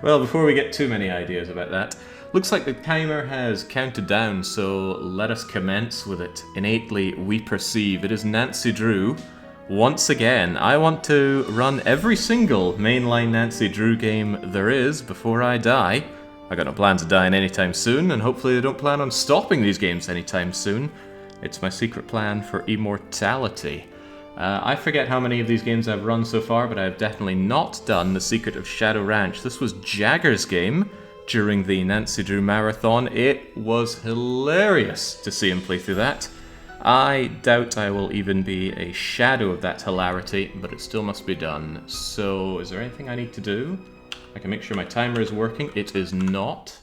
Well, before we get too many ideas about that, looks like the timer has counted down, so let us commence with it. Innately, we perceive it is Nancy Drew. Once again, I want to run every single mainline Nancy Drew game there is before I die. I got no plans of dying anytime soon, and hopefully they don't plan on stopping these games anytime soon. It's my secret plan for immortality. I forget how many of these games I've run so far, but I've definitely not done The Secret of Shadow Ranch. This was Jagger's game during the Nancy Drew Marathon. It was hilarious to see him play through that. I doubt I will even be a shadow of that hilarity, but it still must be done. So, is there anything I need to do? I can make sure my timer is working. It is not,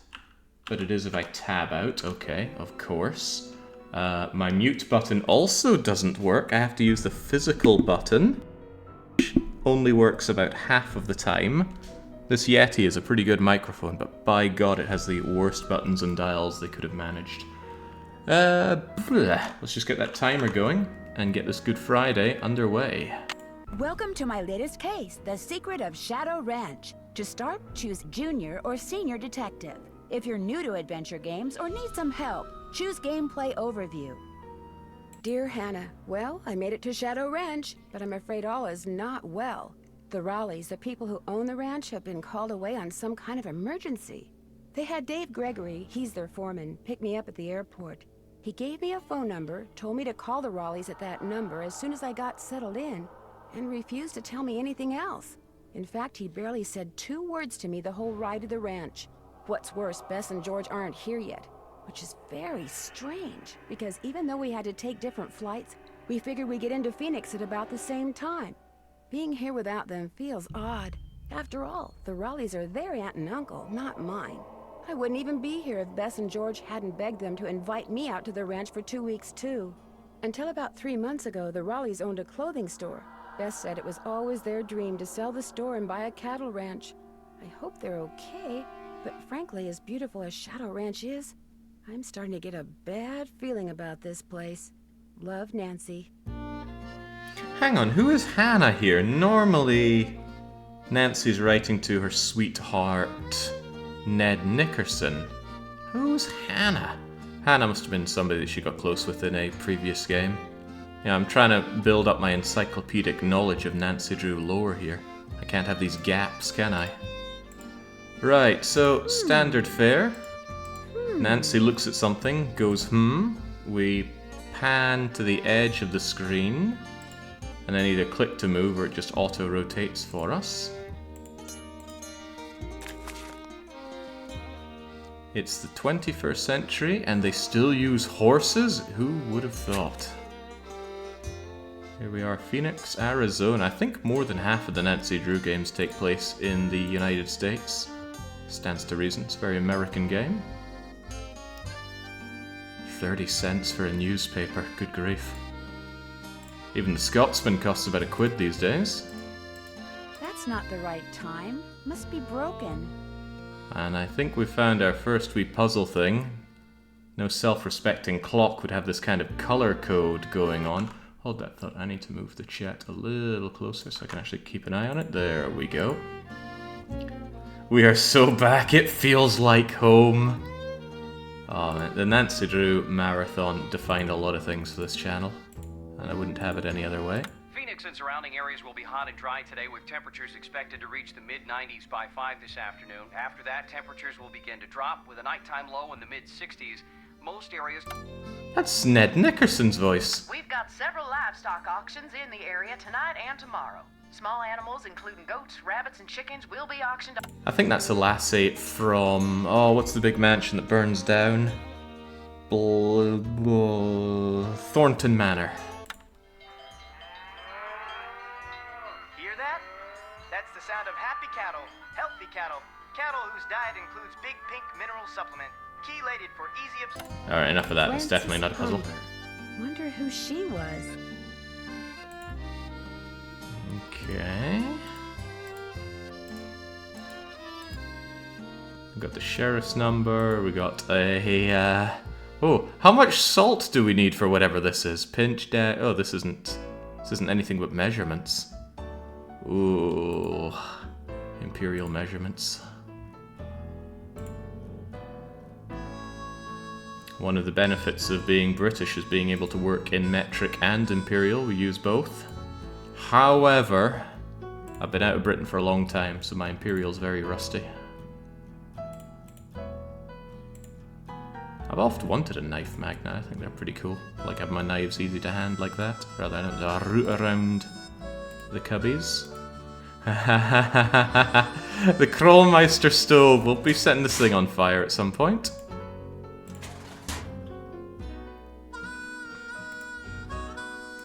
but it is if I tab out. Okay, of course. My mute button also doesn't work. I have to use the physical button, which only works about half of the time. This Yeti is a pretty good microphone, but by God, it has the worst buttons and dials they could have managed. Let's just get that timer going and get this Good Friday underway. Welcome to my latest case, The Secret of Shadow Ranch. To start, choose Junior or Senior Detective. If you're new to adventure games or need some help, choose Gameplay Overview. Dear Hannah, well, I made it to Shadow Ranch, but I'm afraid all is not well. The Raleighs, the people who own the ranch, have been called away on some kind of emergency. They had Dave Gregory, he's their foreman, pick me up at the airport. He gave me a phone number, told me to call the Raleighs at that number as soon as I got settled in, and refused to tell me anything else. In fact, he barely said 2 words to me the whole ride to the ranch. What's worse, Bess and George aren't here yet, which is very strange, because even though we had to take different flights, we figured we'd get into Phoenix at about the same time. Being here without them feels odd. After all, the Raleighs are their aunt and uncle, not mine. I wouldn't even be here if Bess and George hadn't begged them to invite me out to the ranch for 2 weeks too. Until about 3 months ago, the Raleighs owned a clothing store. Bess said it was always their dream to sell the store and buy a cattle ranch. I hope they're okay, but frankly, as beautiful as Shadow Ranch is, I'm starting to get a bad feeling about this place. Love, Nancy. Hang on, who is Hannah here? Normally, Nancy's writing to her sweetheart, Ned Nickerson. Who's Hannah? Hannah must have been somebody that she got close with in a previous game. Yeah, I'm trying to build up my encyclopedic knowledge of Nancy Drew lore here. I can't have these gaps, can I? Right, so standard fare. Nancy looks at something, goes we pan to the edge of the screen, and then either click to move or it just auto-rotates for us. It's the 21st century and they still use horses? Who would have thought? Here we are, Phoenix, Arizona. I think more than half of the Nancy Drew games take place in the United States. Stands to reason, it's a very American game. 30 cents for a newspaper, good grief. Even the Scotsman costs about £1 these days. That's not the right time. Must be broken. And I think we found our first wee puzzle thing. No self-respecting clock would have this kind of color code going on. Hold that thought, I need to move the chat a little closer so I can actually keep an eye on it. There we go. We are so back, it feels like home. Oh man, the Nancy Drew Marathon defined a lot of things for this channel, and I wouldn't have it any other way. Phoenix and surrounding areas will be hot and dry today, with temperatures expected to reach the mid-90s by 5 this afternoon. After that, temperatures will begin to drop, with a nighttime low in the mid-60s. Most areas... That's Ned Nickerson's voice. We've got several livestock auctions in the area tonight and tomorrow. Small animals, including goats, rabbits, and chickens, will be auctioned off. I think that's the Lassie from... Oh, what's the big mansion that burns down? Thornton Manor. Hear that? That's the sound of happy cattle, healthy cattle, cattle whose diet includes Big Pink Mineral Supplement, chelated for easy... Alright, enough of that. It's definitely not a puzzle. Wonder who she was. Okay. We got the sheriff's number. We got a. Oh, how much salt do we need for whatever this is? Pinch down. Oh, this isn't anything but measurements. Ooh, imperial measurements. One of the benefits of being British is being able to work in metric and imperial. We use both. However, I've been out of Britain for a long time, so my imperial's very rusty. I've often wanted a knife magnet. I think they're pretty cool. I like having my knives easy to hand like that, rather than having to root around the cubbies. The Krollmeister stove. We'll be setting this thing on fire at some point.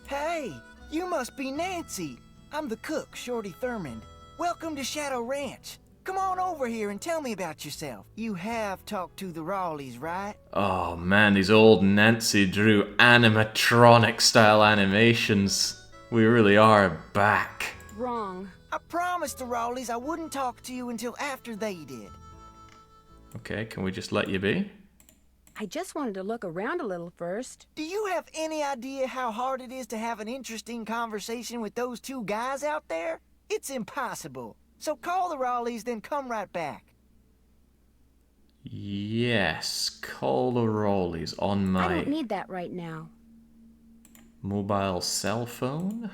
Hey, you must be Nancy. I'm the cook, Shorty Thurmond. Welcome to Shadow Ranch. Come on over here and tell me about yourself. You have talked to the Rawleys, right? Oh man, these old Nancy Drew animatronic style animations. We really are back. Wrong. I promised the Rawleys I wouldn't talk to you until after they did. Okay, can we just let you be? I just wanted to look around a little first. Do you have any idea how hard it is to have an interesting conversation with those two guys out there? It's impossible. So call the Rawleys, then come right back. Yes, call the Rawleys on I my don't need that right now. mobile cell phone.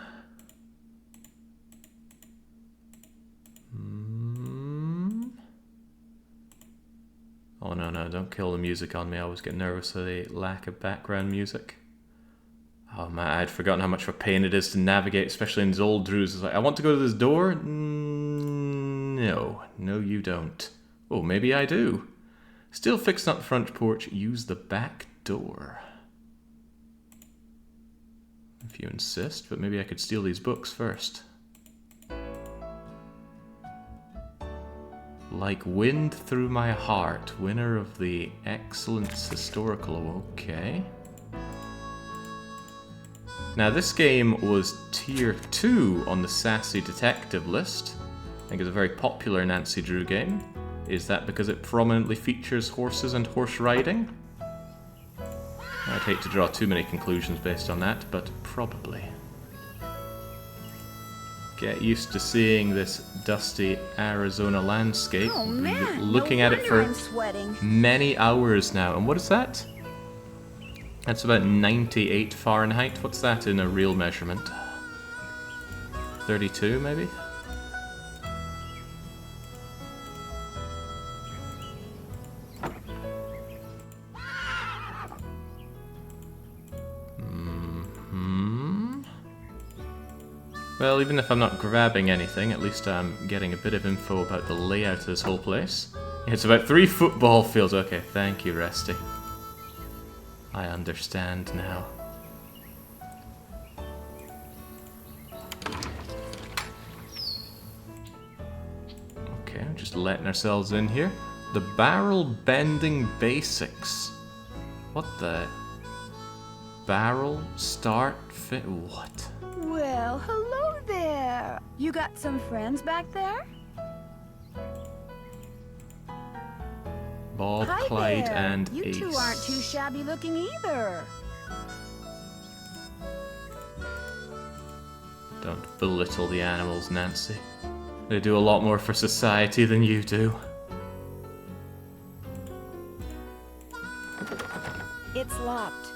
Oh no, don't kill the music on me. I always get nervous of the lack of background music. Oh man, I'd forgotten how much of a pain it is to navigate, especially in these old Drews. It's like, I want to go to this door? No, you don't. Oh, maybe I do. Still fixing up the front porch, use the back door. If you insist, but maybe I could steal these books first. Like Wind Through My Heart, winner of the Excellence Historical. Okay. Now this game was tier 2 on the Sassy Detective list. I think it's a very popular Nancy Drew game. Is that because it prominently features horses and horse riding? I'd hate to draw too many conclusions based on that, but probably. Get used to seeing this dusty Arizona landscape. Oh man, Looking no at it wonder for I'm sweating. many hours now. And what is that? That's about 98 Fahrenheit. What's that in a real measurement? 32 maybe? Well, even if I'm not grabbing anything, at least I'm getting a bit of info about the layout of this whole place. It's about 3 football fields. Okay, thank you, Resty. I understand now. Okay, just letting ourselves in here. The barrel bending basics. What the? Barrel start fit? What? Well, hello there. You got some friends back there? Bob, Hi Clyde, there. and You Ace. two aren't too shabby looking either. Don't belittle the animals, Nancy. They do a lot more for society than you do. It's locked.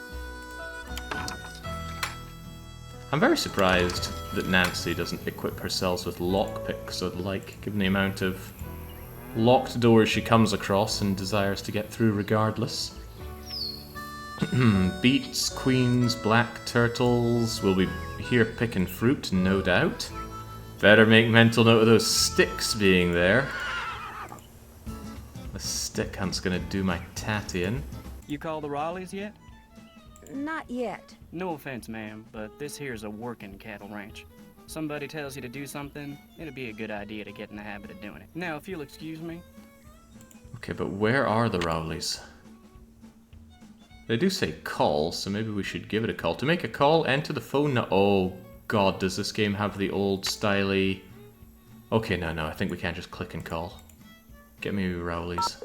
I'm very surprised that Nancy doesn't equip herself with lockpicks or the like, given the amount of locked doors she comes across and desires to get through regardless. Beets, queens, black turtles. We'll be here picking fruit, no doubt. Better make mental note of those sticks being there. The stick hunt's gonna do my tatty in. You call the Raleighs yet? Not yet. No offense, ma'am, but this here's a working cattle ranch. Somebody tells you to do something, it'd be a good idea to get in the habit of doing it. Now, if you'll excuse me. Okay, but where are the Rowleys? They do say call, so maybe we should give it a call. To make a call, enter the phone now. Oh god, does this game have the old styly... Okay, no, I think we can't just click and call. Get me Rowleys.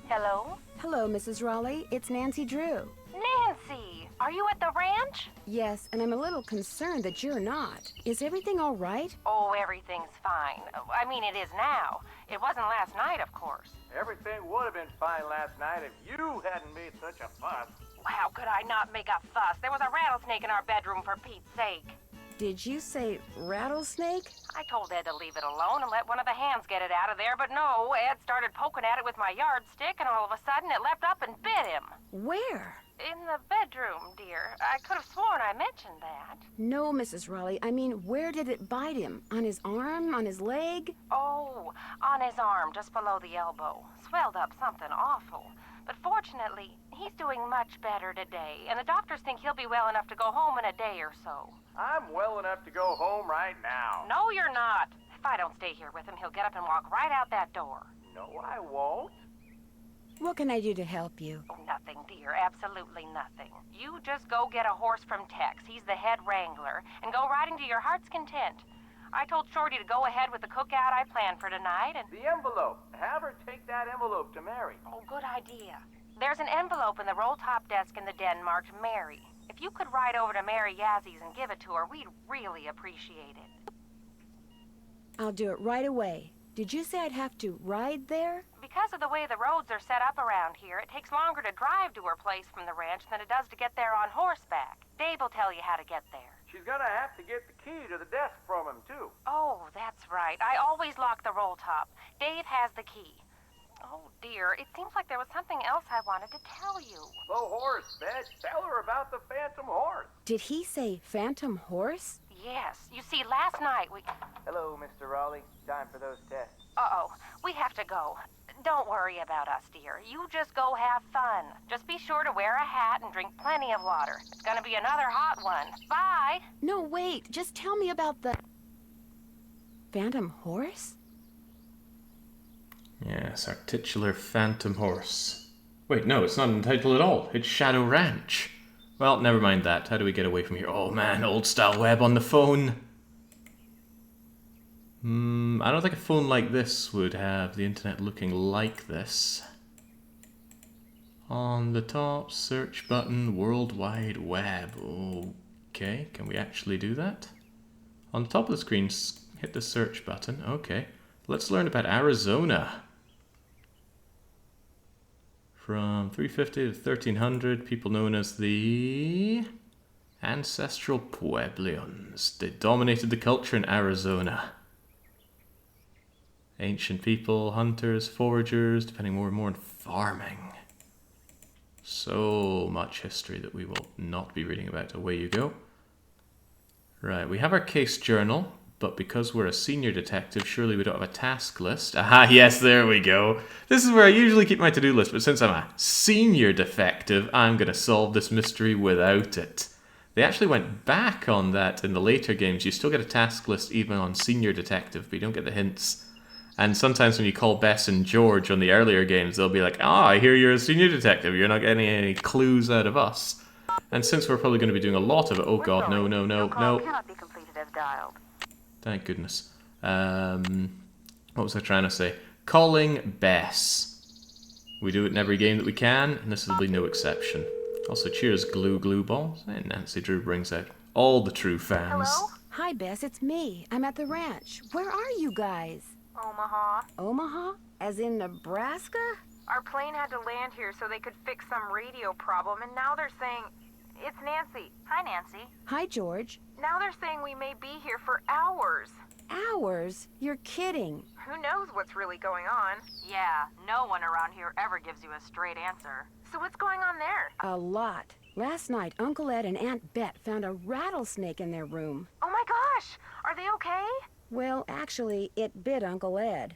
Hello? Hello, Mrs. Raleigh. It's Nancy Drew. Nancy! Are you at the ranch? Yes, and I'm a little concerned that you're not. Is everything all right? Oh, everything's fine. I mean, it is now. It wasn't last night, of course. Everything would have been fine last night if you hadn't made such a fuss. How could I not make a fuss? There was a rattlesnake in our bedroom, for Pete's sake. Did you say rattlesnake? I told Ed to leave it alone and let one of the hands get it out of there, but no, Ed started poking at it with my yardstick, and all of a sudden it leapt up and bit him. Where? In the bedroom, dear. I could have sworn I mentioned that. No, Mrs. Raleigh. I mean, where did it bite him? On his arm? On his leg? Oh, on his arm, just below the elbow. Swelled up something awful. But fortunately, he's doing much better today, and the doctors think he'll be well enough to go home in a day or so. I'm well enough to go home right now. No, you're not. If I don't stay here with him, he'll get up and walk right out that door. No, I won't. What can I do to help you? Oh, nothing, dear. Absolutely nothing. You just go get a horse from Tex. He's the head wrangler. And go riding to your heart's content. I told Shorty to go ahead with the cookout I planned for tonight, and... The envelope. Have her take that envelope to Mary. Oh, good idea. There's an envelope in the roll-top desk in the den marked Mary. If you could ride over to Mary Yazzie and give it to her, we'd really appreciate it. I'll do it right away. Did you say I'd have to ride there? Because of the way the roads are set up around here, it takes longer to drive to her place from the ranch than it does to get there on horseback. Dave will tell you how to get there. She's gonna have to get the key to the desk from him, too. Oh, that's right. I always lock the roll top. Dave has the key. Oh, dear. It seems like there was something else I wanted to tell you. The horse, Beth. Tell her about the phantom horse. Did he say phantom horse? Yes. You see, last night we... Hello, Mr. Raleigh. Time for those tests. Uh-oh. We have to go. Don't worry about us, dear. You just go have fun. Just be sure to wear a hat and drink plenty of water. It's gonna be another hot one. Bye! No, wait. Just tell me about the... phantom horse? Yes, our titular phantom horse. Wait, no, it's not in the title at all. It's Shadow Ranch. Well, never mind that. How do we get away from here? Oh man, old style web on the phone. I don't think a phone like this would have the internet looking like this. On the top, search button, World Wide Web. Okay, can we actually do that? On the top of the screen, hit the search button. Okay, let's learn about Arizona. From 350 to 1300, people known as the Ancestral Puebloans. They dominated the culture in Arizona. Ancient people, hunters, foragers, depending more and more on farming. So much history that we will not be reading about. Away you go. Right, we have our case journal, but because we're a senior detective, surely we don't have a task list. Aha, yes, there we go. This is where I usually keep my to-do list, but since I'm a senior detective, I'm going to solve this mystery without it. They actually went back on that in the later games. You still get a task list even on senior detective, but you don't get the hints. And sometimes when you call Bess and George on the earlier games, they'll be like, I hear you're a senior detective. You're not getting any clues out of us. And since we're probably going to be doing a lot of it... Oh god, no. cannot be completed as dialed. Thank goodness. What was I trying to say? Calling Bess. We do it in every game that we can, and this will be no exception. Also, cheers, Glue Balls. And Nancy Drew brings out all the true fans. Hello? Hi, Bess. It's me. I'm at the ranch. Where are you guys? Omaha. Omaha? As in Nebraska? Our plane had to land here so they could fix some radio problem, and now they're saying... It's Nancy. Hi, Nancy. Hi, George. Now they're saying we may be here for hours. Hours? You're kidding. Who knows what's really going on? Yeah, no one around here ever gives you a straight answer. So what's going on there? A lot. Last night, Uncle Ed and Aunt Bet found a rattlesnake in their room. Oh my gosh! Are they okay? Well, actually, it bit Uncle Ed.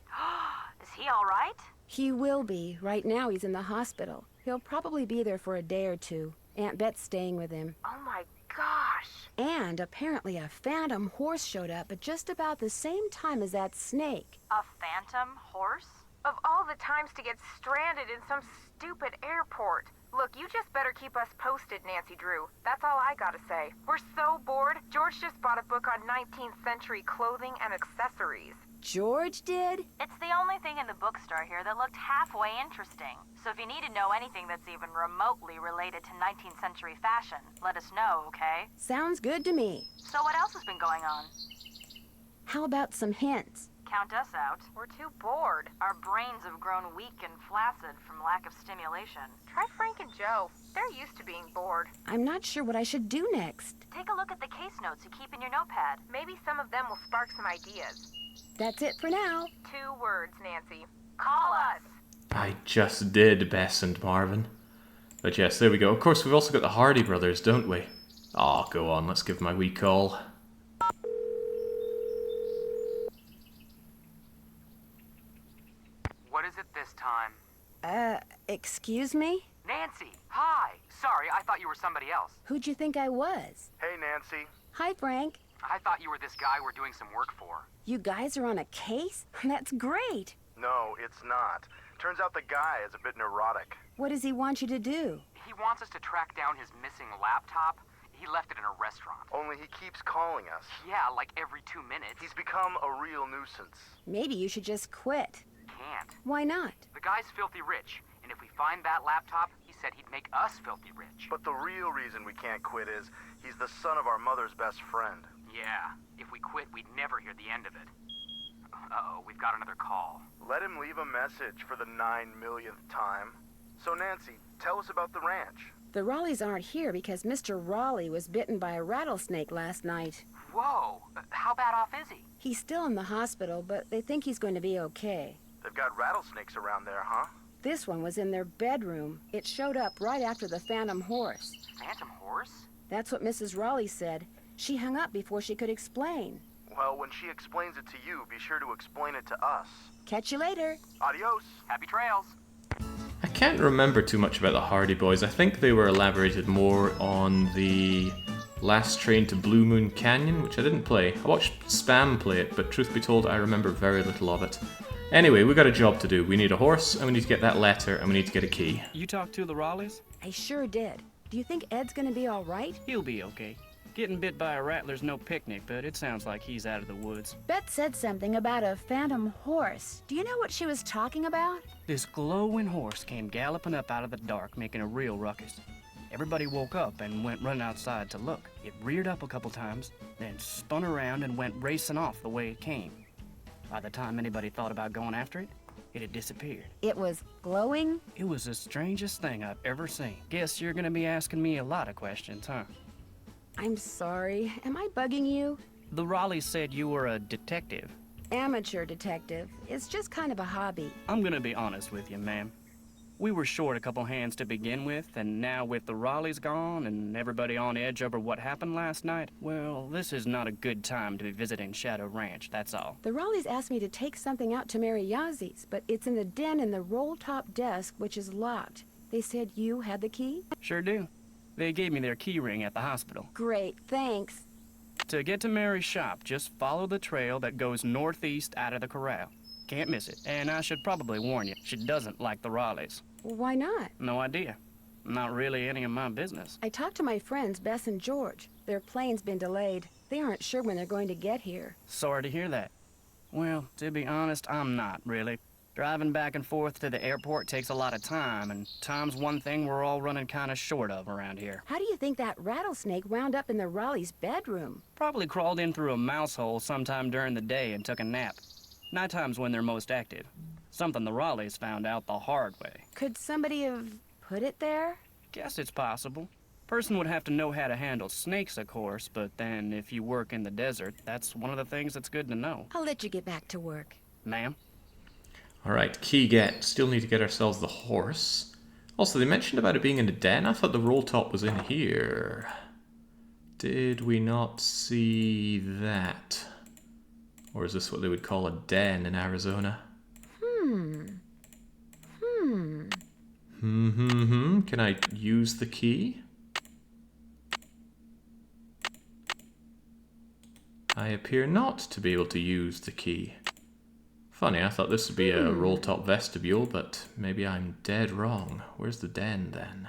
Is he all right? He will be. Right now, he's in the hospital. He'll probably be there for a day or two. Aunt Bet's staying with him. Oh my gosh! And apparently a phantom horse showed up at just about the same time as that snake. A phantom horse? Of all the times to get stranded in some stupid airport, Look, you just better keep us posted, Nancy Drew. That's all I gotta say. We're so bored. George just bought a book on 19th century clothing and accessories. George did? It's the only thing in the bookstore here that looked halfway interesting. So if you need to know anything that's even remotely related to 19th century fashion, let us know, okay? Sounds good to me. So what else has been going on? How about some hints? Count us out. We're too bored. Our brains have grown weak and flaccid from lack of stimulation. Try Frank and Joe. They're used to being bored. I'm not sure what I should do next. Take a look at the case notes you keep in your notepad. Maybe some of them will spark some ideas. That's it for now. 2 words, Nancy. Call us. I just did, Bess and Marvin. But yes, there we go. Of course, we've also got the Hardy brothers, don't we? Oh, go on, let's give my wee call. What is it this time? Excuse me? Nancy! Hi! Sorry, I thought you were somebody else. Who'd you think I was? Hey, Nancy. Hi, Frank. I thought you were this guy we're doing some work for. You guys are on a case? That's great. No, it's not. Turns out the guy is a bit neurotic. What does he want you to do? He wants us to track down his missing laptop. He left it in a restaurant. Only he keeps calling us. Yeah, like every 2 minutes. He's become a real nuisance. Maybe you should just quit. Can't. Why not? The guy's filthy rich, and if we find that laptop, he said he'd make us filthy rich. But the real reason we can't quit is he's the son of our mother's best friend. Yeah, if we quit, we'd never hear the end of it. Uh-oh, we've got another call. Let him leave a message for the 9,000,000th time. So Nancy, tell us about the ranch. The Raleighs aren't here because Mr. Raleigh was bitten by a rattlesnake last night. Whoa, how bad off is he? He's still in the hospital, but they think he's going to be okay. They've got rattlesnakes around there, huh? This one was in their bedroom. It showed up right after the Phantom Horse. Phantom Horse? That's what Mrs. Raleigh said. She hung up before she could explain. Well, when she explains it to you, be sure to explain it to us. Catch you later. Adios. Happy trails. I can't remember too much about the Hardy Boys. I think they were elaborated more on the Last Train to Blue Moon Canyon, which I didn't play. I watched Spam play it, but truth be told, I remember very little of it. Anyway, we got a job to do. We need a horse, and we need to get that letter, and we need to get a key. You talked to the Raleighs? I sure did. Do you think Ed's gonna be all right? He'll be okay. Getting bit by a rattler's no picnic, but it sounds like he's out of the woods. Beth said something about a phantom horse. Do you know what she was talking about? This glowing horse came galloping up out of the dark, making a real ruckus. Everybody woke up and went running outside to look. It reared up a couple times, then spun around and went racing off the way it came. By the time anybody thought about going after it, it had disappeared. It was glowing? It was the strangest thing I've ever seen. Guess you're gonna be asking me a lot of questions, huh? I'm sorry. Am I bugging you? The Raleighs said you were a detective. Amateur detective. It's just kind of a hobby. I'm gonna be honest with you, ma'am. We were short a couple hands to begin with, and now with the Raleighs gone and everybody on edge over what happened last night, well, this is not a good time to be visiting Shadow Ranch, that's all. The Raleighs asked me to take something out to Mary Yazie's, but it's in the den in the roll-top desk, which is locked. They said you had the key? Sure do. They gave me their key ring at the hospital. Great, thanks. To get to Mary's shop, just follow the trail that goes northeast out of the corral. Can't miss it. And I should probably warn you, she doesn't like the Raleighs. Why not? No idea. Not really any of my business. I talked to my friends, Bess and George. Their plane's been delayed. They aren't sure when they're going to get here. Sorry to hear that. Well, to be honest, I'm not, really. Driving back and forth to the airport takes a lot of time, and time's one thing we're all running kind of short of around here. How do you think that rattlesnake wound up in the Raleigh's bedroom? Probably crawled in through a mouse hole sometime during the day and took a nap. Nighttime's when they're most active. Something the Raleighs found out the hard way. Could somebody have put it there? Guess it's possible. Person would have to know how to handle snakes, of course, but then if you work in the desert, that's one of the things that's good to know. I'll let you get back to work. Ma'am? Alright, key get. Still need to get ourselves the horse. Also, they mentioned about it being in the den. I thought the roll top was in here. Did we not see that? Or is this what they would call a den in Arizona? Can I use the key? I appear not to be able to use the key. Funny, I thought this would be a roll-top vestibule, but maybe I'm dead wrong. Where's the den, then?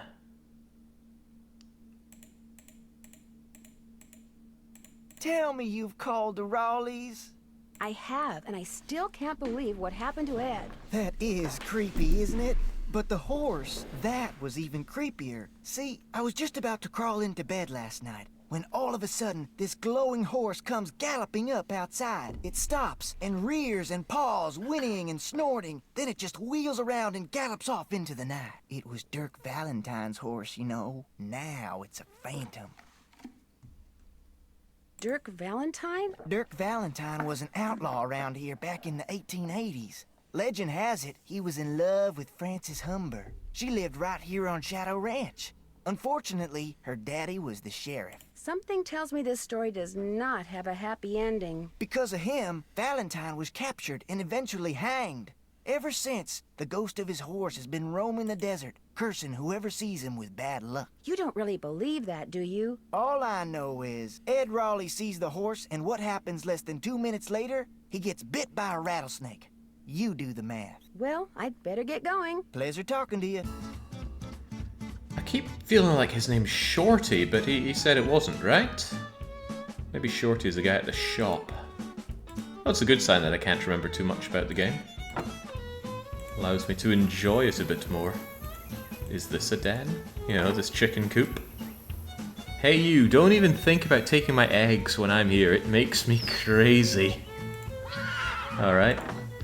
Tell me you've called the Raleighs. I have, and I still can't believe what happened to Ed. That is creepy, isn't it? But the horse, that was even creepier. See, I was just about to crawl into bed last night when all of a sudden this glowing horse comes galloping up outside. It stops and rears and paws, whinnying and snorting. Then it just wheels around and gallops off into the night. It was Dirk Valentine's horse, you know. Now it's a phantom. Dirk Valentine? Dirk Valentine was an outlaw around here back in the 1880s. Legend has it he was in love with Frances Humber. She lived right here on Shadow Ranch. Unfortunately, her daddy was the sheriff. Something tells me this story does not have a happy ending. Because of him, Valentine was captured and eventually hanged. Ever since, the ghost of his horse has been roaming the desert, cursing whoever sees him with bad luck. You don't really believe that, do you? All I know is, Ed Raleigh sees the horse, and what happens less than 2 minutes later? He gets bit by a rattlesnake. You do the math. Well, I'd better get going. Pleasure talking to you. I keep feeling like his name's Shorty, but he said it wasn't, right? Maybe Shorty's the guy at the shop. Oh, it's a good sign that I can't remember too much about the game. Allows me to enjoy it a bit more. Is this a den? You know, this chicken coop? Hey you, don't even think about taking my eggs when I'm here. It makes me crazy. Alright.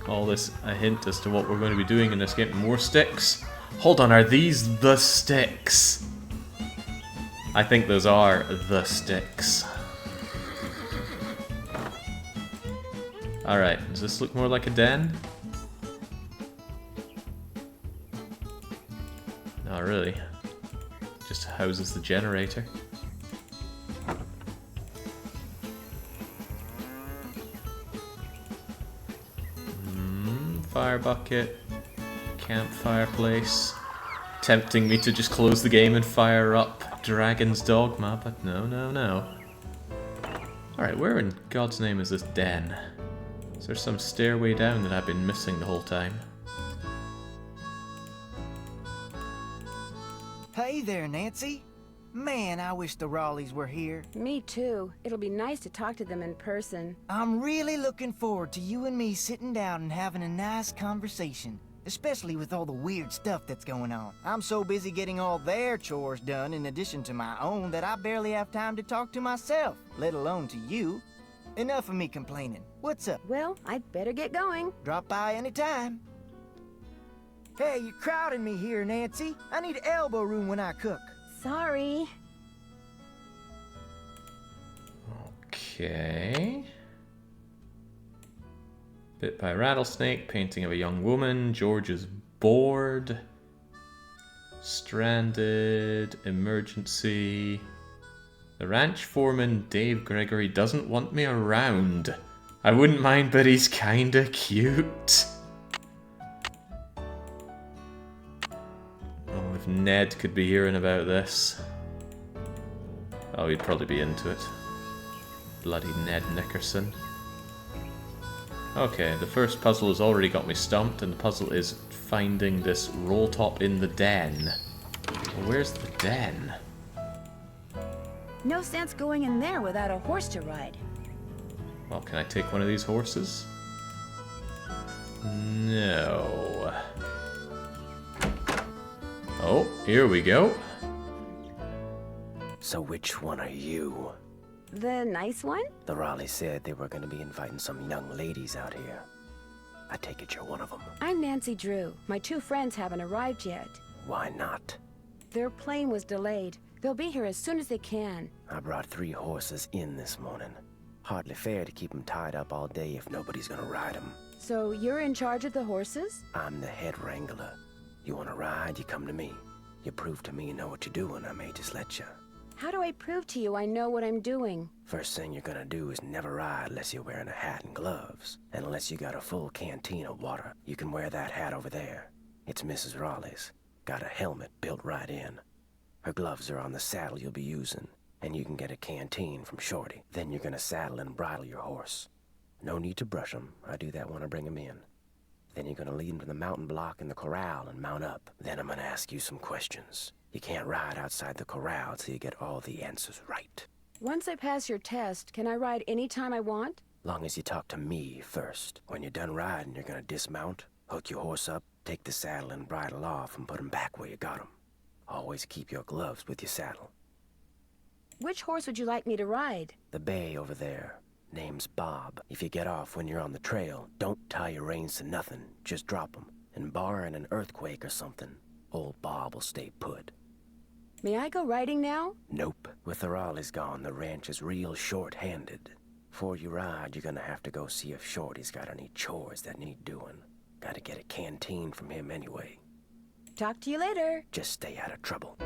All this a hint as to what we're going to be doing in this game. More sticks. Hold on, are these the sticks? I think those are the sticks. Alright, does this look more like a den? Not really. Just houses the generator. Fire bucket, campfire place, tempting me to just close the game and fire up Dragon's Dogma, but no, no, no. Alright, where in God's name is this den? Is there some stairway down that I've been missing the whole time? Hey there, Nancy. Man, I wish the Raleighs were here. Me too. It'll be nice to talk to them in person. I'm really looking forward to you and me sitting down and having a nice conversation. Especially with all the weird stuff that's going on. I'm so busy getting all their chores done in addition to my own that I barely have time to talk to myself, let alone to you. Enough of me complaining. What's up? Well, I'd better get going. Drop by anytime. Hey, you're crowding me here, Nancy. I need elbow room when I cook. Sorry. Okay. Bit by rattlesnake, painting of a young woman, George is bored, stranded, emergency. The ranch foreman, Dave Gregory, doesn't want me around. I wouldn't mind, but he's kinda cute. Oh, if Ned could be hearing about this. Oh, he'd probably be into it. Bloody Ned Nickerson. Okay, the first puzzle has already got me stumped, and the puzzle is finding this roll top in the den. Well, where's the den? No sense going in there without a horse to ride. Well, can I take one of these horses? No. Oh, here we go. So which one are you? The nice one? The Raleigh said they were going to be inviting some young ladies out here. I take it you're one of them. I'm Nancy Drew. My two friends haven't arrived yet. Why not? Their plane was delayed. They'll be here as soon as they can. I brought 3 horses in this morning. Hardly fair to keep them tied up all day if nobody's gonna ride them. So you're in charge of the horses? I'm the head wrangler. You wanna ride, you come to me. You prove to me you know what you're doing, I may just let you. How do I prove to you I know what I'm doing? First thing you're gonna do is never ride unless you're wearing a hat and gloves. And unless you got a full canteen of water. You can wear that hat over there. It's Mrs. Raleigh's. Got a helmet built right in. Her gloves are on the saddle you'll be using, and you can get a canteen from Shorty. Then you're gonna saddle and bridle your horse. No need to brush him. I do that when I bring him in. Then you're gonna lead him to the mountain block in the corral and mount up. Then I'm gonna ask you some questions. You can't ride outside the corral till you get all the answers right. Once I pass your test, can I ride any time I want? Long as you talk to me first. When you're done riding, you're gonna dismount, hook your horse up, take the saddle and bridle off, and put 'em back where you got 'em. Always keep your gloves with your saddle. Which horse would you like me to ride? The bay over there. Name's Bob. If you get off when you're on the trail, don't tie your reins to nothing. Just drop 'em. And barring an earthquake or something, old Bob will stay put. May I go riding now? Nope. With the Raleighs gone, the ranch is real short-handed. Before you ride, you're gonna have to go see if Shorty's got any chores that need doing. Gotta get a canteen from him anyway. Talk to you later. Just stay out of trouble.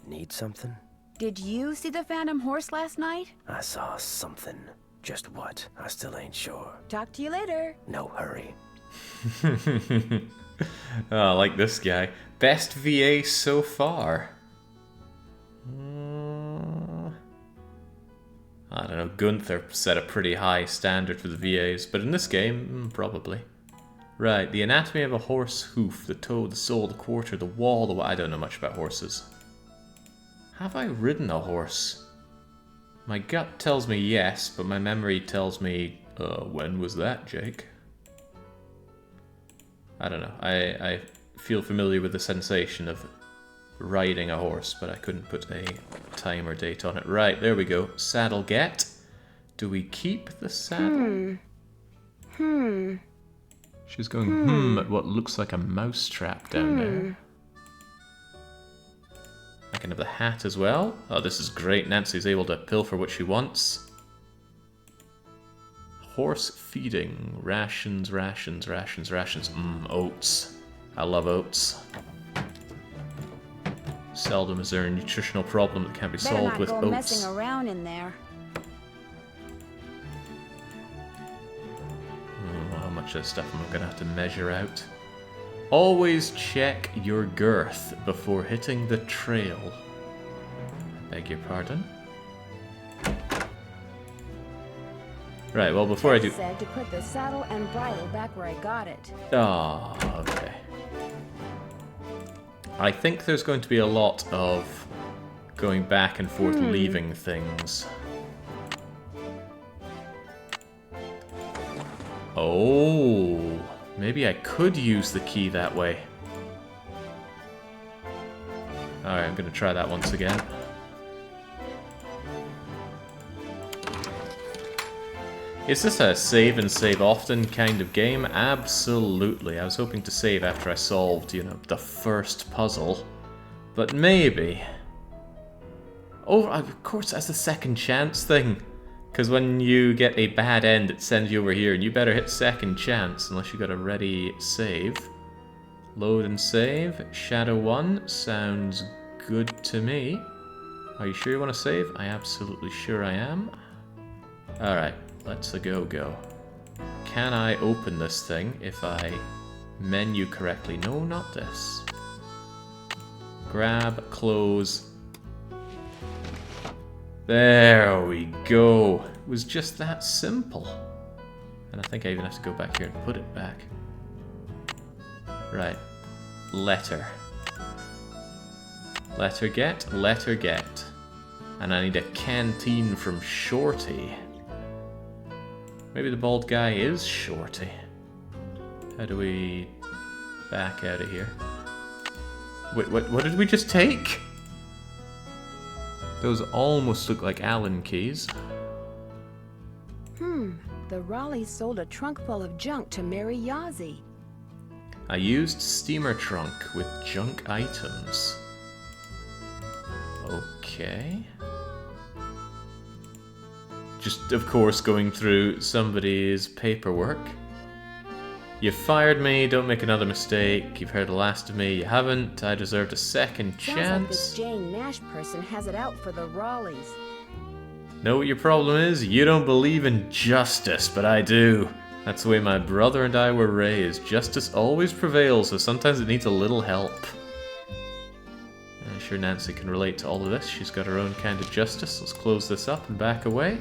Need something? Did you see the Phantom Horse last night? I saw something. Just what? I still ain't sure. Talk to you later. No hurry. Oh, I like this guy. Best VA so far. I don't know, Gunther set a pretty high standard for the VAs, but in this game, probably. Right, the anatomy of a horse hoof, the toe, the sole, the quarter, the wall, the... I don't know much about horses. Have I ridden a horse? My gut tells me yes, but my memory tells me, when was that, Jake? I don't know. I feel familiar with the sensation of riding a horse, but I couldn't put a time or date on it. Right, there we go. Saddle get. Do we keep the saddle? She's going at what looks like a mouse trap down there. I can have the hat as well. Oh, this is great. Nancy's able to pilfer what she wants. Horse feeding. Rations, rations, rations, rations. Oats. I love oats. Seldom is there a nutritional problem that can't be solved with Better not go oats. messing around in there. How much of this stuff am I going to have to measure out? Always check your girth before hitting the trail. Beg your pardon? Right, well, before I do... said to put the saddle and bridle back where I got it. Ah, okay. I think there's going to be a lot of going back and forth, leaving things. Oh, maybe I could use the key that way. Alright, I'm going to try that once again. Is this a save and save often kind of game? Absolutely. I was hoping to save after I solved, you know, the first puzzle. But maybe. Oh, of course, that's the second chance thing. Because when you get a bad end, it sends you over here, and you better hit second chance, unless you got a ready save. Load and save. Shadow 1 sounds good to me. Are you sure you want to save? I absolutely sure I am. Alright. Let's go. Can I open this thing if I menu correctly? No, not this. Grab, close. There we go. It was just that simple. And I think I even have to go back here and put it back. Right. Letter. Letter get. And I need a canteen from Shorty. Maybe the bald guy is Shorty. How do we back out of here? Wait, what did we just take? Those almost look like Allen keys. The Raleighs sold a trunk full of junk to Mary Yazzie. I used steamer trunk with junk items. Okay. Just, of course, going through somebody's paperwork. You fired me, don't make another mistake. You've heard the last of me, you haven't. I deserved a second Sounds like this chance. Jane Nash person has it out for the Raleighs. Know what your problem is? You don't believe in justice, but I do. That's the way my brother and I were raised. Justice always prevails, so sometimes it needs a little help. I'm sure Nancy can relate to all of this. She's got her own kind of justice. Let's close this up and back away.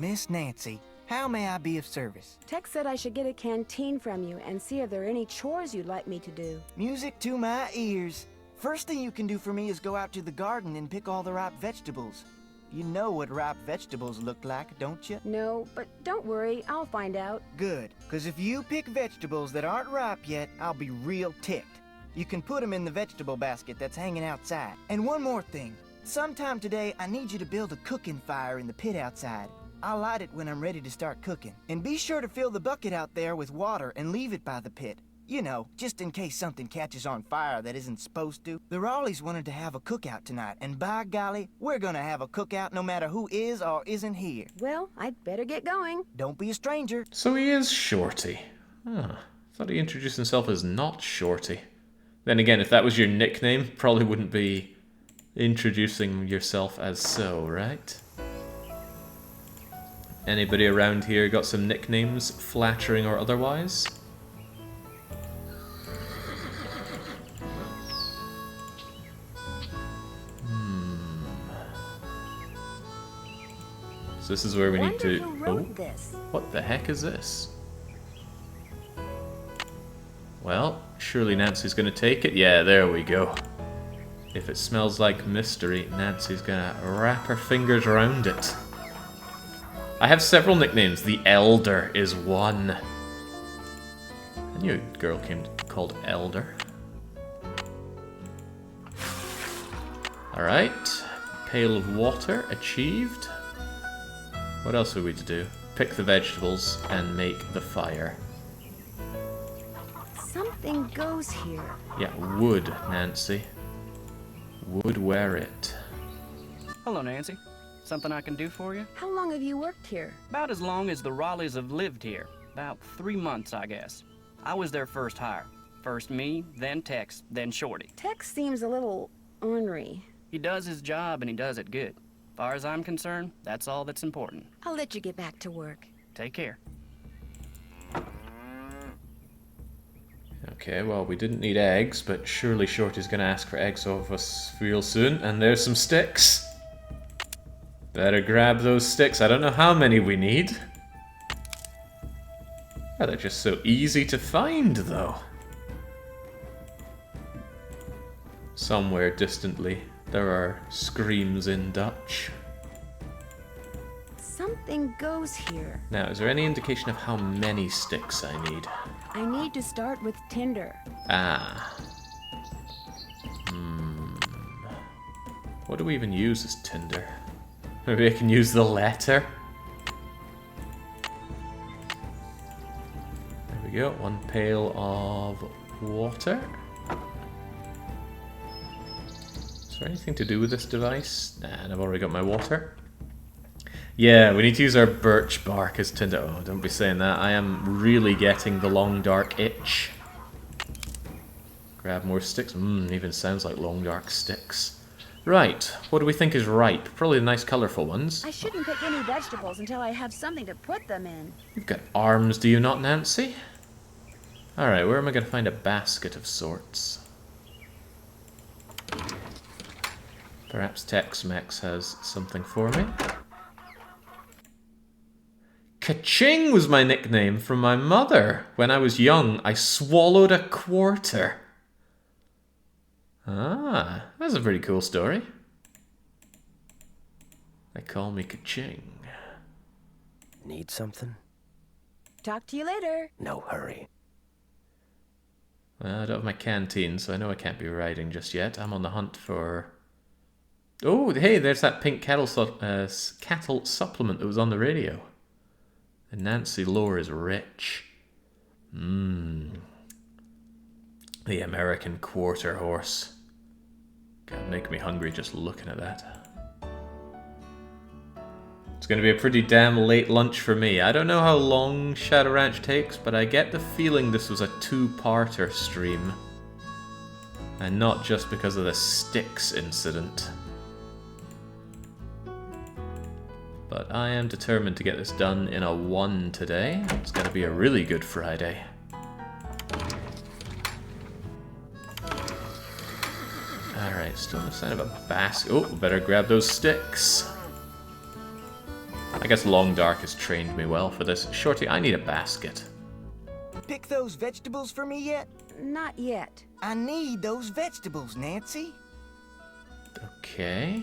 Miss Nancy, How may I be of service? Tex said I should get a canteen from you and see if there are any chores you'd like me to do. Music to my ears. First thing you can do for me is go out to the garden and pick all the ripe vegetables. You know what ripe vegetables look like, don't you? No, but don't worry, I'll find out. Good, because if you pick vegetables that aren't ripe yet, I'll be real ticked. You can put them in the vegetable basket that's hanging outside. And one more thing. Sometime today, I need you to build a cooking fire in the pit outside. I'll light it when I'm ready to start cooking. And be sure to fill the bucket out there with water and leave it by the pit. You know, just in case something catches on fire that isn't supposed to. The Raleighs wanted to have a cookout tonight, and by golly, we're gonna have a cookout no matter who is or isn't here. Well, I'd better get going. Don't be a stranger. So he is Shorty. Oh, thought he introduced himself as not Shorty. Then again, if that was your nickname, probably wouldn't be introducing yourself as so, right? Anybody around here got some nicknames, flattering or otherwise? So this is where we need to... This. What the heck is this? Well, surely Nancy's gonna take it. Yeah, there we go. If it smells like mystery, Nancy's gonna wrap her fingers around it. I have several nicknames. The Elder is one. I knew a girl called Elder. Alright. Pail of water achieved. What else are we to do? Pick the vegetables and make the fire. Something goes here. Yeah, wood, Nancy. Would wear it. Hello, Nancy. Something I can do for you? How long have you worked here? About as long as the Raleighs have lived here. About 3 months, I guess. I was their first hire. First me, then Tex, then Shorty. Tex seems a little ornery. He does his job and he does it good. Far as I'm concerned, that's all that's important. I'll let you get back to work. Take care. Okay, well, we didn't need eggs, but surely Shorty's gonna ask for eggs of us real soon. And there's some sticks. Better grab those sticks. I don't know how many we need. Oh, they're just so easy to find, though. Somewhere distantly, there are screams in Dutch. Something goes here. Now, is there any indication of how many sticks I need? I need to start with tinder. Ah. What do we even use as tinder? Maybe I can use the letter? There we go, 1 pail of water. Is there anything to do with this device? Nah, and I've already got my water. Yeah, we need to use our birch bark as tinder. Oh, don't be saying that. I am really getting the long dark itch. Grab more sticks. Even sounds like long dark sticks. Right, what do we think is ripe? Probably the nice colourful ones. I shouldn't pick any vegetables until I have something to put them in. You've got arms, do you not, Nancy? Alright, where am I going to find a basket of sorts? Perhaps Tex-Mex has something for me. Ka-ching was my nickname from my mother. When I was young, I swallowed a quarter. Ah, that's a pretty cool story. They call me Ka-ching. Need something? Talk to you later. No hurry. Well, I don't have my canteen, so I know I can't be riding just yet. I'm on the hunt for... Oh, hey, there's that pink cattle supplement that was on the radio. And Nancy Lore is rich. The American quarter horse. God, make me hungry just looking at that. It's going to be a pretty damn late lunch for me. I don't know how long Shadow Ranch takes, but I get the feeling this was a 2-parter stream. And not just because of the sticks incident. But I am determined to get this done in a 1 today. It's going to be a really good Friday. Alright, still no sign of a basket. Oh, better grab those sticks. I guess Long Dark has trained me well for this. Shorty, I need a basket. Pick those vegetables for me yet? Not yet. I need those vegetables, Nancy. Okay.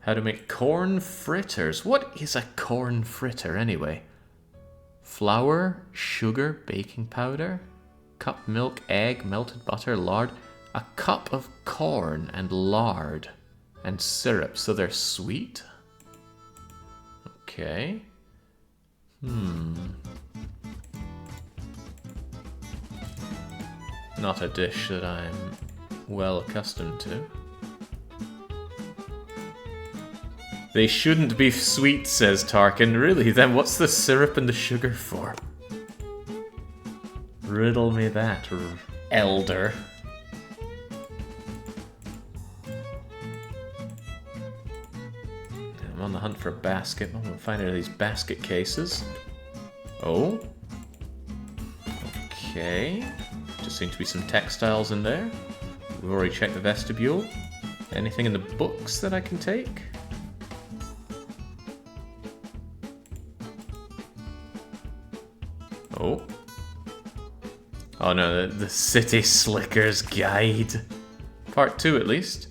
How to make corn fritters. What is a corn fritter anyway? Flour, sugar, baking powder, cup milk, egg, melted butter, lard. A cup of corn and lard and syrup, so they're sweet? Okay. Not a dish that I'm well accustomed to. They shouldn't be sweet, says Tarkin. Really? Then what's the syrup and the sugar for? Riddle me that, elder. I'm on the hunt for a basket. I'm gonna find any of these basket cases. Oh. Okay. Just seem to be some textiles in there. We've already checked the vestibule. Anything in the books that I can take? Oh. Oh no, the City Slickers Guide. Part 2 at least.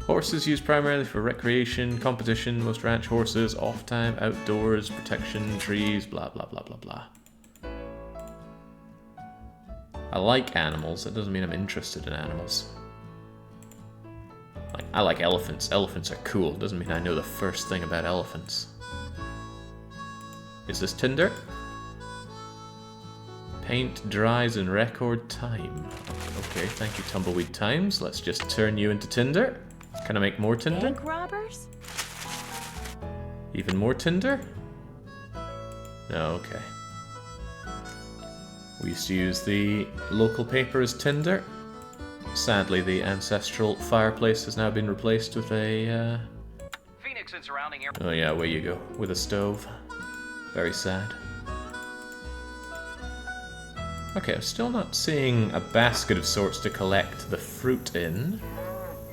Horses used primarily for recreation, competition, most ranch horses, off time, outdoors, protection, trees, blah blah blah blah blah. I like animals, that doesn't mean I'm interested in animals. Like, I like elephants. Elephants are cool, doesn't mean I know the first thing about elephants. Is this tinder? Paint dries in record time. Okay, thank you, Tumbleweed Times. Let's just turn you into tinder. Can I make more tinder? Bank robbers? Even more tinder? No, okay. We used to use the local paper as tinder. Sadly, the ancestral fireplace has now been replaced with a, Phoenix and surrounding area. Oh yeah, away you go. With a stove. Very sad. Okay, I'm still not seeing a basket of sorts to collect the fruit in.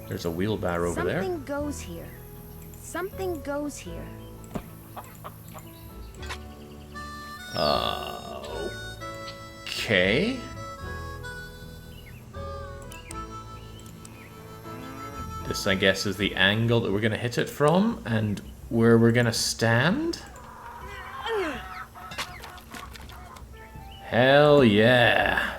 There's a wheelbarrow over there. Something goes here. Something goes here. Okay. This, I guess, is the angle that we're going to hit it from, and where we're going to stand. Hell yeah.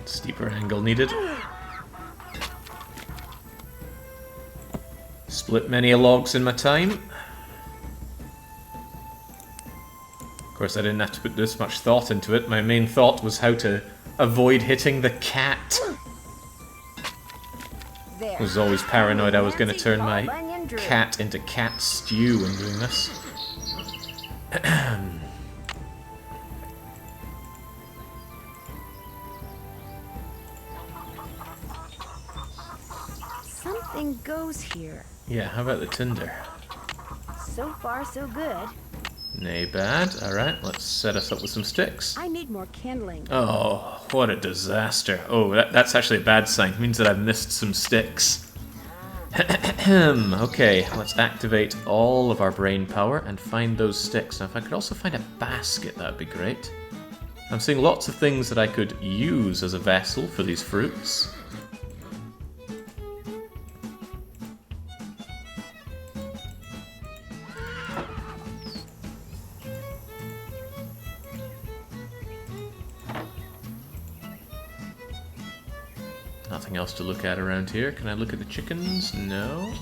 Steeper angle needed. Split many logs in my time. Of course, I didn't have to put this much thought into it. My main thought was how to avoid hitting the cat. I was always paranoid I was going to turn my cat into cat stew when doing this. Something goes here. Yeah, how about the tinder? So far, so good. Nay bad. Alright, let's set us up with some sticks. I need more kindling. Oh, what a disaster. Oh, that's actually a bad sign. It means that I've missed some sticks. Okay, let's activate all of our brain power and find those sticks. Now, if I could also find a basket, that would be great. I'm seeing lots of things that I could use as a vessel for these fruits. Nothing else to look at around here. Can I look at the chickens? No.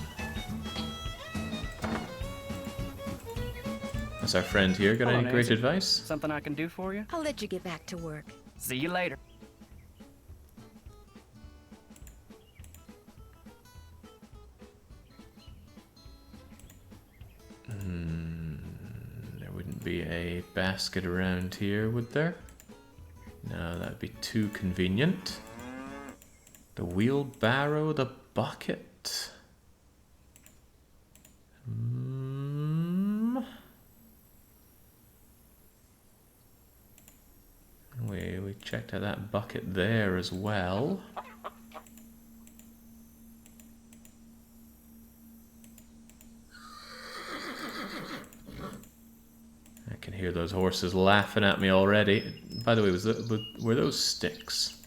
That's our friend here. Got any great advice? Something I can do for you? I'll let you get back to work. See you later. There wouldn't be a basket around here, would there? No, that'd be too convenient. The wheelbarrow, the bucket. Checked out that bucket there as well. I can hear those horses laughing at me already. By the way, were those sticks?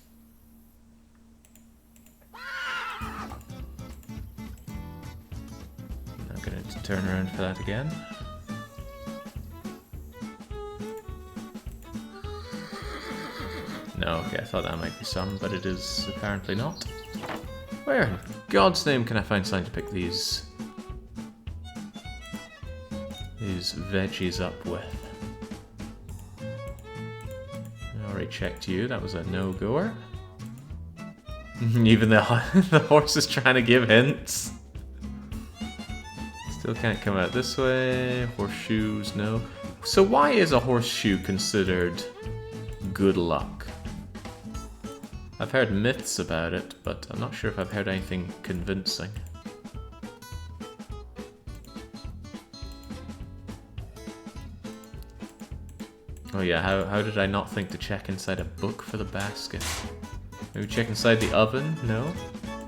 I'm gonna turn around for that again. No, okay, I thought that might be some, but it is apparently not. Where in God's name can I find something to pick these veggies up with? I already checked you, that was a no-goer. Even the horse is trying to give hints. Still can't come out this way. Horseshoes, no. So why is a horseshoe considered good luck? I've heard myths about it, but I'm not sure if I've heard anything convincing. Oh yeah, how did I not think to check inside a book for the basket? Maybe check inside the oven? No?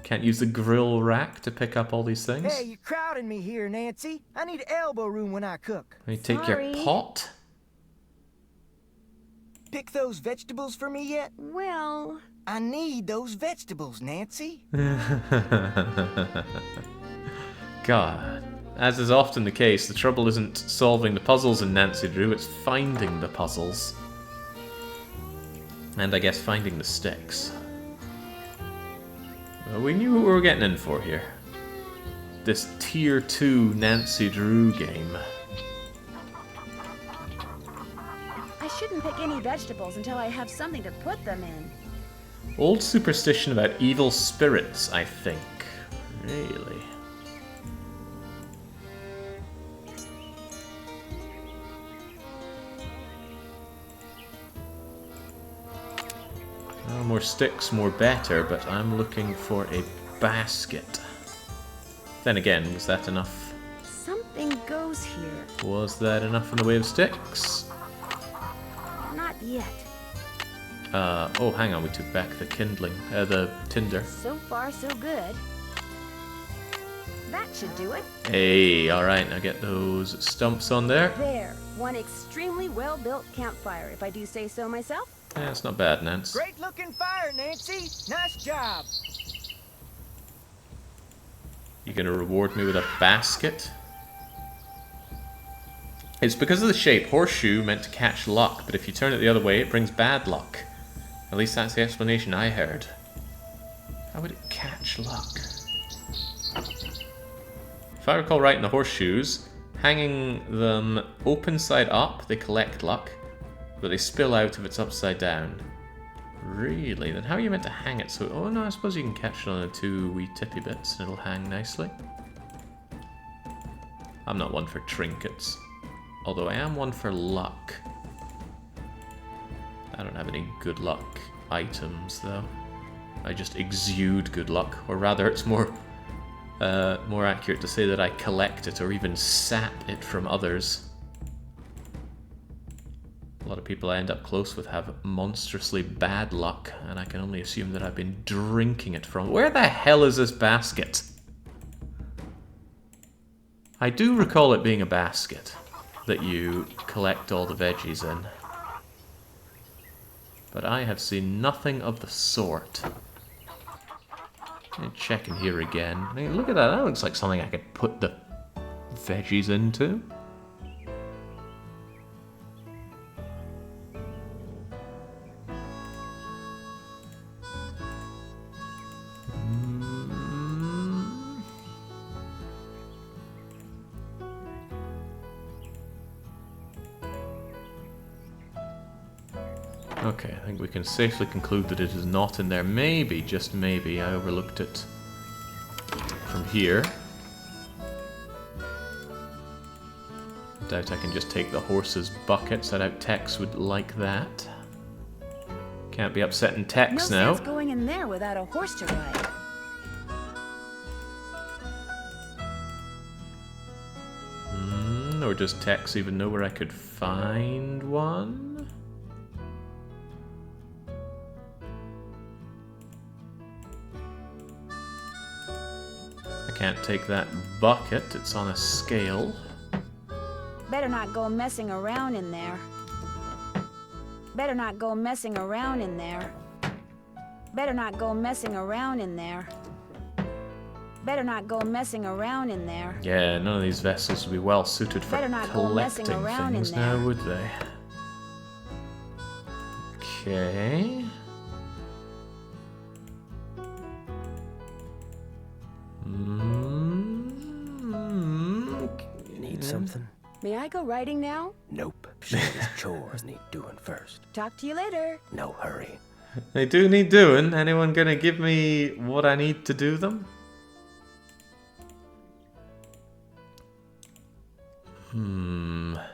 Can't use the grill rack to pick up all these things? Hey, you're crowding me here, Nancy. I need elbow room when I cook. Can you take your pot? Pick those vegetables for me yet? Well... I need those vegetables, Nancy. God. As is often the case, the trouble isn't solving the puzzles in Nancy Drew, it's finding the puzzles. And I guess finding the sticks. Well, we knew what we were getting in for here. This Tier 2 Nancy Drew game. I shouldn't pick any vegetables until I have something to put them in. Old superstition about evil spirits, I think. Really? Well, more sticks, more better, but I'm looking for a basket. Then again, was that enough? Something goes here. Was that enough in the way of sticks? Not yet. Oh, hang on, we took back the kindling, the tinder. So far, so good. That should do it. Hey, alright, now get those stumps on there. There, one extremely well-built campfire, if I do say so myself. Yeah, it's not bad, Nance. Great looking fire, Nancy. Nice job. You gonna reward me with a basket? It's because of the shape. Horseshoe meant to catch luck, but if you turn it the other way, it brings bad luck. At least that's the explanation I heard. How would it catch luck? If I recall right in the horseshoes, hanging them open side up, they collect luck, but they spill out if it's upside down. Really? Then how are you meant to hang it so... Oh no, I suppose you can catch it on the two wee tippy bits and it'll hang nicely. I'm not one for trinkets. Although I am one for luck. I don't have any good luck items though. I just exude good luck, or rather it's more accurate to say that I collect it or even sap it from others. A lot of people I end up close with have monstrously bad luck, and I can only assume that I've been drinking it from... Where the hell is this basket? I do recall it being a basket that you collect all the veggies in. But I have seen nothing of the sort. Check in here again. I mean, look at that. That looks like something I could put the veggies into. Okay, I think we can safely conclude that it is not in there. Maybe, just maybe, I overlooked it from here. Doubt I can just take the horse's buckets. I doubt Tex would like that. Can't be upsetting Tex now. No sense going in there without a horse to ride. Or does Tex even know where I could find one? can't take that bucket. It's on a scale. Better not go messing around in there. Better not go messing around in there. Better not go messing around in there. Better not go messing around in there. Yeah, none of these vessels would be well suited for Better not go messing collecting around in things now, there. would they? Okay. Need something? May I go riding now? Nope. Shorty's chores need doing first. Talk to you later. No hurry. They do need doing. Anyone gonna give me what I need to do them? I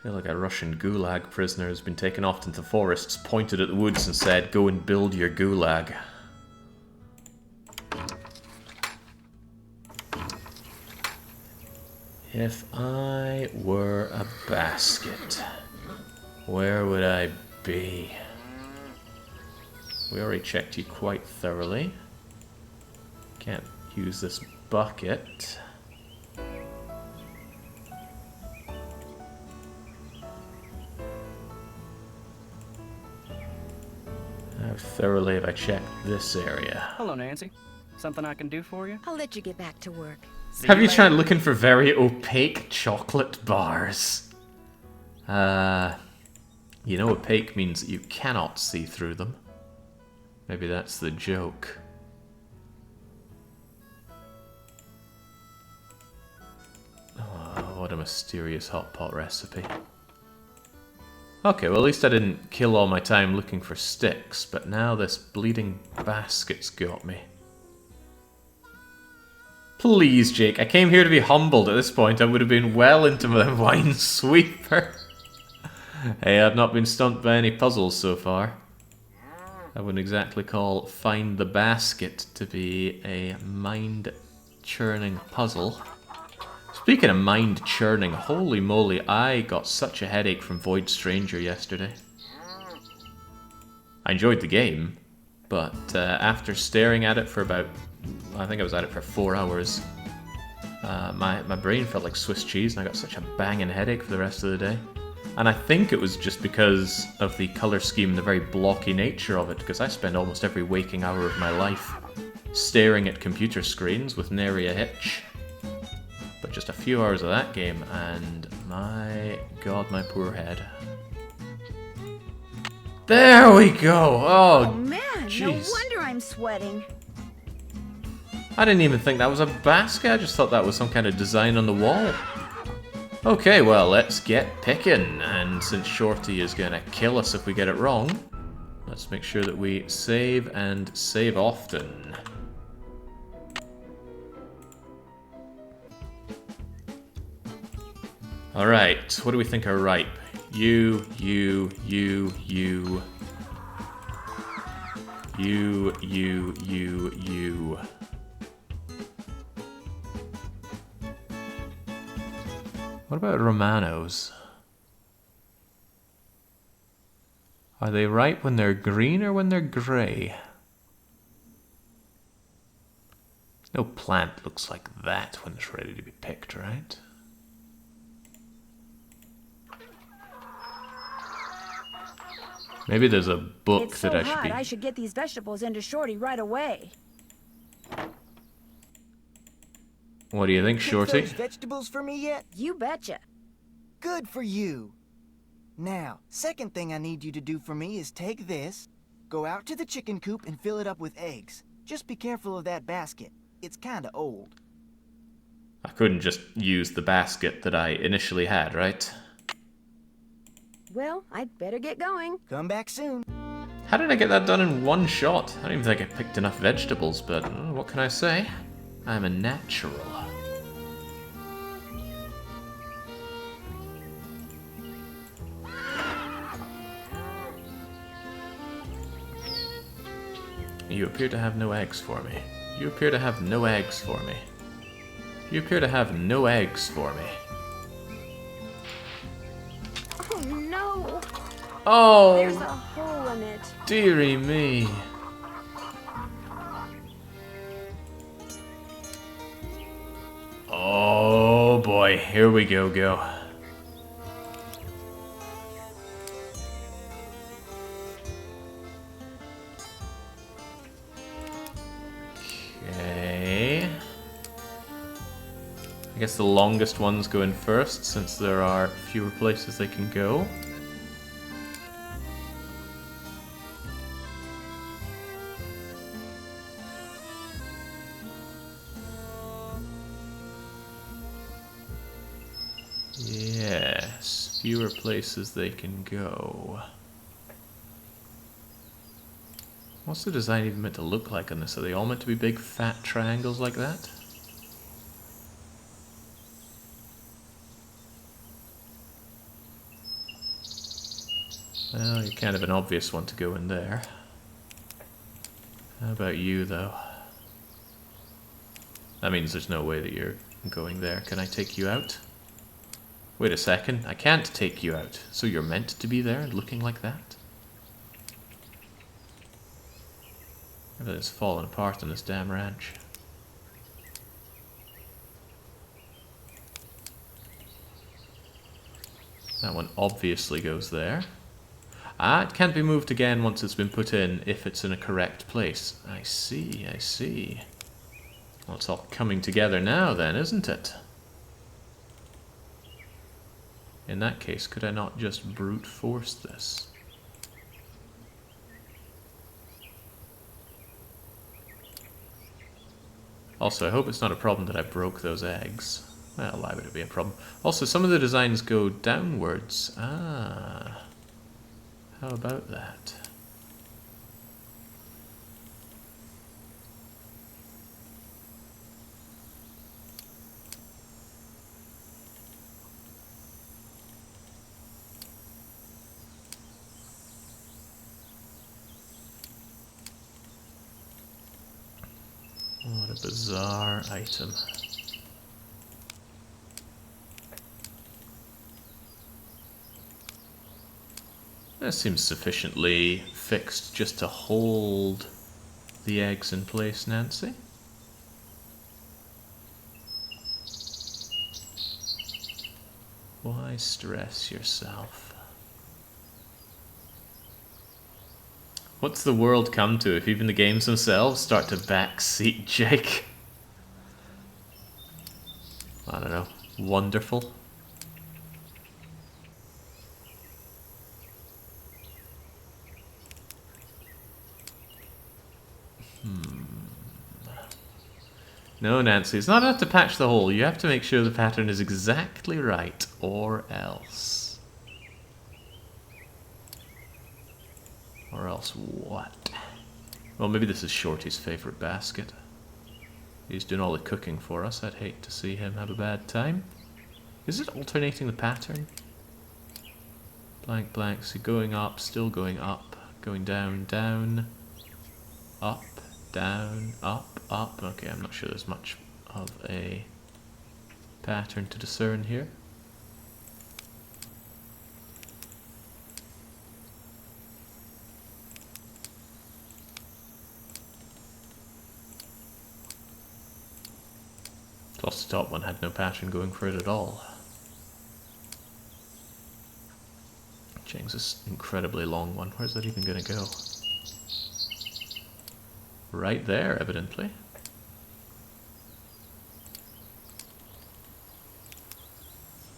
feel like a Russian gulag prisoner has been taken off into forests, pointed at the woods and said, "Go and build your gulag." If I were a basket, where would I be? We already checked you quite thoroughly. Can't use this bucket. How thoroughly have I checked this area? Hello, Nancy. Something I can do for you? I'll let you get back to work. Have you tried looking for very opaque chocolate bars? You know opaque means that you cannot see through them. Maybe that's the joke. Oh, what a mysterious hot pot recipe. Okay, well at least I didn't kill all my time looking for sticks, but now this bleeding basket's got me. Please, Jake, I came here to be humbled. At this point, I would have been well into my wine sweeper. Hey, I've not been stumped by any puzzles so far. I wouldn't exactly call Find the Basket to be a mind-churning puzzle. Speaking of mind-churning, holy moly, I got such a headache from Void Stranger yesterday. I enjoyed the game, but after staring at it for about, I think I was at it for 4 hours, my brain felt like Swiss cheese and I got such a banging headache for the rest of the day. And I think it was just because of the colour scheme and the very blocky nature of it, because I spend almost every waking hour of my life staring at computer screens with nary a hitch. But just a few hours of that game and my god, my poor head. There we go! Oh, man, geez. no wonder I'm sweating. I didn't even think that was a basket, I just thought that was some kind of design on the wall. Okay, well, let's get picking, and since Shorty is gonna kill us if we get it wrong, let's make sure that we save and save often. Alright, what do we think are ripe? You. What about Romanos? Are they ripe when they're green or when they're grey? No plant looks like that when it's ready to be picked, right? Maybe there's a book It's so that I should hot, be... I should get these vegetables into Shorty right away. What do you think, Shorty? Pick those vegetables for me yet? You betcha. Good for you. Now, second thing I need you to do for me is take this, go out to the chicken coop and fill it up with eggs. Just be careful of that basket. It's kinda old. I couldn't just use the basket that I initially had, right? Well, I'd better get going. Come back soon. How did I get that done in one shot? I don't even think I picked enough vegetables, but what can I say? I'm a natural. You appear to have no eggs for me. You appear to have no eggs for me. You appear to have no eggs for me. Oh no! Oh! There's a hole in it. Dearie me. boy, here we go. Okay. I guess the longest ones go in first, since there are fewer places they can go. Yes, fewer places they can go. What's the design even meant to look like on this? Are they all meant to be big fat triangles like that? Well, you're kind of an obvious one to go in there. How about you, though? That means there's no way that you're going there. Can I take you out? Wait a second, I can't take you out. So you're meant to be there looking like that? Everything's falling apart on this damn ranch. That one obviously goes there. Ah, it can't be moved again once it's been put in if it's in a correct place. I see, I see. Well, it's all coming together now then, isn't it? In that case, could I not just brute force this? Also, I hope it's not a problem that I broke those eggs. Well, why would it be a problem? Also, some of the designs go downwards. Ah. How about that? What a bizarre item. That seems sufficiently fixed just to hold the eggs in place, Nancy. Why stress yourself? What's the world come to if even the games themselves start to backseat Jake? I don't know. Wonderful. No, Nancy, it's not enough to patch the hole. You have to make sure the pattern is exactly right, or else. Or else what? Well, maybe this is Shorty's favorite basket. He's doing all the cooking for us. I'd hate to see him have a bad time. Is it alternating the pattern? Blank, blank, so going up, still going up, going down, down, up, down, up, up. Okay, I'm not sure there's much of a pattern to discern here. Plus the top one had no pattern going for it at all. Chang's this incredibly long one. Where's that even going to go? Right there, evidently.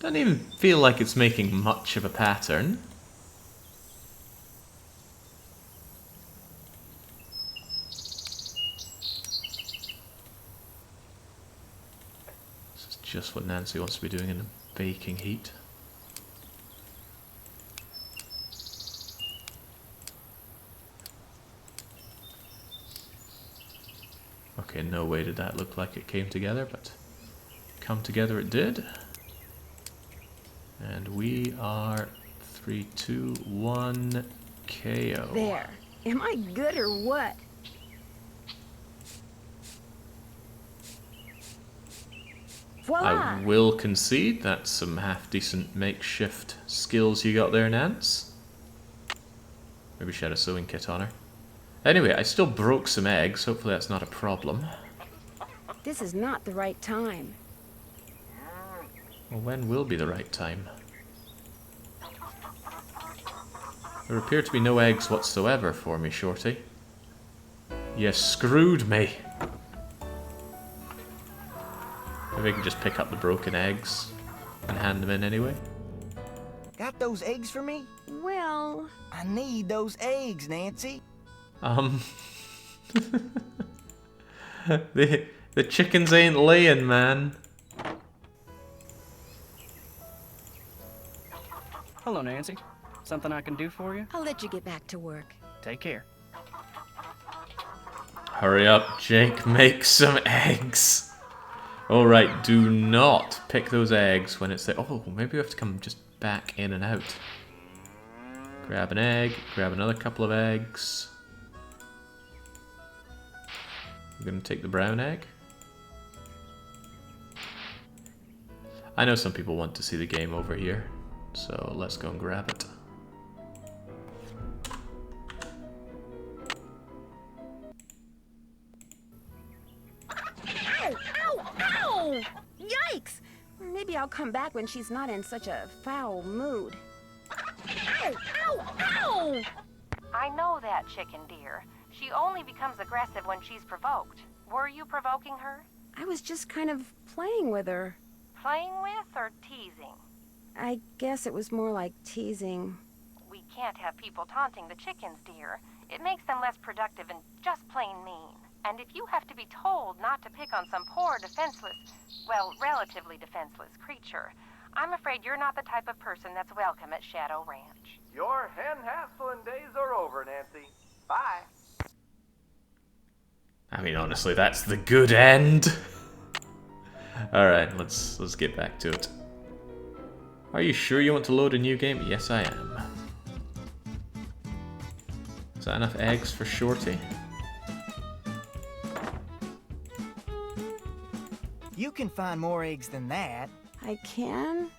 Doesn't even feel like it's making much of a pattern. This is just what Nancy wants to be doing in the baking heat. Okay, no way did that look like it came together, but come together it did. And we are 3, 2, 1, KO. There. Am I good or what? Voila! I will concede that's some half-decent makeshift skills you got there, Nance. Maybe she had a sewing kit on her. Anyway, I still broke some eggs. Hopefully that's not a problem. This is not the right time. Well, when will be the right time? There appear to be no eggs whatsoever for me, Shorty. You screwed me. Maybe I can just pick up the broken eggs and hand them in anyway. Got those eggs for me? Well... I need those eggs, Nancy. The chickens ain't laying, man. Hello, Nancy. Something I can do for you? I'll let you get back to work. Take care. Hurry up, Jake. Make some eggs. Alright, do not pick those eggs when it's there. Oh, maybe we have to come just back in and out. Grab an egg, grab another couple of eggs. We're gonna take the brown egg. I know some people want to see the game over here, so let's go and grab it. Ow! Ow! Ow! Yikes! Maybe I'll come back when she's not in such a foul mood. Ow! Ow! Ow! I know that, chicken dear. She only becomes aggressive when she's provoked. Were you provoking her? I was just kind of playing with her. Playing with or teasing? I guess it was more like teasing. We can't have people taunting the chickens, dear. It makes them less productive and just plain mean. And if you have to be told not to pick on some poor, defenseless, well, relatively defenseless creature, I'm afraid you're not the type of person that's welcome at Shadow Ranch. Your hen-hassling days are over, Nancy. Bye. I mean, honestly, that's the good end. Alright, let's get back to it. Are you sure you want to load a new game? Yes, I am. Is that enough eggs for Shorty? You can find more eggs than that. I can?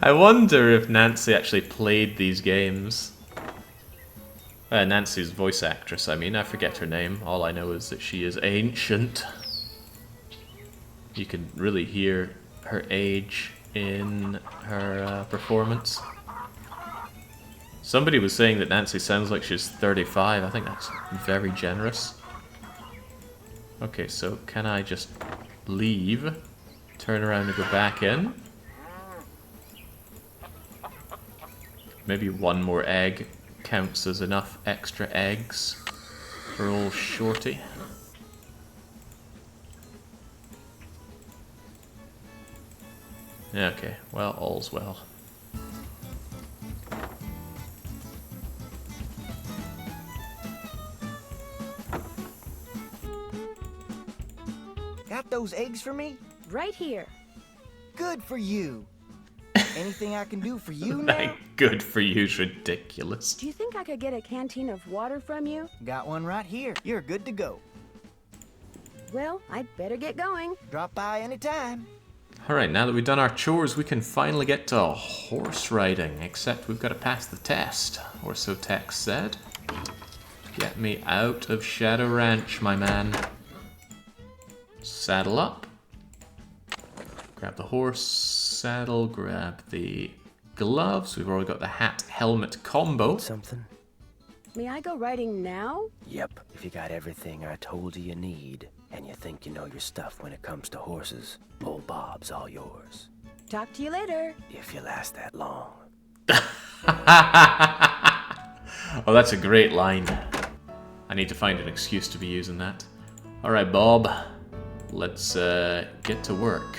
I wonder if Nancy actually played these games. Nancy's voice actress, I mean. I forget her name. All I know is that she is ancient. You can really hear her age in her performance. Somebody was saying that Nancy sounds like she's 35. I think that's very generous. Okay, so can I just leave, turn around and go back in? Maybe one more egg counts as enough extra eggs for old Shorty. Okay, well, all's well. Got those eggs for me? Right here. Good for you. Anything I can do for you now? Good for you's ridiculous. Do you think I could get a canteen of water from you? Got one right here. You're good to go. Well, I'd better get going. Drop by anytime. Alright, now that we've done our chores, we can finally get to horse riding. Except we've got to pass the test, or so Tex said. Get me out of Shadow Ranch, my man. Saddle up. Grab the horse saddle, grab the gloves. We've already got the hat-helmet combo. Something? May I go riding now? Yep, if you got everything I told you need, and you think you know your stuff when it comes to horses, old Bob's all yours. Talk to you later. If you last that long. Oh, that's a great line. I need to find an excuse to be using that. Alright, Bob. Let's get to work.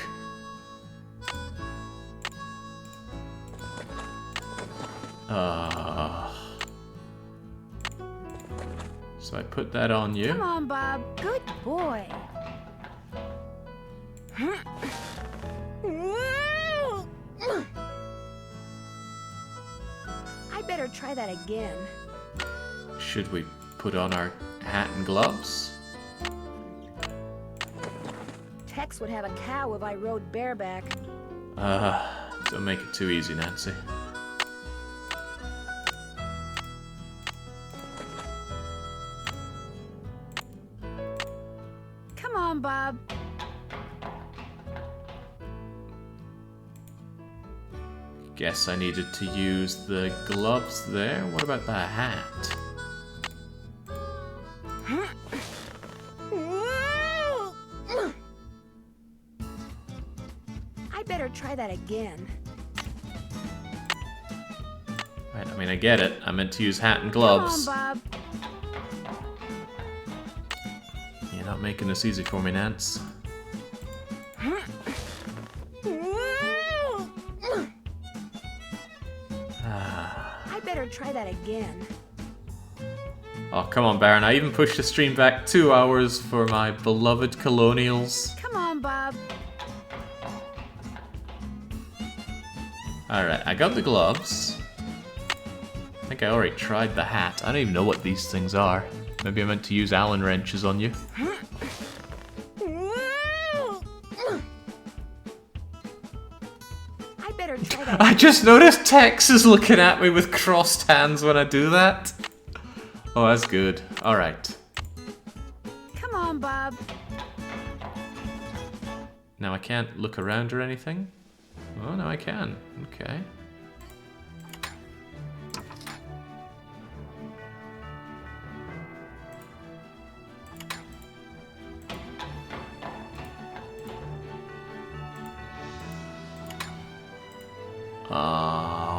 So I put that on you. Come on, Bob. Good boy. I better try that again. Should we put on our hat and gloves? Tex would have a cow if I rode bareback. Don't make it too easy, Nancy. Come on, Bob. Guess I needed to use the gloves there. What about the hat? I better try that again. Right, I mean, I get it. I meant to use hat and gloves. Come on, Bob. You're not making this easy for me, Nance. I better try that again. Oh, come on, Baron. I even pushed the stream back 2 hours for my beloved colonials. Come on, Bob. Alright, I got the gloves. I think I already tried the hat. I don't even know what these things are. Maybe I meant to use Allen wrenches on you. I better try that. I just noticed Tex is looking at me with crossed hands when I do that. Oh, that's good. Alright. Come on, Bob. Now I can't look around or anything? Oh, no, I can. Okay.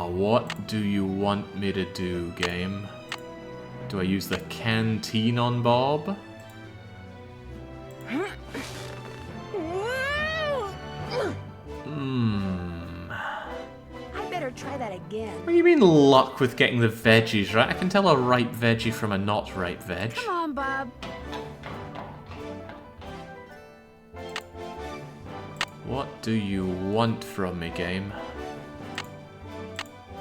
What do you want me to do, game? Do I use the canteen on Bob? I better try that again. What do you mean luck with getting the veggies right? I can tell a ripe veggie from a not ripe veg. Come on, Bob. What do you want from me, game?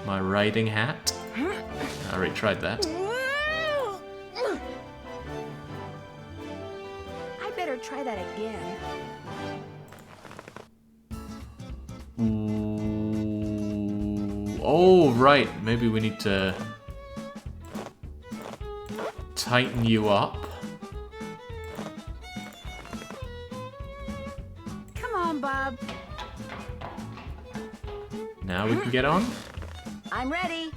My riding hat? I already tried that. I better try that again. Ooh. Oh, right. Maybe we need to tighten you up. Come on, Bob. Now we can get on? I'm ready.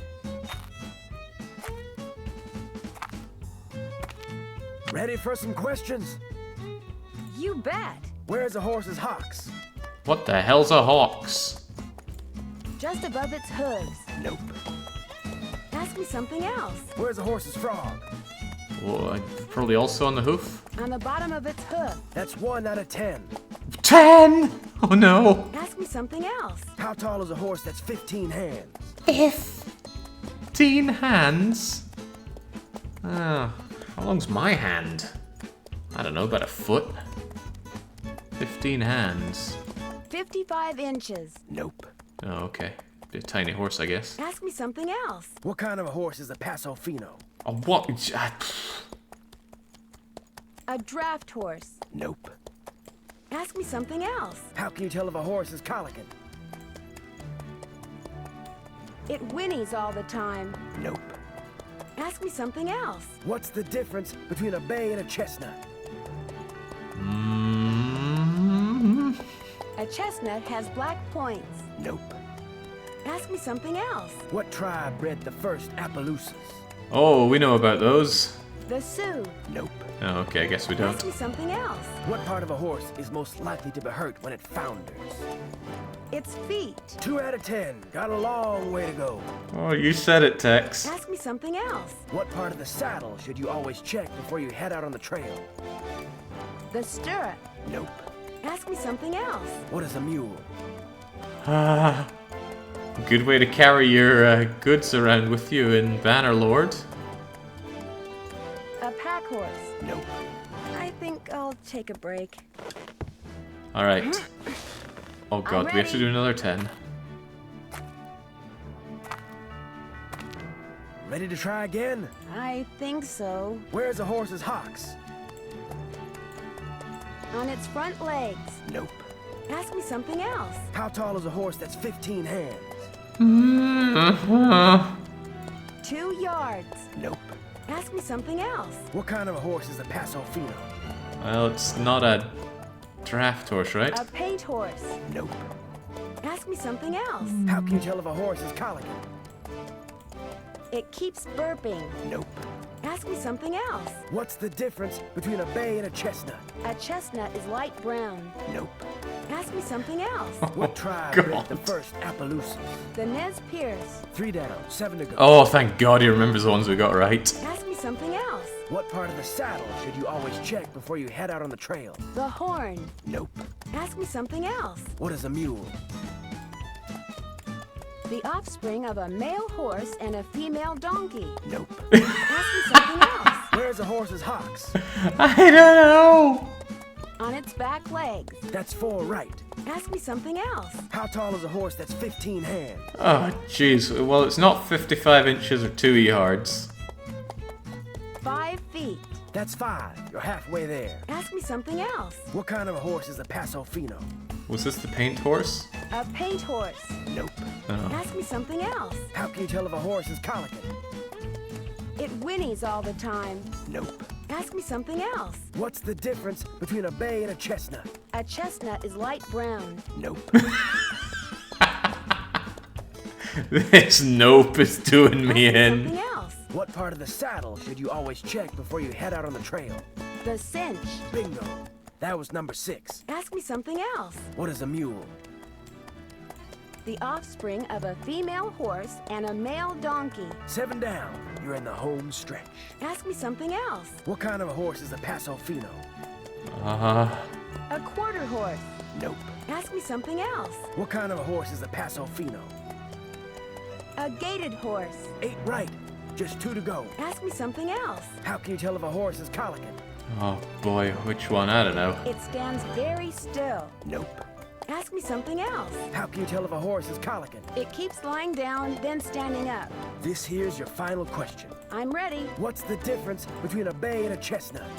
Ready for some questions? You bet. Where's a horse's hocks? What the hell's a hawks? Just above its hooves. Nope. Ask me something else. Where's a horse's frog? Well, probably also on the hoof. On the bottom of its hoof. That's 1 out of 10. 10! Oh no! Ask me something else. How tall is a horse that's 15 hands? 15 hands? Oh, how long's my hand? I don't know, about a foot? 15 hands. 55 inches. Nope. Oh, okay. Be a tiny horse, I guess. Ask me something else. What kind of a horse is a Paso Fino? Oh, what? A draft horse. Nope. Ask me something else. How can you tell if a horse is colicky? It whinnies all the time. Nope. Ask me something else. What's the difference between a bay and a chestnut? A chestnut has black points. Nope. Ask me something else. What tribe bred the first Appaloosas? Oh, we know about those. The Sioux. Nope. Oh, okay, I guess we don't. Ask me something else. What part of a horse is most likely to be hurt when it founders? Its feet. 2 out of 10. Got a long way to go. Oh, you said it, Tex. Ask me something else. What part of the saddle should you always check before you head out on the trail? The stirrup. Nope. Ask me something else. What is a mule? Good way to carry your goods around with you in Bannerlord. A pack horse. Nope. I think I'll take a break. Alright. Oh god, we have to do another 10. Ready to try again? I think so. Where's a horse's hocks? On its front legs. Nope. Ask me something else. How tall is a horse that's 15 hands? 2 yards. Nope. Ask me something else. What kind of a horse is a Paso Fino? Well, it's not a draft horse, right? A paint horse. Nope. Ask me something else. How can you tell if a horse is colicky? It keeps burping. Nope. Ask me something else. What's the difference between a bay and a chestnut? A chestnut is light brown. Nope. Ask me something else. What tribe God. built the first Appaloosas? The Nez Perce. 3 down, 7 to go. Oh, thank God he remembers the ones we got right. Ask me something else. What part of the saddle should you always check before you head out on the trail? The horn. Nope. Ask me something else. What is a mule? The offspring of a male horse and a female donkey. Nope. Ask me something else. Where's a horse's hocks? I don't know. On its back legs. That's 4 right. Ask me something else. How tall is a horse that's 15 hands? Oh, jeez. Well, it's not 55 inches or 2 yards. 5 feet. That's 5. You're halfway there. Ask me something else. What kind of a horse is a Paso Fino? Was this the paint horse? A paint horse. Nope. Oh. Ask me something else. How can you tell if a horse is colicky? It whinnies all the time. Nope. Ask me something else. What's the difference between a bay and a chestnut? A chestnut is light brown. Nope. This nope is doing me in. Something else. What part of the saddle should you always check before you head out on the trail? The cinch. Bingo. That was number 6. Ask me something else. What is a mule? The offspring of a female horse and a male donkey. 7 down. You're in the home stretch. Ask me something else. What kind of a horse is a Paso Fino? A quarter horse. Nope. Ask me something else. What kind of a horse is a Paso Fino? A gaited horse. 8 right. Just 2 to go. Ask me something else. How can you tell if a horse is colicky? Oh boy, which one? I don't know. It stands very still. Nope. Ask me something else. How can you tell if a horse is colicky? It keeps lying down, then standing up. This here's your final question. I'm ready. What's the difference between a bay and a chestnut?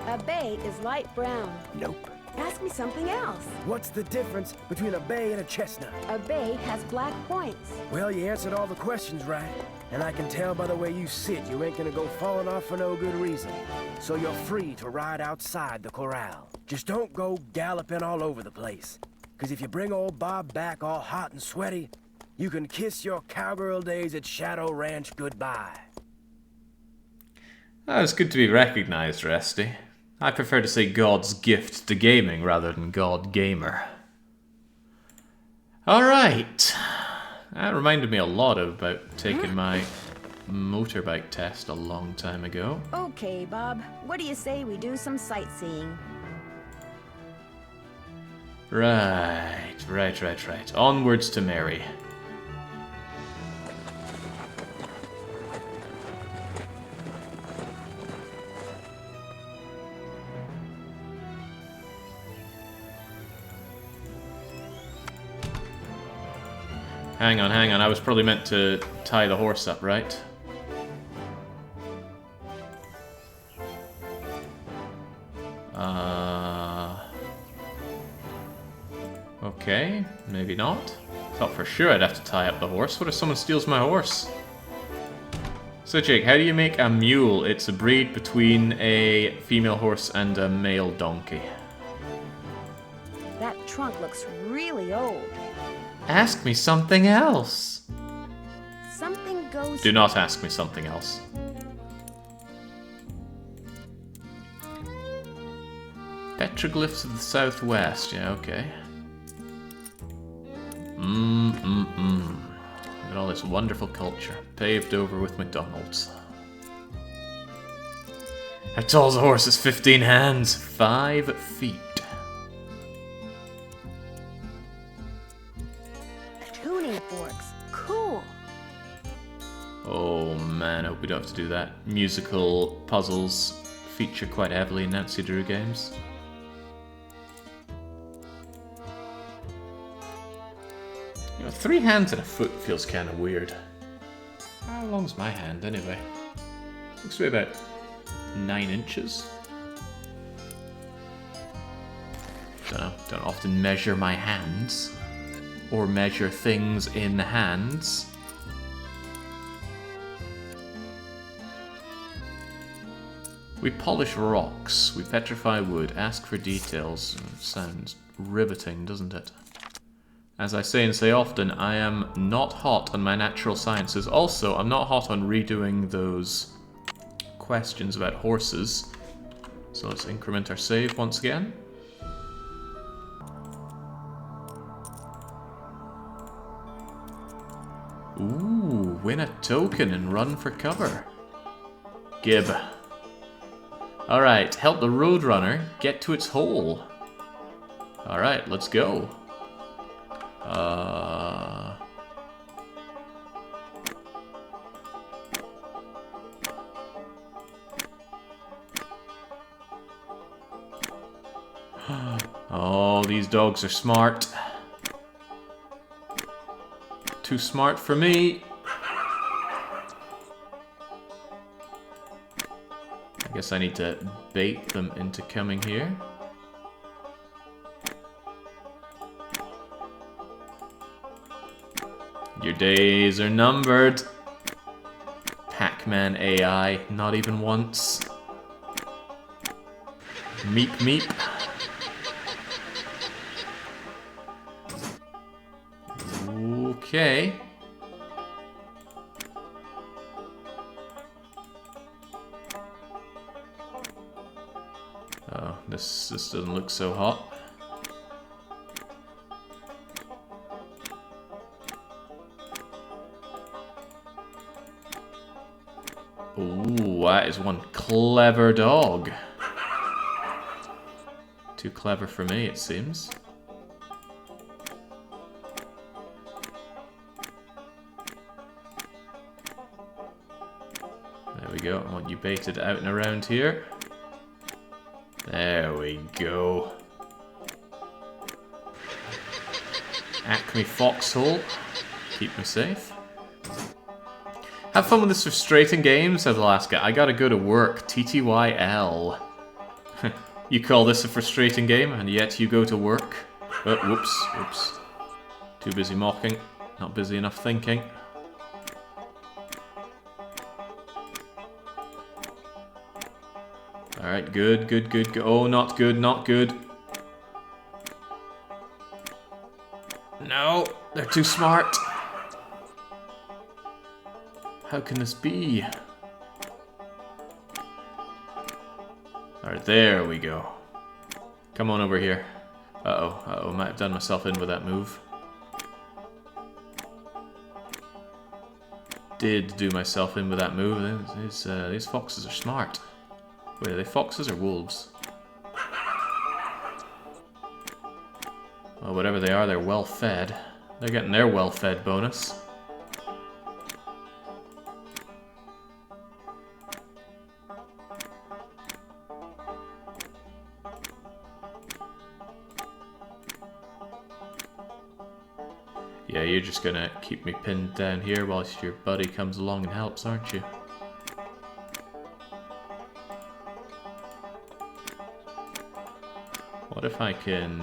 A bay is light brown. Nope. Ask me something else. What's the difference between a bay and a chestnut? A bay has black points. Well, you answered all the questions right. And I can tell by the way you sit, you ain't gonna go falling off for no good reason. So you're free to ride outside the corral. Just don't go galloping all over the place. 'Cause if you bring old Bob back all hot and sweaty, you can kiss your cowgirl days at Shadow Ranch goodbye. Oh, it's good to be recognized, Resty. I prefer to say God's gift to gaming rather than God Gamer. Alright. That reminded me a lot about taking my motorbike test a long time ago. Okay, Bob. What do you say we do some sightseeing? Right. Onwards to Mary. Hang on. I was probably meant to tie the horse up, right? Okay, maybe not. Thought for sure I'd have to tie up the horse. What if someone steals my horse? So Jake, how do you make a mule? It's a breed between a female horse and a male donkey. That trunk looks really old. Ask me something else. Something goes... Do not ask me something else. Petroglyphs of the Southwest. Yeah, okay. Look at all this wonderful culture, paved over with McDonald's. How tall is a horse? Is 15 hands? 5 feet. Tuning forks. Cool. Oh man, I hope we don't have to do that. Musical puzzles feature quite heavily in Nancy Drew games. You know, 3 hands and a foot feels kind of weird. How long's my hand anyway? Looks to be about 9 inches. Don't often measure my hands. Or measure things in hands. We polish rocks, we petrify wood, ask for details. Sounds riveting, doesn't it? As I say and say often, I am not hot on my natural sciences. Also, I'm not hot on redoing those questions about horses. So let's increment our save once again. Ooh, win a token and run for cover. Gib. Alright, help the Roadrunner get to its hole. Alright, let's go. Oh, these dogs are smart. Too smart for me. I guess I need to bait them into coming here. Your days are numbered. Pac-Man AI, not even once. Meep meep. Okay. Oh, this doesn't look so hot. Ooh, that is one clever dog. Too clever for me, it seems. There we go. I want you baited out and around here. There we go. Acme Foxhole. Keep me safe. Have fun with this frustrating game, says Alaska. I gotta go to work. TTYL. You call this a frustrating game, and yet you go to work? Oh, whoops, whoops. Too busy mocking. Not busy enough thinking. Alright, good, good, good, good. Oh, not good, not good. No, they're too smart. How can this be? Alright, there we go. Come on over here. Uh-oh, uh-oh, might have done myself in with that move. Did do myself in with that move. These foxes are smart. Wait, are they foxes or wolves? Well, whatever they are, they're well fed. They're getting their well fed bonus. Yeah, you're just gonna keep me pinned down here whilst your buddy comes along and helps, aren't you? What if I can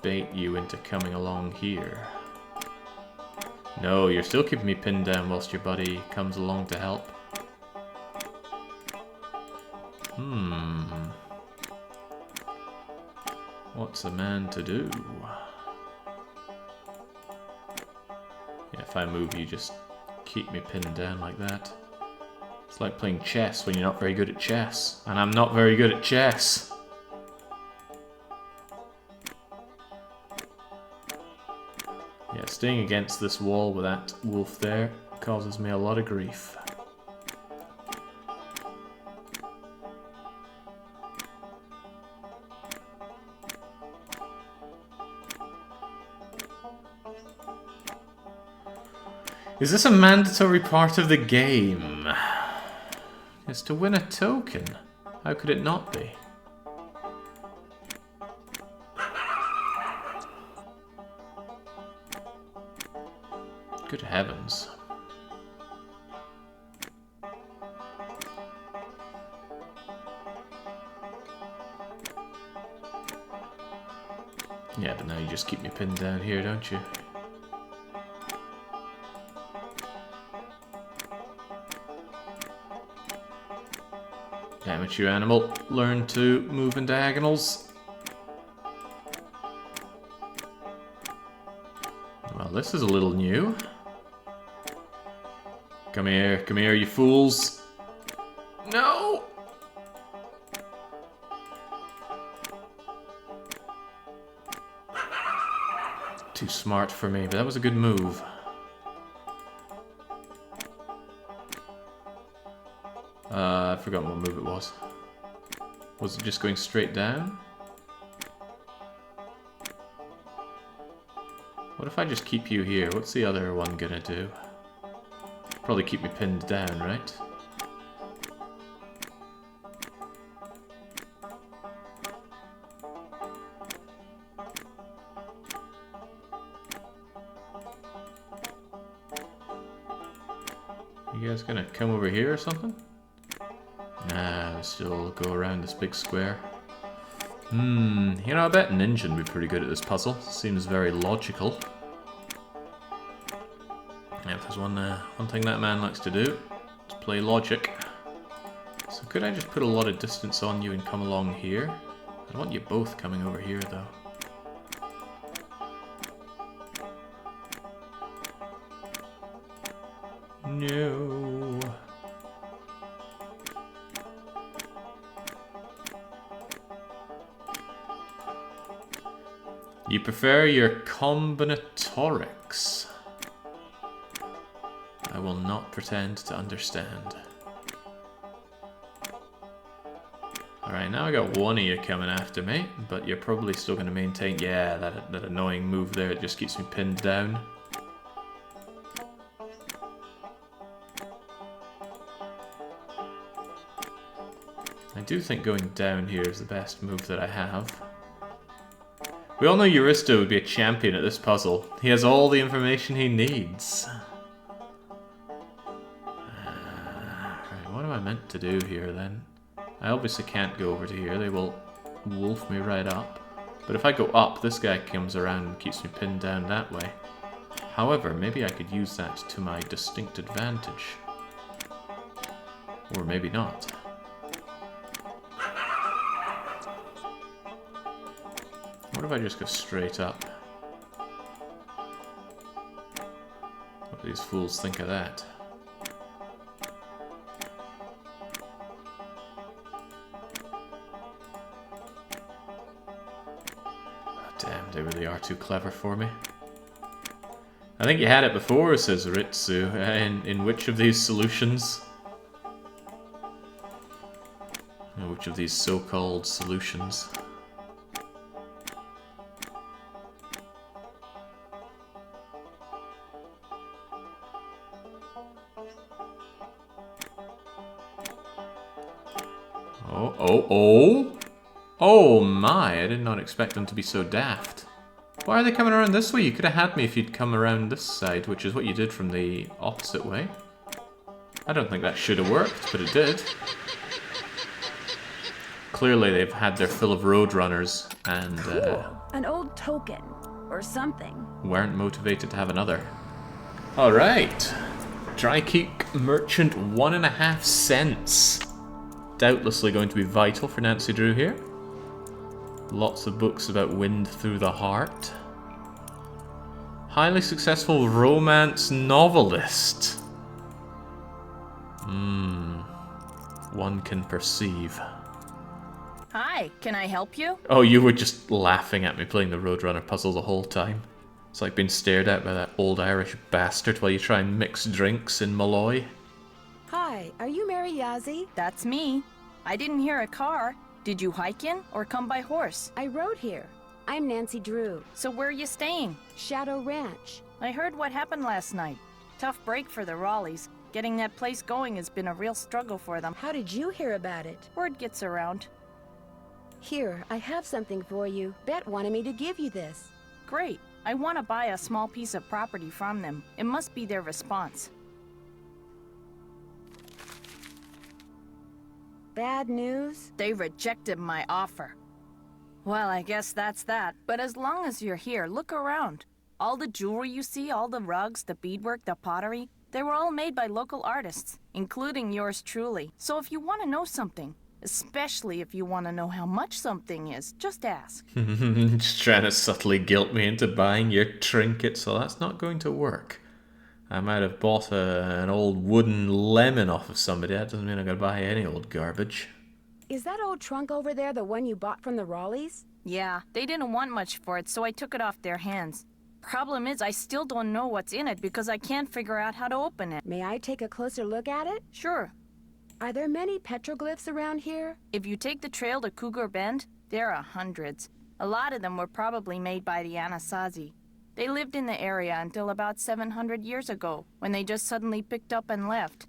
bait you into coming along here? No, you're still keeping me pinned down whilst your buddy comes along to help. What's a man to do? Yeah, if I move, you just keep me pinned down like that. It's like playing chess when you're not very good at chess. And I'm not very good at chess. Yeah, staying against this wall with that wolf there causes me a lot of grief. Is this a mandatory part of the game? Is to win a token? How could it not be? Good heavens. Yeah, but now you just keep me pinned down here, don't you? Damn it, you animal. Learn to move in diagonals. this is a little new. Come here, you fools. No! Too smart for me, but that was a good move. I forgot what move it was. Was it just going straight down? What if I just keep you here? What's the other one gonna do? Probably keep me pinned down, right? You guys gonna come over here or something? Nah, still go around this big square. You know, I bet Ninja would be pretty good at this puzzle. Seems very logical. Yeah, if there's one thing that man likes to do, it's play logic. So could I just put a lot of distance on you and come along here? I want you both coming over here, though. No. You prefer your combinatorics. I will not pretend to understand. Alright, now I got one of you coming after me, but you're probably still going to maintain... Yeah, that annoying move there, it just keeps me pinned down. I do think going down here is the best move that I have. We all know Euristo would be a champion at this puzzle. He has all the information he needs. Right, what am I meant to do here then? I obviously can't go over to here, they will wolf me right up. But if I go up, this guy comes around and keeps me pinned down that way. However, maybe I could use that to my distinct advantage. Or maybe not. What if I just go straight up? What do these fools think of that? Oh, damn, they really are too clever for me. I think you had it before, says Ritsu. In which of these solutions? Which of these so-called solutions? Oh my, I did not expect them to be so daft. Why are they coming around this way? You could have had me if you'd come around this side, which is what you did from the opposite way. I don't think that should have worked, but it did. Clearly they've had their fill of roadrunners and an old token or something. Weren't motivated to have another. Alright. Drykeek Merchant 1.5 cents. Doubtlessly going to be vital for Nancy Drew here. Lots of books about wind through the heart. Highly successful romance novelist. One can perceive. Hi, can I help you? Oh, you were just laughing at me playing the Roadrunner puzzle the whole time. It's like being stared at by that old Irish bastard while you try and mix drinks in Malloy. Hi, are you Mary Yazzie? That's me. I didn't hear a car. Did you hike in or come by horse? I rode here. I'm Nancy Drew. So where are you staying? Shadow Ranch. I heard what happened last night. Tough break for the Raleighs. Getting that place going has been a real struggle for them. How did you hear about it? Word gets around. Here, I have something for you. Bet wanted me to give you this. Great. I want to buy a small piece of property from them. It must be their response. Bad news? They rejected my offer. Well, I guess that's that. But as long as you're here, look around. All the jewelry you see, all the rugs, the beadwork, the pottery, they were all made by local artists, including yours truly. So if you want to know something, Especially if you want to know how much something is. Just ask. Just trying to subtly guilt me into buying your trinket, so that's not going to work. I might have bought an old wooden lemon off of somebody. That doesn't mean I'm going to buy any old garbage. Is that old trunk over there the one you bought from the Raleighs? Yeah, they didn't want much for it, so I took it off their hands. Problem is, I still don't know what's in it because I can't figure out how to open it. May I take a closer look at it? Sure. Are there many petroglyphs around here? If you take the trail to Cougar Bend, there are hundreds. A lot of them were probably made by the Anasazi. They lived in the area until about 700 years ago, when they just suddenly picked up and left.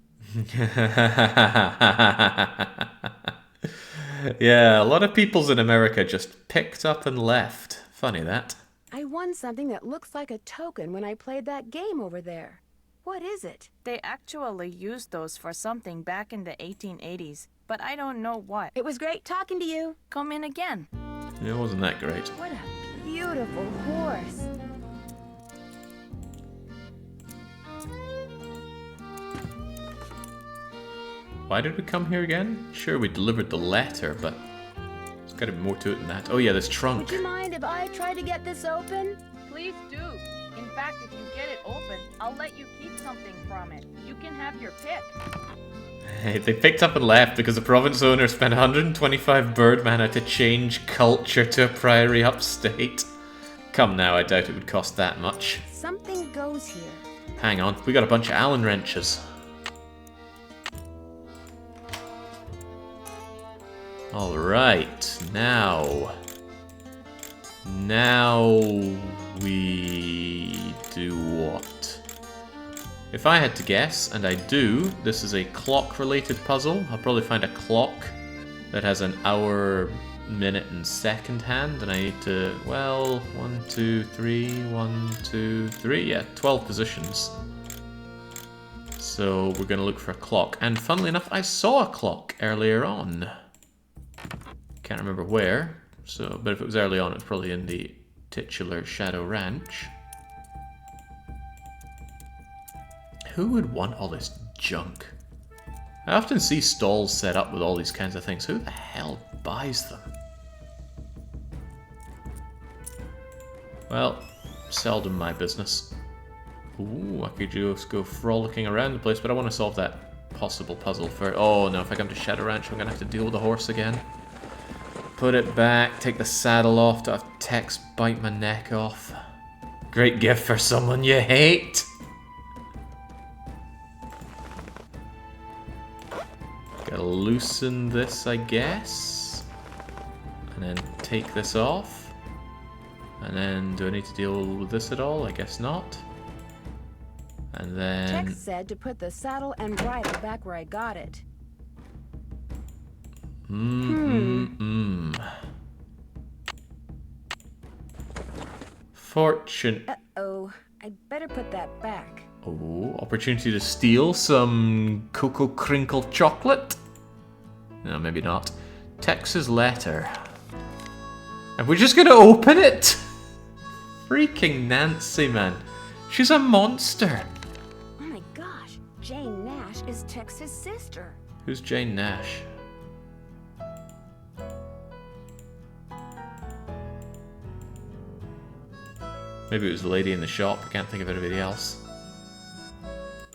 Yeah, a lot of peoples in America just picked up and left. Funny that. I won something that looks like a token when I played that game over there. What is it? They actually used those for something back in the 1880s, but I don't know what. It was great talking to you. Come in again. It wasn't that great. What a beautiful horse. Why did we come here again? Sure, we delivered the letter, but there's got to be more to it than that. Oh yeah, this trunk. Would you mind if I try to get this open? Please do. In fact, if you get it open, I'll let you keep something from it. You can have your pick. Hey, they picked up and left because the province owner spent 125 bird mana to change culture to a priory upstate. Come now, I doubt it would cost that much. Something goes here. Hang on, we got a bunch of Allen wrenches. Alright, now we do what? If I had to guess, and I do, this is a clock-related puzzle. I'll probably find a clock that has an hour, minute, and second hand, and I need to, well, 1, 2, 3, 1, 2, 3, yeah, 12 positions. So we're going to look for a clock. And funnily enough, I saw a clock earlier on. Can't remember where, so but if it was early on, it's probably in the titular Shadow Ranch. Who would want all this junk? I often see stalls set up with all these kinds of things. Who the hell buys them? Well, seldom my business. Ooh, I could just go frolicking around the place, but I want to solve that possible puzzle first. Oh no, if I come to Shadow Ranch, I'm going to have to deal with the horse again. Put it back, take the saddle off, to have Tex bite my neck off. Great gift for someone you hate! Gotta loosen this, I guess. And then take this off. And then, do I need to deal with this at all? I guess not. And then... Tex said to put the saddle and bridle back where I got it. Fortune. Uh-oh. I'd better put that back. Oh, opportunity to steal some Cocoa Crinkle chocolate? No, maybe not. Tex's letter. And we're just gonna open it? Freaking Nancy, man. She's a monster. Oh my gosh. Jane Nash is Tex's sister. Who's Jane Nash? Maybe it was the lady in the shop. I can't think of anybody else.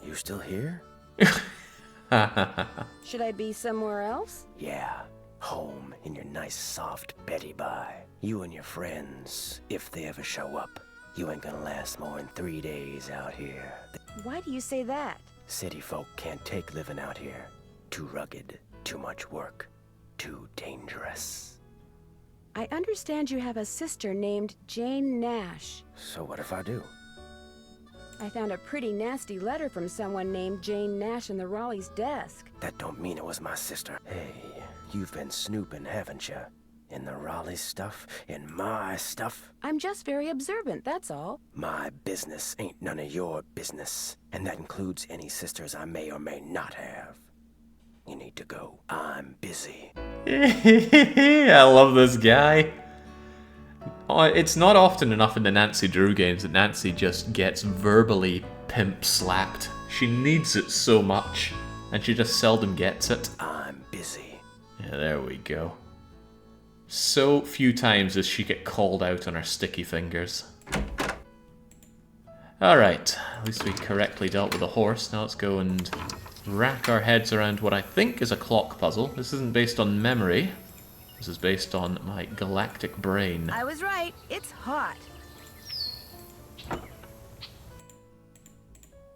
You still here? Should I be somewhere else? Yeah, home in your nice soft Betty Bye. You and your friends, if they ever show up, you ain't gonna last more than 3 days out here. Why do you say that? City folk can't take living out here. Too rugged, too much work, too dangerous. I understand you have a sister named Jane Nash. So what if I do? I found a pretty nasty letter from someone named Jane Nash in the Raleigh's desk. That don't mean it was my sister. Hey, you've been snooping, haven't you? In the Raleigh stuff? In my stuff? I'm just very observant, that's all. My business ain't none of your business. And that includes any sisters I may or may not have. You need to go. I'm busy. I love this guy. Oh, it's not often enough in the Nancy Drew games that Nancy just gets verbally pimp slapped. She needs it so much, and she just seldom gets it. I'm busy. Yeah, there we go. So few times does she get called out on her sticky fingers. Alright, at least we correctly dealt with the horse. Now let's go and rack our heads around what I think is a clock puzzle. This isn't based on memory. This is based on my galactic brain. I was right. It's hot.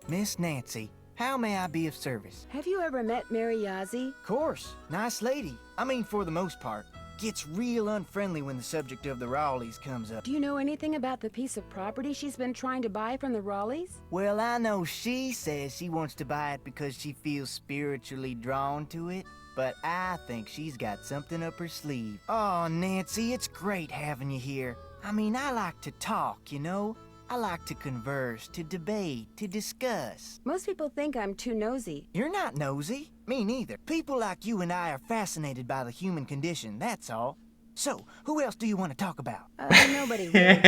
Miss Nancy, how may I be of service? Have you ever met Mary Yazzie? Course. Nice lady. I mean, for the most part. Gets real unfriendly when the subject of the Raleighs comes up. Do you know anything about the piece of property she's been trying to buy from the Raleighs? Well, I know she says she wants to buy it because she feels spiritually drawn to it. But I think she's got something up her sleeve. Oh, Nancy, it's great having you here. I mean, I like to talk, you know? I like to converse, to debate, to discuss. Most people think I'm too nosy. You're not nosy. Me neither. People like you and I are fascinated by the human condition, that's all. So, who else do you want to talk about? Nobody really.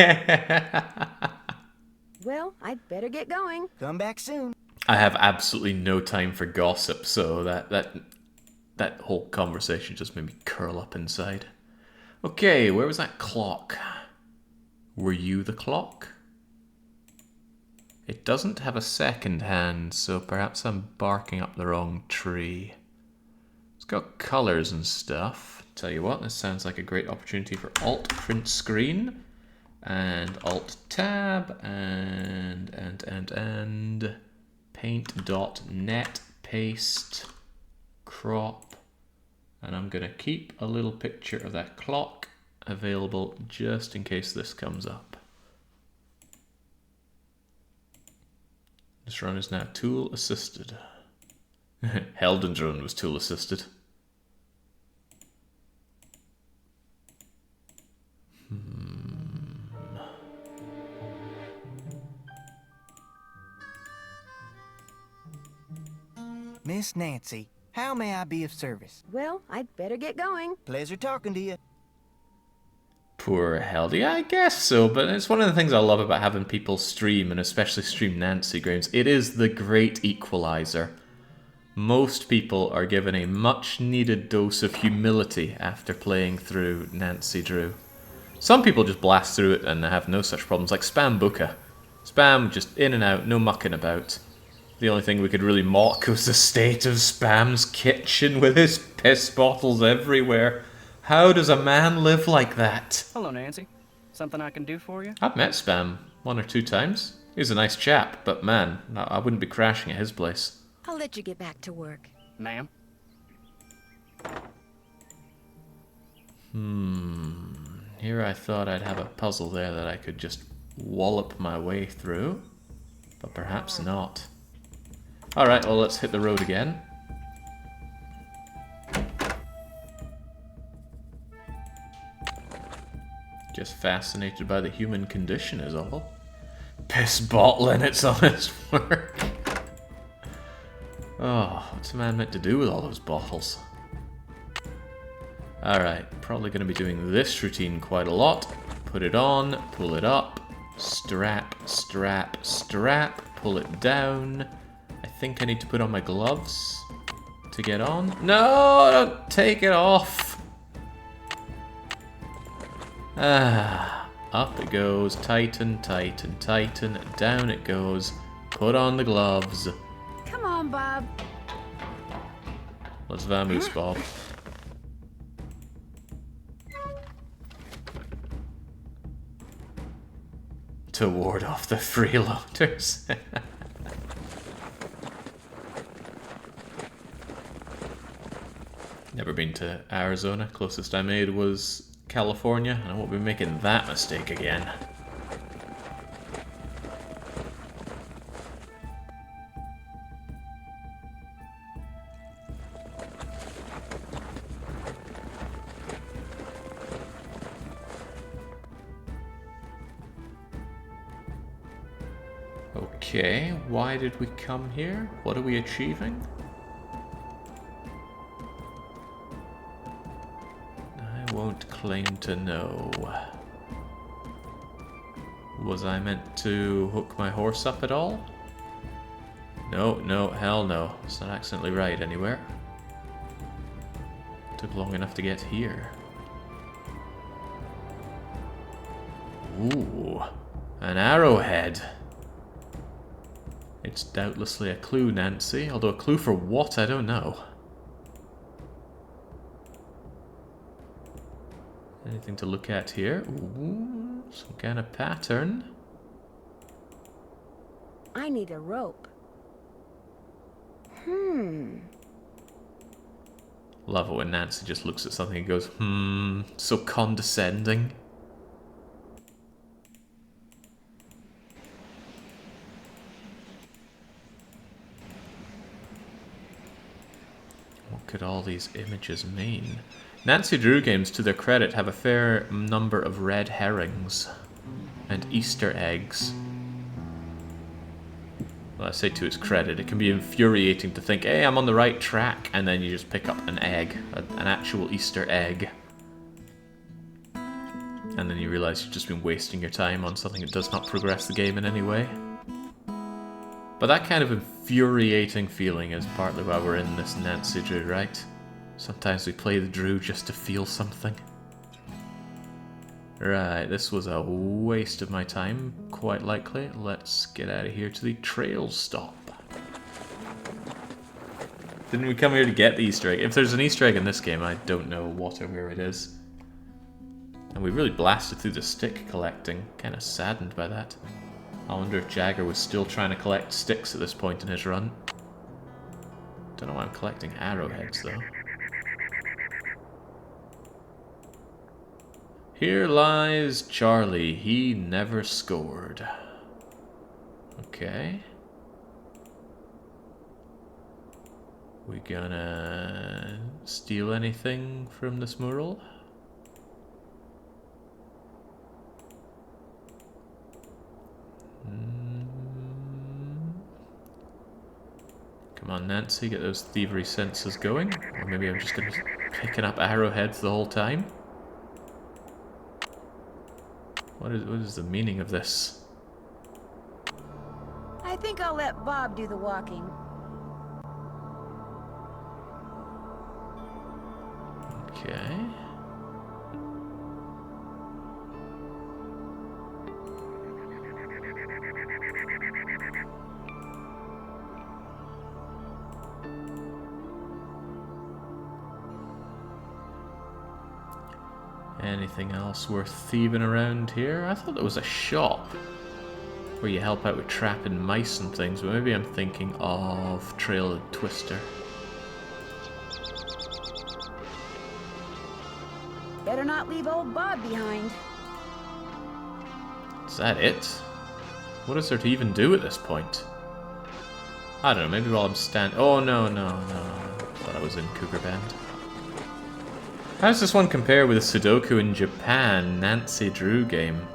Well, I'd better get going. Come back soon. I have absolutely no time for gossip, so that whole conversation just made me curl up inside. Okay, where was that clock? Were you the clock? It doesn't have a second hand, so perhaps I'm barking up the wrong tree. It's got colours and stuff. Tell you what, this sounds like a great opportunity for Alt Print Screen. And Alt Tab and Paint.net, paste, crop. And I'm going to keep a little picture of that clock available just in case this comes up. This run is now tool assisted. Helden's run was tool assisted. Miss Nancy, how may I be of service? Well, I'd better get going. Pleasure talking to you. Poor Heldy, I guess so, but it's one of the things I love about having people stream, and especially stream Nancy Graves. It is the great equalizer. Most people are given a much needed dose of humility after playing through Nancy Drew. Some people just blast through it and have no such problems, like Spam Booker. Spam just in and out, no mucking about. The only thing we could really mock was the state of Spam's kitchen with his piss bottles everywhere. How does a man live like that? Hello, Nancy. Something I can do for you? I've met Spam 1 or 2 times. He's a nice chap, but man, I wouldn't be crashing at his place. I'll let you get back to work. Ma'am? Here I thought I'd have a puzzle there that I could just wallop my way through, but perhaps not. Alright, well, let's hit the road again. Just fascinated by the human condition is all. Piss bottling its honest work. Oh, what's a man meant to do with all those bottles? Alright, probably going to be doing this routine quite a lot. Put it on, pull it up, strap, strap, strap, pull it down. I think I need to put on my gloves to get on. No, don't take it off. Up it goes, tighten, tighten, tighten, down it goes, put on the gloves. Come on, Bob. Let's vamoose, Bob. To ward off the freeloaders. Never been to Arizona. Closest I made was California, and I won't be making that mistake again. Okay, why did we come here? What are we achieving? I won't claim to know. Was I meant to hook my horse up at all? No, no, hell no. It's not accidentally right anywhere. Took long enough to get here. Ooh, an arrowhead. It's doubtlessly a clue, Nancy, although a clue for what, I don't know. Anything to look at here? Ooh, some kind of pattern. I need a rope. Love it when Nancy just looks at something and goes, so condescending. What could all these images mean? Nancy Drew games, to their credit, have a fair number of red herrings and Easter eggs. Well, I say to its credit, it can be infuriating to think, hey, I'm on the right track, and then you just pick up an egg, an actual Easter egg. And then you realize you've just been wasting your time on something that does not progress the game in any way. But that kind of infuriating feeling is partly why we're in this Nancy Drew, right? Sometimes we play the Drew just to feel something. Right, this was a waste of my time, quite likely. Let's get out of here to the trail stop. Didn't we come here to get the Easter egg? If there's an Easter egg in this game, I don't know what or where it is. And we really blasted through the stick collecting. Kind of saddened by that. I wonder if Jagger was still trying to collect sticks at this point in his run. Don't know why I'm collecting arrowheads, though. Here lies Charlie. He never scored. Okay. We gonna steal anything from this mural? Come on, Nancy, get those thievery senses going. Or maybe I'm just gonna be picking up arrowheads the whole time. What is the meaning of this? I think I'll let Bob do the walking. Okay. Anything else worth thieving around here? I thought there was a shop where you help out with trapping mice and things, but maybe I'm thinking of Trail and Twister. Better not leave old Bob behind. Is that it? What is there to even do at this point? I don't know, maybe while I'm oh, no. I thought I was in Cougar Bend. How does this one compare with the Sudoku in Japan Nancy Drew game?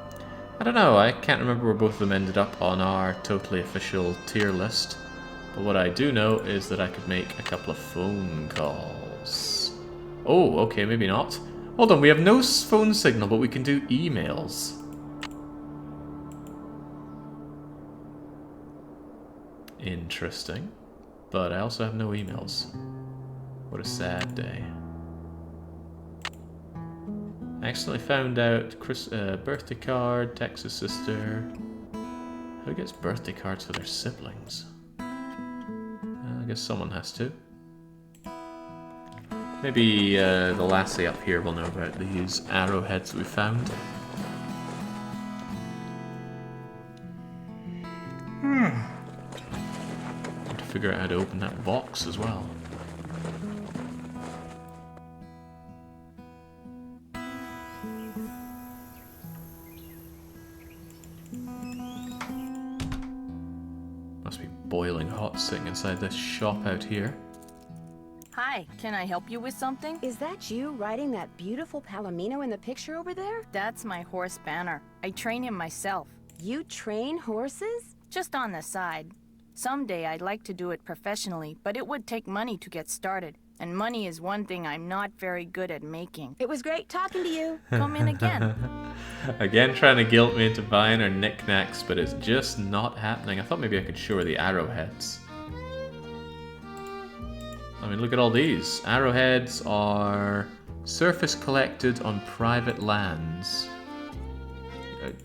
I don't know, I can't remember where both of them ended up on our totally official tier list. But what I do know is that I could make a couple of phone calls. Oh, okay, maybe not. Hold on, we have no phone signal, but we can do emails. Interesting. But I also have no emails. What a sad day. I accidentally found out birthday card, text his sister. Who gets birthday cards for their siblings? I guess someone has to. Maybe the lassie up here will know about these arrowheads we found. Need to figure out how to open that box as well. Must be boiling hot sitting inside this shop out here. Hi, can I help you with something? Is that you riding that beautiful Palomino in the picture over there? That's my horse Banner. I train him myself. You train horses? Just on the side. Someday I'd like to do it professionally, but it would take money to get started. And money is one thing I'm not very good at making. It was great talking to you. Come in again. Again trying to guilt me into buying her knickknacks, but it's just not happening. I thought maybe I could show her the arrowheads. I mean, look at all these. Arrowheads are surface collected on private lands.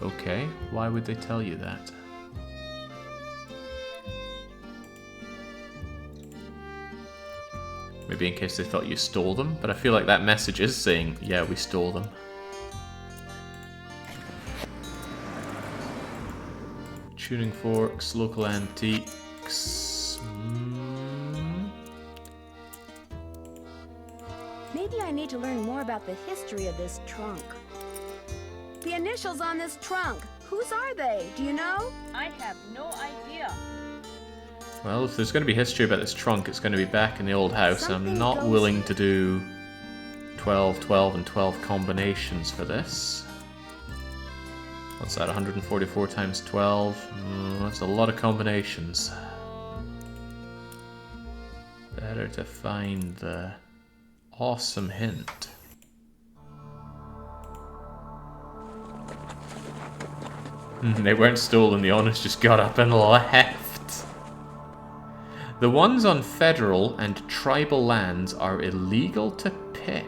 Okay, why would they tell you that? Maybe in case they thought you stole them, but I feel like that message is saying, yeah, we stole them. Tuning forks, local antiques. Maybe I need to learn more about the history of this trunk. The initials on this trunk, whose are they? Do you know? I have no idea. Well, if there's going to be history about this trunk, it's going to be back in the old house. Something I'm not goes- willing to do 12, 12, and 12 combinations for this. What's that, 144 times 12? That's a lot of combinations. Better to find the awesome hint. They weren't stolen, the owners just got up and left. The ones on federal and tribal lands are illegal to pick.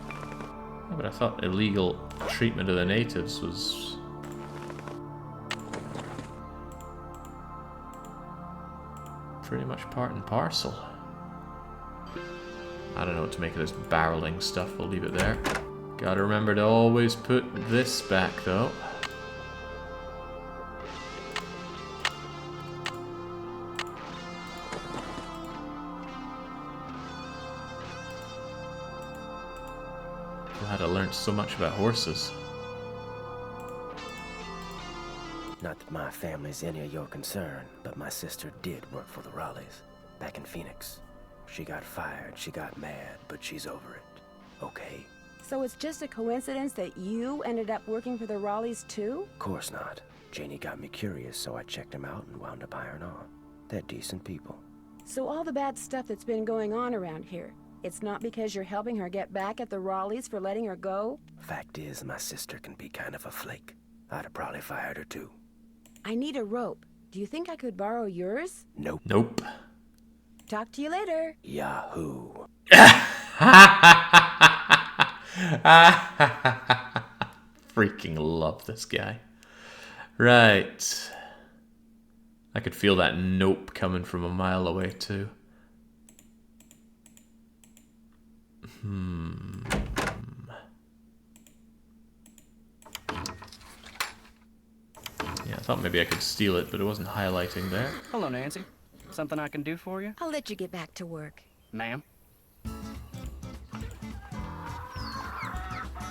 Yeah, but I thought illegal treatment of the natives was... pretty much part and parcel. I don't know what to make of this barreling stuff, we'll leave it there. Gotta remember to always put this back though. Glad I learned so much about horses. Not that my family's any of your concern, but my sister did work for the Raleighs back in Phoenix. She got fired, she got mad, but she's over it. Okay? So it's just a coincidence that you ended up working for the Raleighs too? Course not. Janie got me curious, so I checked them out and wound up hiring on. They're decent people. So all the bad stuff that's been going on around here, it's not because you're helping her get back at the Raleighs for letting her go? Fact is, my sister can be kind of a flake. I'd have probably fired her too. I need a rope. Do you think I could borrow yours? Nope. Nope. Talk to you later. Yahoo. Freaking love this guy. Right. I could feel that nope coming from a mile away too. Yeah, I thought maybe I could steal it, but it wasn't highlighting there. Hello, Nancy. Something I can do for you? I'll let you get back to work. Ma'am?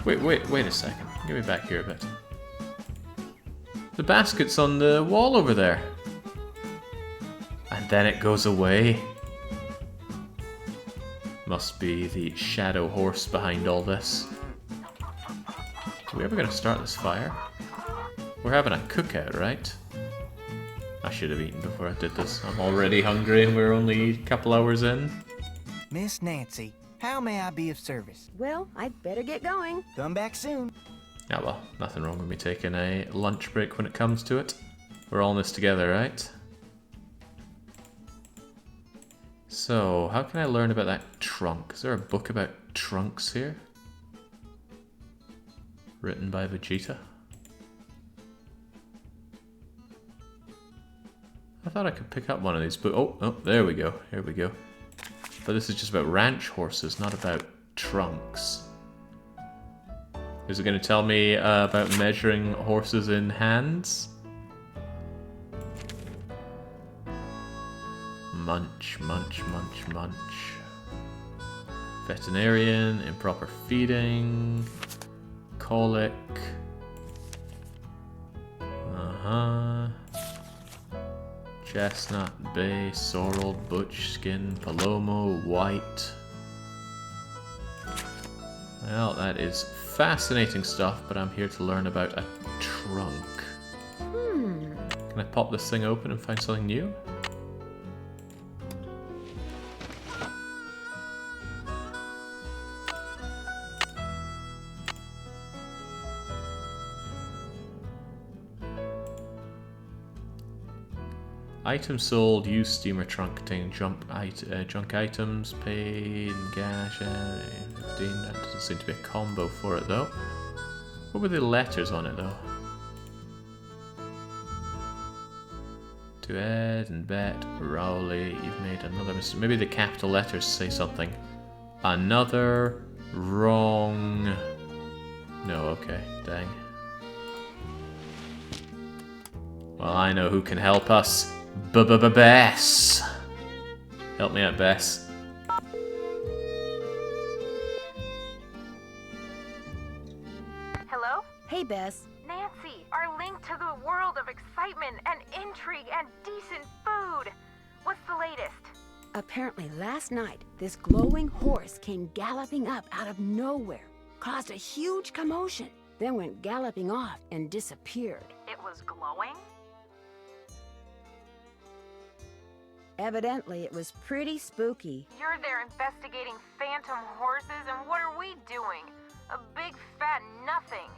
Wait a second. Give me back here a bit. The basket's on the wall over there. And then it goes away. Must be the shadow horse behind all this. Are we ever gonna start this fire? We're having a cookout, right? I should have eaten before I did this. I'm already hungry and we're only a couple hours in. Miss Nancy, how may I be of service? Well, I'd better get going. Come back soon. Ah well, nothing wrong with me taking a lunch break when it comes to it. We're all in this together, right? So, how can I learn about that trunk? Is there a book about trunks here? Written by Vegeta? I thought I could pick up one of these, but oh, there we go. Here we go. But this is just about ranch horses, not about trunks. Is it going to tell me about measuring horses in hands? Munch, munch, munch, munch. Veterinarian, improper feeding, colic. Chestnut, bay, sorrel, butch skin, palomo, white. Well, that is fascinating stuff, but I'm here to learn about a trunk. Can I pop this thing open and find something new? Items sold, used steamer trunk contain junk items, paid in cash, 15. That doesn't seem to be a combo for it though. What were the letters on it though? To Ed and Bet, Rowley, you've made another mistake. Maybe the capital letters say something. Another wrong... No, okay, dang. Well, I know who can help us. Bess! Help me out, Bess. Hello? Hey, Bess. Nancy, our link to the world of excitement and intrigue and decent food. What's the latest? Apparently last night, this glowing horse came galloping up out of nowhere, caused a huge commotion, then went galloping off and disappeared. It was glowing? Evidently, it was pretty spooky. You're there investigating phantom horses, and what are we doing? A big fat nothing.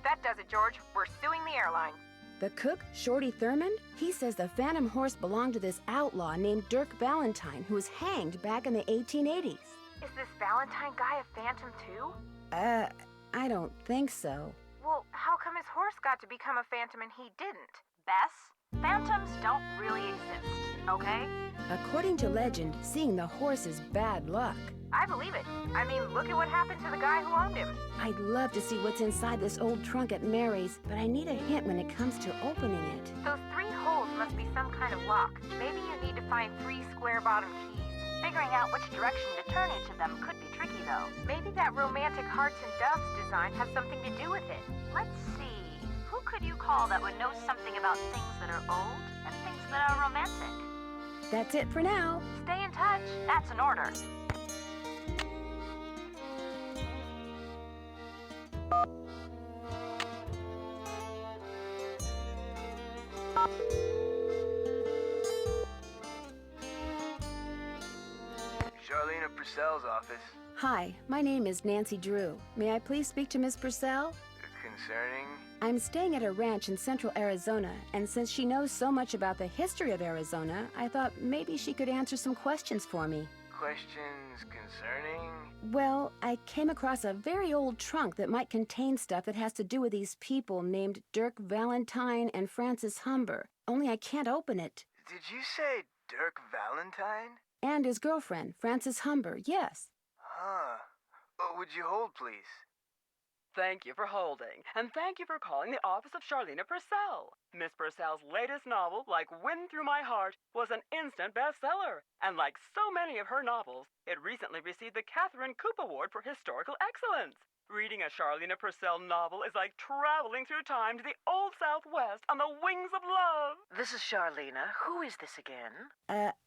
That does it, George. We're suing the airline. The cook, Shorty Thurmond, he says the phantom horse belonged to this outlaw named Dirk Valentine, who was hanged back in the 1880s. Is this Valentine guy a phantom too? I don't think so. Well, how come his horse got to become a phantom and he didn't? Bess, phantoms don't really exist, okay? According to legend, seeing the horse is bad luck. I believe it. I mean, look at what happened to the guy who owned him. I'd love to see what's inside this old trunk at Mary's, but I need a hint when it comes to opening it. Those 3 holes must be some kind of lock. Maybe you need to find 3 square-bottom keys. Figuring out which direction to turn each of them could be tricky, though. Maybe that romantic hearts and doves design has something to do with it. Let's see. Who could you call that would know something about things that are old and things that are romantic? That's it for now. Stay in touch. That's an order. Charlena Purcell's office. Hi, my name is Nancy Drew. May I please speak to Miss Purcell? Concerning? I'm staying at a ranch in central Arizona, and since she knows so much about the history of Arizona, I thought maybe she could answer some questions for me. Questions concerning? Well, I came across a very old trunk that might contain stuff that has to do with these people named Dirk Valentine and Francis Humber. Only I can't open it. Did you say Dirk Valentine? And his girlfriend, Francis Humber, yes. Huh. Would you hold, please? Thank you for holding, and thank you for calling the office of Charlena Purcell. Miss Purcell's latest novel, Like Wind Through My Heart, was an instant bestseller. And like so many of her novels, it recently received the Catherine Coop Award for Historical Excellence. Reading a Charlena Purcell novel is like traveling through time to the Old Southwest on the wings of love. This is Charlena. Who is this again?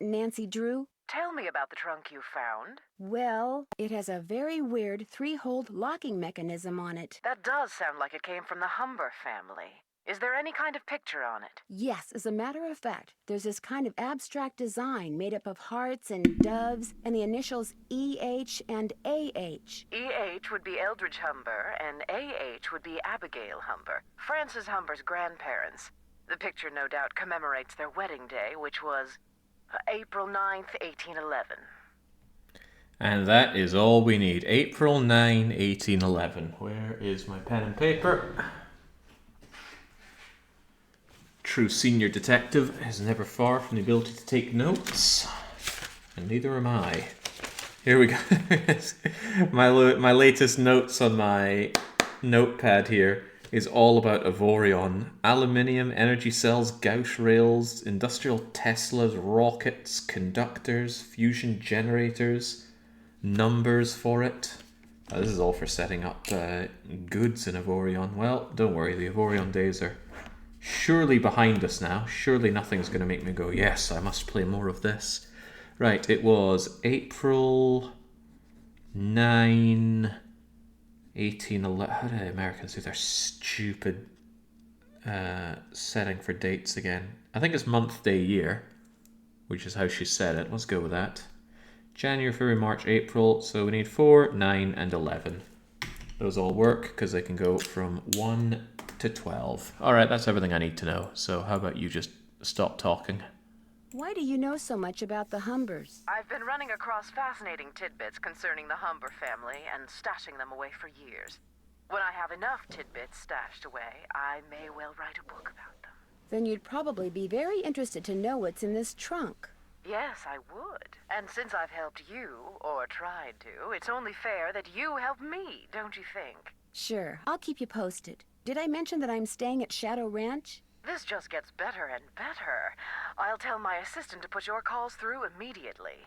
Nancy Drew? Tell me about the trunk you found. Well, it has a very weird 3-hole locking mechanism on it. That does sound like it came from the Humber family. Is there any kind of picture on it? Yes, as a matter of fact, there's this kind of abstract design made up of hearts and doves and the initials EH and AH. EH would be Eldridge Humber and AH would be Abigail Humber, Francis Humber's grandparents. The picture no doubt commemorates their wedding day, which was April 9th, 1811. And that is all we need. April 9, 1811. Where is my pen and paper? True senior detective is never far from the ability to take notes. And neither am I. Here we go. my latest notes on my notepad here is all about Avorion. Aluminium, energy cells, gauge rails, industrial Teslas, rockets, conductors, fusion generators, numbers for it. This is all for setting up goods in Avorion. Well, don't worry, the Avorion days are surely behind us now. Surely nothing's going to make me go, yes, I must play more of this. Right, it was April 9... 1811. How do Americans do their stupid setting for dates again? I think it's month, day, year, which is how she said it. Let's go with that. January, February, March, April. So we need 4, 9, and 11. Those all work because they can go from 1 to 12. All right, that's everything I need to know. So how about you just stop talking? Why do you know so much about the Humbers? I've been running across fascinating tidbits concerning the Humber family and stashing them away for years. When I have enough tidbits stashed away, I may well write a book about them. Then you'd probably be very interested to know what's in this trunk. Yes, I would. And since I've helped you, or tried to, it's only fair that you help me, don't you think? Sure, I'll keep you posted. Did I mention that I'm staying at Shadow Ranch? This just gets better and better. I'll tell my assistant to put your calls through immediately.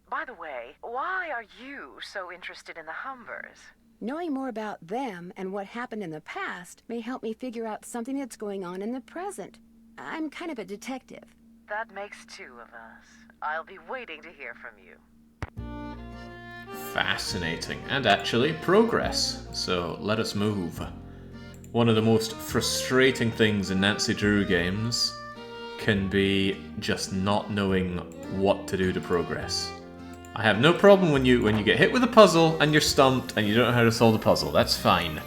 By the way, why are you so interested in the Humbers? Knowing more about them and what happened in the past may help me figure out something that's going on in the present. I'm kind of a detective. That makes two of us. I'll be waiting to hear from you. Fascinating. And actually, progress. So, let us move. One of the most frustrating things in Nancy Drew games can be just not knowing what to do to progress. I have no problem when you get hit with a puzzle and you're stumped and you don't know how to solve the puzzle. That's fine.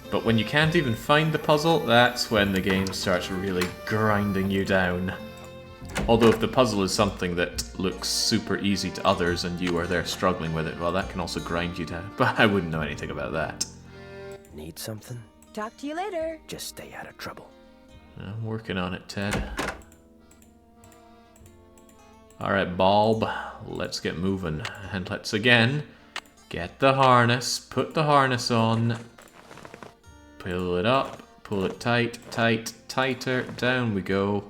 But when you can't even find the puzzle, that's when the game starts really grinding you down. Although if the puzzle is something that looks super easy to others and you are there struggling with it, well, that can also grind you down. But I wouldn't know anything about that. Need something? Talk to you later. Just stay out of trouble. I'm working on it, Ted. Alright, Bob, let's get moving. And let's again get the harness, put the harness on, pull it up, pull it tight, tight, tighter, down we go.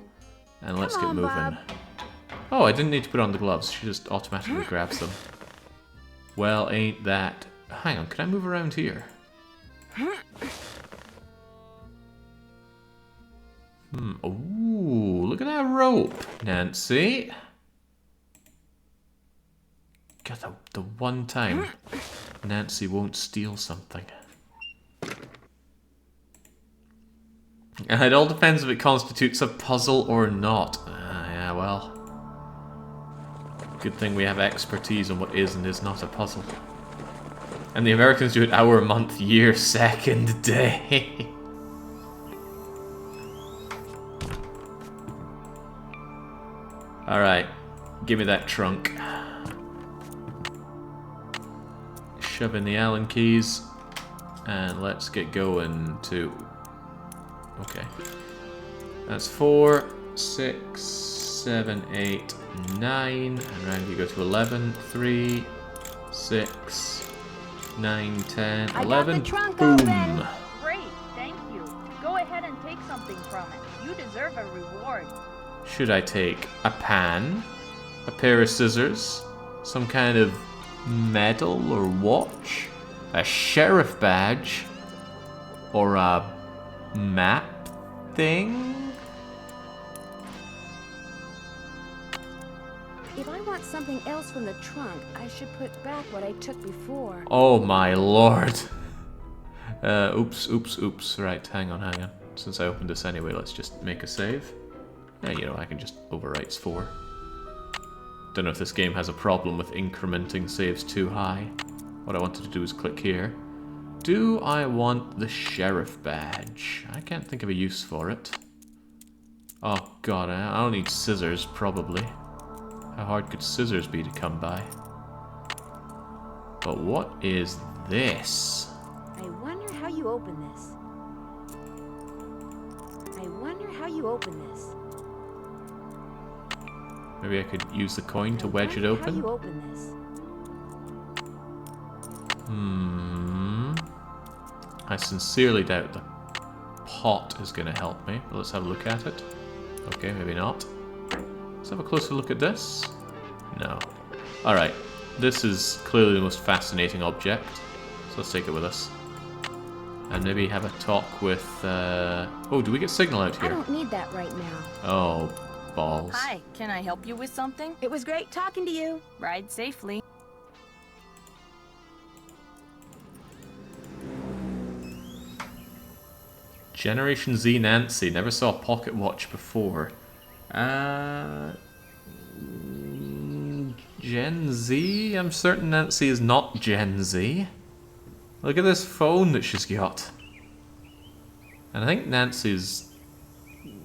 And let's get moving. Bob. Oh, I didn't need to put on the gloves, she just automatically grabs them. Well, ain't that... Hang on, can I move around here? Ooh, look at that rope, Nancy. God, the one time Nancy won't steal something. And it all depends if it constitutes a puzzle or not. Yeah, well. Good thing we have expertise on what is and is not a puzzle. And the Americans do it hour, month, year, second, day. Alright, give me that trunk. Shove in the Allen keys. And let's get going to... Okay. That's 4, 6, 7, 8, 9. And round you go to 11. 3, 6, 9, 10, 11. I got the trunk Boom. open. Great, thank you. Go ahead and take something from it. You deserve a reward. Should I take a pan, a pair of scissors, some kind of medal or watch, a sheriff badge, or a map thing? If I want something else from the trunk, I should put back what I took before. Oh my lord. Oops. Right, hang on. Since I opened this anyway, let's just make a save. Yeah, you know, I can just overwrite 4. Don't know if this game has a problem with incrementing saves too high. What I wanted to do is click here. Do I want the sheriff badge? I can't think of a use for it. Oh god, I'll need scissors, probably. How hard could scissors be to come by? But what is this? I wonder how you open this. Maybe I could use the coin to wedge it open? How you open this? I sincerely doubt the pot is going to help me, but let's have a look at it. Okay, maybe not. Let's have a closer look at this. No. Alright, this is clearly the most fascinating object, so let's take it with us. And maybe have a talk with, Oh, do we get signal out I here? don't need that right now. Oh, balls. Hi, can I help you with something? It was great talking to you. Ride safely. Generation Z Nancy. Never saw a pocket watch before. Gen Z? I'm certain Nancy is not Gen Z. Look at this phone that she's got. And I think Nancy's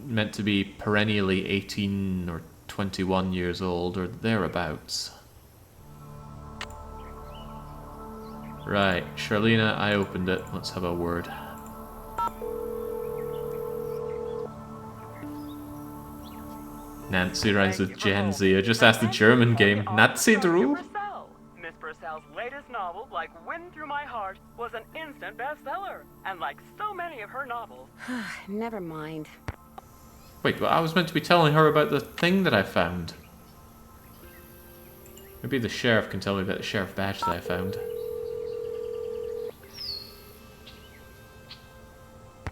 meant to be perennially 18 or 21 years old or thereabouts. Right, Charlena, I opened it. Let's have a word. Nancy Rise of Gen Z. I just asked the German game. Nancy Drew? Miss Purcell's latest novel, Like Wind Through My Heart, was an instant bestseller. And like so many of her novels... Never mind. Wait, but I was meant to be telling her about the thing that I found. Maybe the sheriff can tell me about the sheriff badge that I found.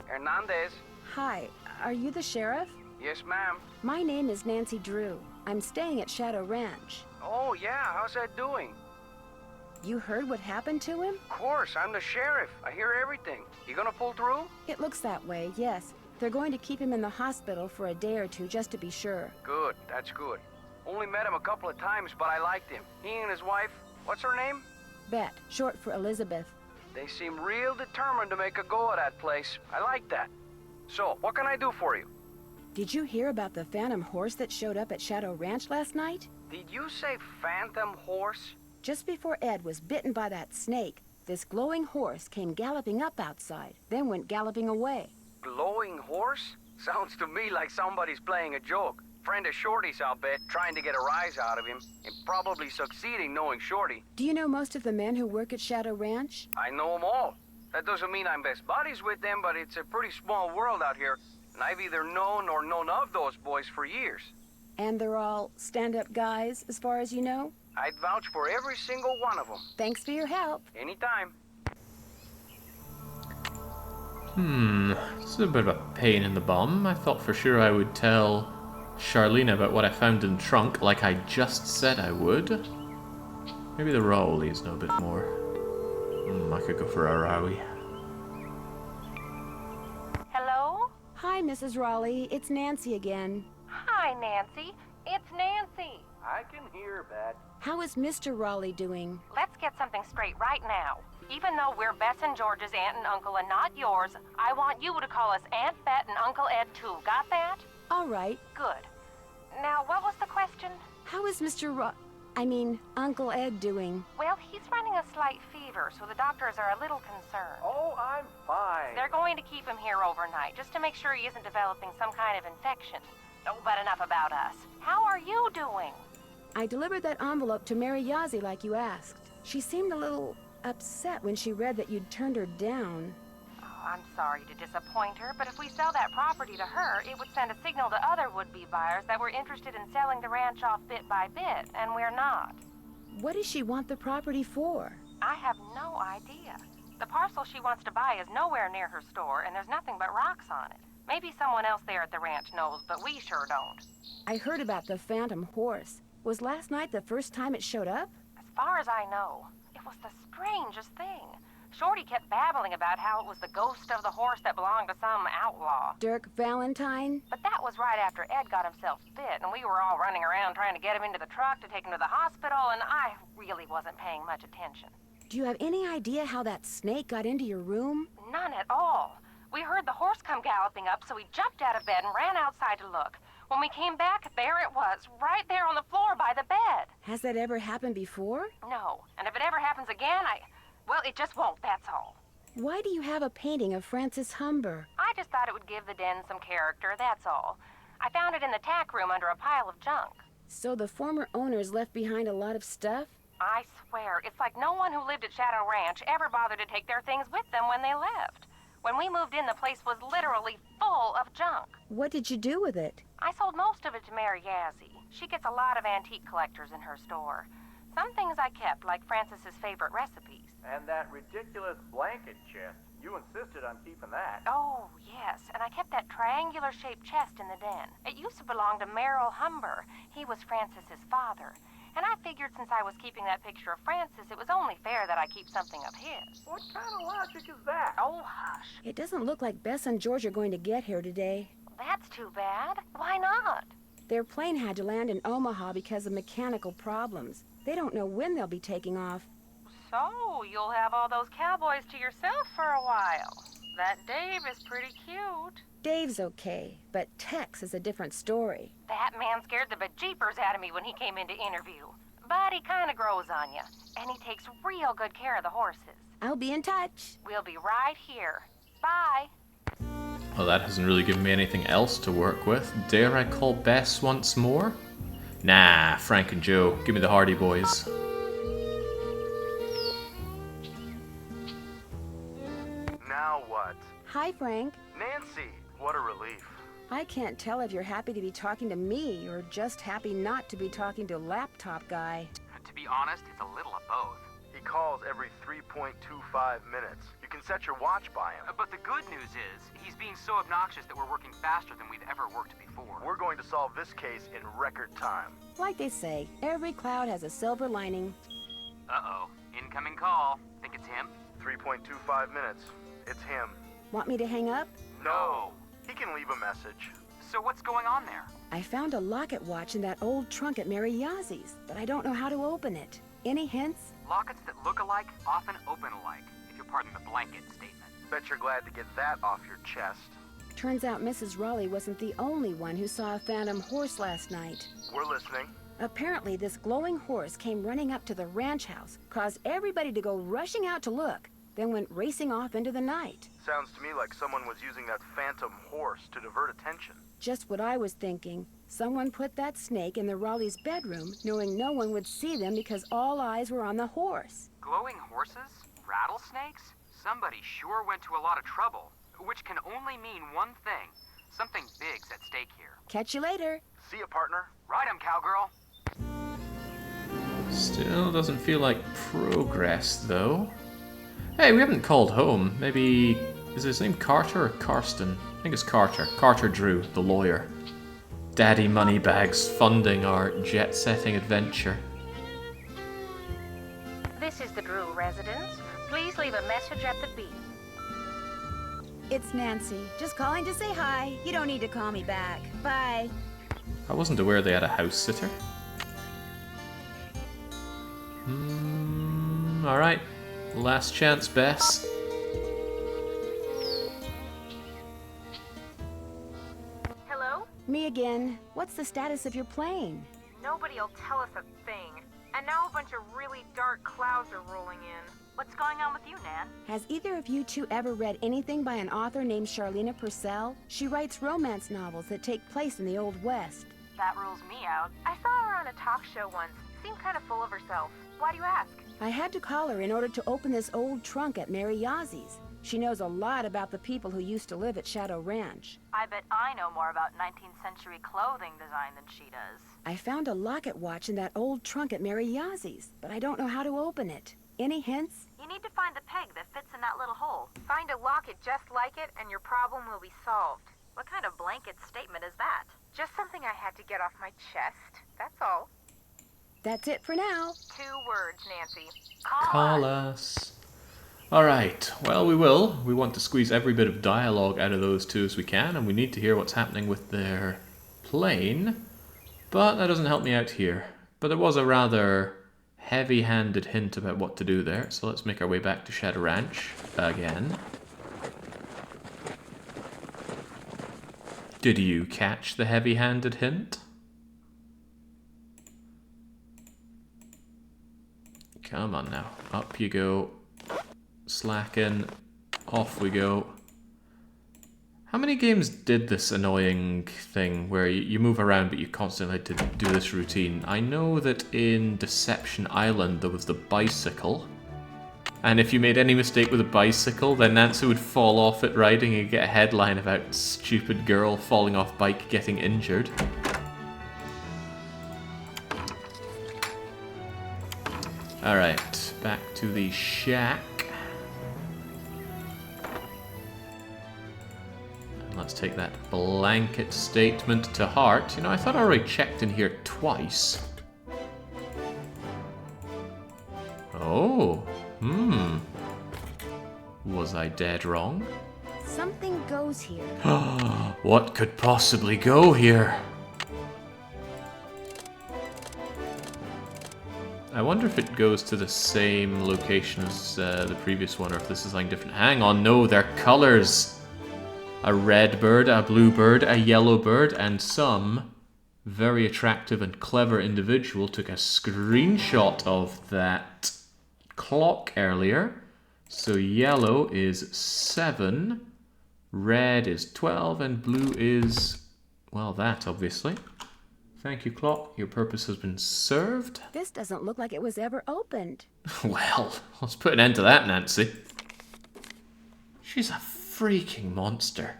Hernandez. Hi, are you the sheriff? Yes, ma'am. My name is Nancy Drew. I'm staying at Shadow Ranch. Oh, yeah, how's that doing? You heard what happened to him? Of course, I'm the sheriff. I hear everything. You gonna pull through? It looks that way, yes. They're going to keep him in the hospital for a day or two just to be sure. Good, that's good. Only met him a couple of times, but I liked him. He and his wife, what's her name? Bet, short for Elizabeth. They seem real determined to make a go of that place. I like that. So, what can I do for you? Did you hear about the phantom horse that showed up at Shadow Ranch last night? Did you say phantom horse? Just before Ed was bitten by that snake, this glowing horse came galloping up outside, then went galloping away. Glowing horse? Sounds to me like somebody's playing a joke. Friend of Shorty's, I'll bet, trying to get a rise out of him, and probably succeeding knowing Shorty. Do you know most of the men who work at Shadow Ranch? I know them all. That doesn't mean I'm best buddies with them, but it's a pretty small world out here, and I've either known or known of those boys for years. And they're all stand-up guys, as far as you know? I'd vouch for every single one of them. Thanks for your help. Anytime. This is a bit of a pain in the bum. I thought for sure I would tell Charlene about what I found in the trunk, like I just said I would. Maybe the Rowleys know a bit more. I could go for a Rowie. Hello? Hi, Mrs. Raleigh. It's Nancy again. Hi, Nancy. It's Nancy. I can hear that. How is Mr. Raleigh doing? Let's get something straight right now. Even though we're Bess and George's aunt and uncle and not yours, I want you to call us Aunt Bet and Uncle Ed too. Got that? All right. Good. Now, what was the question? How is Uncle Ed doing? Well, he's running a slight fever, so the doctors are a little concerned. Oh, I'm fine. They're going to keep him here overnight, just to make sure he isn't developing some kind of infection. Oh, but enough about us. How are you doing? I delivered that envelope to Mary Yazzie like you asked. She seemed a little upset when she read that you'd turned her down. Oh, I'm sorry to disappoint her, but if we sell that property to her, it would send a signal to other would-be buyers that we're interested in selling the ranch off bit by bit, and we're not. What does she want the property for? I have no idea. The parcel she wants to buy is nowhere near her store, and there's nothing but rocks on it. Maybe someone else there at the ranch knows, but we sure don't. I heard about the phantom horse. Was last night the first time it showed up? As far as I know, it was the strangest thing. Shorty kept babbling about how it was the ghost of the horse that belonged to some outlaw. Dirk Valentine? But that was right after Ed got himself bit, and we were all running around trying to get him into the truck to take him to the hospital, and I really wasn't paying much attention. Do you have any idea how that snake got into your room? None at all. We heard the horse come galloping up, so we jumped out of bed and ran outside to look. When we came back, there it was, right there on the floor by the bed. Has that ever happened before? No, and if it ever happens again, well, it just won't, that's all. Why do you have a painting of Frances Humber? I just thought it would give the den some character, that's all. I found it in the tack room under a pile of junk. So the former owners left behind a lot of stuff? I swear, it's like no one who lived at Shadow Ranch ever bothered to take their things with them when they left. When we moved in, the place was literally full of junk. What did you do with it? I sold most of it to Mary Yazzie. She gets a lot of antique collectors in her store. Some things I kept, like Frances's favorite recipes. And that ridiculous blanket chest. You insisted on keeping that. Oh, yes, and I kept that triangular-shaped chest in the den. It used to belong to Merrill Humber. He was Frances's father. And I figured since I was keeping that picture of Frances, it was only fair that I keep something of his. What kind of logic is that? Oh, hush. It doesn't look like Bess and George are going to get here today. That's too bad. Why not? Their plane had to land in Omaha because of mechanical problems. They don't know when they'll be taking off. So, you'll have all those cowboys to yourself for a while. That Dave is pretty cute. Dave's okay, but Tex is a different story. That man scared the bejeepers out of me when he came in to interview. But he kind of grows on you, and he takes real good care of the horses. I'll be in touch. We'll be right here. Bye. Well, that hasn't really given me anything else to work with. Dare I call Bess once more? Nah, Frank and Joe. Give me the Hardy Boys. Now what? Hi, Frank. Nancy, what a relief. I can't tell if you're happy to be talking to me or just happy not to be talking to laptop guy. To be honest, it's a little of both. He calls every 3.25 minutes. You can set your watch by him. But the good news is, he's being so obnoxious that we're working faster than we've ever worked before. We're going to solve this case in record time. Like they say, every cloud has a silver lining. Uh-oh. Incoming call. Think it's him? 3.25 minutes. It's him. Want me to hang up? No. He can leave a message. So what's going on there? I found a locket watch in that old trunk at Mary Yazie's, but I don't know how to open it. Any hints? Lockets that look alike often open alike, if you'll pardon the blanket statement. Bet you're glad to get that off your chest. Turns out Mrs. Raleigh wasn't the only one who saw a phantom horse last night. We're listening. Apparently, this glowing horse came running up to the ranch house, caused everybody to go rushing out to look, then went racing off into the night. Sounds to me like someone was using that phantom horse to divert attention. Just what I was thinking. Someone put that snake in the Raleigh's bedroom, knowing no one would see them because all eyes were on the horse. Glowing horses? Rattlesnakes? Somebody sure went to a lot of trouble, which can only mean one thing. Something big's at stake here. Catch you later. See ya, partner. Ride 'em, cowgirl. Still doesn't feel like progress, though. Hey, we haven't called home. Maybe... is his name Carter or Karsten? I think it's Carter. Carter Drew, the lawyer. Daddy Moneybags funding our jet-setting adventure. This is the Drew residence. Please leave a message at the beep. It's Nancy. Just calling to say hi. You don't need to call me back. Bye. I wasn't aware they had a house sitter. Alright. Last chance, Bess. Hello? Me again. What's the status of your plane? Nobody'll tell us a thing. And now a bunch of really dark clouds are rolling in. What's going on with you, Nan? Has either of you two ever read anything by an author named Charlena Purcell? She writes romance novels that take place in the Old West. That rules me out. I saw her on a talk show once. Seemed kind of full of herself. Why do you ask? I had to call her in order to open this old trunk at Mary Yazie's. She knows a lot about the people who used to live at Shadow Ranch. I bet I know more about 19th century clothing design than she does. I found a locket watch in that old trunk at Mary Yazie's, but I don't know how to open it. Any hints? You need to find the peg that fits in that little hole. Find a locket just like it and your problem will be solved. What kind of blanket statement is that? Just something I had to get off my chest. That's all. That's it for now. 2 words, Nancy. Call us. Alright, well we will. We want to squeeze every bit of dialogue out of those two as we can, and we need to hear what's happening with their plane. But that doesn't help me out here. But there was a rather heavy-handed hint about what to do there, so let's make our way back to Shadow Ranch again. Did you catch the heavy-handed hint? Come on now, up you go. Slacken, off we go. How many games did this annoying thing where you move around but you constantly had to do this routine? I know that in Deception Island there was the bicycle. And if you made any mistake with a bicycle, then Nancy would fall off it riding and get a headline about stupid girl falling off bike getting injured. Alright, back to the shack. And let's take that blanket statement to heart. You know, I thought I already checked in here twice. Oh, was I dead wrong? Something goes here. What could possibly go here? I wonder if it goes to the same location as the previous one, or if this is like different. Hang on, no, they're colors. a red bird, a blue bird, a yellow bird, and some very attractive and clever individual took a screenshot of that clock earlier. So yellow is 7, red is 12, and blue is, well, that obviously. Thank you, clock. Your purpose has been served. This doesn't look like it was ever opened. Well, let's put an end to that, Nancy. She's a freaking monster.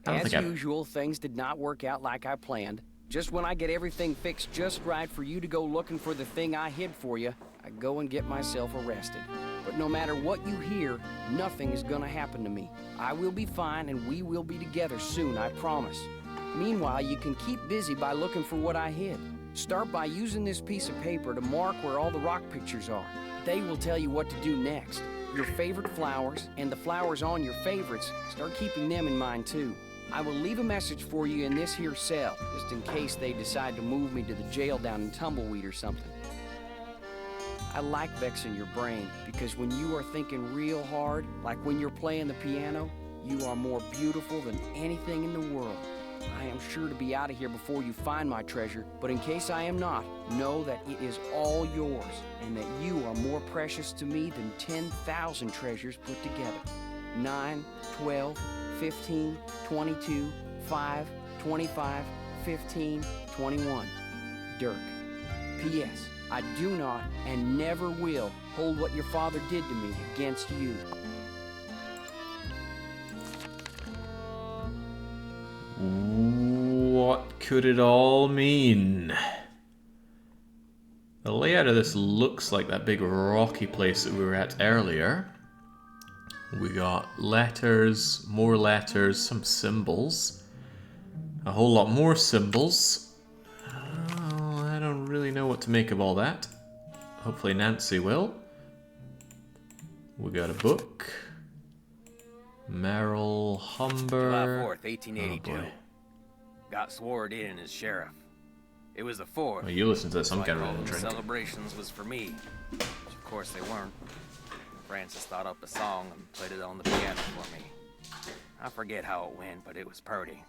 As usual, things did not work out like I planned. Just when I get everything fixed just right for you to go looking for the thing I hid for you, I go and get myself arrested. But no matter what you hear, nothing is gonna happen to me. I will be fine and we will be together soon, I promise. Meanwhile, you can keep busy by looking for what I hid. Start by using this piece of paper to mark where all the rock pictures are. They will tell you what to do next. Your favorite flowers, and the flowers on your favorites, start keeping them in mind too. I will leave a message for you in this here cell, just in case they decide to move me to the jail down in Tumbleweed or something. I like vexing your brain, because when you are thinking real hard, like when you're playing the piano, you are more beautiful than anything in the world. I am sure to be out of here before you find my treasure, but in case I am not, know that it is all yours, and that you are more precious to me than 10,000 treasures put together. 9, 12, 15, 22, 5, 25, 15, 21. Dirk. P.S. I do not and never will hold what your father did to me against you. What could it all mean? The layout of this looks like that big rocky place that we were at earlier. We got letters, more letters, some symbols. A whole lot more symbols. Oh, I don't really know what to make of all that. Hopefully Nancy will. We got a book. Merrill Humber. July 4th, 1882. Oh boy. Got sworn in as sheriff. It was the 4th. Well, you listen to this, so I'm I getting told ready to them drink. celebrations was for me. Which of course they weren't. Francis thought up a song and played it on the piano for me. I forget how it went, but it was purty.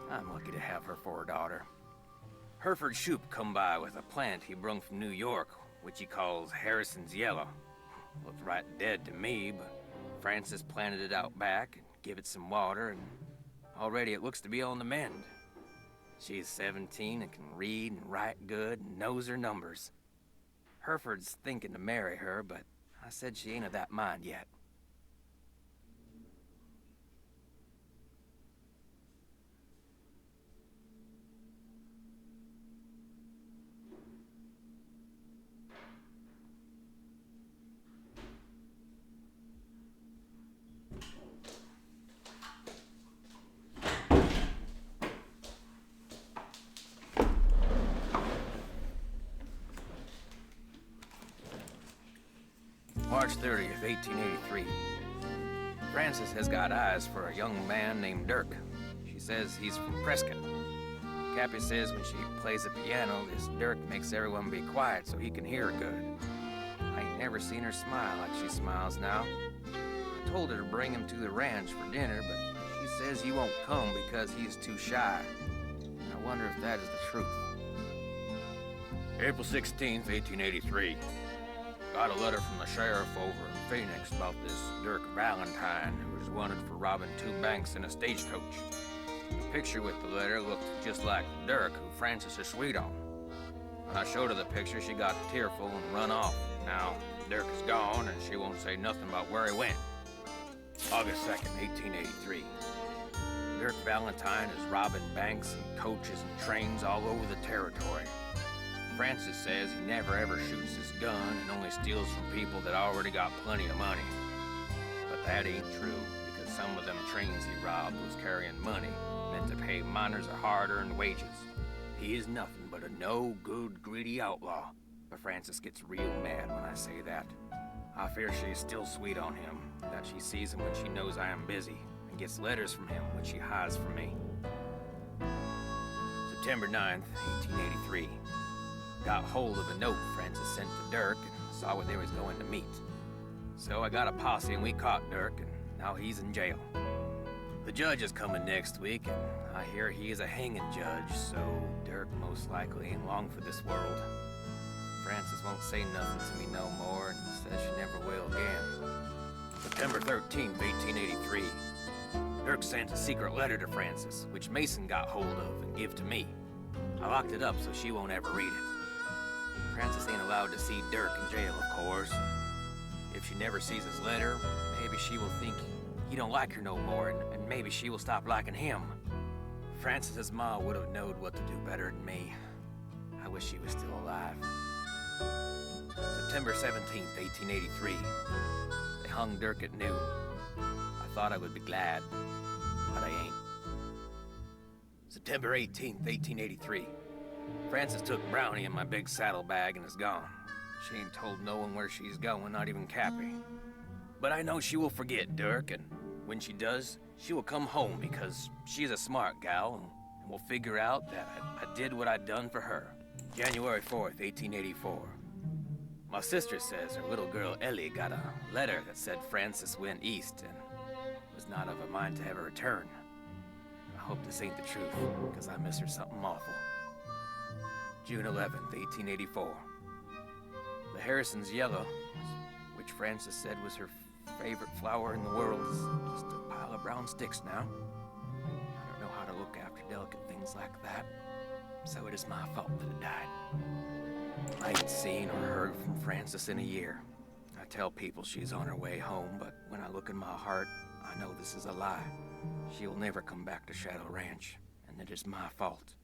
I'm lucky to have her for a daughter. Hereford Shoup come by with a plant he brung from New York, which he calls Harrison's Yellow. Looked right dead to me, but Francis planted it out back and give it some water, and already it looks to be on the mend. She's 17 and can read and write good and knows her numbers. Hereford's thinking to marry her, but I said she ain't of that mind yet. March 30th, 1883. Frances has got eyes for a young man named Dirk. She says he's from Prescott. Cappy says when she plays the piano, this Dirk makes everyone be quiet so he can hear her good. I ain't never seen her smile like she smiles now. I told her to bring him to the ranch for dinner, but she says he won't come because he's too shy. I wonder if that is the truth. April 16th, 1883. Got a letter from the sheriff over in Phoenix about this Dirk Valentine, who was wanted for robbing 2 banks in a stagecoach. The picture with the letter looked just like Dirk, who Francis is sweet on. When I showed her the picture, she got tearful and run off. Now, Dirk is gone, and she won't say nothing about where he went. August 2nd, 1883. Dirk Valentine is robbing banks and coaches and trains all over the territory. Francis says he never ever shoots his gun and only steals from people that already got plenty of money. But that ain't true, because some of them trains he robbed was carrying money, meant to pay miners a hard-earned wages. He is nothing but a no-good, greedy outlaw. But Francis gets real mad when I say that. I fear she's still sweet on him, that she sees him when she knows I am busy, and gets letters from him which she hides from me. September 9th, 1883. Got hold of a note Francis sent to Dirk and saw where they was going to meet. So I got a posse and we caught Dirk and Now he's in jail. The judge is coming next week, and I hear he is a hanging judge, so Dirk most likely ain't long for this world. Frances won't say nothing to me no more, and says she never will again. September 13th, 1883. Dirk sent a secret letter to Frances, which Mason got hold of and give to me. I locked it up so she won't ever read it. Frances ain't allowed to see Dirk in jail, of course. If she never sees his letter, maybe she will think he don't like her no more, and maybe she will stop liking him. Frances's ma would have known what to do better than me. I wish she was still alive. September 17th, 1883. They hung Dirk at noon. I thought I would be glad, but I ain't. September 18th, 1883. Frances took Brownie in my big saddlebag and is gone. She ain't told no one where she's going, not even Cappy. But I know she will forget Dirk, and when she does, she will come home because she's a smart gal and will figure out that I did what I'd done for her. January 4th, 1884. My sister says her little girl Ellie got a letter that said Frances went east and was not of a mind to ever return. I hope this ain't the truth, because I miss her something awful. June 11th, 1884. The Harrison's yellow, which Frances said was her favorite flower in the world, is just a pile of brown sticks now. I don't know how to look after delicate things like that, so it is my fault that it died. I ain't seen or heard from Frances in a year. I tell people she's on her way home, but when I look in my heart, I know this is a lie. She'll never come back to Shadow Ranch, and it is my fault.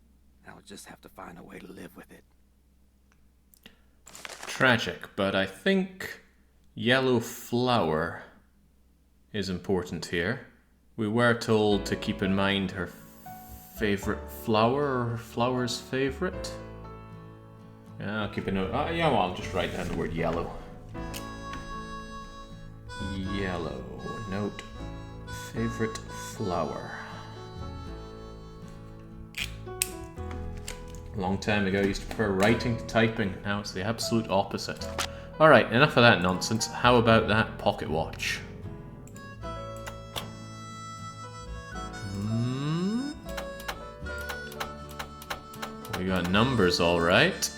I'll just have to find a way to live with it. Tragic, but I think yellow flower is important here. We were told to keep in mind her favorite flower, or her flower's favorite. Yeah, I'll keep a note. Yeah, well, I'll just write down the word yellow. Yellow. Note. Favorite flower. A long time ago, I used to prefer writing to typing. Now it's the absolute opposite. Alright, enough of that nonsense. How about that pocket watch? We got numbers alright.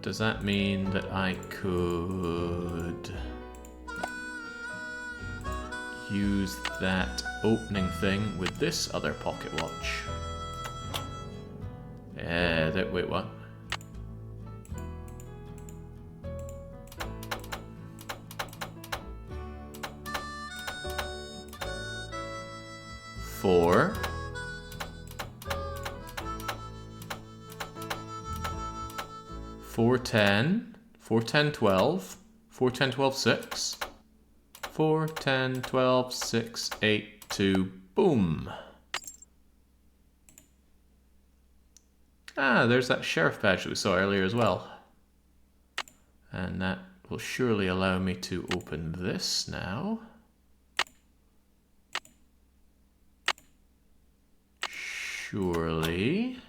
Does that mean that I could use that opening thing with this other pocket watch? Wait, what? Four. 4, 10, 4, 10, 12, 4, 10, 12, 6, 4, 10, 12, 6, 8, 2, boom. Ah, there's that sheriff badge that we saw earlier as well. And that will surely allow me to open this now. Surely.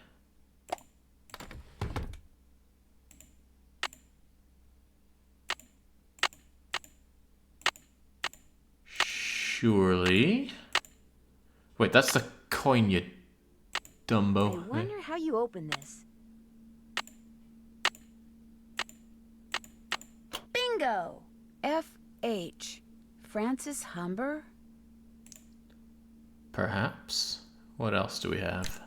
Surely. Wait, that's the coin, you Dumbo. I wonder how you open this. Bingo! F.H. Frances Humber? Perhaps. What else do we have?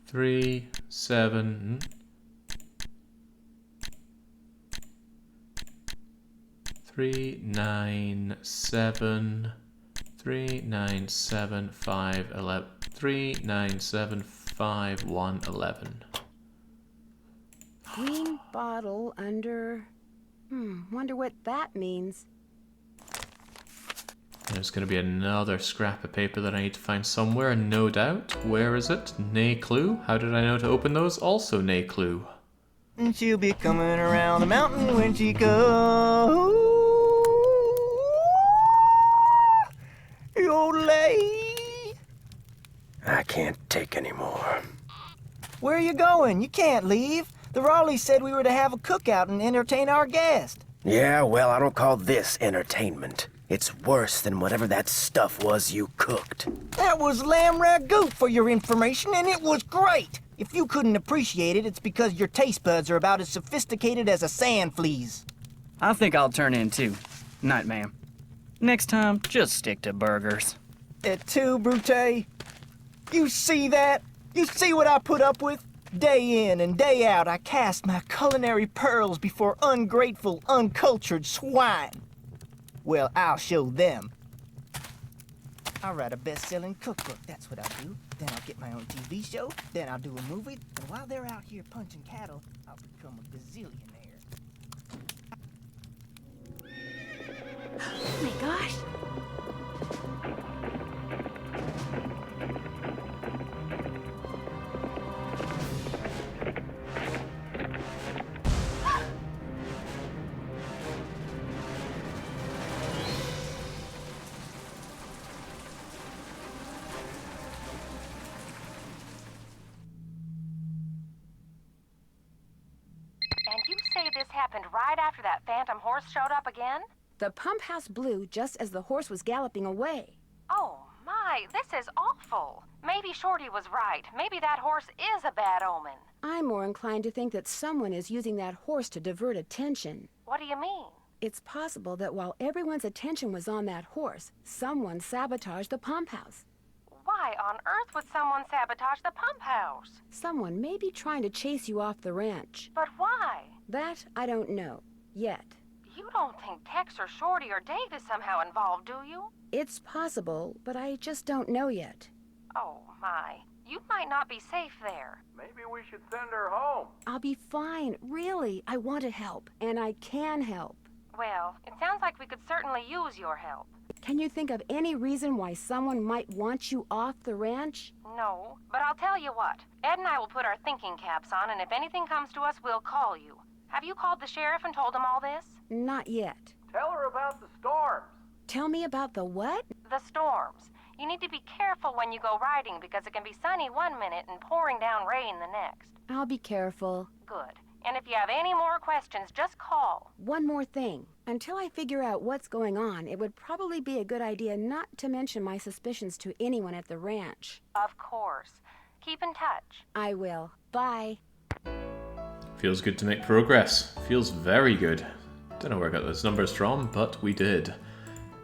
3, 7... 3, 9, 7... 3, 9, 7, 5, 11. 3, 9, 7, 5, 1, 11. Green bottle under... wonder what that means. There's going to be another scrap of paper that I need to find somewhere, no doubt. Where is it? Nay clue. How did I know to open those? Also nay clue. And she'll be coming around the mountain when she goes. I can't take any more. Where are you going? You can't leave. The Raleighs said we were to have a cookout and entertain our guest. Yeah, well, I don't call this entertainment. It's worse than whatever that stuff was you cooked. That was lamb ragout for your information, and it was great. If you couldn't appreciate it, it's because your taste buds are about as sophisticated as a sand flea's. I think I'll turn in too. Night, ma'am. Next time, just stick to burgers. Et tu, Brute? You see that? You see what I put up with? Day in and day out, I cast my culinary pearls before ungrateful, uncultured swine. Well, I'll show them. I'll write a best-selling cookbook, that's what I'll do. Then I'll get my own TV show, then I'll do a movie, and while they're out here punching cattle, I'll become a gazillionaire. Oh my gosh. And you say this happened right after that phantom horse showed up again? The pump house blew just as the horse was galloping away. Oh my, this is awful. Maybe Shorty was right. Maybe that horse is a bad omen. I'm more inclined to think that someone is using that horse to divert attention. What do you mean? It's possible that while everyone's attention was on that horse, someone sabotaged the pump house. Why on earth would someone sabotage the pump house? Someone may be trying to chase you off the ranch. But why? That I don't know. Yet. You don't think Tex or Shorty or Dave is somehow involved, do you? It's possible, but I just don't know yet. Oh my. You might not be safe there. Maybe we should send her home. I'll be fine. Really. I want to help. And I can help. Well, it sounds like we could certainly use your help. Can you think of any reason why someone might want you off the ranch? No, but I'll tell you what. Ed and I will put our thinking caps on, and if anything comes to us, we'll call you. Have you called the sheriff and told him all this? Not yet. Tell her about the storms. Tell me about the what? The storms. You need to be careful when you go riding because it can be sunny one minute and pouring down rain the next. I'll be careful. Good. And if you have any more questions, just call. One more thing. Until I figure out what's going on, it would probably be a good idea not to mention my suspicions to anyone at the ranch. Of course. Keep in touch. I will. Bye. Feels good to make progress. Feels very good. Don't know where I got those numbers from, but we did.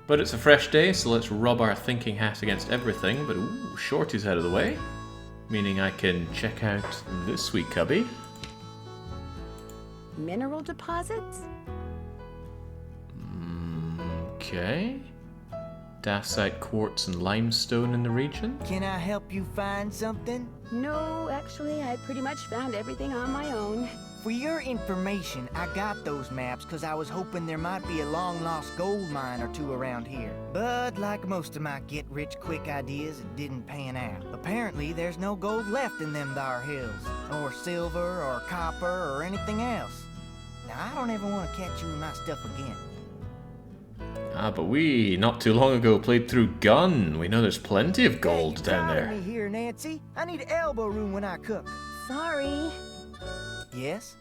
But it's a fresh day, so let's rub our thinking hat against everything. But ooh, Shorty's out of the way. Meaning I can check out this sweet cubby. Mineral deposits? Okay. Dacite quartz and limestone in the region. Can I help you find something? No, actually, I pretty much found everything on my own. For your information, I got those maps because I was hoping there might be a long-lost gold mine or two around here. But like most of my get-rich-quick ideas, it didn't pan out. Apparently, there's no gold left in them thar hills, or silver, or copper, or anything else. Now, I don't ever want to catch you in my stuff again. Ah, but we, not too long ago, played through Gun. We know there's plenty of gold down there. Me here, Nancy. I need elbow room when I cook. Sorry. Yes?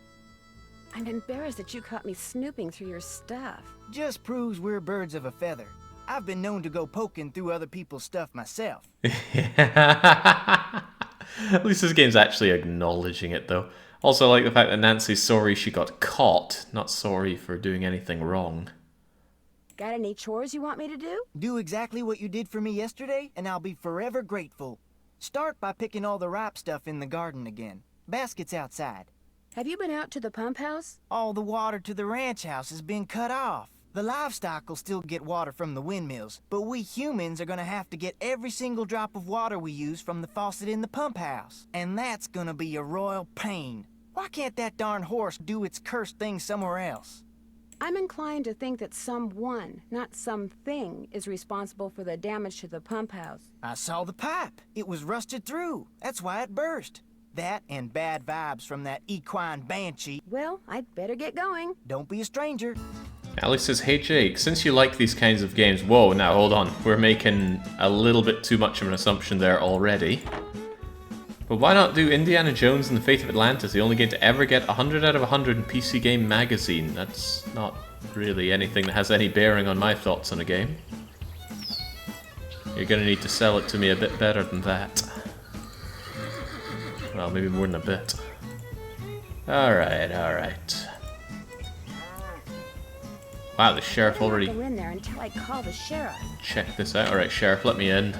I'm embarrassed that you caught me snooping through your stuff. Just proves we're birds of a feather. I've been known to go poking through other people's stuff myself. At least this game's actually acknowledging it, though. Also, I like the fact that Nancy's sorry she got caught, not sorry for doing anything wrong. Got any chores you want me to do? Do exactly what you did for me yesterday, and I'll be forever grateful. Start by picking all the ripe stuff in the garden again. Basket's outside. Have you been out to the pump house? All the water to the ranch house has been cut off. The livestock will still get water from the windmills, but we humans are gonna have to get every single drop of water we use from the faucet in the pump house. And that's gonna be a royal pain. Why can't that darn horse do its cursed thing somewhere else? I'm inclined to think that someone, not something, is responsible for the damage to the pump house. I saw the pipe. It was rusted through. That's why it burst. That and bad vibes from that equine banshee. Well, I'd better get going. Don't be a stranger. Alex says, hey Jake, since you like these kinds of games... Whoa, now hold on. We're making a little bit too much of an assumption there already. But why not do Indiana Jones and the Fate of Atlantis, the only game to ever get 100 out of 100 in PC Game Magazine? That's not really anything that has any bearing on my thoughts on a game. You're gonna need to sell it to me a bit better than that. Well, maybe more than a bit. Alright, alright. Wow, the sheriff already... Go in there until I call the sheriff. Check this out. Alright, sheriff, let me in.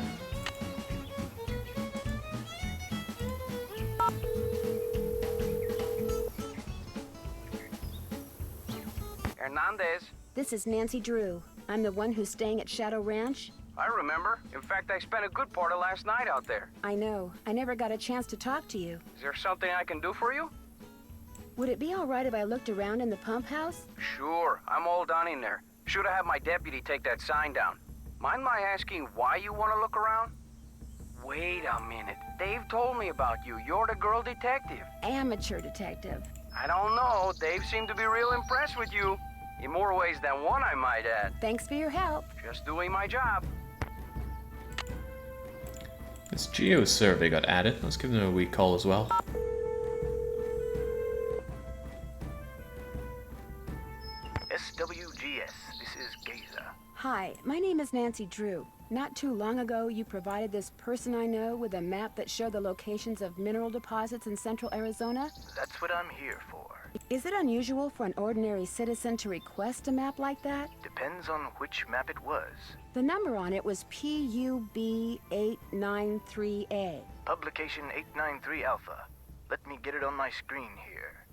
Hernandez. This is Nancy Drew. I'm the one who's staying at Shadow Ranch. I remember. In fact, I spent a good part of last night out there. I know. I never got a chance to talk to you. Is there something I can do for you? Would it be all right if I looked around in the pump house? Sure. I'm all done in there. Should have had my deputy take that sign down. Mind my asking why you want to look around? Wait a minute. Dave told me about you. You're the girl detective. Amateur detective. I don't know. Dave seemed to be real impressed with you. In more ways than one, I might add. Thanks for your help. Just doing my job. This Geo survey got added. Let's give them a wee call as well. SWGS, this is Geza. Hi, my name is Nancy Drew. Not too long ago, you provided this person I know with a map that showed the locations of mineral deposits in central Arizona. That's what I'm here for. Is it unusual for an ordinary citizen to request a map like that? Depends on which map it was. The number on it was PUB-893A. Publication 893 Alpha. Let me get it on my screen here.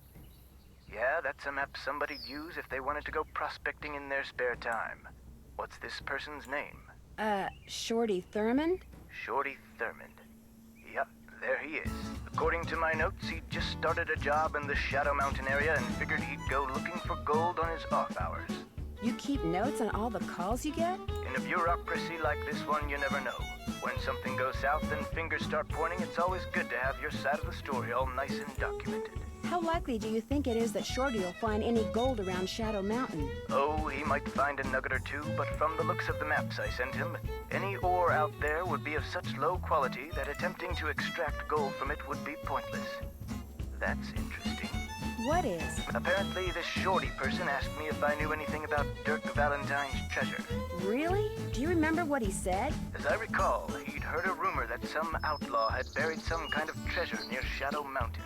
Yeah, that's a map somebody'd use if they wanted to go prospecting in their spare time. What's this person's name? Shorty Thurmond? Shorty Thurmond. Yep, there he is. According to my notes, he just started a job in the Shadow Mountain area and figured he'd go looking for gold on his off hours. You keep notes on all the calls you get? In a bureaucracy like this one, you never know. When something goes south and fingers start pointing, it's always good to have your side of the story all nice and documented. How likely do you think it is that Shorty will find any gold around Shadow Mountain? Oh, he might find a nugget or two, but from the looks of the maps I sent him, any ore out there would be of such low quality that attempting to extract gold from it would be pointless. That's interesting. What is? Apparently, this Shorty person asked me if I knew anything about Dirk Valentine's treasure. Really? Do you remember what he said? As I recall, he'd heard a rumor that some outlaw had buried some kind of treasure near Shadow Mountain.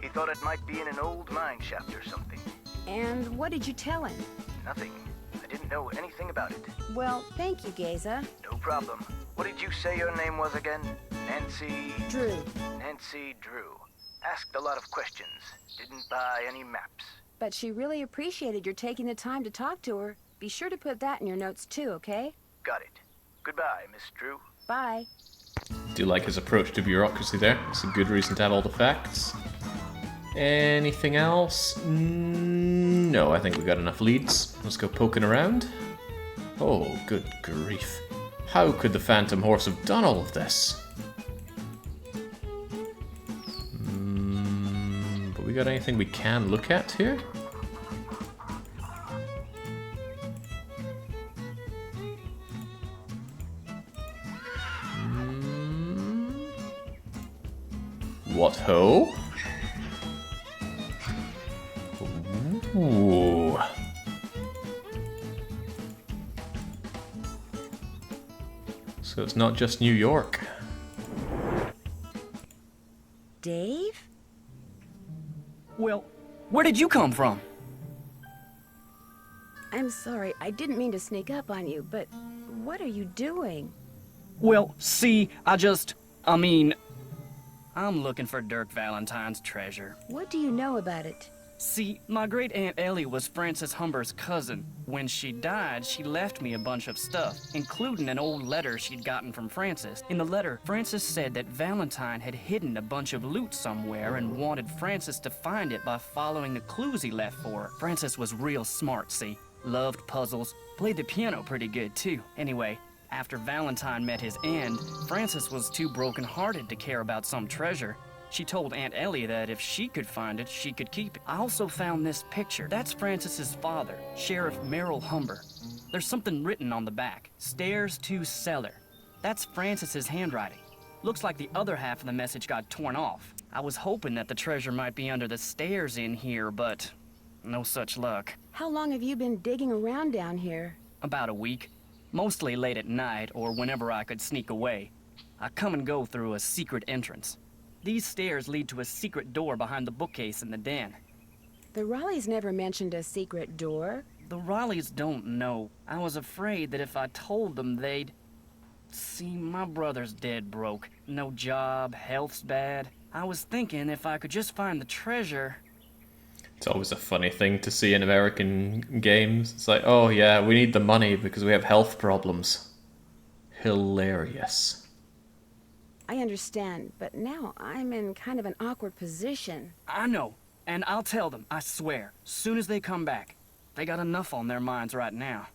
He thought it might be in an old mine shaft or something. And what did you tell him? Nothing. I didn't know anything about it. Well, thank you, Geza. No problem. What did you say your name was again? Nancy... Drew. Nancy Drew. Asked a lot of questions. Didn't buy any maps. But she really appreciated your taking the time to talk to her. Be sure to put that in your notes too, okay? Got it. Goodbye, Miss Drew. Bye. Do like his approach to bureaucracy there. It's a good reason to have all the facts. Anything else? No, I think we got enough leads. Let's go poking around. Oh, good grief. How could the Phantom Horse have done all of this? But we got anything we can look at here? What ho? Ooh. So it's not just New York. Dave? Well, where did you come from? I'm sorry, I didn't mean to sneak up on you, but what are you doing? Well, see, I'm looking for Dirk Valentine's treasure. What do you know about it? See, my great Aunt Ellie was Frances Humber's cousin. When she died, she left me a bunch of stuff, including an old letter she'd gotten from Frances. In the letter, Frances said that Valentine had hidden a bunch of loot somewhere and wanted Frances to find it by following the clues he left for her. Frances was real smart, see? Loved puzzles, played the piano pretty good too. Anyway, after Valentine met his end, Frances was too broken-hearted to care about some treasure. She told Aunt Ellie that if she could find it, she could keep it. I also found this picture. That's Frances's father, Sheriff Merrill Humber. There's something written on the back. Stairs to cellar. That's Frances's handwriting. Looks like the other half of the message got torn off. I was hoping that the treasure might be under the stairs in here, but no such luck. How long have you been digging around down here? About a week. Mostly late at night or whenever I could sneak away. I come and go through a secret entrance. These stairs lead to a secret door behind the bookcase in the den. The Raleighs never mentioned a secret door. The Raleighs don't know. I was afraid that if I told them they'd... See, my brother's dead broke. No job, health's bad. I was thinking if I could just find the treasure... It's always a funny thing to see in American games. It's like, oh yeah, we need the money because we have health problems. Hilarious. I understand, but now I'm in kind of an awkward position. I know, and I'll tell them, I swear, soon as they come back. They got enough on their minds right now.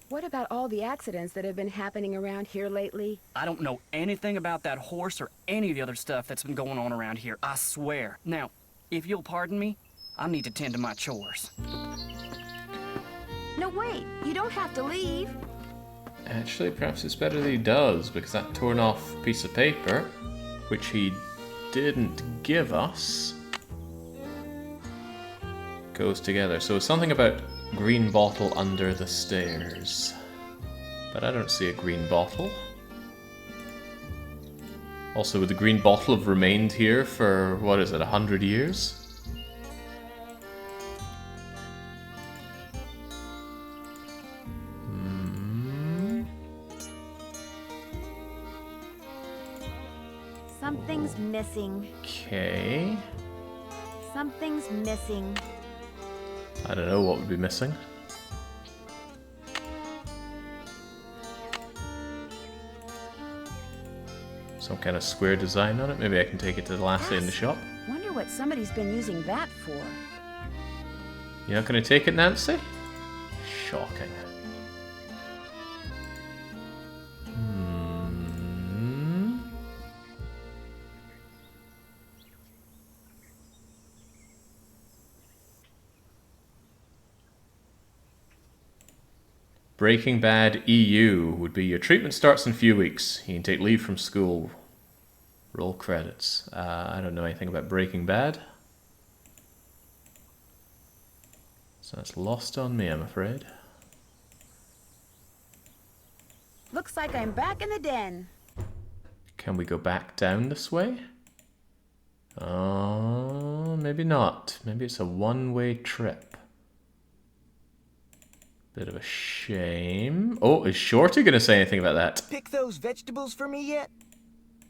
What about all the accidents that have been happening around here lately? I don't know anything about that horse or any of the other stuff that's been going on around here, I swear. Now, if you'll pardon me, I need to tend to my chores. No, wait, you don't have to leave. Actually, perhaps it's better that he does, because that torn off piece of paper, which he didn't give us, goes together. So something about green bottle under the stairs. But I don't see a green bottle. Also, would the green bottle have remained here for, what is it, 100 years? Something's missing. Okay. Something's missing. I don't know what would be missing. Some kind of square design on it. Maybe I can take it to the last day in the shop. Wonder what somebody's been using that for. You're not going to take it, Nancy? Shocking. Breaking Bad EU would be your treatment starts in a few weeks. You can take leave from school. Roll credits. I don't know anything about Breaking Bad. So that's lost on me, I'm afraid. Looks like I'm back in the den. Can we go back down this way? Oh, maybe not. Maybe it's a one-way trip. Bit of a shame. Oh, is Shorty gonna say anything about that? Pick those vegetables for me yet?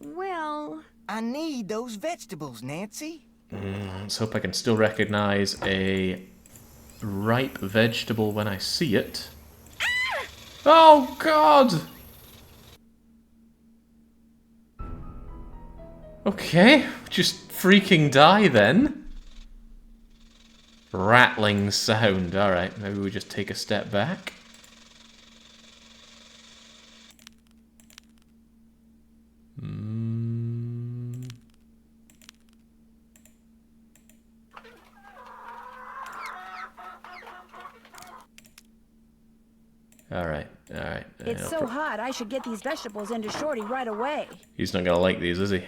Well... I need those vegetables, Nancy. Let's hope I can still recognize a ripe vegetable when I see it. Ah! Oh, God! Okay, just freaking die then. Rattling sound. Alright, maybe we just take a step back. Alright. It's so hot, I should get these vegetables into Shorty right away. He's not gonna like these, is he?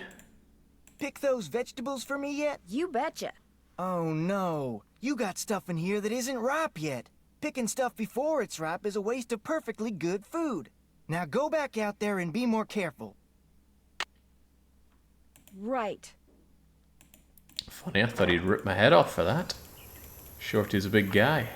Pick those vegetables for me yet? You betcha. Oh no, you got stuff in here that isn't ripe yet. Picking stuff before it's ripe is a waste of perfectly good food. Now go back out there and be more careful. Right. Funny, I thought he'd rip my head off for that. Shorty's a big guy.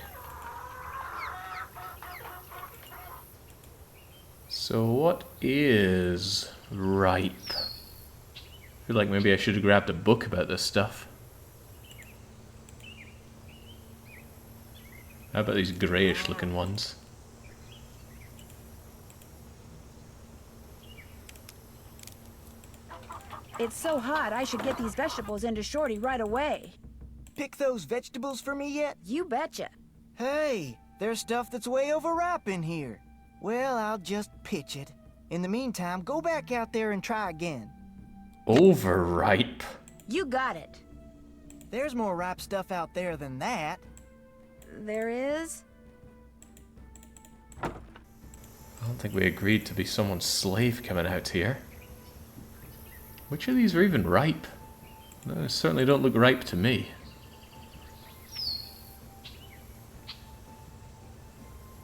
So what is ripe? I feel like maybe I should have grabbed a book about this stuff. How about these greyish looking ones? It's so hot, I should get these vegetables into Shorty right away. Pick those vegetables for me yet? You betcha. Hey, there's stuff that's way overripe in here. Well, I'll just pitch it. In the meantime, go back out there and try again. Overripe? You got it. There's more ripe stuff out there than that. There is? I don't think we agreed to be someone's slave coming out here. Which of these are even ripe? They certainly don't look ripe to me.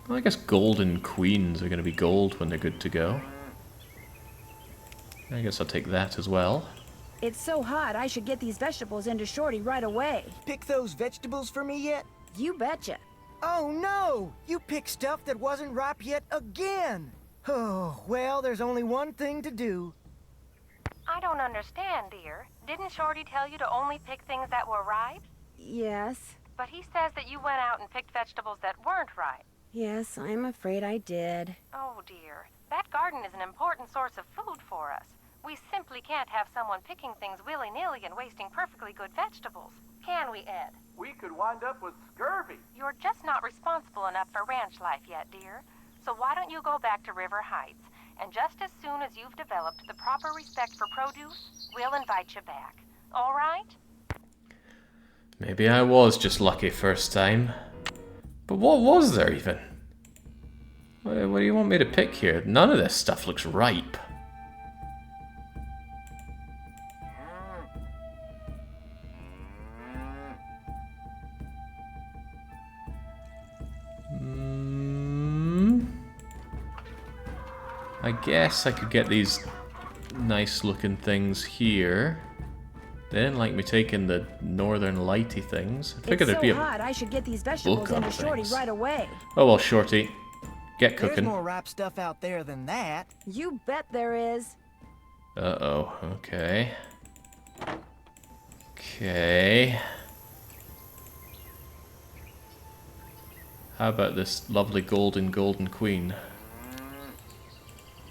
Well, I guess golden queens are going to be gold when they're good to go. I guess I'll take that as well. It's so hot, I should get these vegetables into Shorty right away. Pick those vegetables for me yet? You betcha. Oh no! You picked stuff that wasn't ripe yet again! Oh, well, there's only one thing to do. I don't understand, dear. Didn't Shorty tell you to only pick things that were ripe? Yes. But he says that you went out and picked vegetables that weren't ripe. Yes, I'm afraid I did. Oh, dear. That garden is an important source of food for us. We simply can't have someone picking things willy-nilly and wasting perfectly good vegetables. Can we, Ed? We could wind up with scurvy. You're just not responsible enough for ranch life yet, dear. So why don't you go back to River Heights? And just as soon as you've developed the proper respect for produce, we'll invite you back. All right? Maybe I was just lucky first time. But what was there even? What do you want me to pick here? None of this stuff looks ripe. I guess I could get these nice looking things here. They didn't like me taking the northern lighty things. I figured It's there'd be so a hot, I should get these vegetables book on into Shorty things. right away. Oh well, Shorty. Get There's cooking. more ripe stuff out there than that. You bet there is. Uh-oh, okay. Okay. How about this lovely golden queen?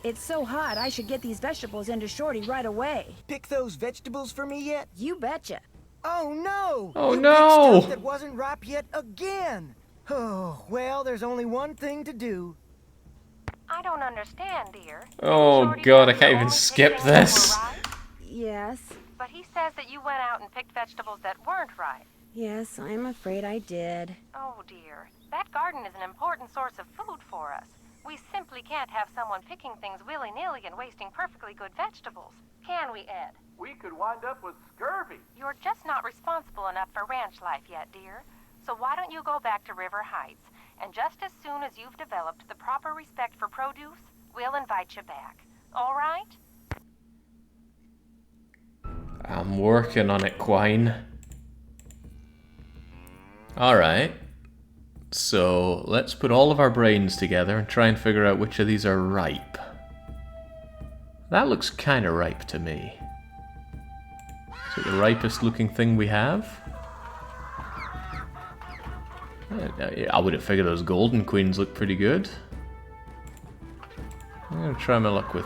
It's so hot, I should get these vegetables into Shorty right away. Pick those vegetables for me yet? You betcha. Oh no! Oh, you no! picked stuff that wasn't ripe yet again! Oh, well, there's only one thing to do. I don't understand, dear. Oh god, I can't even skip this. Yes. But he says that you went out and picked vegetables that weren't ripe. Yes, I'm afraid I did. Oh, dear. That garden is an important source of food for us. We simply can't have someone picking things willy-nilly and wasting perfectly good vegetables. Can we, Ed? We could wind up with scurvy. You're just not responsible enough for ranch life yet, dear. So why don't you go back to River Heights? And just as soon as you've developed the proper respect for produce, we'll invite you back. All right? I'm working on it, Quine. Alright. So, let's put all of our brains together and try and figure out which of these are ripe. That looks kind of ripe to me. Is it the ripest looking thing we have? I would have figured those golden queens look pretty good. I'm going to try my luck with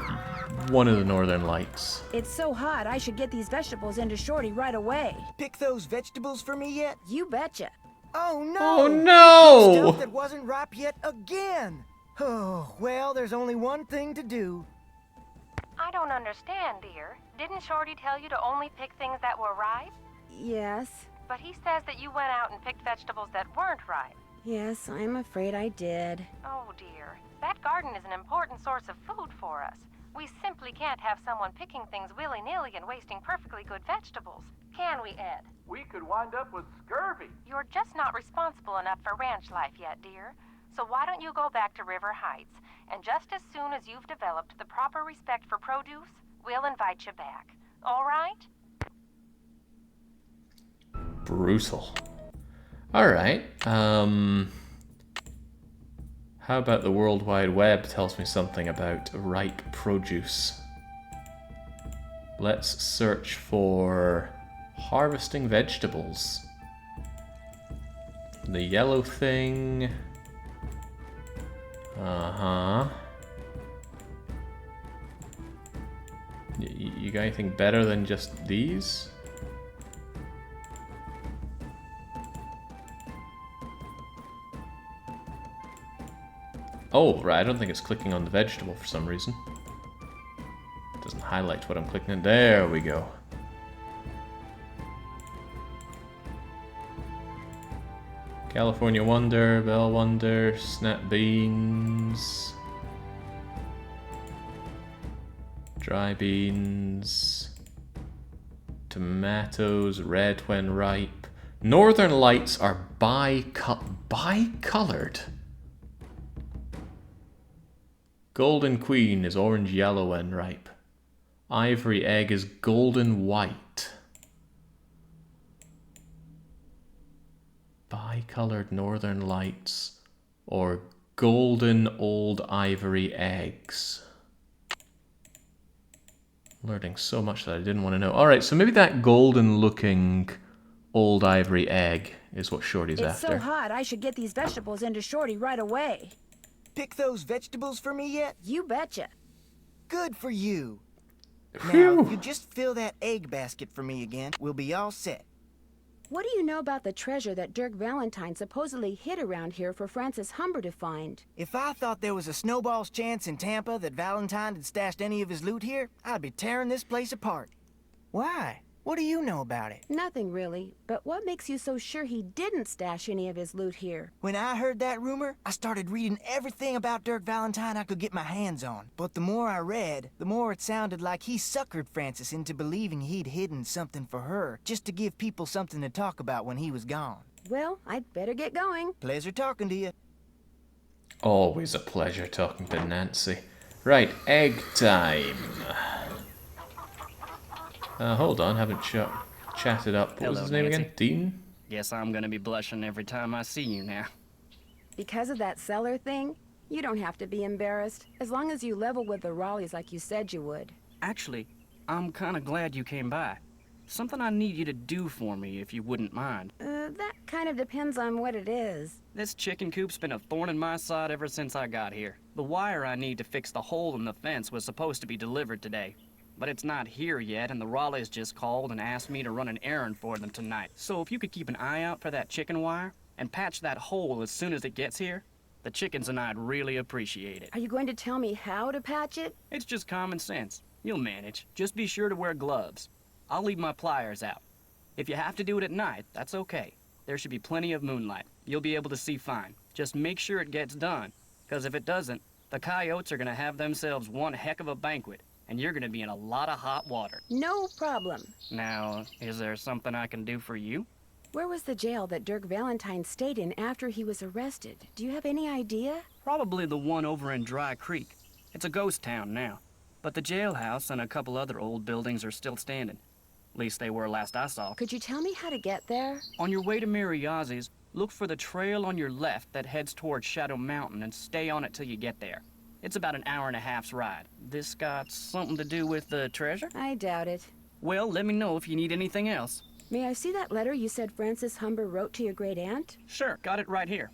one of the northern lights. It's so hot, I should get these vegetables into Shorty right away. Pick those vegetables for me yet? You betcha. Oh no! Oh no! You picked stuff that wasn't ripe yet again! Oh, well, there's only one thing to do. I don't understand, dear. Didn't Shorty tell you to only pick things that were ripe? Yes. But he says that you went out and picked vegetables that weren't ripe. Yes, I'm afraid I did. Oh, dear. That garden is an important source of food for us. We simply can't have someone picking things willy-nilly and wasting perfectly good vegetables. Can we, Ed? We could wind up with scurvy. You're just not responsible enough for ranch life yet, dear. So why don't you go back to River Heights? And just as soon as you've developed the proper respect for produce, we'll invite you back. All right? Brutal. Alright, how about the World Wide Web tells me something about ripe produce? Let's search for harvesting vegetables. The yellow thing. Uh-huh. You got anything better than just these? Oh, right, I don't think it's clicking on the vegetable for some reason. It doesn't highlight what I'm clicking on. There we go. California Wonder, Bell Wonder, Snap Beans, Dry Beans, Tomatoes, red when ripe. Northern lights are bi-colored. Golden queen is orange yellow when ripe. Ivory egg is golden white. Bi-colored northern lights or golden old ivory eggs. Learning so much that I didn't want to know. Alright, so maybe that golden looking old ivory egg is what Shorty's It's after. so hot, I should get these vegetables into Shorty right away. Pick those vegetables for me yet? You betcha. Good for you. Phew. Now, if you just fill that egg basket for me again, we'll be all set. What do you know about the treasure that Dirk Valentine supposedly hid around here for Francis Humber to find? If I thought there was a snowball's chance in Tampa that Valentine had stashed any of his loot here, I'd be tearing this place apart. Why? What do you know about it? Nothing really, but what makes you so sure he didn't stash any of his loot here? When I heard that rumor, I started reading everything about Dirk Valentine I could get my hands on. But the more I read, the more it sounded like he suckered Francis into believing he'd hidden something for her, just to give people something to talk about when he was gone. Well, I'd better get going. Pleasure talking to you. Always a pleasure talking to Nancy. Right, egg time. Hold on, haven't chatted up. What was his name again? Dean? Guess I'm gonna be blushing every time I see you now. Because of that cellar thing, you don't have to be embarrassed, as long as you level with the Raleighs like you said you would. Actually, I'm kinda glad you came by. Something I need you to do for me, if you wouldn't mind. That kind of depends on what it is. This chicken coop's been a thorn in my side ever since I got here. The wire I need to fix the hole in the fence was supposed to be delivered today. But it's not here yet, and the Raleighs just called and asked me to run an errand for them tonight. So if you could keep an eye out for that chicken wire, and patch that hole as soon as it gets here, the chickens and I'd really appreciate it. Are you going to tell me how to patch it? It's just common sense. You'll manage. Just be sure to wear gloves. I'll leave my pliers out. If you have to do it at night, that's okay. There should be plenty of moonlight. You'll be able to see fine. Just make sure it gets done, because if it doesn't, the coyotes are gonna have themselves one heck of a banquet. And you're gonna be in a lot of hot water. No problem. Now, is there something I can do for you? Where was the jail that Dirk Valentine stayed in after he was arrested? Do you have any idea? Probably the one over in Dry Creek. It's a ghost town now. But the jailhouse and a couple other old buildings are still standing. At least they were last I saw. Could you tell me how to get there? On your way to Mariazzi's, look for the trail on your left that heads towards Shadow Mountain and stay on it till you get there. It's about an hour and a half's ride. This got something to do with the treasure? I doubt it. Well, let me know if you need anything else. May I see that letter you said Francis Humber wrote to your great-aunt? Sure, got it right here.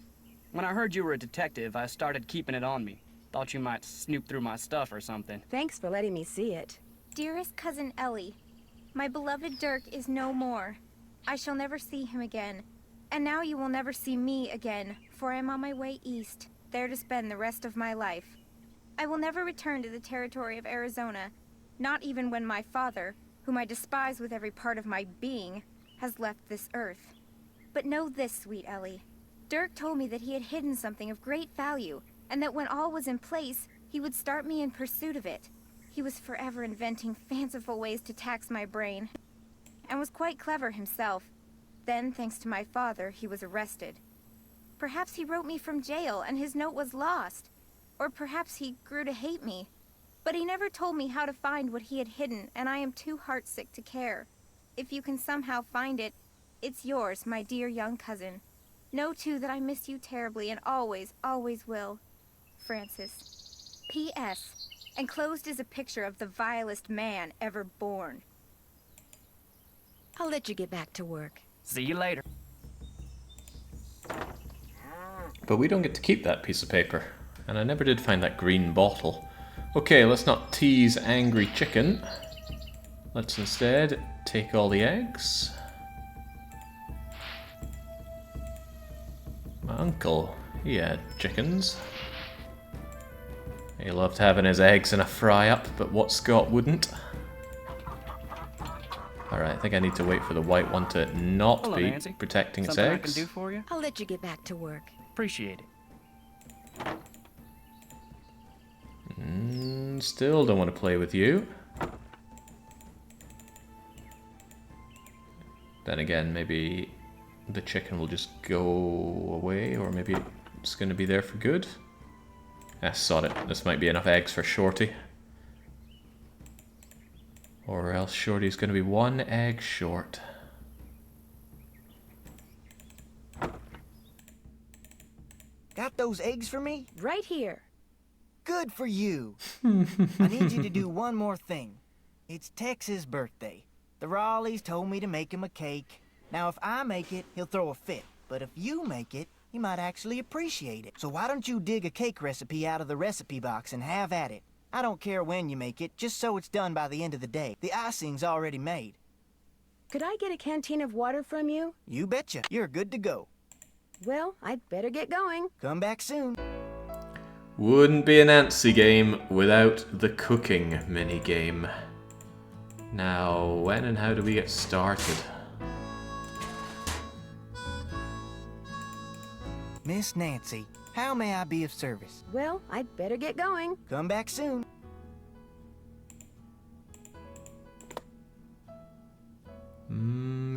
When I heard you were a detective, I started keeping it on me. Thought you might snoop through my stuff or something. Thanks for letting me see it. Dearest cousin Ellie, my beloved Dirk is no more. I shall never see him again. And now you will never see me again, for I am on my way east, there to spend the rest of my life. I will never return to the territory of Arizona, not even when my father, whom I despise with every part of my being, has left this earth. But know this, sweet Ellie. Dirk told me that he had hidden something of great value, and that when all was in place, he would start me in pursuit of it. He was forever inventing fanciful ways to tax my brain, and was quite clever himself. Then, thanks to my father, he was arrested. Perhaps he wrote me from jail, and his note was lost. Or perhaps he grew to hate me. But he never told me how to find what he had hidden, and I am too heartsick to care. If you can somehow find it, it's yours, my dear young cousin. Know, too, that I miss you terribly and always, always will. Francis. P.S. Enclosed is a picture of the vilest man ever born. I'll let you get back to work. See you later. But we don't get to keep that piece of paper. And I never did find that green bottle. Okay, let's not tease Angry Chicken. Let's instead take all the eggs. My uncle, he had chickens. He loved having his eggs in a fry-up, but what Scot wouldn't? Alright, I think I need to wait for the white one to not Hello, be Nancy. protecting its Something eggs. I can do for you? I'll let you get back to work. Appreciate it. Still don't want to play with you. Then again, maybe the chicken will just go away, or maybe it's going to be there for good. Ah, sod it. This might be enough eggs for Shorty. Or else Shorty's going to be 1 egg short. Got those eggs for me? Right here. Good for you. I need you to do one more thing. It's Tex's birthday. The Raleighs told me to make him a cake. Now, if I make it, he'll throw a fit. But if you make it, he might actually appreciate it. So why don't you dig a cake recipe out of the recipe box and have at it? I don't care when you make it, just so it's done by the end of the day. The icing's already made. Could I get a canteen of water from you? You betcha. You're good to go. Well, I'd better get going. Come back soon. Wouldn't be a Nancy game without the cooking mini-game. Now, when and how do we get started? Miss Nancy, how may I be of service? Well, I'd better get going. Come back soon.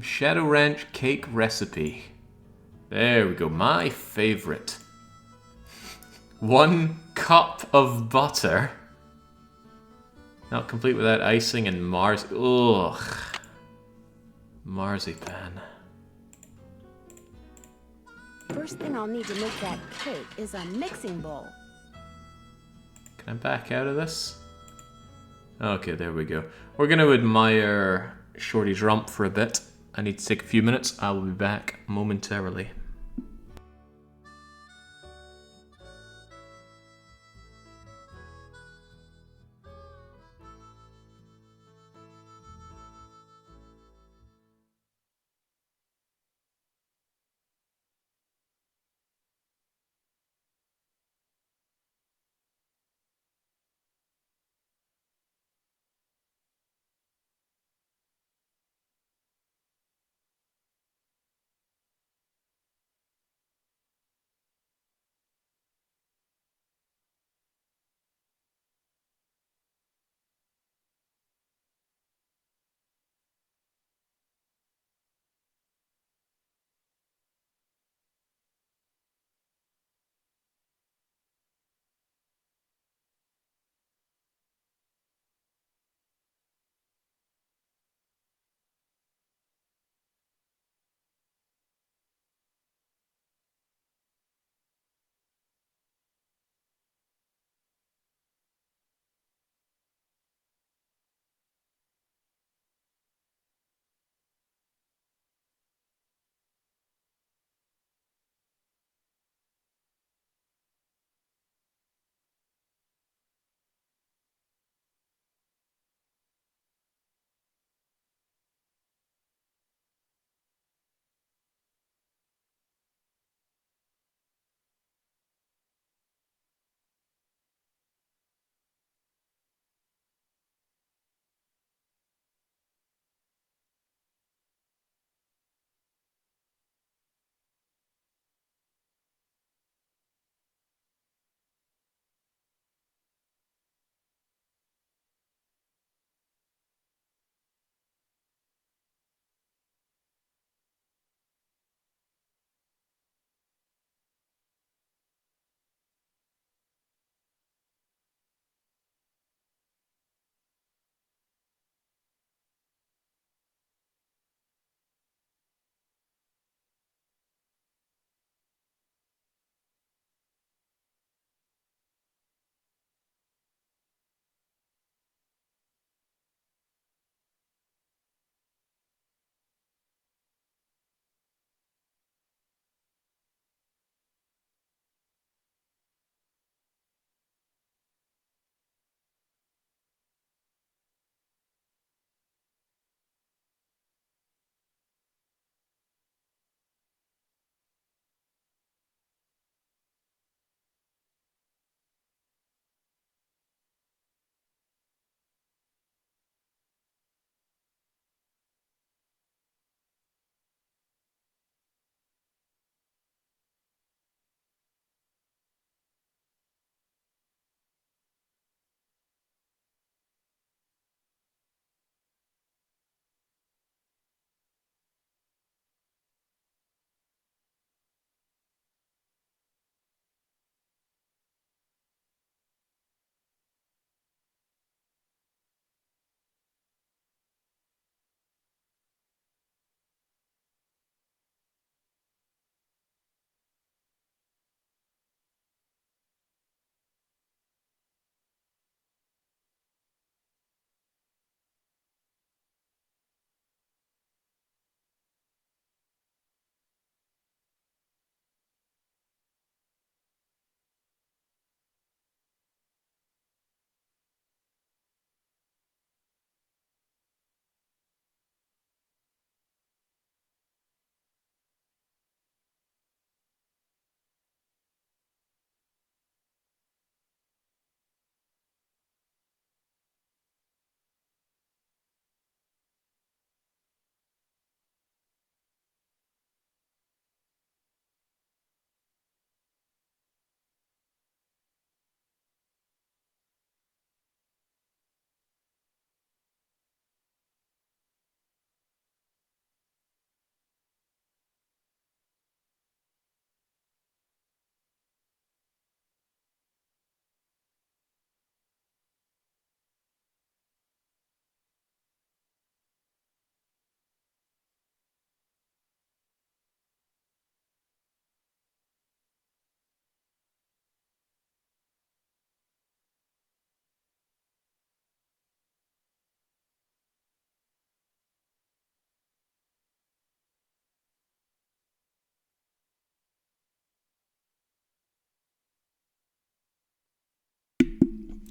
Shadow Ranch cake recipe. There we go, my favorite. 1 cup of butter. Not complete without icing and marzipan. First thing I'll need to make that cake is a mixing bowl. Can I back out of this? Okay, there we go. We're going to admire Shorty's rump for a bit. I need to take a few minutes. I will be back momentarily.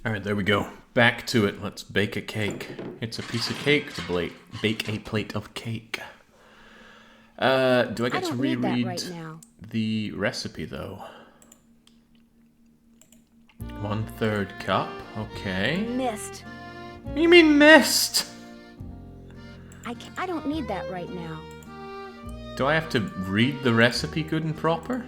Alright, there we go. Back to it. Let's bake a cake. It's a piece of cake to bake a plate of cake. Do I get to reread right now. the recipe, though? 1/3 cup. Okay. Missed. What do you mean missed? I don't need that right now. Do I have to read the recipe good and proper?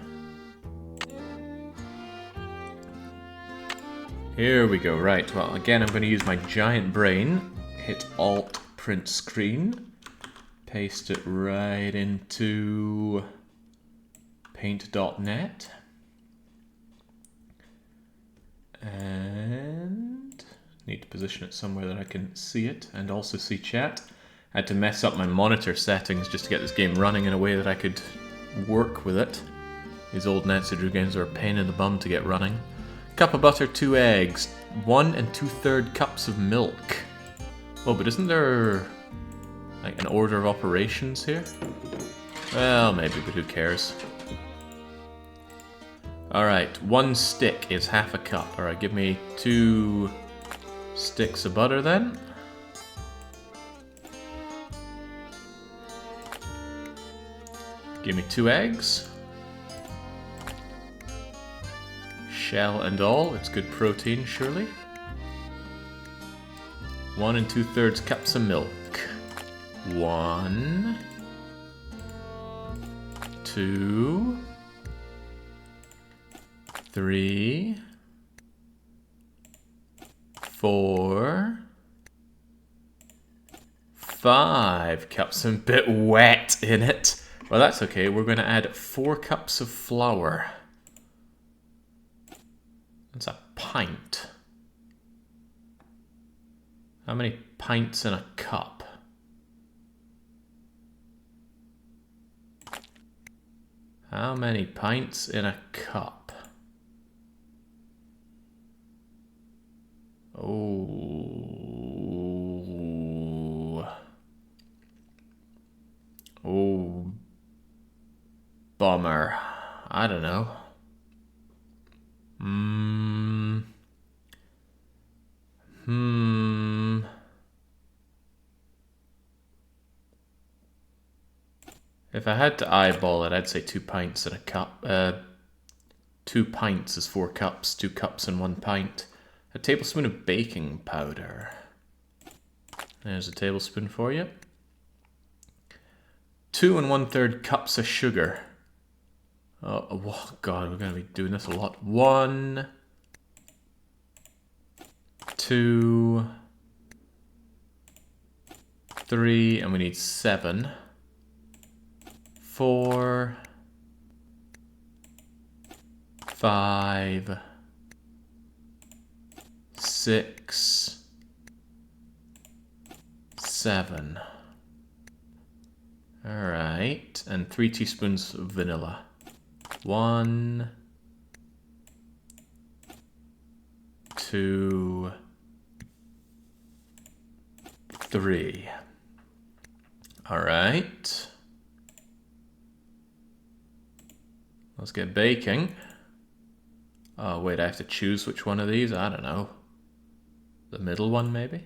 Here we go. Right, well, again, I'm going to use my giant brain. Hit Alt, print screen. Paste it right into paint.net. And need to position it somewhere that I can see it and also see chat. I had to mess up my monitor settings just to get this game running in a way that I could work with it. These old Nancy Drew games are a pain in the bum to get running. Cup of butter, 2 eggs, 1 2/3 cups of milk. Oh, but isn't there like an order of operations here? Well, maybe, but who cares? Alright, 1 stick is 1/2 cup. Alright, give me 2 sticks of butter then. Give me 2 eggs. Shell and all, it's good protein, surely. 1 2/3 cups of milk. 1, 2, 3, 4, 5 cups. A bit wet in it. Well, that's okay. We're going to add 4 cups of flour. That's a pint. How many pints in a cup? How many pints in a cup? Oh. Oh. Bummer. I don't know. If I had to eyeball it, I'd say 2 pints in a cup. 2 pints is 4 cups, 2 cups and 1 pint. A tablespoon of baking powder. There's a tablespoon for you. 2 1/3 cups of sugar. Oh God, we're going to be doing this a lot. 1, 2, 3, and we need 7. 4, 5, 6, 7. Alright, and 3 teaspoons of vanilla. 1, 2, 3. Alright. Let's get baking. Oh wait, I have to choose which one of these? I don't know. The middle one, maybe?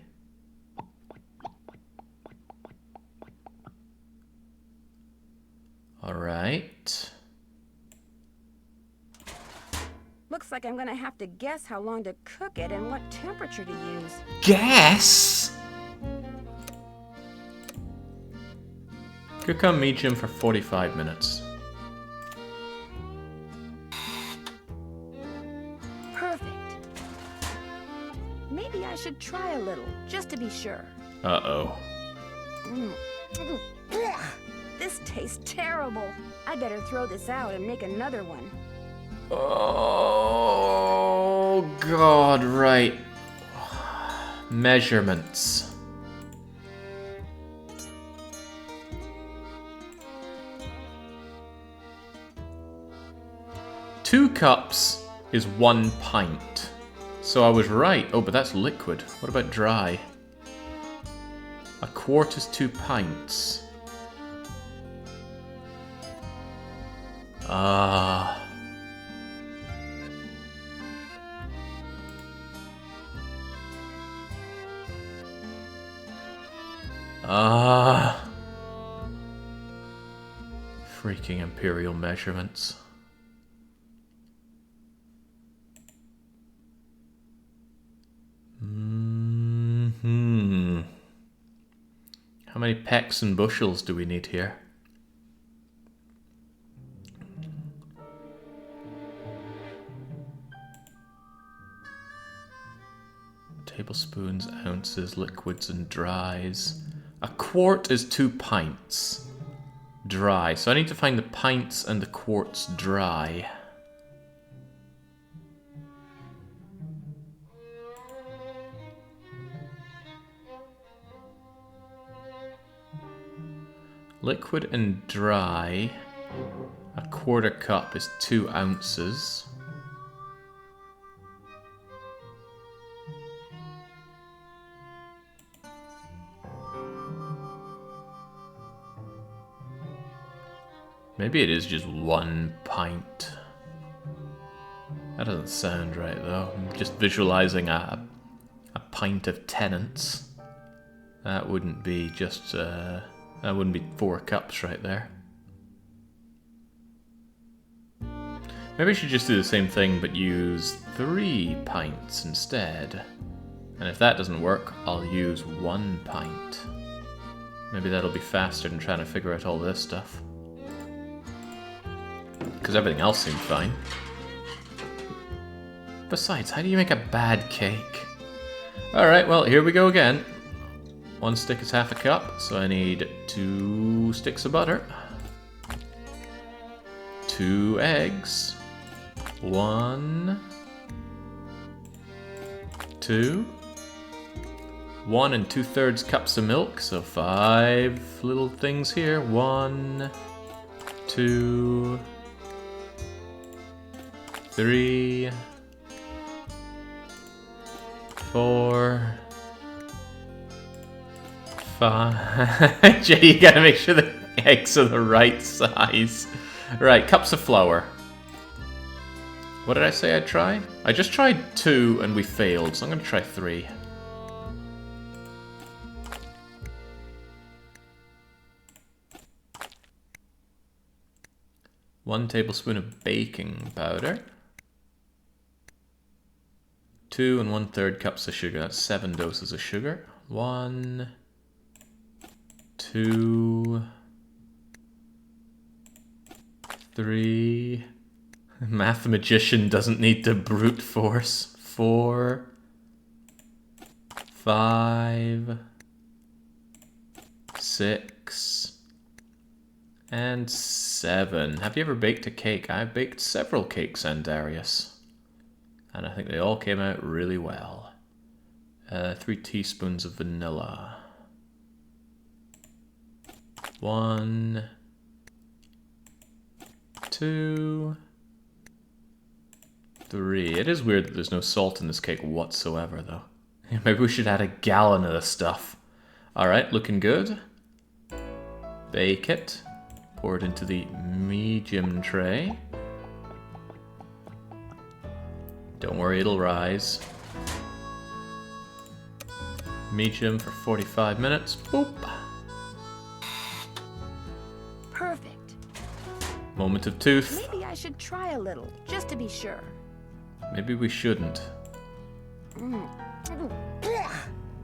Alright. Looks like I'm gonna have to guess how long to cook it and what temperature to use. Guess? Cook on medium for 45 minutes. Perfect. Maybe I should try a little, just to be sure. Uh-oh. This tastes terrible. I better throw this out and make another one. Oh, God, right. Measurements. Two cups is 1 pint. So I was right. Oh, but that's liquid. What about dry? A quart is 2 pints. Freaking imperial measurements. How many pecks and bushels do we need here? Tablespoons, ounces, liquids, and dries. A quart is 2 pints. Dry. So I need to find the pints and the quarts dry. Liquid and dry. A quarter cup is 2 ounces. Maybe it is just 1 pint. That doesn't sound right though. I'm just visualizing a pint of Tennent's. That wouldn't be just that wouldn't be 4 cups right there. Maybe I should just do the same thing but use 3 pints instead. And if that doesn't work, I'll use 1 pint. Maybe that'll be faster than trying to figure out all this stuff. Because everything else seemed fine. Besides, how do you make a bad cake? Alright, well, here we go again. 1 stick is half a cup, so I need 2 sticks of butter. 2 eggs. 1. 2. 1 2/3 cups of milk, so 5 little things here. 1, 2, 3, 4, 5. Jay, you gotta make sure the eggs are the right size. Right, cups of flour. What did I say I'd try? I just tried 2 and we failed, so I'm gonna try 3. One tablespoon of baking powder. 2 1/3 cups of sugar. That's 7 doses of sugar. 1, 2, 3. Mathematician doesn't need to brute force. 4, 5, 6, and 7. Have you ever baked a cake? I've baked several cakes, Andarius. And I think they all came out really well. 3 teaspoons of vanilla. 1, 2, 3. It is weird that there's no salt in this cake whatsoever, though. Maybe we should add a gallon of this stuff. Alright, looking good. Bake it. Pour it into the medium tray. Don't worry, it'll rise. Medium for 45 minutes. Boop. Perfect. Moment of truth. Maybe I should try a little, just to be sure. Maybe we shouldn't.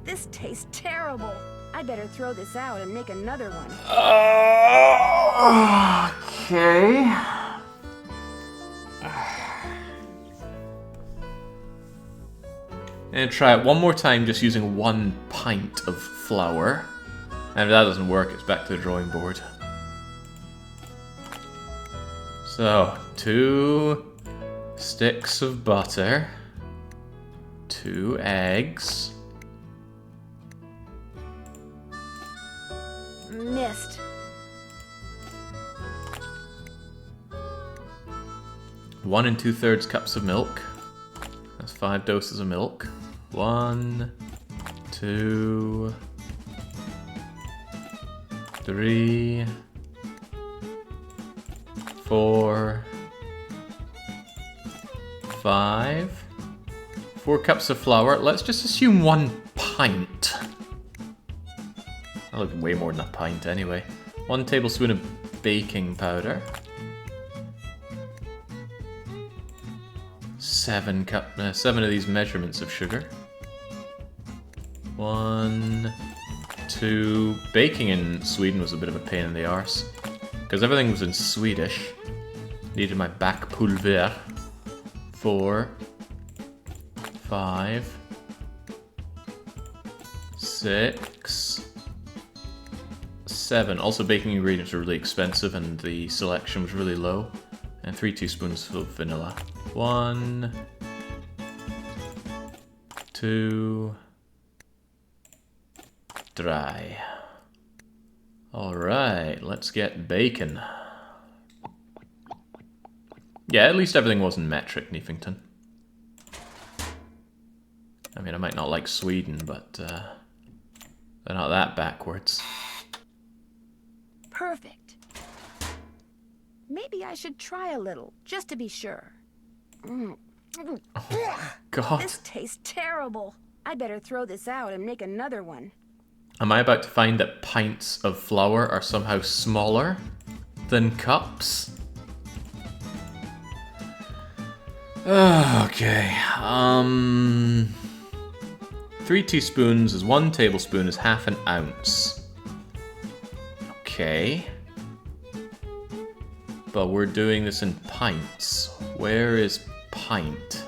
This tastes terrible. I better throw this out and make another one. Okay. And try it one more time just using 1 pint of flour. And if that doesn't work, it's back to the drawing board. So, 2 sticks of butter. 2 eggs. Missed. 1 2/3 cups of milk. That's 5 doses of milk. 1, 2, 3, 4, 5. 4 cups of flour. Let's just assume 1 pint. That Well, way more than a pint anyway. 1 tablespoon of baking powder. 7 of these measurements of sugar. 1, 2... Baking in Sweden was a bit of a pain in the arse. Because everything was in Swedish. Needed my backpulver. 4, 5, 6, 7. Also, baking ingredients are really expensive and the selection was really low. And 3 teaspoons of vanilla. 1, 2, dry. Alright, let's get bacon. Yeah, at least everything wasn't metric, Neefington. I mean, I might not like Sweden, but they're not that backwards. Perfect. Maybe I should try a little, just to be sure. God. This tastes terrible. I better throw this out and make another one. Am I about to find that pints of flour are somehow smaller than cups? Okay. 3 teaspoons is 1 tablespoon is half an ounce. Okay. But we're doing this in pints. Where is pint?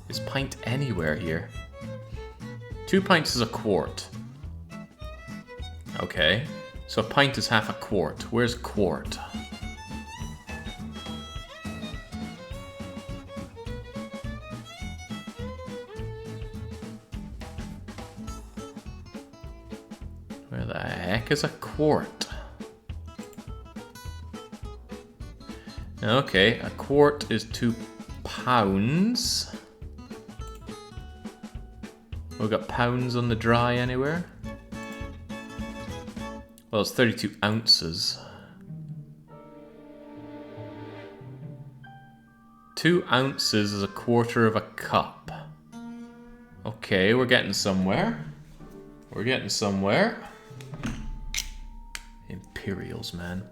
Is pint anywhere here? 2 pints is a quart. Okay. So a pint is half a quart. Where's quart? Where the heck is a quart? Okay, a quart is 2 pounds. We've got pounds on the dry anywhere? Well, it's 32 ounces. 2 ounces is a quarter of a cup. Okay, we're getting somewhere. We're getting somewhere. Imperials, man.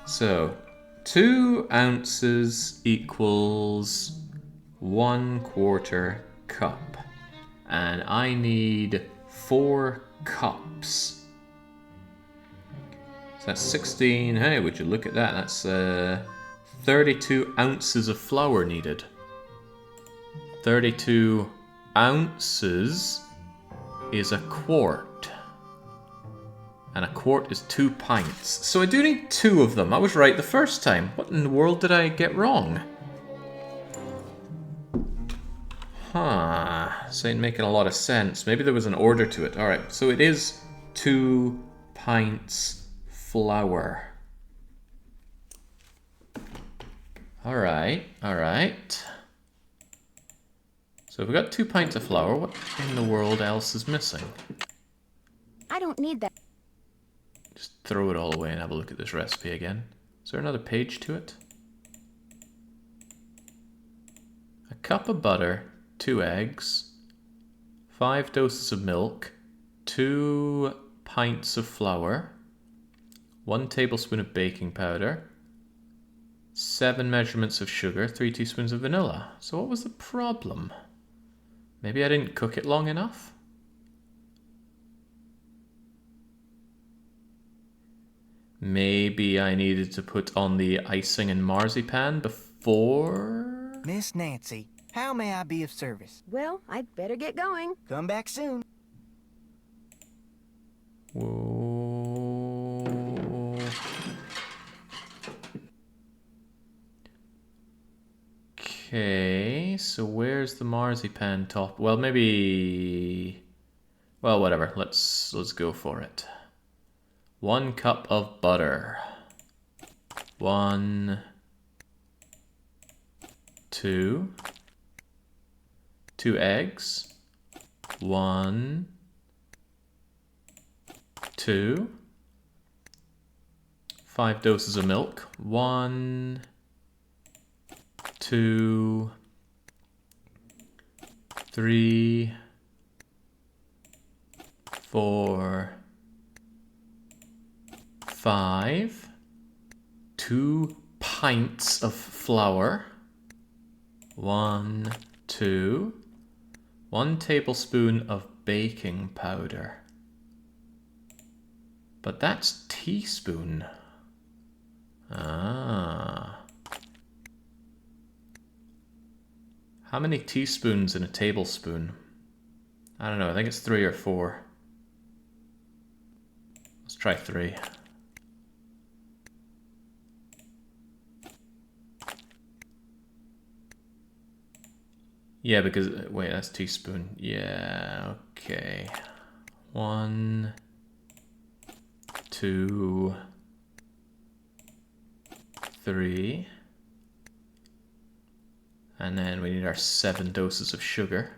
So, 2 ounces equals 1/4 cup. And I need 4 cups. So that's 16. Hey, would you look at that? That's 32 ounces of flour needed. 32 ounces is a quart. And a quart is 2 pints. So I do need 2 of them. I was right the first time. What in the world did I get wrong? Huh. This ain't making a lot of sense. Maybe there was an order to it. Alright, so it is 2 pints flour. Alright, alright. So if we've got 2 pints of flour, what in the world else is missing? I don't need that. Just throw it all away and have a look at this recipe again. Is there another page to it? A cup of butter, 2 eggs, 5 doses of milk, 2 pints of flour, 1 tablespoon of baking powder, 7 measurements of sugar, 3 teaspoons of vanilla. So what was the problem? Maybe I didn't cook it long enough? Maybe I needed to put on the icing and marzipan before... Miss Nancy, how may I be of service? Well, I'd better get going. Come back soon. Whoa. Okay, so where's the marzipan top? Well, maybe... Well, whatever. Let's go for it. 1 cup of butter. 1, 2, 2 eggs. 1, 2, 5 doses of milk. 1, 2, 3, 4, 5, 2 pints of flour, 1, 2, 1 tablespoon of baking powder. But that's teaspoon. Ah. How many teaspoons in a tablespoon? I don't know, I think it's 3 or 4. Let's try 3. Yeah, because, wait, that's teaspoon. Yeah, okay. 1, 2, 3. And then we need our 7 doses of sugar.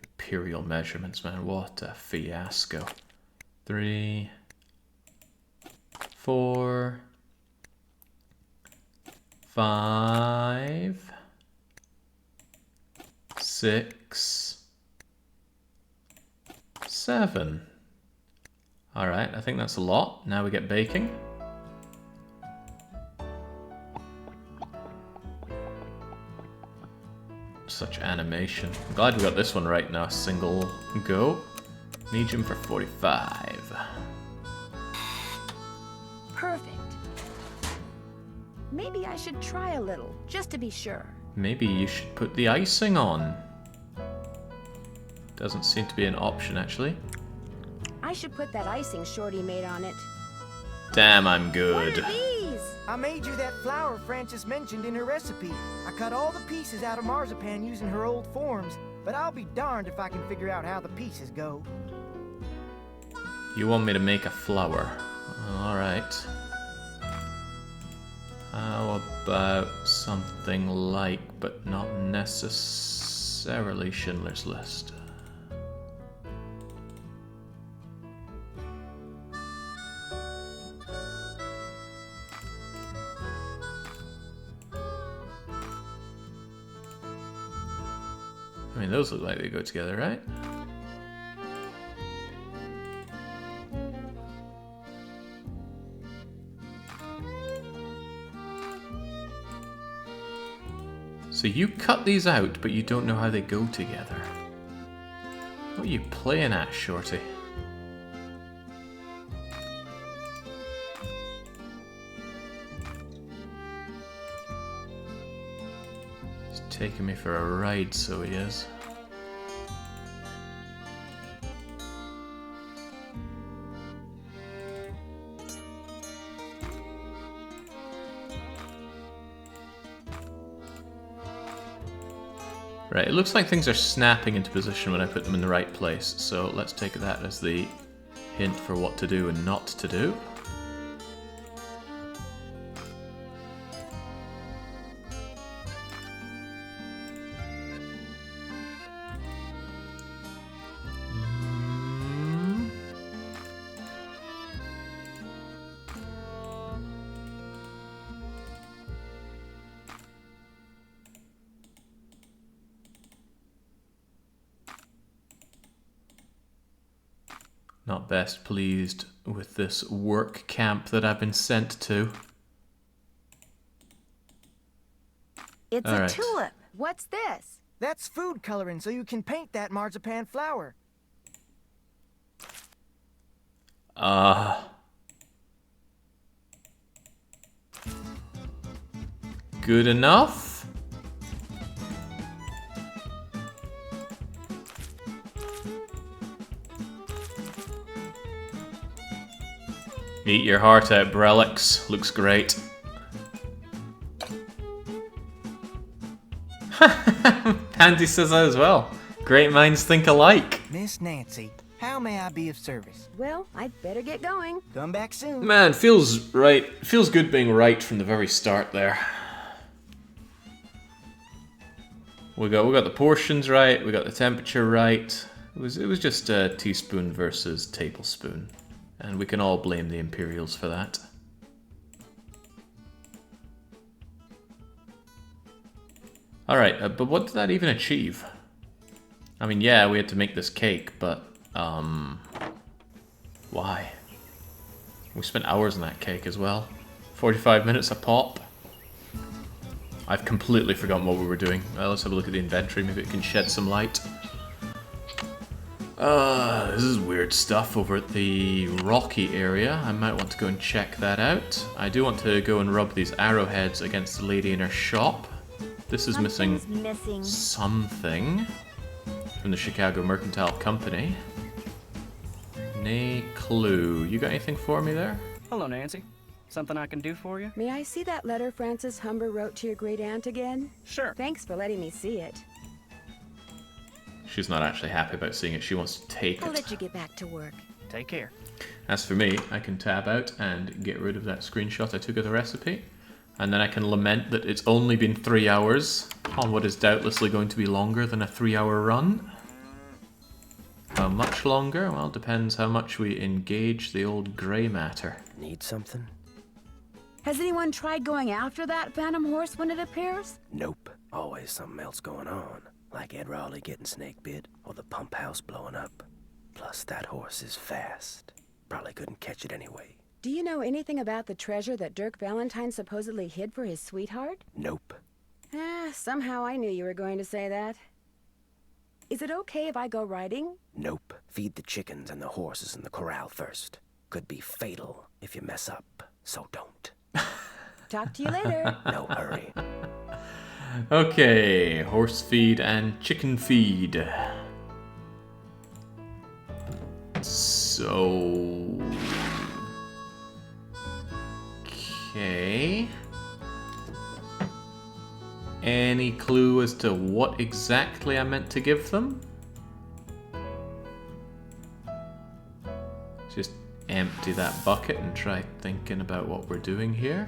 Imperial measurements, man, what a fiasco. 3, 4, 5, 6, 7. Alright, I think that's a lot. Now we get baking. Such animation. I'm glad we got this one right now. Single go. Medium for 45. Perfect. Maybe I should try a little, just to be sure. Maybe you should put the icing on. Doesn't seem to be an option, actually. I should put that icing Shorty made on it. Damn, I'm good. What are these? I made you that flour Frances mentioned in her recipe. I cut all the pieces out of marzipan using her old forms, but I'll be darned if I can figure out how the pieces go. You want me to make a flour? Alright. How about something like, but not necessarily, Schindler's List? I mean, those look like they go together, right? So you cut these out, but you don't know how they go together. What are you playing at, Shorty? He's taking me for a ride, so he is. Right, it looks like things are snapping into position when I put them in the right place, so let's take that as the hint for what to do and not to do. Not best pleased with this work camp that I've been sent to. It's All a right. tulip. What's this? That's food coloring so you can paint that marzipan flour. Good enough? Eat your heart out, Brelix. Looks great. Pansy says that as well. Great minds think alike. Miss Nancy, how may I be of service? Well, I'd better get going. Come back soon. Man, feels right. Feels good being right from the very start there. We got the portions right. We got the temperature right. It was just a teaspoon versus tablespoon, and we can all blame the Imperials for that. All right, but what did that even achieve? I mean, yeah, we had to make this cake, but what Why? We spent hours on that cake as well. 45 minutes a pop. I've completely forgotten what we were doing. Let's have a look at the inventory, maybe it can shed some light. This is weird stuff over at the rocky area. I might want to go and check that out. I do want to go and rub these arrowheads against the lady in her shop. This is missing something from the Chicago Mercantile Company. Nay clue. You got anything for me there? Hello, Nancy. Something I can do for you? May I see that letter Frances Humber wrote to your great aunt again? Sure. Thanks for letting me see it. She's not actually happy about seeing it. She wants to take I'll it. let you get back to work. Take care. As for me, I can tab out and get rid of that screenshot I took of the recipe. And then I can lament that it's only been 3 hours on what is doubtlessly going to be longer than a 3-hour run. How much longer? Well, depends how much we engage the old grey matter. Need something? Has anyone tried going after that phantom horse when it appears? Nope. Always something else going on. Like Ed Raleigh getting snake bit, or the pump house blowing up. Plus, that horse is fast. Probably couldn't catch it anyway. Do you know anything about the treasure that Dirk Valentine supposedly hid for his sweetheart? Nope. Somehow I knew you were going to say that. Is it okay if I go riding? Nope. Feed the chickens and the horses in the corral first. Could be fatal if you mess up, so don't. Talk to you later. No hurry. Okay, horse feed and chicken feed. So... okay. Any clue as to what exactly I meant to give them? Just empty that bucket and try thinking about what we're doing here.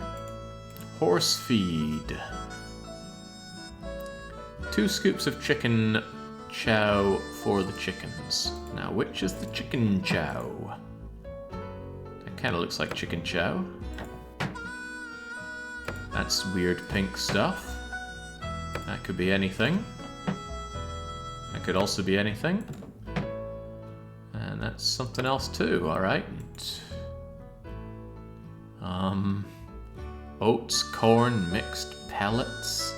Horse feed. 2 scoops of chicken chow for the chickens. Now, which is the chicken chow? That kind of looks like chicken chow. That's weird pink stuff. That could be anything. That could also be anything. And that's something else too, alright. Oats, corn, mixed pellets.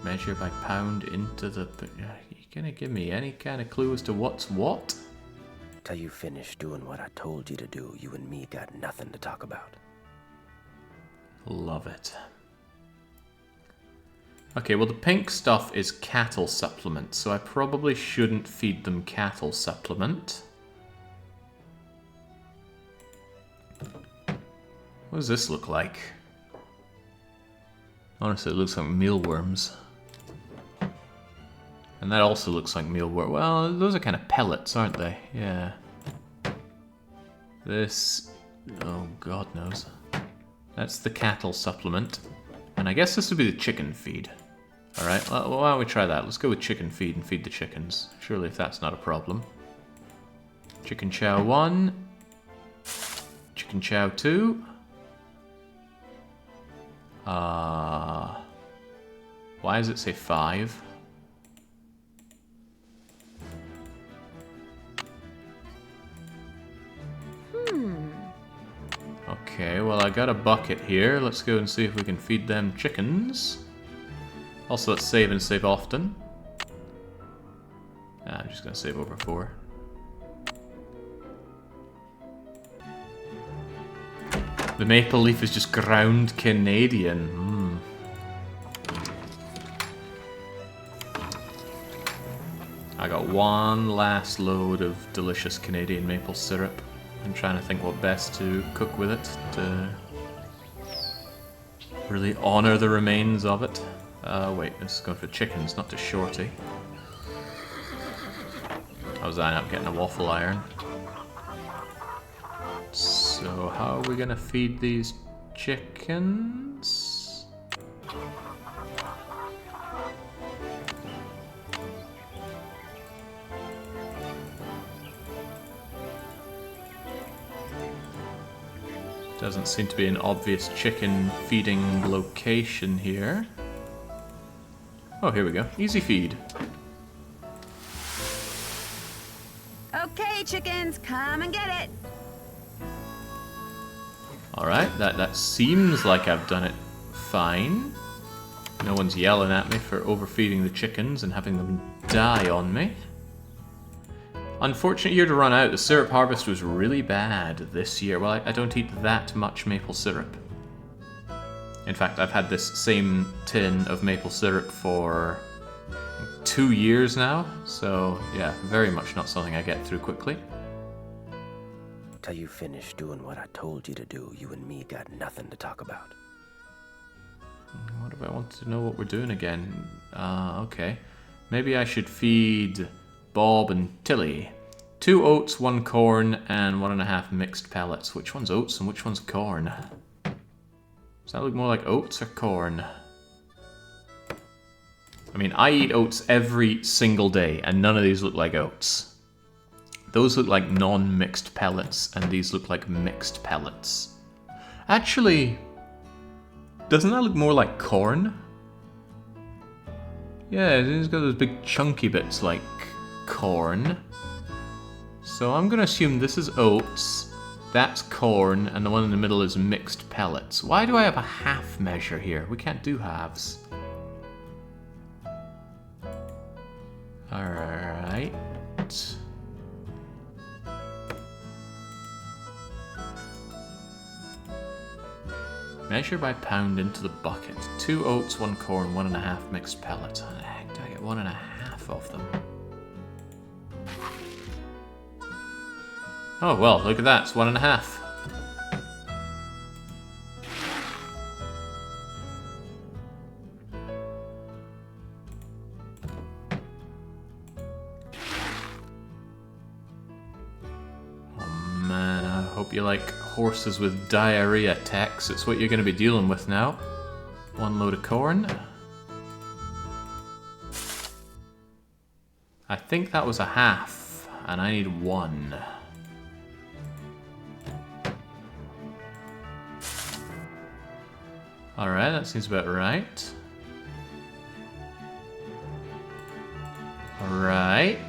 Measure by pound into the... You gonna give me any kind of clue as to what's what? Till you finish doing what I told you to do, you and me got nothing to talk about. Love it. Okay, well the pink stuff is cattle supplement, so I probably shouldn't feed them cattle supplement. What does this look like? Honestly, it looks like mealworms. And that also looks like mealworm. Well, those are kind of pellets, aren't they? Yeah. This... oh, God knows. That's the cattle supplement. And I guess this would be the chicken feed. Alright, well, why don't we try that? Let's go with chicken feed and feed the chickens. Surely if that's not a problem. Chicken chow 1. Chicken chow 2. Why does it say 5? Okay, well I got a bucket here. Let's go and see if we can feed them chickens. Also, let's save and save often. I'm just gonna save over 4. The maple leaf is just ground Canadian. I got one last load of delicious Canadian maple syrup. I'm trying to think what best to cook with it to really honor the remains of it. Wait, this is going for chickens, not to Shorty. I was eyeing up getting a waffle iron. So how are we gonna feed these chickens? Doesn't seem to be an obvious chicken feeding location here. Oh, here we go. Easy feed. Okay, chickens, come and get it. Alright, that seems like I've done it fine. No one's yelling at me for overfeeding the chickens and having them die on me. Unfortunate year to run out. The syrup harvest was really bad this year. Well, I don't eat that much maple syrup. In fact, I've had this same tin of maple syrup for 2 years now. So, yeah, very much not something I get through quickly. Till you finish doing what I told you to do, you and me got nothing to talk about. What if I wanted to know what we're doing again? Okay. Maybe I should feed Bob and Tilly. 2 oats, 1 corn, and 1.5 mixed pellets. Which one's oats and which one's corn? Does that look more like oats or corn? I mean, I eat oats every single day, and none of these look like oats. Those look like non-mixed pellets, and these look like mixed pellets. Actually, doesn't that look more like corn? Yeah, it's got those big chunky bits like corn. So I'm gonna assume this is oats, that's corn, and the one in the middle is mixed pellets. Why do I have a half measure here? We can't do halves. Alright. Measure by pound into the bucket. 2 oats, 1 corn, 1.5 mixed pellets. How the heck do I get 1.5 of them? Oh, well, look at that. It's 1.5. Oh, man, I hope you like horses with diarrhea, Tex. It's what you're going to be dealing with now. 1 load of corn. I think that was a half, and I need 1. Alright, that seems about right. Alright.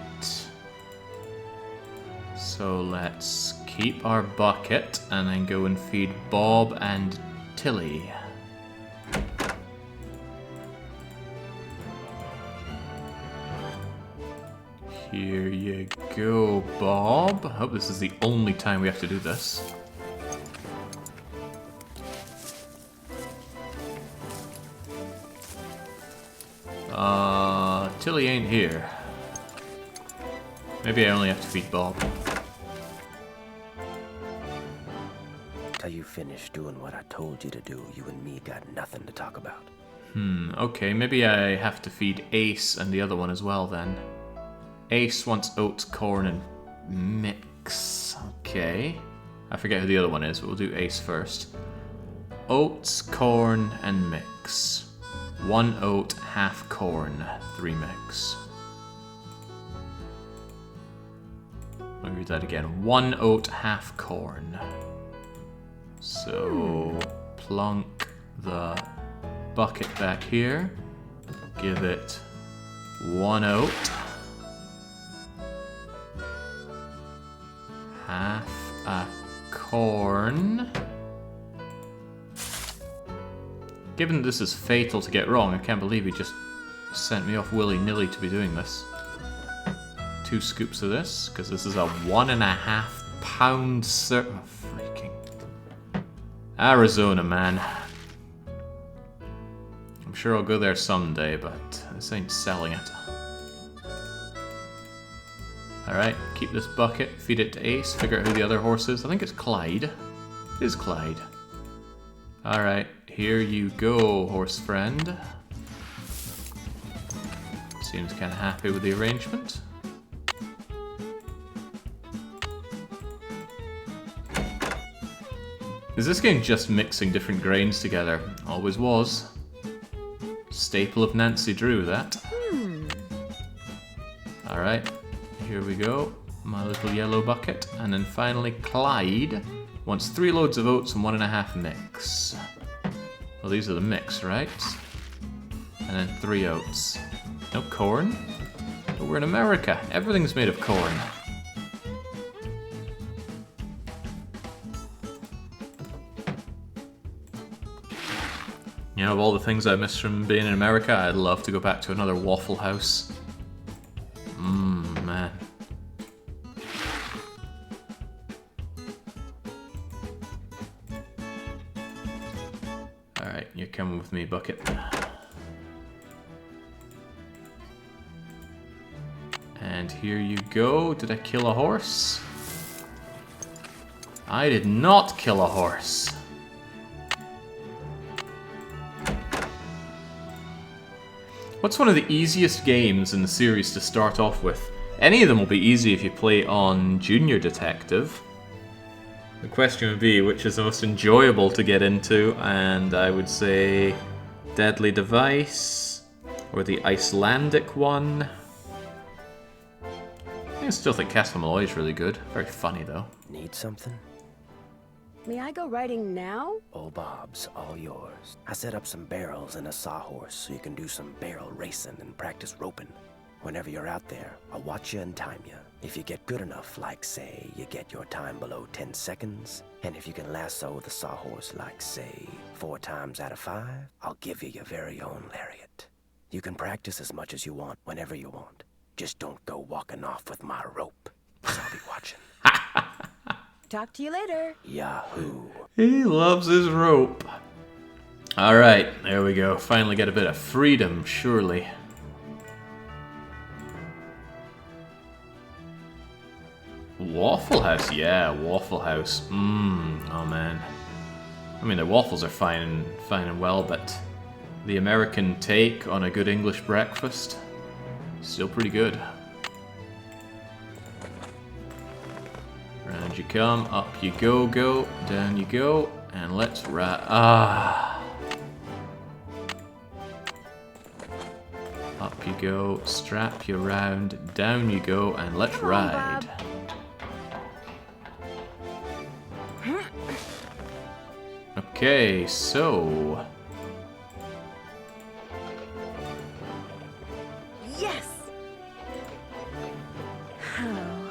So let's keep our bucket and then go and feed Bob and Tilly. Here you go, Bob. I hope this is the only time we have to do this. Tilly ain't here. Maybe I only have to feed Bob. Till you finish doing what I told you to do, you and me got nothing to talk about. Okay, maybe I have to feed Ace and the other one as well then. Ace wants oats, corn, and mix. Okay. I forget who the other one is, but we'll do Ace first. Oats, corn, and mix. 1 oat, half corn, 3 mix. Let me read that again. 1 oat, half corn. So, plunk the bucket back here. Give it 1 oat. Half a corn. Given this is fatal to get wrong, I can't believe he just sent me off willy-nilly to be doing this. 2 scoops of this, because this is a 1.5 pound syrup. Oh, freaking Arizona, man. I'm sure I'll go there someday, but this ain't selling it. Alright, keep this bucket, feed it to Ace, figure out who the other horse is. I think it's Clyde. It is Clyde. Alright, here you go, horse friend. Seems kind of happy with the arrangement. Is this game just mixing different grains together? Always was. Staple of Nancy Drew, that. Alright, here we go. My little yellow bucket. And then finally Clyde wants 3 loads of oats and 1.5 mix. Well, these are the mix, right? And then 3 oats. No corn? But we're in America. Everything's made of corn. You know, of all the things I miss from being in America, I'd love to go back to another Waffle House. Man. Alright, you're coming with me, Bucket. And here you go. Did I kill a horse? I did not kill a horse. What's one of the easiest games in the series to start off with? Any of them will be easy if you play on Junior Detective. The question would be, which is the most enjoyable to get into? And I would say Deadly Device, or the Icelandic one. I still think Castle Malloy is really good. Very funny, though. Need something? May I go riding now? Old Bob's all yours. I set up some barrels and a sawhorse so you can do some barrel racing and practice roping. Whenever you're out there, I'll watch you and time you. If you get good enough, like say, you get your time below 10 seconds, and if you can lasso the sawhorse like say, 4 times out of 5, I'll give you your very own lariat. You can practice as much as you want, whenever you want. Just don't go walking off with my rope, 'cause I'll be watching. Talk to you later. Yahoo. He loves his rope. Alright, there we go. Finally get a bit of freedom, surely. Waffle House, yeah, Waffle House. Oh man. I mean, the waffles are fine and well, but the American take on a good English breakfast, still pretty good. Round you come, up you go, down you go, and let's ride. Up you go, strap you round, down you go, and let's ride. Okay, so... Yes! Oh.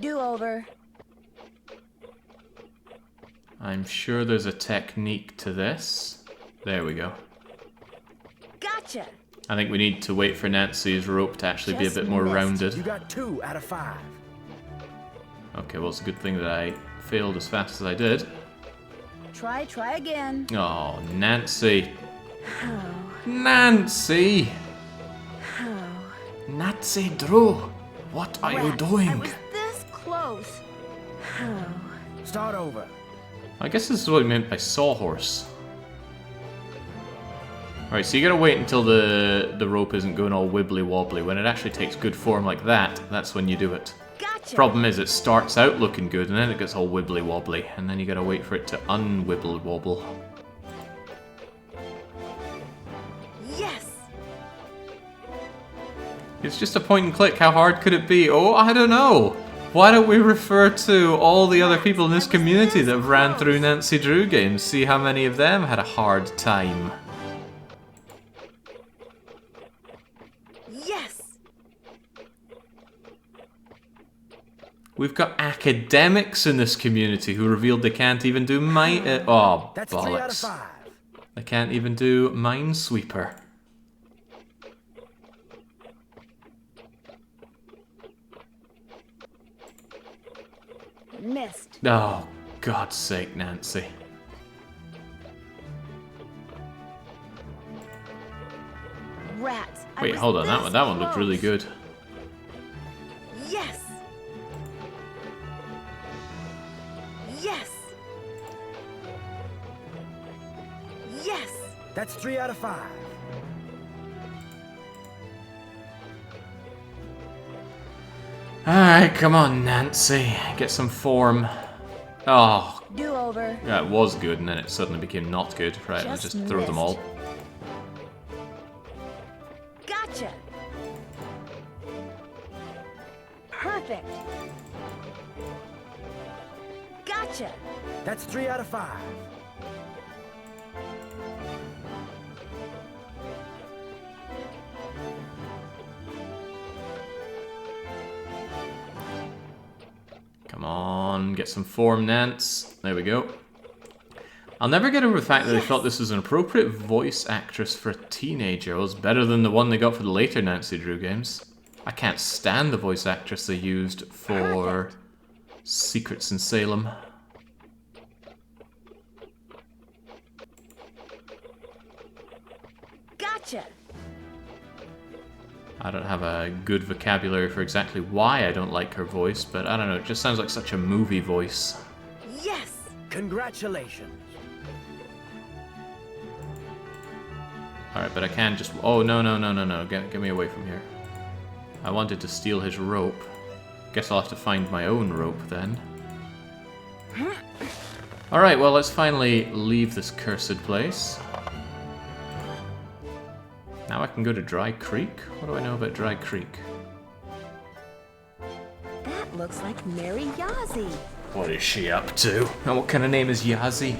Do-over. I'm sure there's a technique to this. There we go. Gotcha! I think we need to wait for Nancy's rope to actually be a bit more rounded. You got 2 out of 5. Okay, well, it's a good thing that I failed as fast as I did. Try again. Oh, Nancy. Oh. Nancy! Oh. Nancy Drew, what are you doing? I was this close. Oh. Start over. I guess this is what he meant by sawhorse. Alright, so you gotta wait until the rope isn't going all wibbly wobbly. When it actually takes good form like that, that's when you do it. Gotcha. Problem is, it starts out looking good and then it gets all wibbly wobbly, and then you gotta wait for it to unwibble wobble. Yes. It's just a point and click. How hard could it be? Oh, I don't know. Why don't we refer to all the other people in this community that have ran through Nancy Drew games, see how many of them had a hard time. Yes. We've got academics in this community who revealed they can't even do oh, That's 3 out of bollocks. 5. They can't even do Minesweeper. Missed. Oh, God's sake, Nancy. Rats. Wait, hold on. That one looked really good. Yes. Yes. Yes. That's 3 out of 5. Alright, come on, Nancy. Get some form. Oh. Do-over. Yeah, it was good, and then it suddenly became not good. Right, let's just throw them all. Gotcha. Perfect. Gotcha. That's 3 out of 5. Come on. on, get some form, Nance. There we go. I'll never get over the fact that they thought this was an appropriate voice actress for a teenager. It was better than the one they got for the later Nancy Drew games. I can't stand the voice actress they used for Secrets in Salem. Gotcha! I don't have a good vocabulary for exactly why I don't like her voice, but I don't know, it just sounds like such a movie voice. Yes! Congratulations. Alright, but I can't just... Oh, no. Get me away from here. I wanted to steal his rope. Guess I'll have to find my own rope then. Alright, well, let's finally leave this cursed place. Now I can go to Dry Creek? What do I know about Dry Creek? That looks like Mary Yazzie. What is she up to? And what kind of name is Yazzie?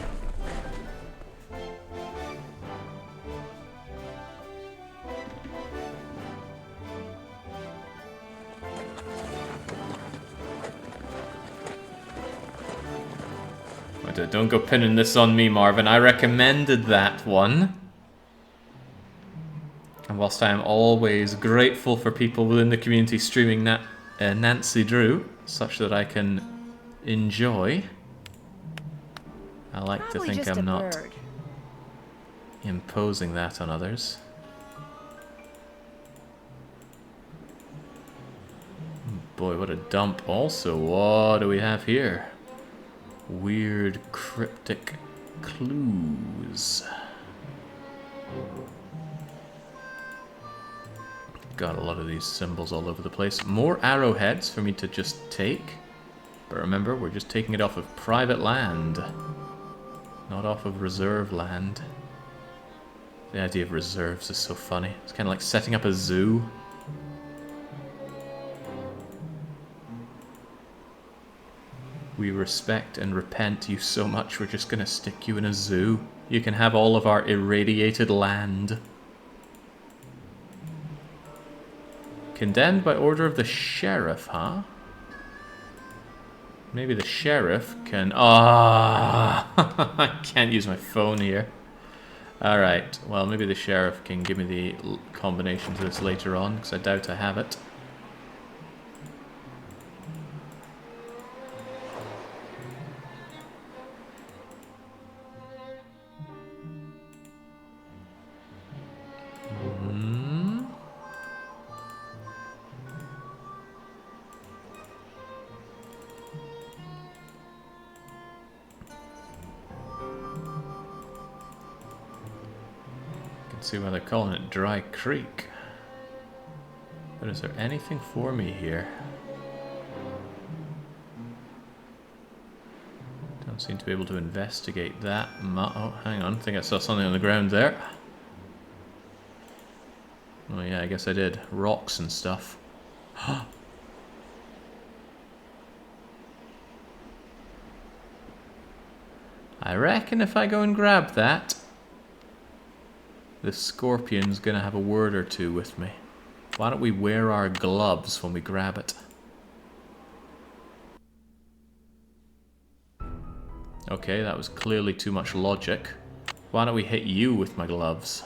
Don't go pinning this on me, Marvin. I recommended that one. And whilst I am always grateful for people within the community streaming Nancy Drew, such that I can enjoy, I like to think I'm not imposing that on others. Boy, what a dump. Also, what do we have here? Weird cryptic clues. Got a lot of these symbols all over the place. More arrowheads for me to just take. But remember, we're just taking it off of private land. Not off of reserve land. The idea of reserves is so funny. It's kind of like setting up a zoo. We respect and repent you so much, we're just gonna stick you in a zoo. You can have all of our irradiated land. Condemned by order of the sheriff, huh? Maybe the sheriff can... Ah, I can't use my phone here. Alright, well maybe the sheriff can give me the combination to this later on, because I doubt I have it. See why they're calling it Dry Creek. But is there anything for me here? Don't seem to be able to investigate that. Oh, hang on. I think I saw something on the ground there. Oh yeah, I guess I did. Rocks and stuff. I reckon if I go and grab that, the scorpion's gonna have a word or two with me. Why don't we wear our gloves when we grab it? Okay, that was clearly too much logic. Why don't we hit you with my gloves?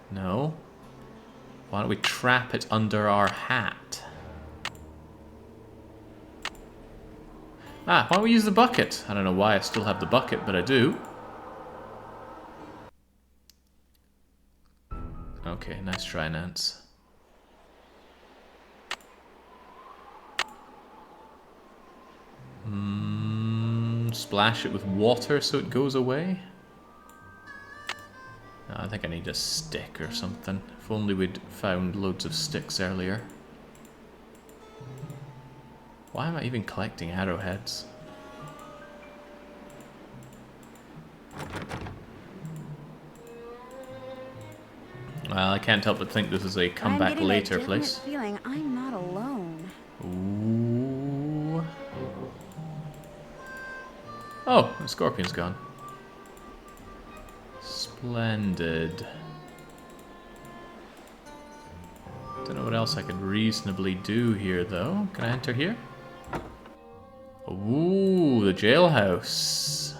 No. Why don't we trap it under our hat? Ah, why don't we use the bucket? I don't know why I still have the bucket, but I do. Okay, nice try, Nance. Splash it with water so it goes away? No, I think I need a stick or something. If only we'd found loads of sticks earlier. Why am I even collecting arrowheads? Well, I can't help but think this is a come back later place. Feeling I'm not alone. Ooh. Oh, the scorpion's gone. Splendid. Don't know what else I could reasonably do here, though. Can I enter here? Ooh, the jailhouse.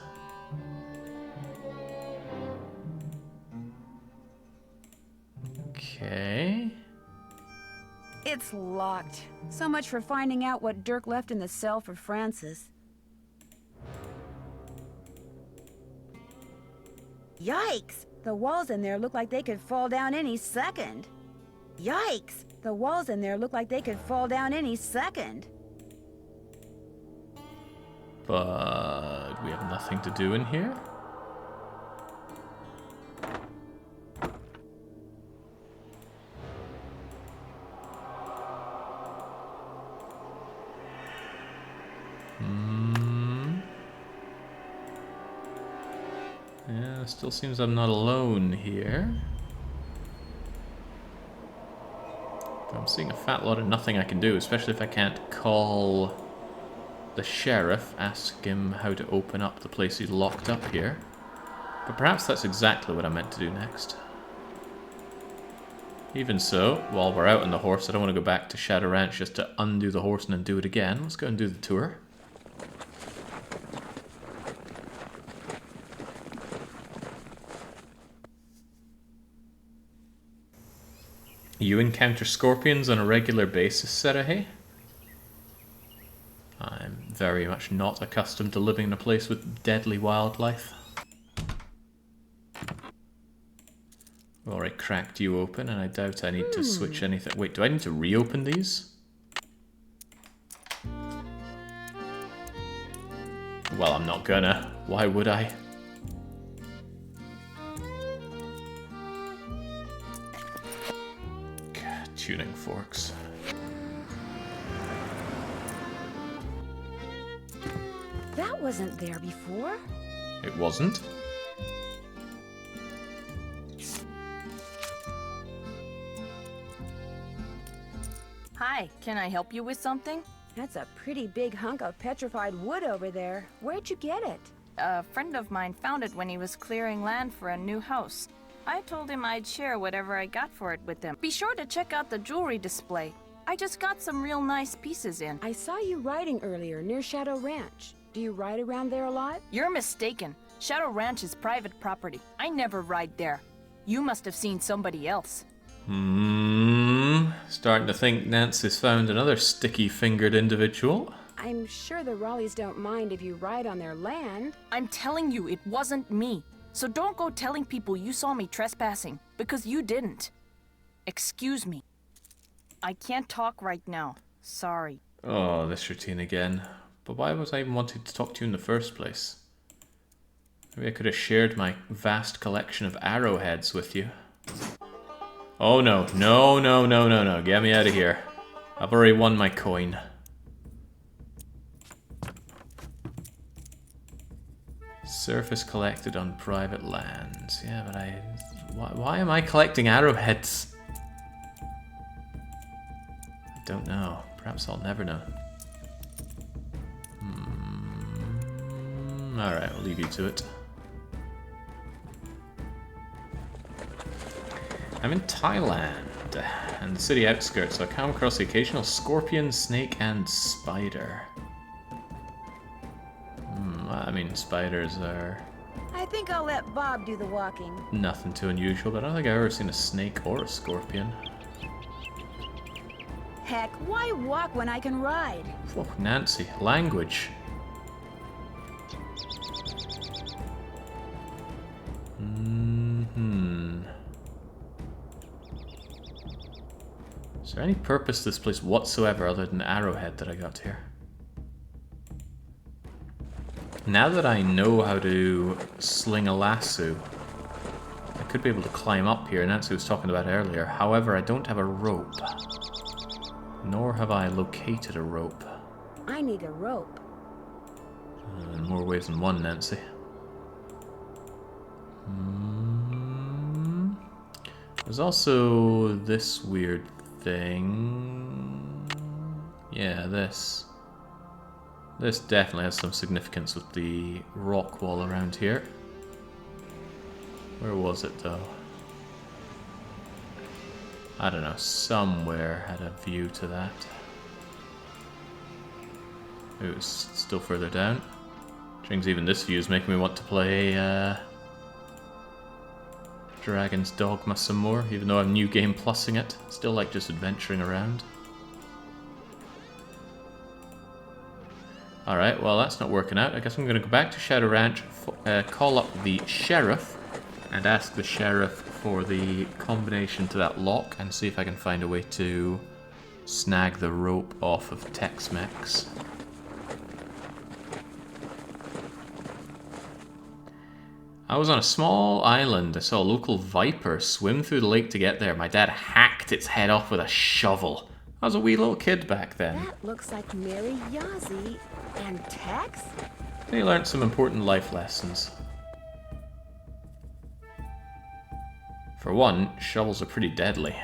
Okay. It's locked. So much for finding out what Dirk left in the cell for Francis. Yikes! The walls in there look like they could fall down any second. Yikes! The walls in there look like they could fall down any second. But we have nothing to do in here. Yeah, it still seems I'm not alone here. But I'm seeing a fat lot of nothing I can do, especially if I can't call the sheriff, ask him how to open up the place he's locked up here. But perhaps that's exactly what I meant to do next. Even so, while we're out on the horse, I don't want to go back to Shadow Ranch just to undo the horse and then do it again. Let's go and do the tour. You encounter scorpions on a regular basis, Serahe? I'm very much not accustomed to living in a place with deadly wildlife. Well, I cracked you open, and I doubt I need to switch anything. Wait, do I need to reopen these? Well, I'm not gonna. Why would I? Tuning forks. That wasn't there before. It wasn't? Hi, can I help you with something? That's a pretty big hunk of petrified wood over there. Where'd you get it? A friend of mine found it when he was clearing land for a new house. I told him I'd share whatever I got for it with him. Be sure to check out the jewelry display. I just got some real nice pieces in. I saw you riding earlier near Shadow Ranch. Do you ride around there a lot? You're mistaken. Shadow Ranch is private property. I never ride there. You must have seen somebody else. Starting to think Nancy's found another sticky-fingered individual. I'm sure the Raleighs don't mind if you ride on their land. I'm telling you, it wasn't me. So don't go telling people you saw me trespassing, because you didn't. Excuse me. I can't talk right now. Sorry. Oh, this routine again. But why was I even wanting to talk to you in the first place? Maybe I could have shared my vast collection of arrowheads with you. Oh no, no, no, no, no, no. Get me out of here. I've already won my coin. Surface collected on private lands. Yeah, but why am I collecting arrowheads? I don't know. Perhaps I'll never know. Alright, I'll leave you to it. I'm in Thailand, and the city outskirts, so I come across the occasional scorpion, snake, and spider. I mean, spiders are I think I'll let Bob do the walking. nothing too unusual, but I don't think I've ever seen a snake or a scorpion. Heck, why walk when I can ride? Oh, Nancy, language. Is there any purpose to this place whatsoever other than the arrowhead that I got here? Now that I know how to sling a lasso, I could be able to climb up here, Nancy was talking about earlier. However, I don't have a rope. Nor have I located a rope. I need a rope. In more ways than one, Nancy. There's also this weird thing. Yeah, this. This definitely has some significance with the rock wall around here. Where was it, though? I don't know, somewhere had a view to that. Ooh, it's still further down. Things even this view is making me want to play Dragon's Dogma some more, even though I'm New Game Plusing it. Still like just adventuring around. Alright, well that's not working out. I guess I'm going to go back to Shadow Ranch, call up the sheriff, and ask the sheriff for the combination to that lock, and see if I can find a way to snag the rope off of Tex-Mex. I was on a small island. I saw a local viper swim through the lake to get there. My dad hacked its head off with a shovel. I was a wee little kid back then. That looks like Mary Yazzie and Tex? They learned some important life lessons. For one, shovels are pretty deadly.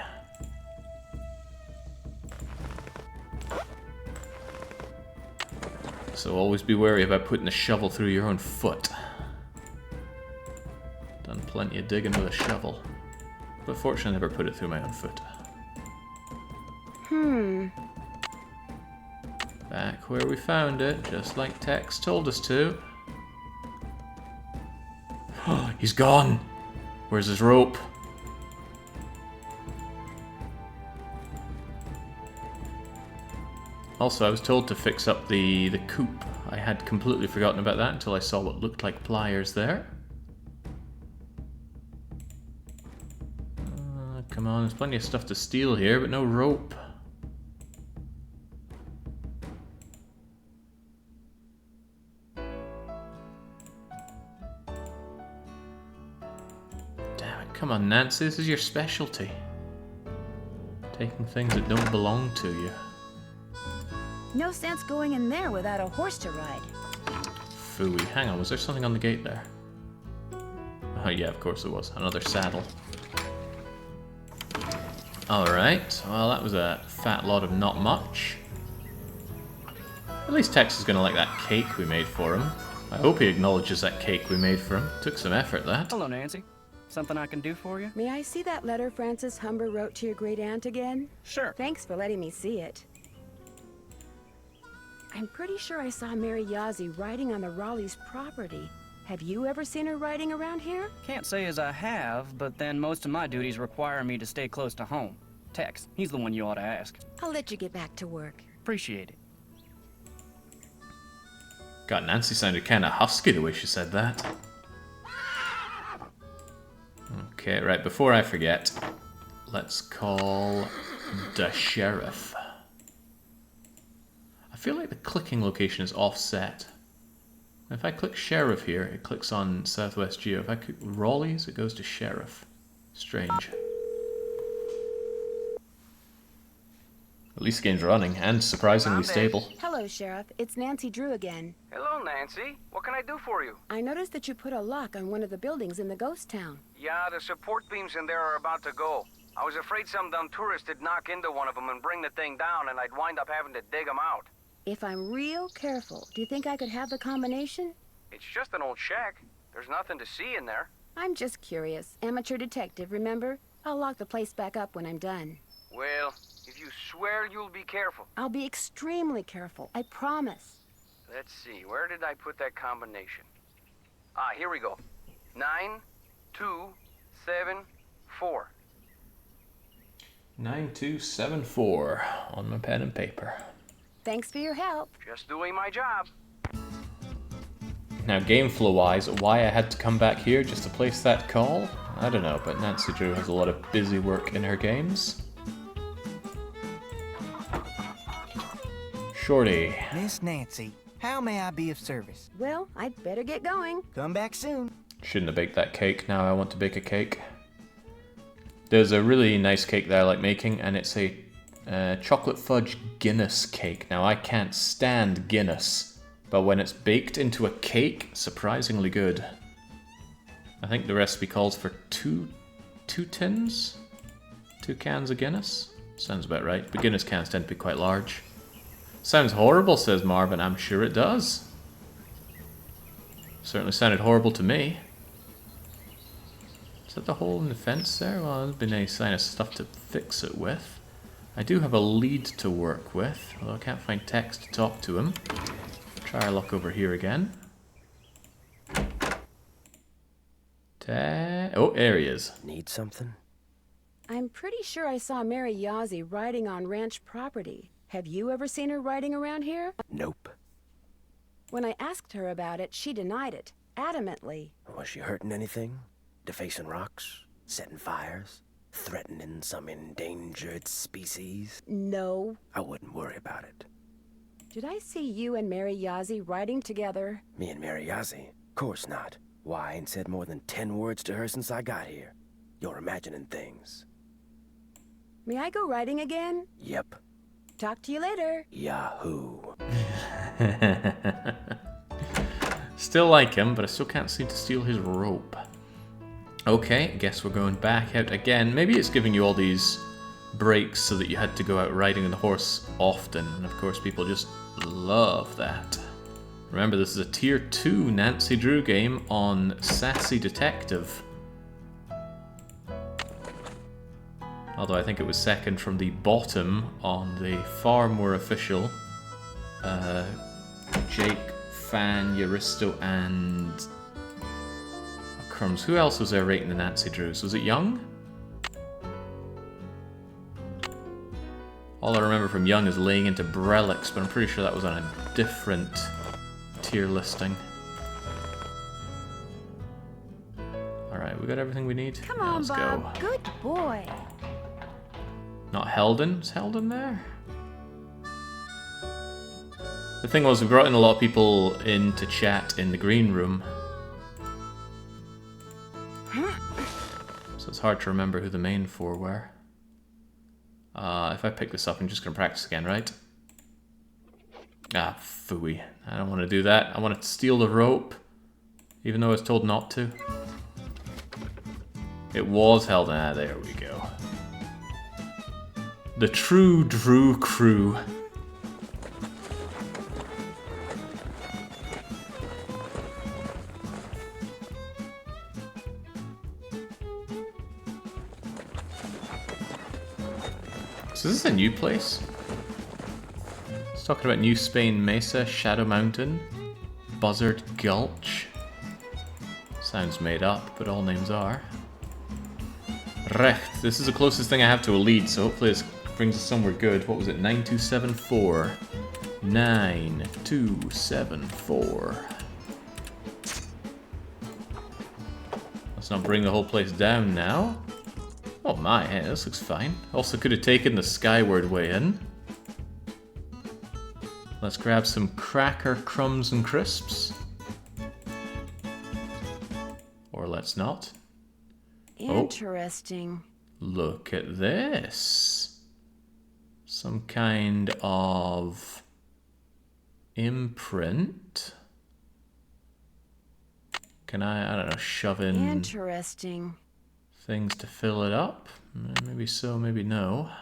So always be wary about putting a shovel through your own foot. Done plenty of digging with a shovel. But fortunately I never put it through my own foot. Back where we found it, just like Tex told us to. Oh, he's gone! Where's his rope? Also, I was told to fix up the coop. I had completely forgotten about that until I saw what looked like pliers there. Come on, there's plenty of stuff to steal here, but no rope. Damn it, come on Nancy, this is your specialty. Taking things that don't belong to you. No sense going in there without a horse to ride. Phooey. Hang on, was there something on the gate there? Oh yeah, of course it was. Another saddle. Alright, well that was a fat lot of not much. At least Tex is going to like that cake we made for him. I hope he acknowledges that cake we made for him. Took some effort, that. Hello, Nancy. Something I can do for you? May I see that letter Francis Humber wrote to your great aunt again? Sure. Thanks for letting me see it. I'm pretty sure I saw Mary Yazzie riding on the Raleigh's property. Have you ever seen her riding around here? Can't say as I have, but then most of my duties require me to stay close to home. Tex, he's the one you ought to ask. I'll let you get back to work. Appreciate it. God, Nancy sounded kind of husky the way she said that. Okay, right, before I forget, let's call the sheriff. I feel like the clicking location is offset. If I click sheriff here, it clicks on Southwest Geo. If I click Raleigh's, it goes to sheriff. Strange. At least the game's running, and surprisingly stable. Hello, Sheriff. It's Nancy Drew again. Hello, Nancy. What can I do for you? I noticed that you put a lock on one of the buildings in the ghost town. Yeah, the support beams in there are about to go. I was afraid some dumb tourist would knock into one of them and bring the thing down, and I'd wind up having to dig them out. If I'm real careful, do you think I could have the combination? It's just an old shack. There's nothing to see in there. I'm just curious. Amateur detective, remember? I'll lock the place back up when I'm done. Well, if you swear you'll be careful. I'll be extremely careful, I promise. Let's see, where did I put that combination? Ah, here we go. 9, 2, 7, 4. 9274 on my pen and paper. Thanks for your help. Just doing my job. Now, game flow wise, why I had to come back here just to place that call? I don't know, but Nancy Drew has a lot of busy work in her games. Shorty. Miss Nancy, how may I be of service? Well, I'd better get going. Come back soon. Shouldn't have baked that cake. Now I want to bake a cake. There's a really nice cake that I like making, and it's a chocolate fudge Guinness cake. Now I can't stand Guinness, but when it's baked into a cake, surprisingly good. I think the recipe calls for two tins? 2 cans of Guinness? Sounds about right, but Guinness cans tend to be quite large. Sounds horrible, says Marvin. I'm sure it does. Certainly sounded horrible to me. Is that the hole in the fence there? Well, there's been any sign of stuff to fix it with. I do have a lead to work with, although I can't find text to talk to him. Try our luck over here again. Oh, there he is. Need something? I'm pretty sure I saw Mary Yazzie riding on ranch property. Have you ever seen her riding around here? Nope. When I asked her about it, she denied it, adamantly. Was she hurting anything? Defacing rocks? Setting fires? Threatening some endangered species? No. I wouldn't worry about it. Did I see you and Mary Yazzie riding together? Me and Mary Yazzie? Course not. Why, I ain't said more than 10 words to her since I got here. You're imagining things. May I go riding again? Yep. Talk to you later. Yahoo. Still like him, but I still can't seem to steal his rope. Okay, guess we're going back out again. Maybe it's giving you all these breaks so that you had to go out riding the horse often. And of course, people just love that. Remember, this is a Tier 2 Nancy Drew game on Sassy Detective. Although I think it was second from the bottom on the far more official Jake, Fan, Euristo, and crumbs. Who else was there rating the Nancy Drews? Was it Young? All I remember from Young is laying into Brelix, but I'm pretty sure that was on a different tier listing. Alright, we got everything we need? Come Yeah, on, let's Bob. go. Good boy. Not Heldon? Is Heldon there? The thing was, we brought in a lot of people in to chat in the green room. So it's hard to remember who the main four were. If I pick this up, I'm just going to practice again, right? Ah, phooey. I don't want to do that. I want to steal the rope, even though I was told not to. It was Heldon. Ah, there we go. The true Drew crew. So is this a new place? It's talking about New Spain Mesa, Shadow Mountain, Buzzard Gulch. Sounds made up, but all names are. Recht. This is the closest thing I have to a lead, so hopefully this brings us somewhere good. What was it? 9274. 9274. Let's not bring the whole place down now. Oh my, hey, this looks fine. Also could have taken the skyward way in. Let's grab some cracker crumbs and crisps. Or let's not. Interesting. Oh, look at this. Some kind of imprint. Can I don't know, shove in Interesting. things to fill it up? Maybe so, maybe no. I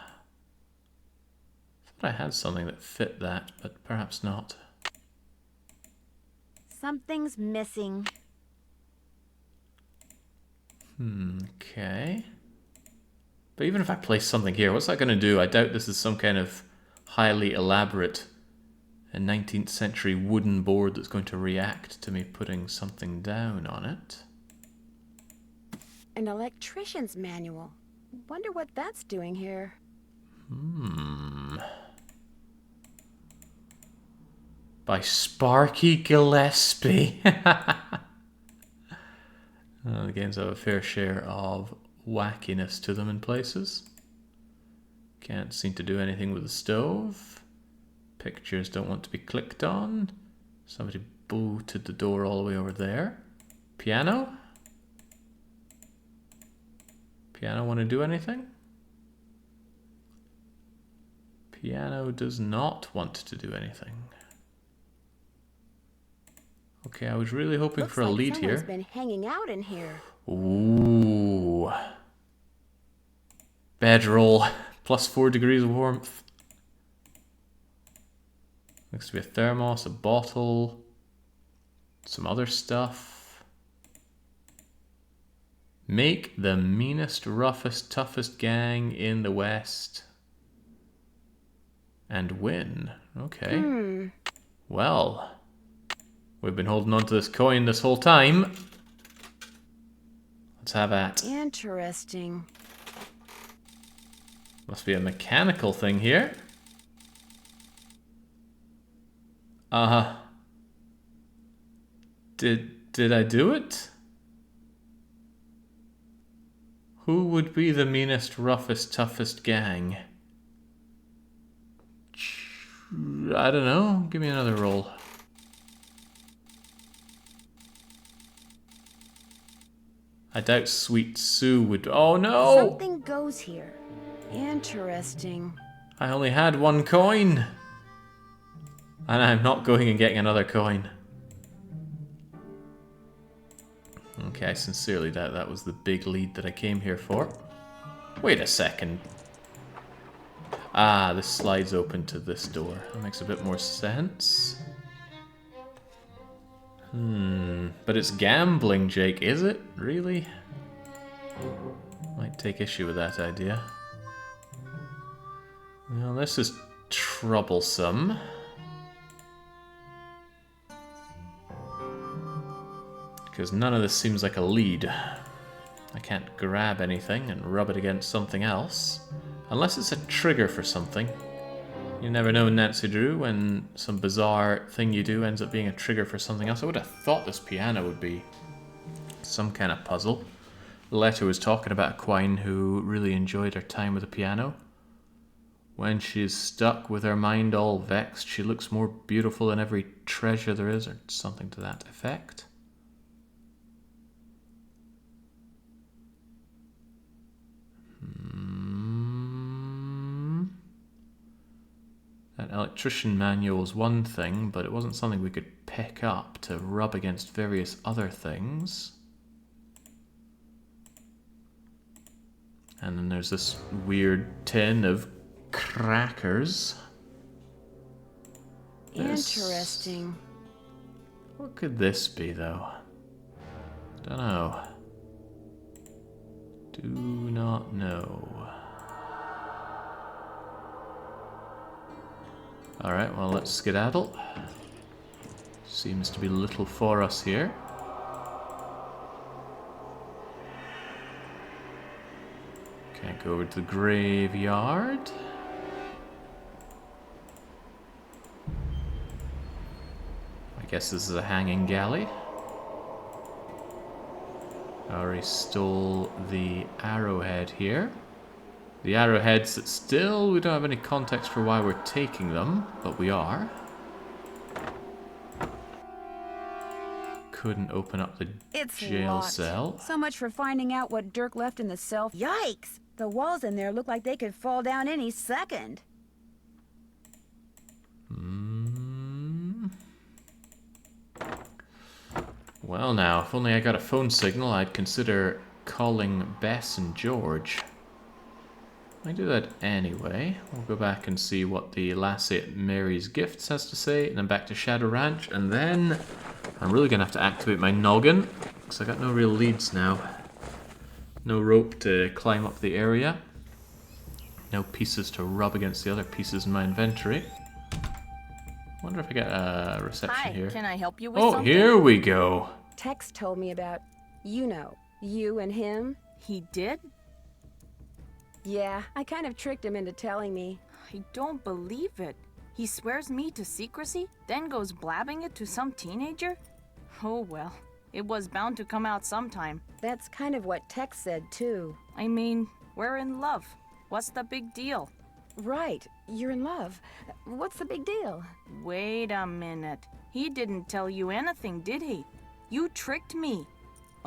thought I had something that fit that, but perhaps not. Something's missing. Okay. But even if I place something here, what's that going to do? I doubt this is some kind of highly elaborate 19th century wooden board that's going to react to me putting something down on it. An electrician's manual. Wonder what that's doing here. By Sparky Gillespie. The games have a fair share of wackiness to them in places. Can't seem to do anything with the stove. Pictures don't want to be clicked on. Somebody booted the door all the way over there. Piano? Piano want to do anything? Piano does not want to do anything. Okay, I was really hoping Looks for a like lead someone's here. been hanging out in here. Ooh. Bedroll. Plus 4 degrees of warmth. Looks to be a thermos, a bottle, some other stuff. Make the meanest, roughest, toughest gang in the West. and win. Okay. Well, we've been holding on to this coin this whole time. Let's have at. Interesting. Must be a mechanical thing here. Did I do it? Who would be the meanest, roughest, toughest gang? I don't know. Give me another roll. I doubt Sweet Sue would... Oh no! Something goes here. Interesting. I only had one coin. And I'm not going and getting another coin. Okay, I sincerely doubt that was the big lead that I came here for. Wait a second. Ah, this slides open to this door. That makes a bit more sense. But it's gambling, Jake, is it? Really? Might take issue with that idea. Well, this is troublesome. Because none of this seems like a lead. I can't grab anything and rub it against something else. Unless it's a trigger for something. You never know, Nancy Drew, when some bizarre thing you do ends up being a trigger for something else. I would have thought this piano would be some kind of puzzle. The letter was talking about a Quine who really enjoyed her time with the piano. When she's stuck with her mind all vexed, she looks more beautiful than every treasure there is, or something to that effect. That electrician manual was one thing, but it wasn't something we could pick up to rub against various other things. And then there's this weird tin of crackers. Interesting. What could this be, though? Don't know. Do not know. Alright, well, let's skedaddle. Seems to be little for us here. Can't go over to the graveyard. I guess this is a hanging galley. I already stole the arrowhead here. The arrowheads that still, we don't have any context for why we're taking them, but we are. Couldn't open up the jail locked. cell. So much for finding out what Dirk left in the cell. Yikes! The walls in there look like they could fall down any second. Well now, if only I got a phone signal, I'd consider calling Bess and George. I do that anyway. We'll go back and see what the lassie at Mary's Gifts has to say, and then back to Shadow Ranch, and then I'm really gonna have to activate my noggin, because I got no real leads now. No rope to climb up the area. No pieces to rub against the other pieces in my inventory. Wonder if I get a reception here. Hi, can I help you with Oh, something? here we go. Tex told me about, you know, you and him. He did? Yeah, I kind of tricked him into telling me. I don't believe it. He swears me to secrecy, then goes blabbing it to some teenager? Oh well, it was bound to come out sometime. That's kind of what Tex said too. I mean, we're in love. What's the big deal? Right, you're in love. What's the big deal? Wait a minute. He didn't tell you anything, did he? You tricked me.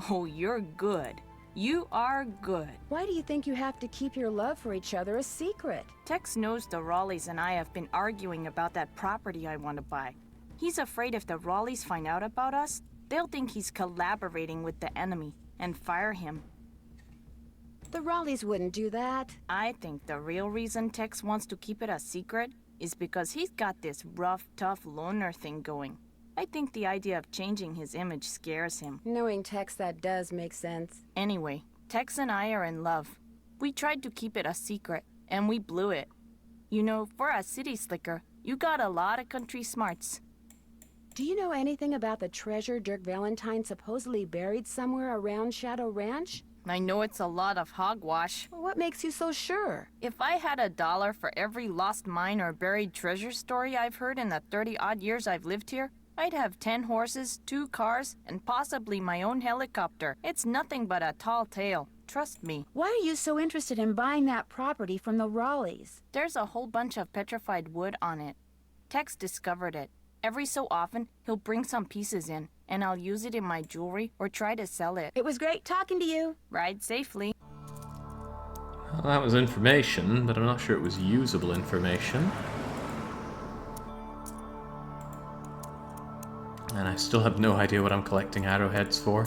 Oh, you're good. You are good. Why do you think you have to keep your love for each other a secret? Tex knows the Raleighs and I have been arguing about that property I want to buy. He's afraid if the Raleighs find out about us, they'll think he's collaborating with the enemy and fire him. The Raleighs wouldn't do that. I think the real reason Tex wants to keep it a secret is because he's got this rough, tough loner thing going. I think the idea of changing his image scares him. Knowing Tex, that does make sense. Anyway, Tex and I are in love. We tried to keep it a secret, and we blew it. You know, for a city slicker, you got a lot of country smarts. Do you know anything about the treasure Dirk Valentine supposedly buried somewhere around Shadow Ranch? I know it's a lot of hogwash. What makes you so sure? If I had $1 for every lost mine or buried treasure story I've heard in the 30-odd years I've lived here, I'd have 10 horses, 2 cars, and possibly my own helicopter. It's nothing but a tall tale. Trust me. Why are you so interested in buying that property from the Raleighs? There's a whole bunch of petrified wood on it. Tex discovered it. Every so often, he'll bring some pieces in, and I'll use it in my jewelry or try to sell it. It was great talking to you. Ride safely. Well, that was information, but I'm not sure it was usable information. And I still have no idea what I'm collecting arrowheads for.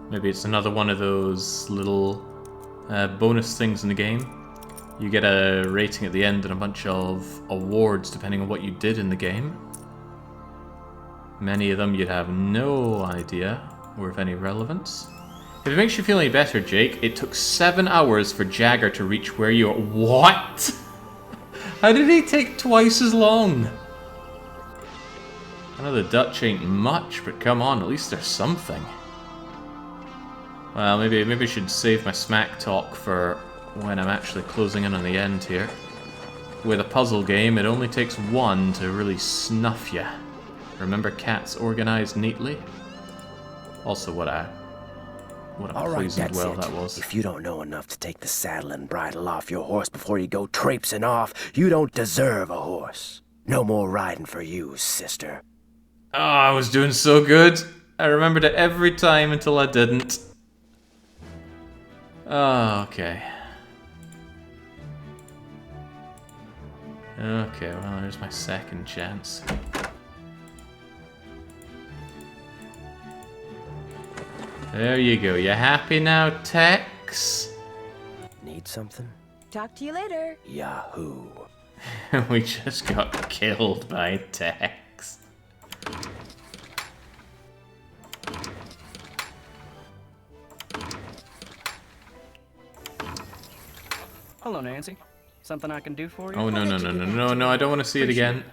Maybe it's another one of those little bonus things in the game. You get a rating at the end and a bunch of awards depending on what you did in the game. Many of them you'd have no idea were of any relevance. If it makes you feel any better, Jake, it took 7 hours for Jagger to reach where you are. What? How did he take twice as long? I know the Dutch ain't much, but come on, at least there's something. Well, maybe I should save my smack talk for when I'm actually closing in on the end here. With a puzzle game, it only takes one to really snuff you. Remember cats organized neatly? Also, what a poisoned well that was. If you don't know enough to take the saddle and bridle off your horse before you go traipsing off, you don't deserve a horse. No more riding for you, sister. Oh, I was doing so good. I remembered it every time until I didn't. Oh, okay. Okay, well, there's my second chance. There you go. You happy now, Tex? Need something? Talk to you later. Yahoo. We just got killed by Tex. Hello, Nancy. Something I can do for you? Oh, no, I don't want to see it again.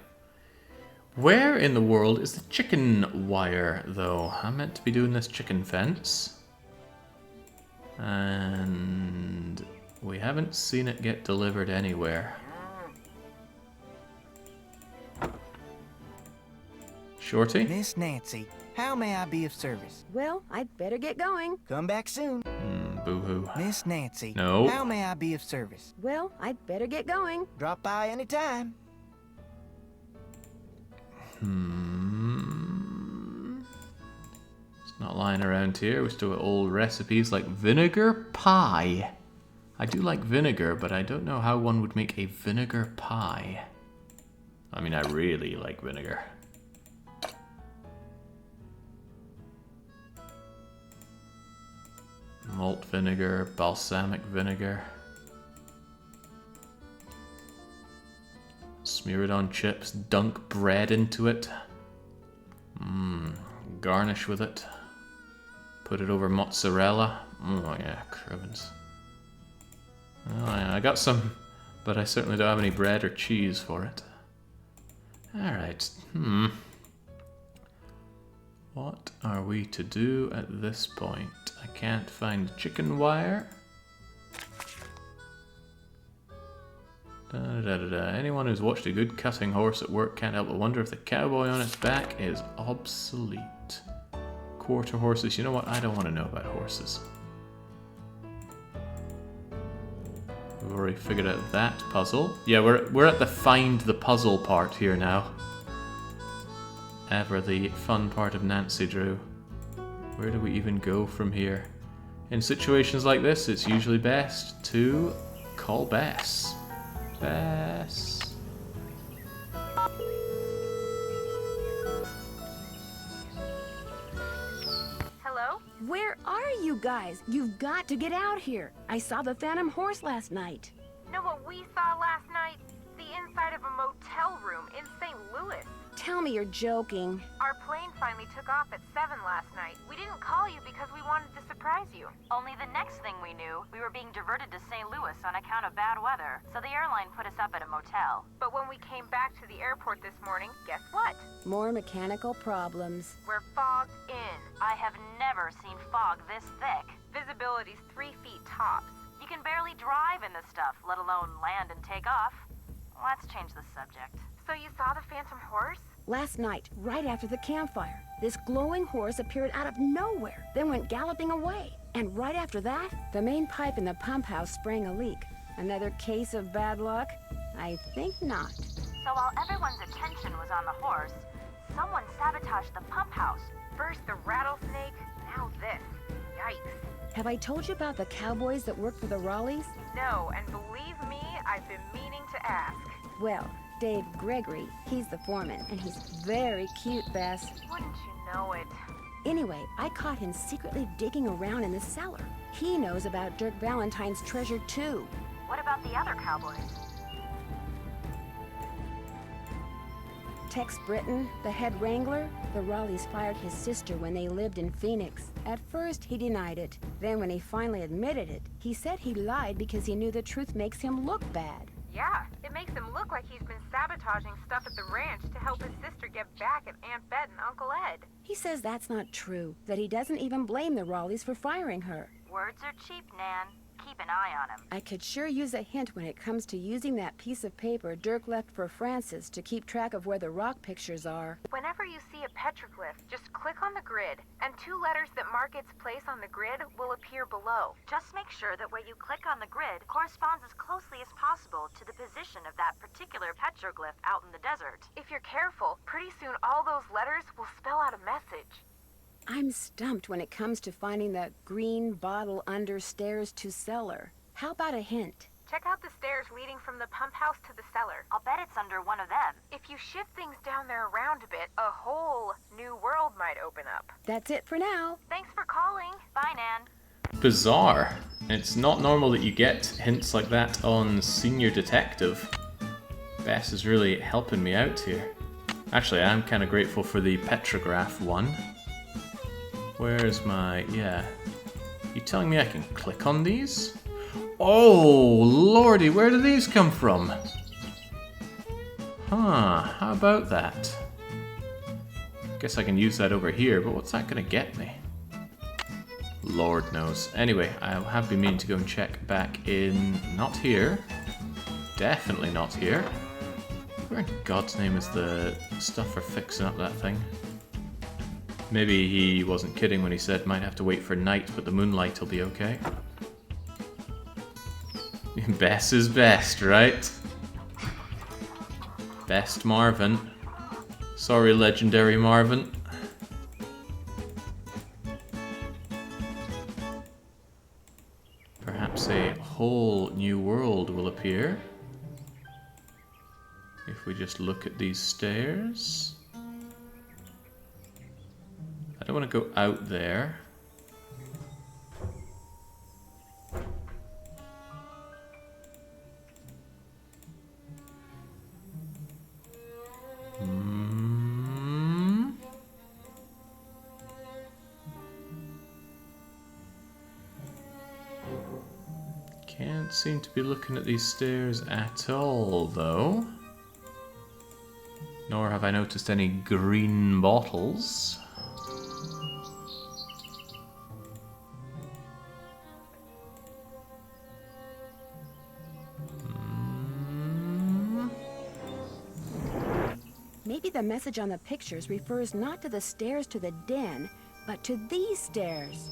Where in the world is the chicken wire, though? I'm meant to be doing this chicken fence. And we haven't seen it get delivered anywhere. Shorty? Miss Nancy, how may I be of service? Well, I'd better get going. Come back soon. Boo-hoo. Miss Nancy, No. how may I be of service? Well, I'd better get going. Drop by anytime. It's not lying around here. We still got old recipes like vinegar pie. I do like vinegar, but I don't know how one would make a vinegar pie. I mean, I really like vinegar. Malt vinegar, balsamic vinegar. Smear it on chips, dunk bread into it. Garnish with it. Put it over mozzarella. Oh yeah, cribbins. Oh yeah, I got some, but I certainly don't have any bread or cheese for it. Alright, What are we to do at this point? I can't find chicken wire. Anyone who's watched a good cutting horse at work can't help but wonder if the cowboy on its back is obsolete. Quarter horses, you know what? I don't want to know about horses. We've already figured out that puzzle. Yeah, we're at the find the puzzle part here now. Ever the fun part of Nancy Drew. Where do we even go from here? In situations like this, it's usually best to call Bess. Bess. Hello? Where are you guys? You've got to get out here. I saw the Phantom Horse last night. Know what we saw last night? The inside of a motel room in St. Louis. Tell me you're joking. Our plane finally took off at 7 last night. We didn't call you because we wanted to surprise you. Only the next thing we knew, we were being diverted to St. Louis on account of bad weather, so the airline put us up at a motel. But when we came back to the airport this morning, guess what? More mechanical problems. We're fogged in. I have never seen fog this thick. Visibility's 3 feet tops. You can barely drive in this stuff, let alone land and take off. Let's change the subject. So you saw the phantom horse? Last night, right after the campfire, this glowing horse appeared out of nowhere, then went galloping away. And right after that, the main pipe in the pump house sprang a leak. Another case of bad luck? I think not. So while everyone's attention was on the horse, someone sabotaged the pump house. First the rattlesnake, now this. Yikes. Have I told you about the cowboys that work for the Raleighs? No, and believe me, I've been meaning to ask. Well, Dave Gregory, he's the foreman, and he's very cute, Bess. Wouldn't you know it? Anyway, I caught him secretly digging around in the cellar. He knows about Dirk Valentine's treasure, too. What about the other cowboys? Tex Britton, the head wrangler, the Raleighs fired his sister when they lived in Phoenix. At first, he denied it. Then when he finally admitted it, he said he lied because he knew the truth makes him look bad. Yeah, it makes him look like he's been sabotaging stuff at the ranch to help his sister get back at Aunt Bet and Uncle Ed. He says that's not true, that he doesn't even blame the Raleighs for firing her. Words are cheap, Nan. Keep an eye on him. I could sure use a hint when it comes to using that piece of paper Dirk left for Francis to keep track of where the rock pictures are. Whenever you see a petroglyph, just click on the grid, and 2 letters that mark its place on the grid will appear below. Just make sure that where you click on the grid corresponds as closely as possible to the position of that particular petroglyph out in the desert. If you're careful, pretty soon all those letters will spell out a message. I'm stumped when it comes to finding that green bottle under stairs to cellar. How about a hint? Check out the stairs leading from the pump house to the cellar. I'll bet it's under one of them. If you shift things down there around a bit, a whole new world might open up. That's it for now. Thanks for calling. Bye, Nan. Bizarre. It's not normal that you get hints like that on Senior Detective. Bess is really helping me out here. Actually, I'm kind of grateful for the petrograph one. Where's my... yeah. You telling me I can click on these? Oh, lordy, where do these come from? Huh, how about that? Guess I can use that over here, but what's that gonna get me? Lord knows. Anyway, I have been meaning to go and check back in... not here. Definitely not here. Where in God's name is the stuff for fixing up that thing? Maybe he wasn't kidding when he said might have to wait for night, but the moonlight will be okay. Bess is best, right? Best Marvin. Sorry, legendary Marvin. Perhaps a whole new world will appear. If we just look at these stairs. I don't want to go out there. Can't seem to be looking at these stairs at all, though. Nor have I noticed any green bottles. Maybe the message on the pictures refers not to the stairs to the den, but to these stairs.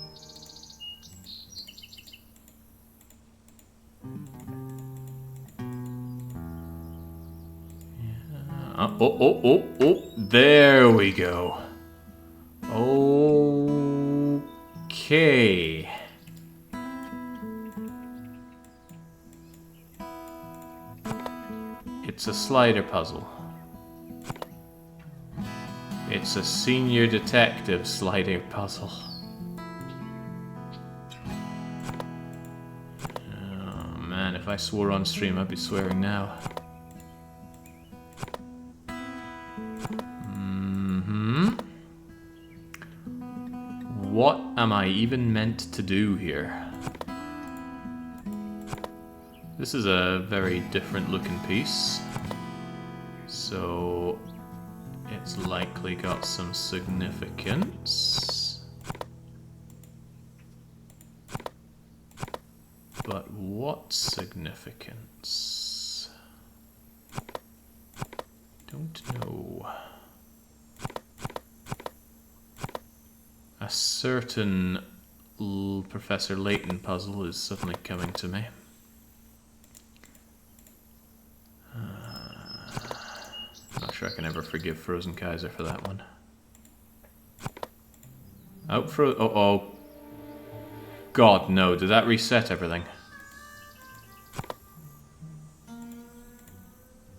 Oh, there we go. Okay. It's a slider puzzle. It's a Senior Detective slider puzzle. Oh man, if I swore on stream, I'd be swearing now. What am I even meant to do here? This is a very different looking piece. So it's likely got some significance. But what significance? Don't know. A certain Professor Layton puzzle is suddenly coming to me. Not sure I can ever forgive Frozen Kaiser for that one. Oh, God, no. Did that reset everything?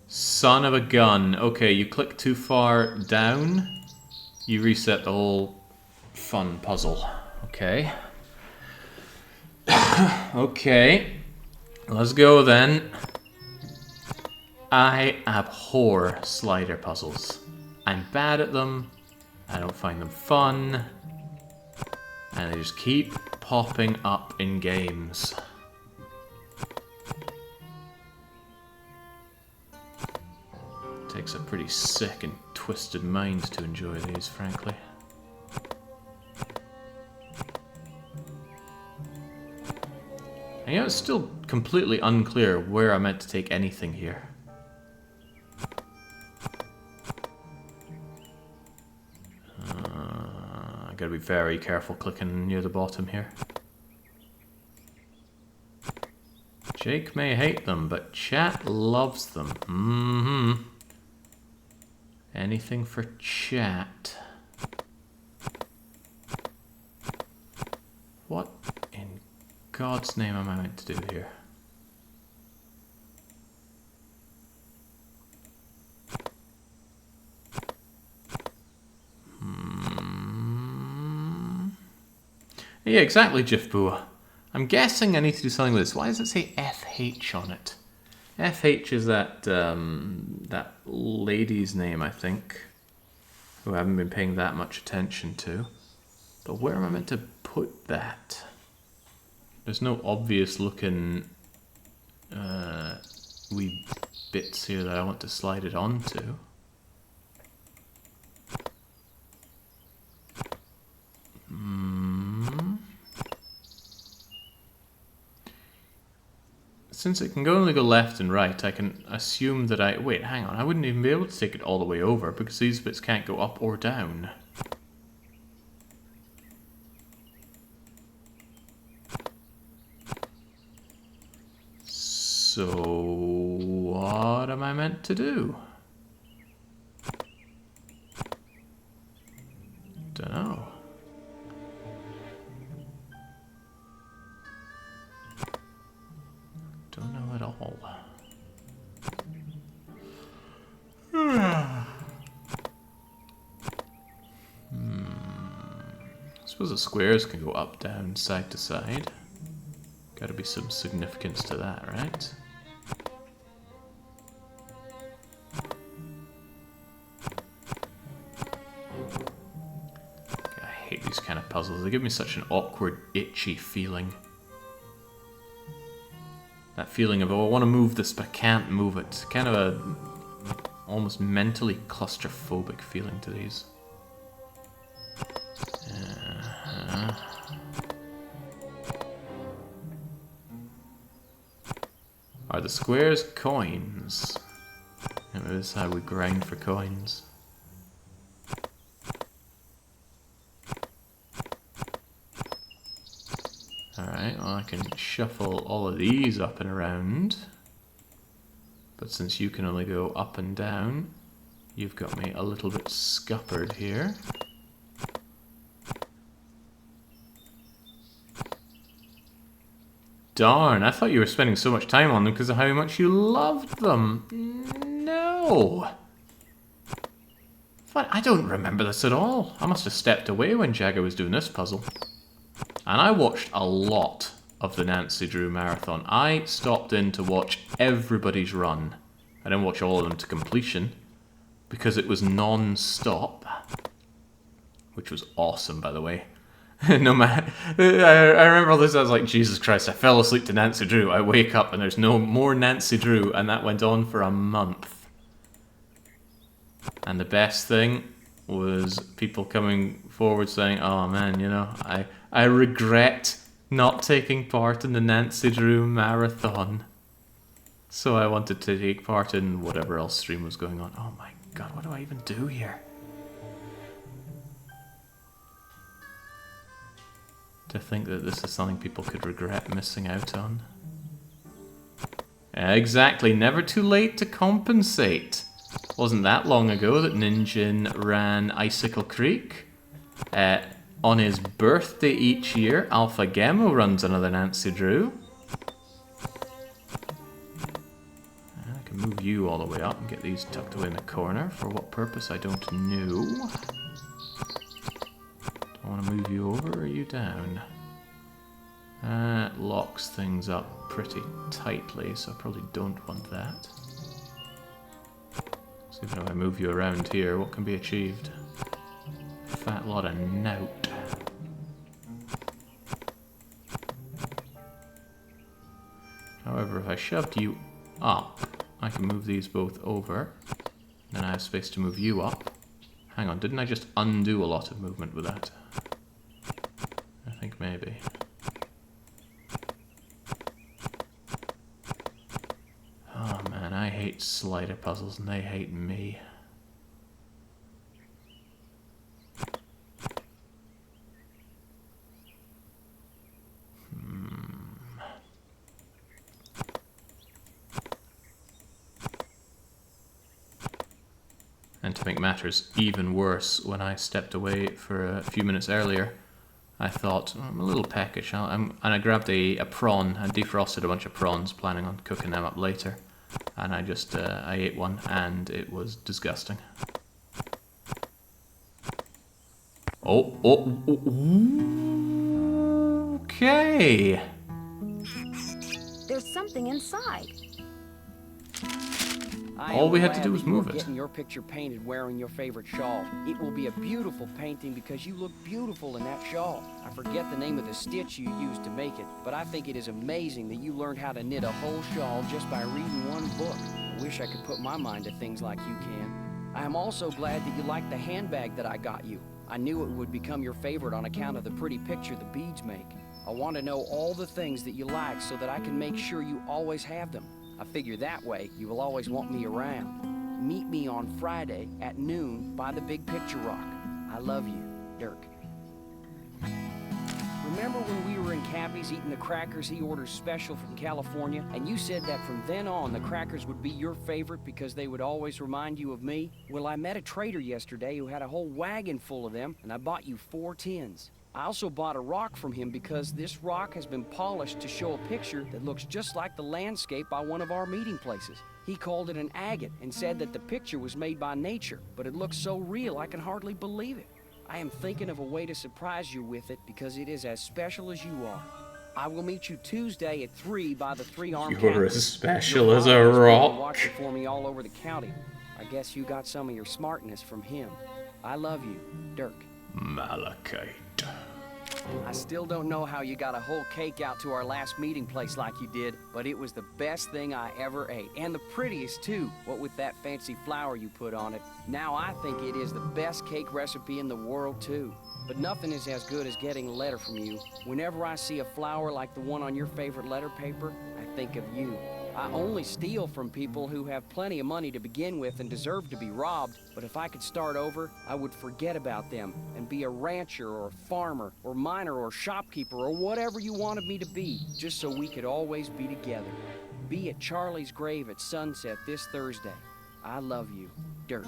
Son of a gun. Okay, you click too far down, you reset the whole fun puzzle. Okay. Okay. Let's go then. I abhor slider puzzles. I'm bad at them. I don't find them fun. And they just keep popping up in games. Takes a pretty sick and twisted mind to enjoy these, frankly. And you know, it's still completely unclear where I'm meant to take anything here. I gotta be very careful clicking near the bottom here. Jake may hate them, but chat loves them. Mm-hmm. Anything for chat. What in God's name am I meant to do here? Yeah, exactly, Jifbua. I'm guessing I need to do something with this. Why does it say FH on it? FH is that that lady's name, I think, who I haven't been paying that much attention to. But where am I meant to put that? There's no obvious looking wee bits here that I want to slide it onto. Since it can only go left and right, I can assume that I... Wait, hang on. I wouldn't even be able to take it all the way over because these bits can't go up or down. So, what am I meant to do? Dunno. Don't know at all. I suppose the squares can go up, down, side to side. Gotta be some significance to that, right? I hate these kind of puzzles. They give me such an awkward, itchy feeling. That feeling of, oh, I want to move this, but I can't move it. Kind of a almost mentally claustrophobic feeling to these. Are the squares coins? Maybe this is how we grind for coins. Alright, well I can shuffle all of these up and around. But since you can only go up and down, you've got me a little bit scuppered here. Darn, I thought you were spending so much time on them because of how much you loved them. No. But I don't remember this at all. I must have stepped away when Jagger was doing this puzzle. And I watched a lot of the Nancy Drew Marathon. I stopped in to watch everybody's run. I didn't watch all of them to completion because it was non-stop. Which was awesome, by the way. No matter, I remember all this. I was like, Jesus Christ! I fell asleep to Nancy Drew. I wake up and there's no more Nancy Drew, and that went on for a month. And the best thing was people coming forward saying, "Oh man, you know, I regret not taking part in the Nancy Drew marathon. So I wanted to take part in whatever else stream was going on." Oh my God, what do I even do here? To think that this is something people could regret missing out on. Exactly, never too late to compensate. Wasn't that long ago that Ninjin ran Icicle Creek. On his birthday each year, Alpha Gemo runs another Nancy Drew. I can move you all the way up and get these tucked away in the corner. For what purpose, I don't know. I want to move you over, or are you down? That locks things up pretty tightly, so I probably don't want that. So even if I move you around here, what can be achieved? Fat lot of note. However, if I shoved you up, I can move these both over. Then I have space to move you up. Hang on, didn't I just undo a lot of movement with that? I think maybe. Oh man, I hate slider puzzles and they hate me. And to make matters even worse, when I stepped away for a few minutes earlier, I thought, oh, I'm a little peckish, and I grabbed a prawn. I defrosted a bunch of prawns, planning on cooking them up later. And I just, I ate one, and it was disgusting. Oh, okay. There's something inside. All we had to do was move it. Getting your picture painted wearing your favorite shawl. It will be a beautiful painting because you look beautiful in that shawl. I forget the name of the stitch you used to make it, but I think it is amazing that you learned how to knit a whole shawl just by reading one book. I wish I could put my mind to things like you can. I am also glad that you like the handbag that I got you. I knew it would become your favorite on account of the pretty picture the beads make. I want to know all the things that you like so that I can make sure you always have them. I figure that way you will always want me around. Meet me on Friday at noon by the Big Picture Rock. I love you, Dirk. Remember when we were in Cappy's eating the crackers he orders special from California, and you said that from then on the crackers would be your favorite because they would always remind you of me? Well, I met a trader yesterday who had a whole wagon full of them, and I bought you 4 tins. I also bought a rock from him because this rock has been polished to show a picture that looks just like the landscape by one of our meeting places. He called it an agate and said that the picture was made by nature, but it looks so real I can hardly believe it. I am thinking of a way to surprise you with it because it is as special as you are. I will meet you Tuesday at 3 by the 3-armed You're cactus. as special as a rock. Watch it for me all over the county. I guess you got some of your smartness from him. I love you, Dirk. Malachite. I still don't know how you got a whole cake out to our last meeting place like you did, but it was the best thing I ever ate. And the prettiest, too, what with that fancy flower you put on it. Now I think it is the best cake recipe in the world, too. But nothing is as good as getting a letter from you. Whenever I see a flower like the one on your favorite letter paper, I think of you. I only steal from people who have plenty of money to begin with and deserve to be robbed, but if I could start over, I would forget about them and be a rancher or a farmer or miner or shopkeeper or whatever you wanted me to be, just so we could always be together. Be at Charlie's grave at sunset this Thursday. I love you, Dirk.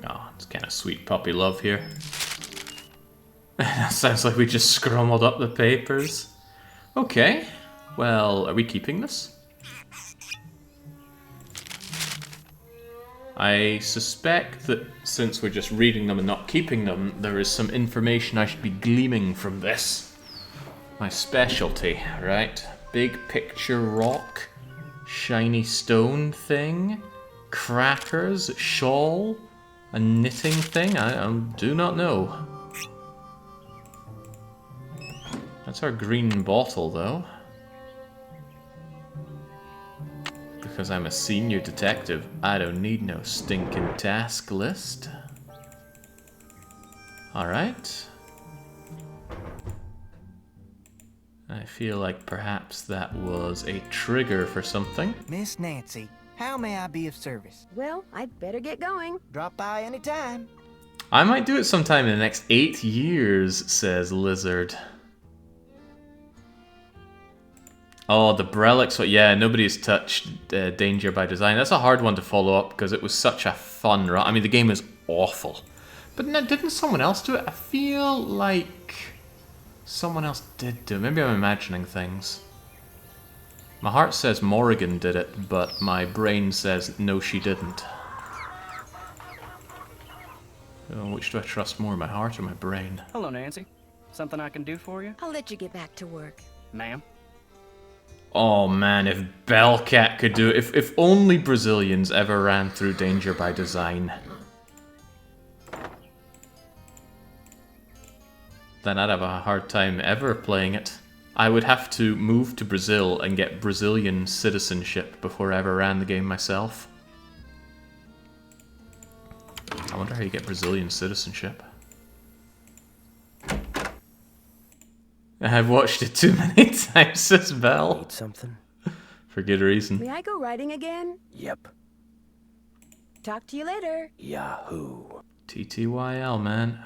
Oh, it's kind of sweet puppy love here. Sounds like we just scrumbled up the papers. Okay, well, are we keeping this? I suspect that since we're just reading them and not keeping them, there is some information I should be gleaming from this. My specialty, right? Big picture rock, shiny stone thing, crackers, shawl, a knitting thing, I do not know. That's our green bottle, though. Because I'm a senior detective, I don't need no stinking task list. Alright. I feel like perhaps that was a trigger for something. Miss Nancy, how may I be of service? Well, I'd better get going. Drop by anytime. I might do it sometime in the next 8 years, says Lizard. Oh, the Brelix one. Yeah, nobody's touched Danger by Design. That's a hard one to follow up because it was such a fun run. I mean, the game is awful. But no, didn't someone else do it? I feel like someone else did do it. Maybe I'm imagining things. My heart says Morrigan did it, but my brain says no, she didn't. Which do I trust more, my heart or my brain? Hello, Nancy. Something I can do for you? I'll let you get back to work. Ma'am? Oh man, if Bellcat could do it. If only Brazilians ever ran through Danger by Design. Then I'd have a hard time ever playing it. I would have to move to Brazil and get Brazilian citizenship before I ever ran the game myself. I wonder how you get Brazilian citizenship. I've watched it too many times, says Bell. Need something? For good reason. May I go riding again? Yep. Talk to you later. Yahoo. TTYL, man.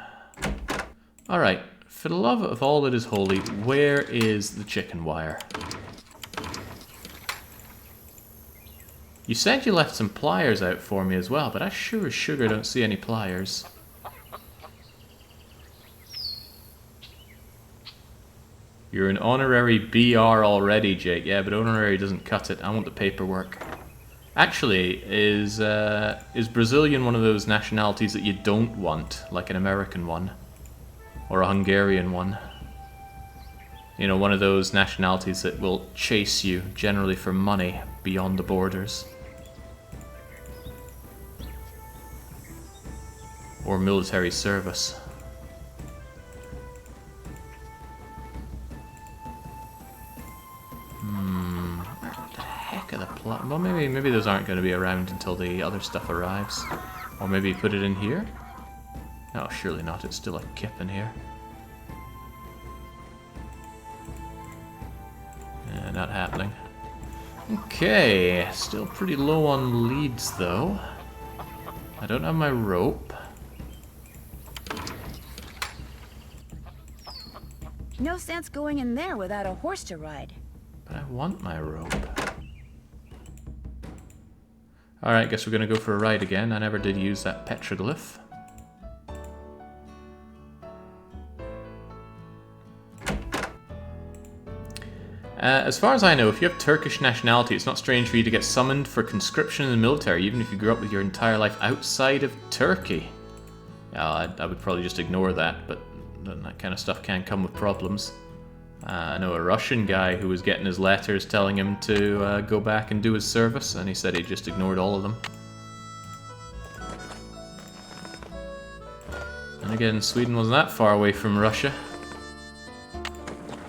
Alright, for the love of all that is holy, where is the chicken wire? You said you left some pliers out for me as well, but I sure as sugar don't see any pliers. You're an honorary BR already, Jake. Yeah, but honorary doesn't cut it. I want the paperwork. Actually, is Brazilian one of those nationalities that you don't want, like an American one? Or a Hungarian one? You know, one of those nationalities that will chase you, generally for money, beyond the borders. Or military service. What the heck are the plot? Well, maybe those aren't going to be around until the other stuff arrives. Or maybe put it in here? No, surely not. It's still a kip in here. Yeah, not happening. Okay, still pretty low on leads though. I don't have my rope. No sense going in there without a horse to ride. But I want my rope. Alright, guess we're gonna go for a ride again. I never did use that petroglyph. As far as I know, if you have Turkish nationality, it's not strange for you to get summoned for conscription in the military, even if you grew up with your entire life outside of Turkey. Yeah, I would probably just ignore that, but that kind of stuff can come with problems. I know a Russian guy who was getting his letters telling him to go back and do his service, and he said he just ignored all of them. And again, Sweden wasn't that far away from Russia.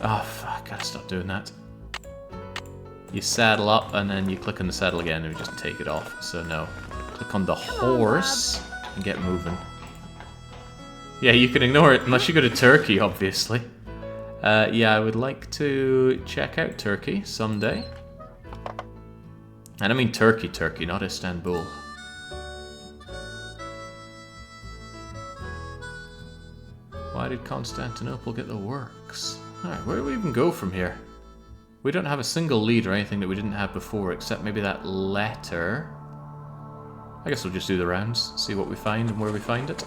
Oh, fuck, gotta stop doing that. You saddle up, and then you click on the saddle again, and we just take it off. So no. Click on the horse, and get moving. Yeah, you can ignore it, unless you go to Turkey, obviously. Yeah, I would like to check out Turkey someday. And I mean Turkey, not Istanbul. Why did Constantinople get the works? Alright, where do we even go from here? We don't have a single lead or anything that we didn't have before, except maybe that letter. I guess we'll just do the rounds, see what we find and where we find it.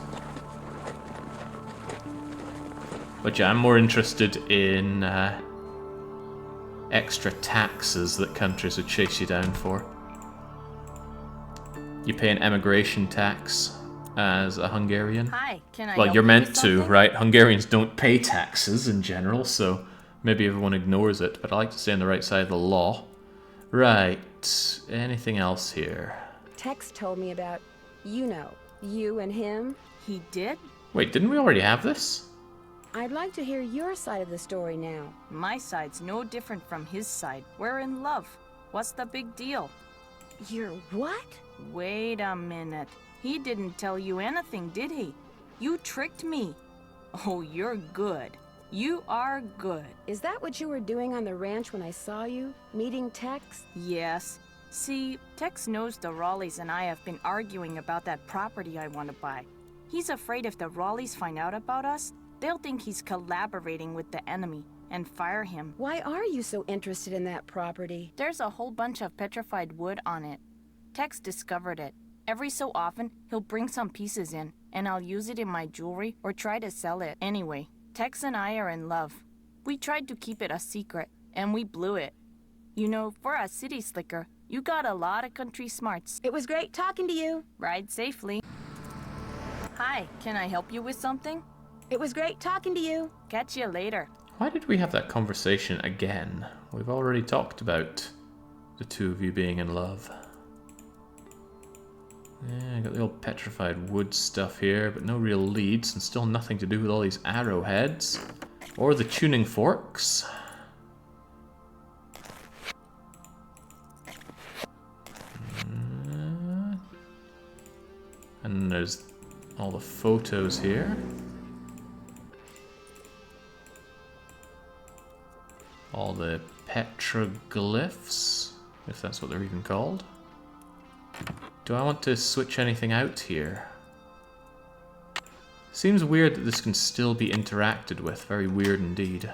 But yeah, I'm more interested in extra taxes that countries would chase you down for. You pay an emigration tax as a Hungarian. Hi, can I Well, help you're you meant with to, something? right? Hungarians don't pay taxes in general, so maybe everyone ignores it, but I like to stay on the right side of the law. Right, anything else here? Tex told me about, you know, you and him. He did? Wait, didn't we already have this? I'd like to hear your side of the story now. My side's no different from his side. We're in love. What's the big deal? You're what? Wait a minute. He didn't tell you anything, did he? You tricked me. Oh, you're good. You are good. Is that what you were doing on the ranch when I saw you? Meeting Tex? Yes. See, Tex knows the Raleighs and I have been arguing about that property I want to buy. He's afraid if the Raleighs find out about us, they'll think he's collaborating with the enemy and fire him. Why are you so interested in that property? There's a whole bunch of petrified wood on it. Tex discovered it. Every so often, he'll bring some pieces in, and I'll use it in my jewelry or try to sell it. Anyway, Tex and I are in love. We tried to keep it a secret, and we blew it. You know, for a city slicker, you got a lot of country smarts. It was great talking to you. Ride safely. Hi, can I help you with something? It was great talking to you. Catch you later. Why did we have that conversation again? We've already talked about the two of you being in love. Yeah, I got the old petrified wood stuff here, but no real leads and still nothing to do with all these arrowheads. Or the tuning forks. And there's all the photos here. All the petroglyphs, if that's what they're even called. Do I want to switch anything out here? Seems weird that this can still be interacted with. Very weird indeed.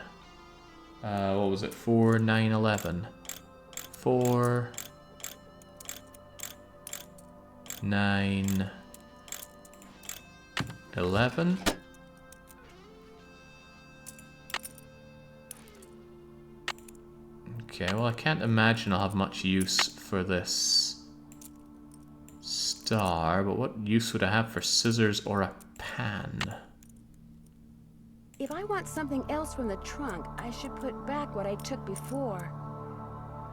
What was it? 4, 9, 11. 4, 9, 11. Okay, well I can't imagine I'll have much use for this star, but what use would I have for scissors or a pan? If I want something else from the trunk, I should put back what I took before.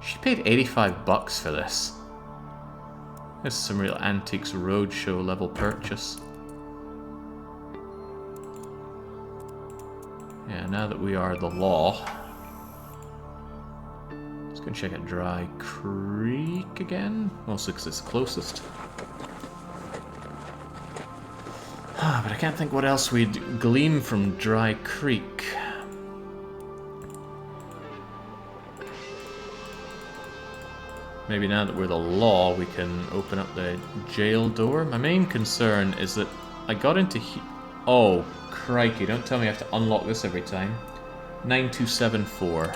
She paid $85 for this. This is some real Antiques Roadshow level purchase. Yeah, now that we are the law. Let's go and check out Dry Creek again. Mostly because it's the closest. But I can't think what else we'd glean from Dry Creek. Maybe now that we're the law, we can open up the jail door. My main concern is that I got into oh, crikey, don't tell me I have to unlock this every time. 9274.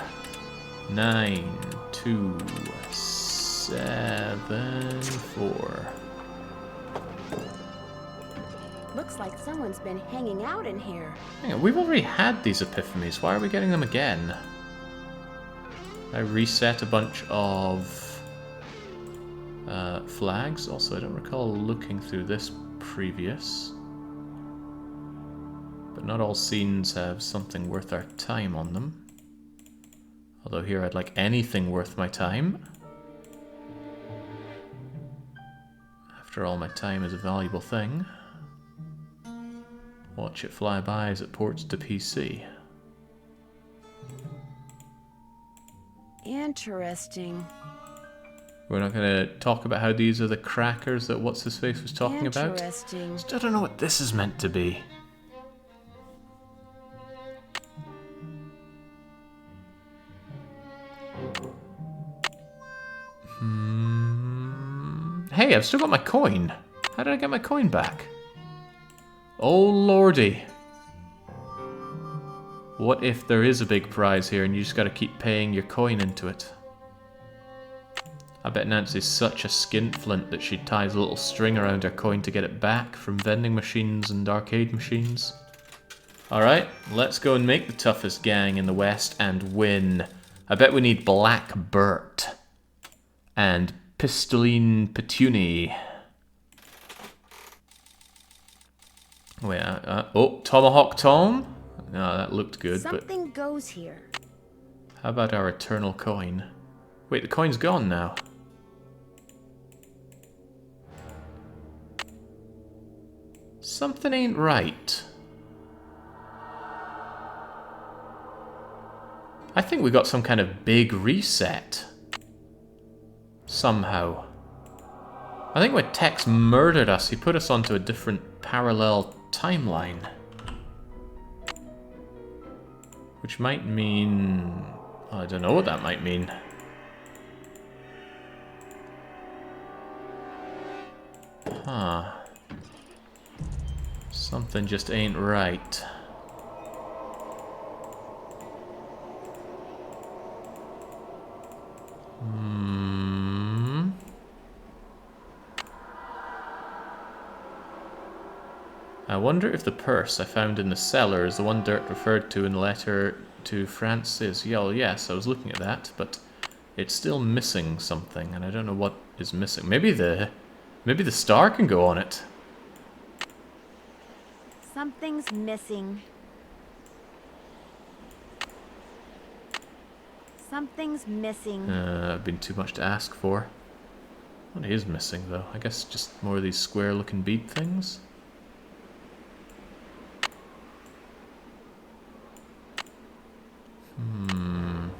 9274. Looks like someone's been hanging out in here. Hang on, we've already had these epiphanies. Why are we getting them again? I reset a bunch of flags. Also, I don't recall looking through this previous. But not all scenes have something worth our time on them. Although here I'd like anything worth my time. After all, my time is a valuable thing. Watch it fly by as it ports to PC. Interesting. We're not going to talk about how these are the crackers that What's-His-Face was talking about. Interesting. Still don't know what this is meant to be. Hey, I've still got my coin. How did I get my coin back? Oh lordy. What if there is a big prize here and you just gotta keep paying your coin into it? I bet Nancy's such a skinflint that she ties a little string around her coin to get it back from vending machines and arcade machines. Alright, let's go and make the toughest gang in the West and win. I bet we need Black Bert and Pistoline Petuni. Wait, oh, Tomahawk Tom? No, that looked good, Something goes here. but how about our eternal coin? Wait, the coin's gone now. Something ain't right. think we got some kind of big reset. Somehow. I think when Tex murdered us, he put us onto a different parallel timeline. Which might mean... I don't know what that might mean. Huh. Something just ain't right. I wonder if the purse I found in the cellar is the one Dirk referred to in the letter to Francis. Yeah, well, yes, I was looking at that, but it's still missing something, and I don't know what is missing. Maybe the star can go on it. Something's missing. Something's missing. I've been too much to ask for. What is missing, though? I guess just more of these square-looking bead things.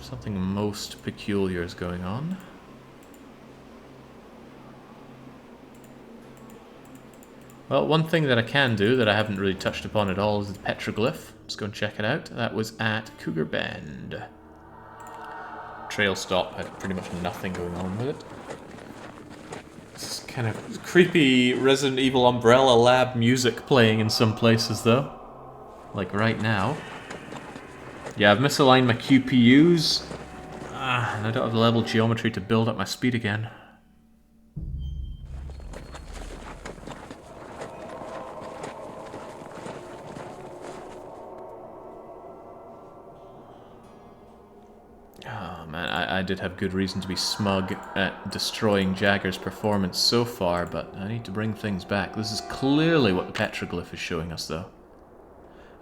Something most peculiar is going on. Well, one thing that I can do that I haven't really touched upon at all is the petroglyph. Let's go and check it out. That was at Cougar Bend. Trail stop had pretty much nothing going on with it. It's kind of creepy Resident Evil Umbrella Lab music playing in some places, though. Like right now. Yeah, I've misaligned my QPUs. And I don't have the level geometry to build up my speed again. Oh man, I did have good reason to be smug at destroying Jagger's performance so far, but I need to bring things back. This is clearly what the petroglyph is showing us, though.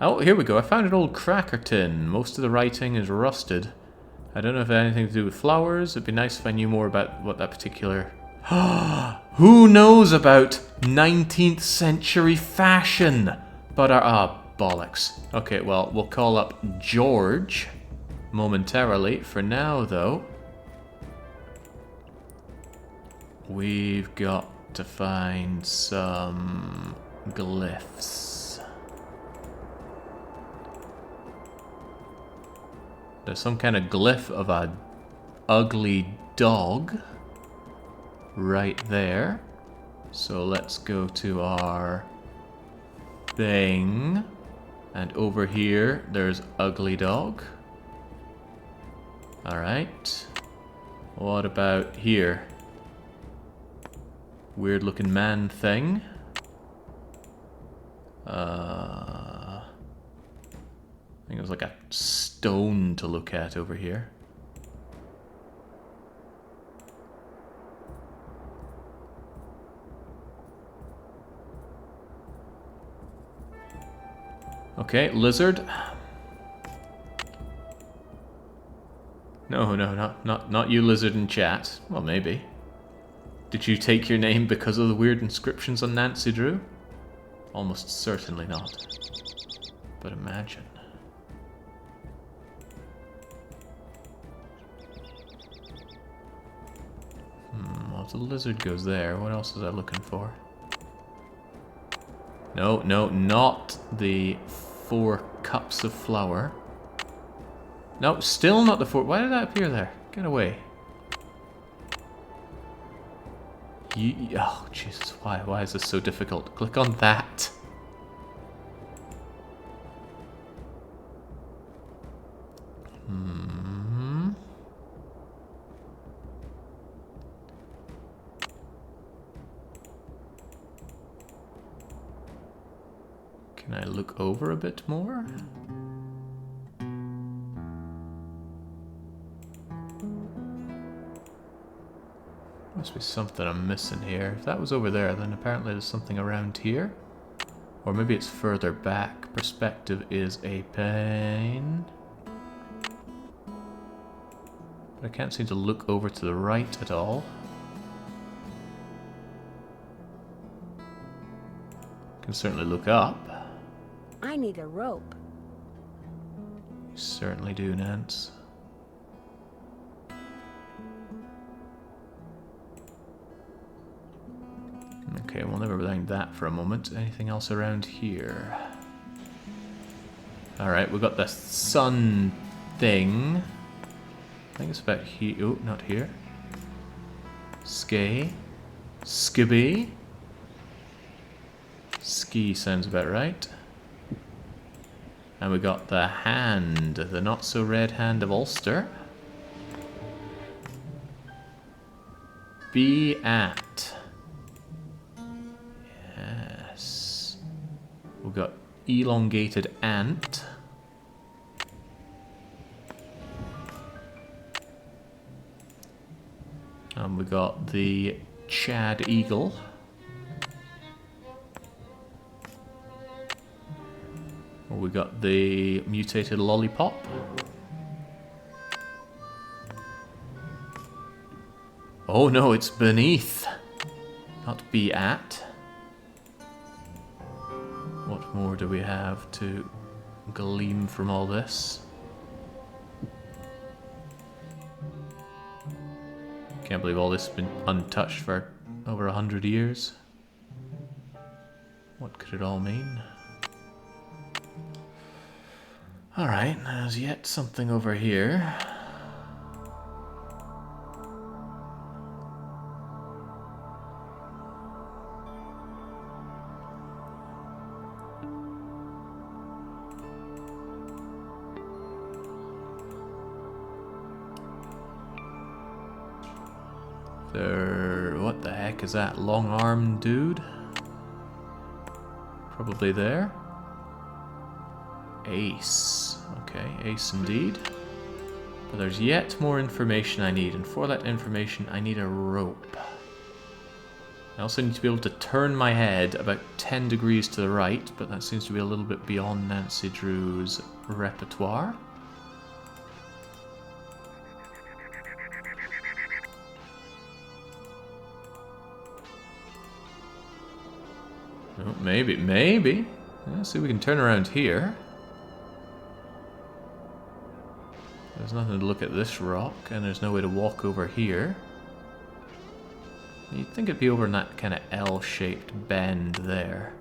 Oh, here we go. I found an old cracker tin. Most of the writing is rusted. I don't know if it had anything to do with flowers. It'd be nice if I knew more about what that particular... Who knows about 19th century fashion? But bollocks. Okay, well, we'll call up George momentarily. For now, though, we've got to find some glyphs. There's some kind of glyph of a ugly dog right there. So let's go to our thing. And over here, there's ugly dog. Alright. What about here? Weird looking man thing. I think it was like a stone to look at over here. Okay, lizard. No, not you, lizard in chat. Well, maybe. Did you take your name because of the weird inscriptions on Nancy Drew? Almost certainly not. But imagine. Well, if the lizard goes there, what else was I looking for? No, not the 4 cups of flour. No, still not the 4. Why did that appear there? Get away. Oh, Jesus, why is this so difficult? Click on that. Can I look over a bit more? Must be something I'm missing here. If that was over there, then apparently there's something around here. Or maybe it's further back. Perspective is a pain. But I can't seem to look over to the right at all. Can certainly look up. I need a rope. You certainly do, Nance. Okay, we'll never mind that for a moment. Anything else around here? Alright, we've got the sun thing. I think it's about here. Oh, not here. Skay. Skibby. Ski sounds about right. And we got the hand, the not-so-red hand of Ulster. Be at. Yes. We've got elongated ant. And we got the Chad eagle. We got the mutated lollipop. Oh no, it's beneath, not be at. What more do we have to glean from all this? Can't believe all this has been untouched for over 100 years. What could it all mean? Alright, there's yet something over here. What the heck is that? Long-armed dude? Probably there. Ace. Okay, ace indeed. But there's yet more information I need, and for that information I need a rope. I also need to be able to turn my head about 10 degrees to the right, but that seems to be a little bit beyond Nancy Drew's repertoire. Oh, maybe. Yeah, see, we can turn around here. There's nothing to look at this rock, and there's no way to walk over here. You'd think it'd be over in that kind of L-shaped bend there.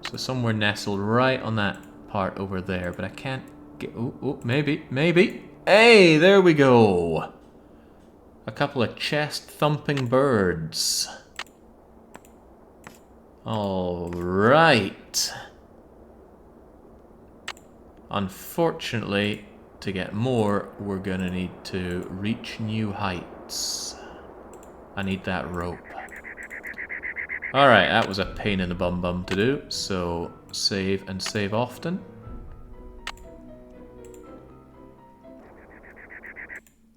So somewhere nestled right on that part over there, but I can't get... Oh, maybe. Hey, there we go! A couple of chest-thumping birds. Alright. Unfortunately, to get more, we're gonna need to reach new heights. I need that rope. Alright, that was a pain in the bum to do, so save and save often.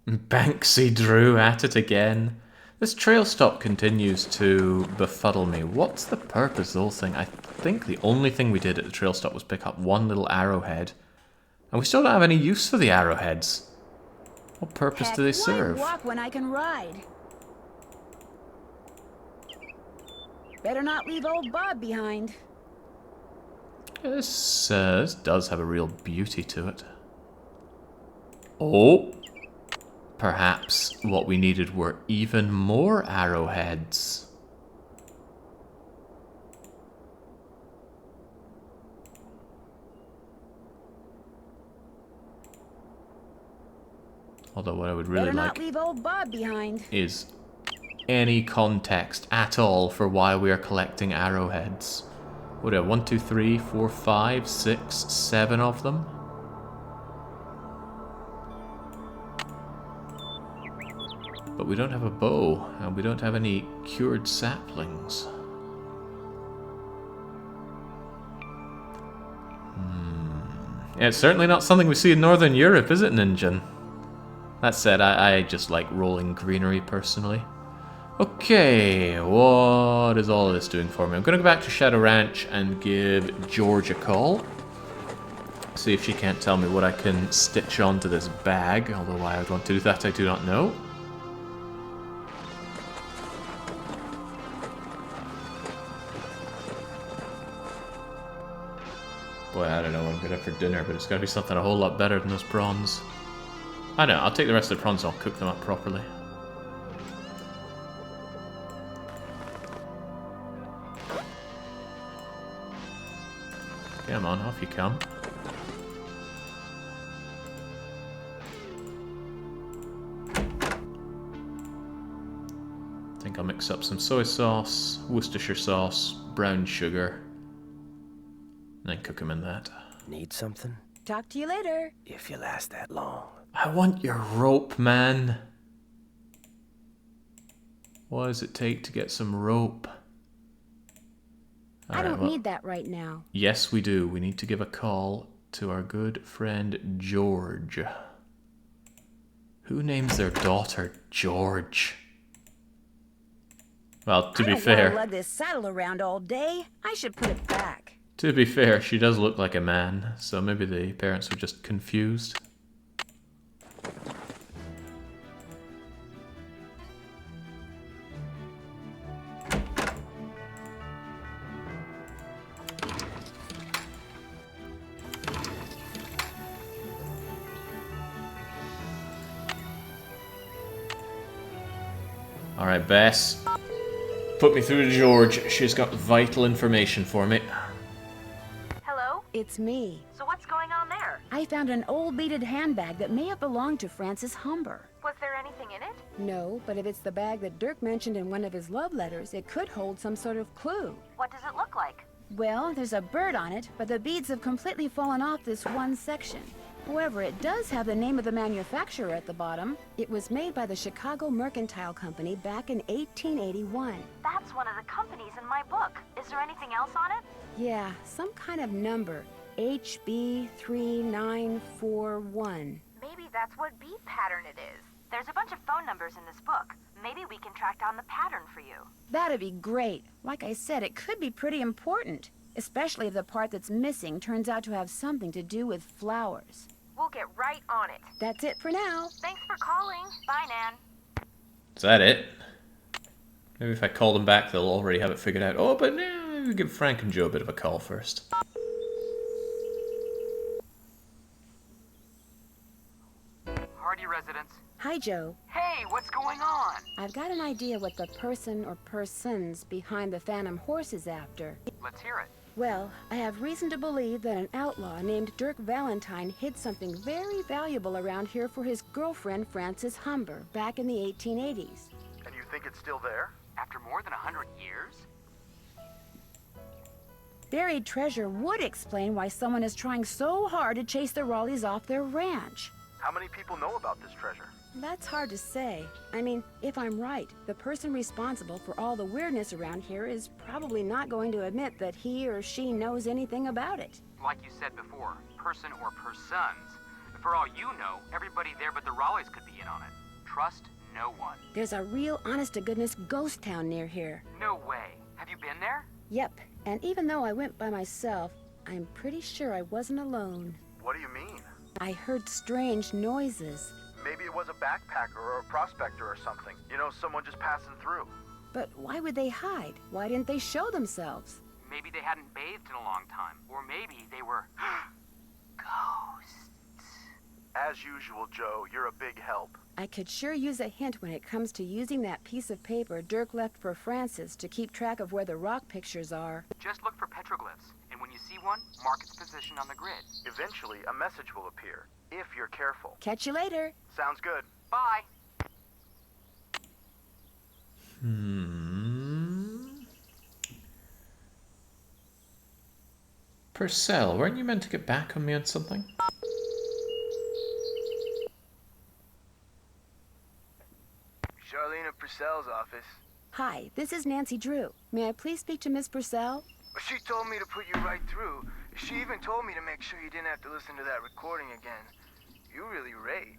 Banksy Drew at it again. This trail stop continues to befuddle me. What's the purpose of the whole thing? I think the only thing we did at the trail stop was pick up one little arrowhead. And we still don't have any use for the arrowheads. What purpose do they serve? Why walk when I can ride? Better not leave old Bob behind. This does have a real beauty to it. Oh! Perhaps what we needed were even more arrowheads. Although what I would really like leave old Bob behind. is any context at all for why we are collecting arrowheads. What do I have? 1, 2, 3, 4, 5, 6, 7 of them? But we don't have a bow, and we don't have any cured saplings. Yeah, it's certainly not something we see in Northern Europe, is it, Ninja? That said, I just like rolling greenery, personally. Okay, what is all of this doing for me? I'm going to go back to Shadow Ranch and give George a call. See if she can't tell me what I can stitch onto this bag, although why I would want to do that I do not know. Boy, I don't know what I'm gonna have for dinner, but it's gotta be something a whole lot better than those prawns. I don't know, I'll take the rest of the prawns and I'll cook them up properly. Come on, off you come. I think I'll mix up some soy sauce, Worcestershire sauce, brown sugar, and then cook them in that. Need something? Talk to you later. If you last that long. I want your rope, man. What does it take to get some rope? I don't need that right now. Yes, we do. We need to give a call to our good friend George. Who names their daughter George? Well, to be I don't fair, want to lug this saddle around all day. I should put it back. to be fair, she does look like a man, so maybe the parents were just confused. Alright, Bess. Put me through to George. She's got vital information for me. Hello? It's me. So what's going on there? I found an old beaded handbag that may have belonged to Francis Humber. Was there anything in it? No, but if it's the bag that Dirk mentioned in one of his love letters, it could hold some sort of clue. What does it look like? Well, there's a bird on it, but the beads have completely fallen off this one section. However, it does have the name of the manufacturer at the bottom. It was made by the Chicago Mercantile Company back in 1881. That's one of the companies in my book. Is there anything else on it? Yeah, some kind of number. HB3941. Maybe that's what beat pattern it is. There's a bunch of phone numbers in this book. Maybe we can track down the pattern for you. That'd be great. Like I said, it could be pretty important. Especially if the part that's missing turns out to have something to do with flowers. We'll get right on it. That's it for now. Thanks for calling. Bye, Nan. Is that it? Maybe if I call them back, they'll already have it figured out. Oh, but no, we'll give Frank and Joe a bit of a call first. Hardy residents. Hi, Joe. Hey, what's going on? I've got an idea what the person or persons behind the Phantom Horse is after. Let's hear it. Well, I have reason to believe that an outlaw named Dirk Valentine hid something very valuable around here for his girlfriend, Frances Humber, back in the 1880s. And you think it's still there? After more than 100 years? Buried treasure would explain why someone is trying so hard to chase the Raleighs off their ranch. How many people know about this treasure? That's hard to say. I mean, if I'm right, the person responsible for all the weirdness around here is probably not going to admit that he or she knows anything about it. Like you said before, person or persons. For all you know, everybody there but the Raleighs could be in on it. Trust no one. There's a real honest-to-goodness ghost town near here. No way. Have you been there? Yep, and even though I went by myself, I'm pretty sure I wasn't alone. What do you mean? I heard strange noises. Maybe it was a backpacker or a prospector or something. You know, someone just passing through. But why would they hide? Why didn't they show themselves? Maybe they hadn't bathed in a long time. Or maybe they were ghosts. As usual, Joe, you're a big help. I could sure use a hint when it comes to using that piece of paper Dirk left for Francis to keep track of where the rock pictures are. Just look for petroglyphs, and when you see one, mark its position on the grid. Eventually, a message will appear, if you're careful. Catch you later. Sounds good. Bye. Purcell, weren't you meant to get back on me on something? Charlena Purcell's office. Hi, this is Nancy Drew. May I please speak to Miss Purcell? She told me to put you right through. She even told me to make sure you didn't have to listen to that recording again. You really rate.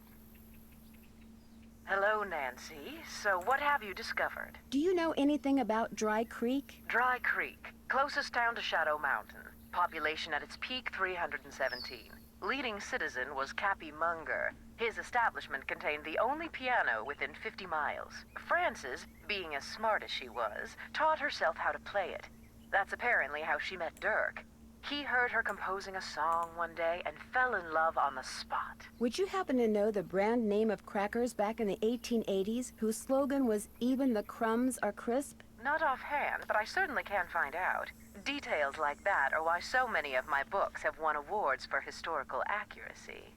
Hello, Nancy. So what have you discovered? Do you know anything about Dry Creek? Dry Creek, closest town to Shadow Mountain. Population at its peak, 317. Leading citizen was Cappy Munger. His establishment contained the only piano within 50 miles. Frances, being as smart as she was, taught herself how to play it. That's apparently how she met Dirk. He heard her composing a song one day and fell in love on the spot. Would you happen to know the brand name of crackers back in the 1880s whose slogan was "Even the crumbs are crisp"? not offhand, but I certainly can find out. Details like that are why so many of my books have won awards for historical accuracy.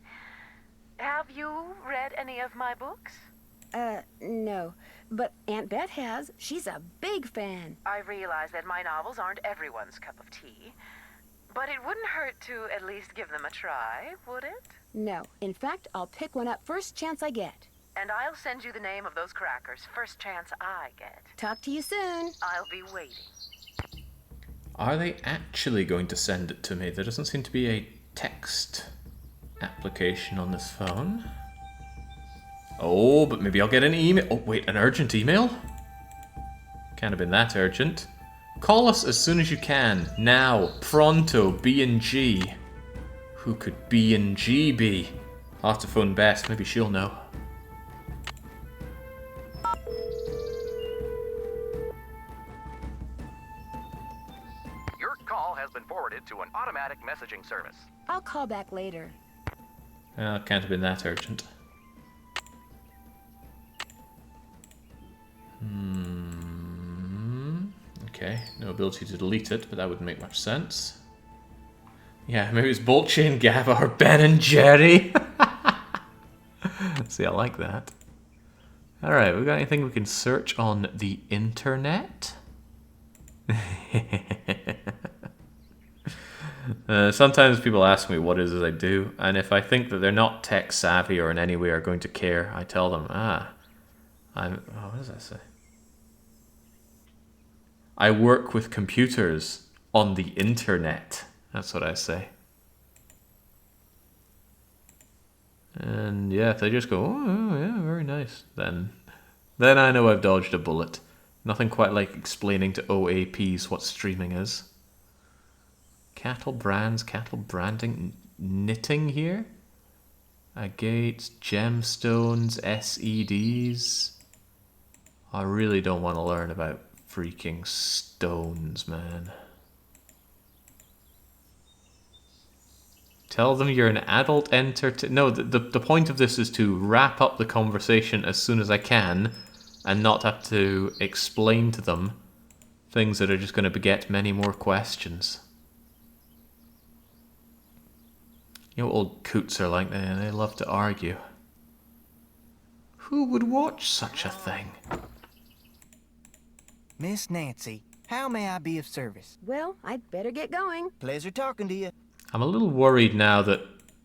Have you read any of my books? No. But Aunt Bet has. She's a big fan. I realize that my novels aren't everyone's cup of tea, but it wouldn't hurt to at least give them a try, would it? No. In fact, I'll pick one up first chance I get. And I'll send you the name of those crackers first chance I get. Talk to you soon. I'll be waiting. Are they actually going to send it to me? There doesn't seem to be a text application on this phone. Oh, but maybe I'll get an email. Oh, wait, an urgent email? Can't have been that urgent. Call us as soon as you can. Now. Pronto. B&G. Who could B&G be? I'll have to phone Bess. Maybe she'll know. Your call has been forwarded to an automatic messaging service. I'll call back later. Can't have been that urgent. Okay, no ability to delete it, but that wouldn't make much sense. Yeah, maybe it's Bolche and Gava or Ben and Jerry. See, I like that. Alright, we got anything we can search on the internet? Sometimes people ask me what it is I do, and if I think that they're not tech savvy or in any way are going to care, I tell them, what does that say? I work with computers on the internet. That's what I say. And yeah, if they just go, oh yeah, very nice, then I know I've dodged a bullet. Nothing quite like explaining to OAPs what streaming is. Cattle brands, cattle branding, knitting here. Agates, gemstones, SEDs. I really don't want to learn about freaking stones, man. Tell them you're an adult No, the point of this is to wrap up the conversation as soon as I can and not have to explain to them things that are just going to beget many more questions. You know what old coots are like? They love to argue. Who would watch such a thing? Miss Nancy, how may I be of service? Well, I'd better get going. Pleasure talking to you. I'm a little worried now that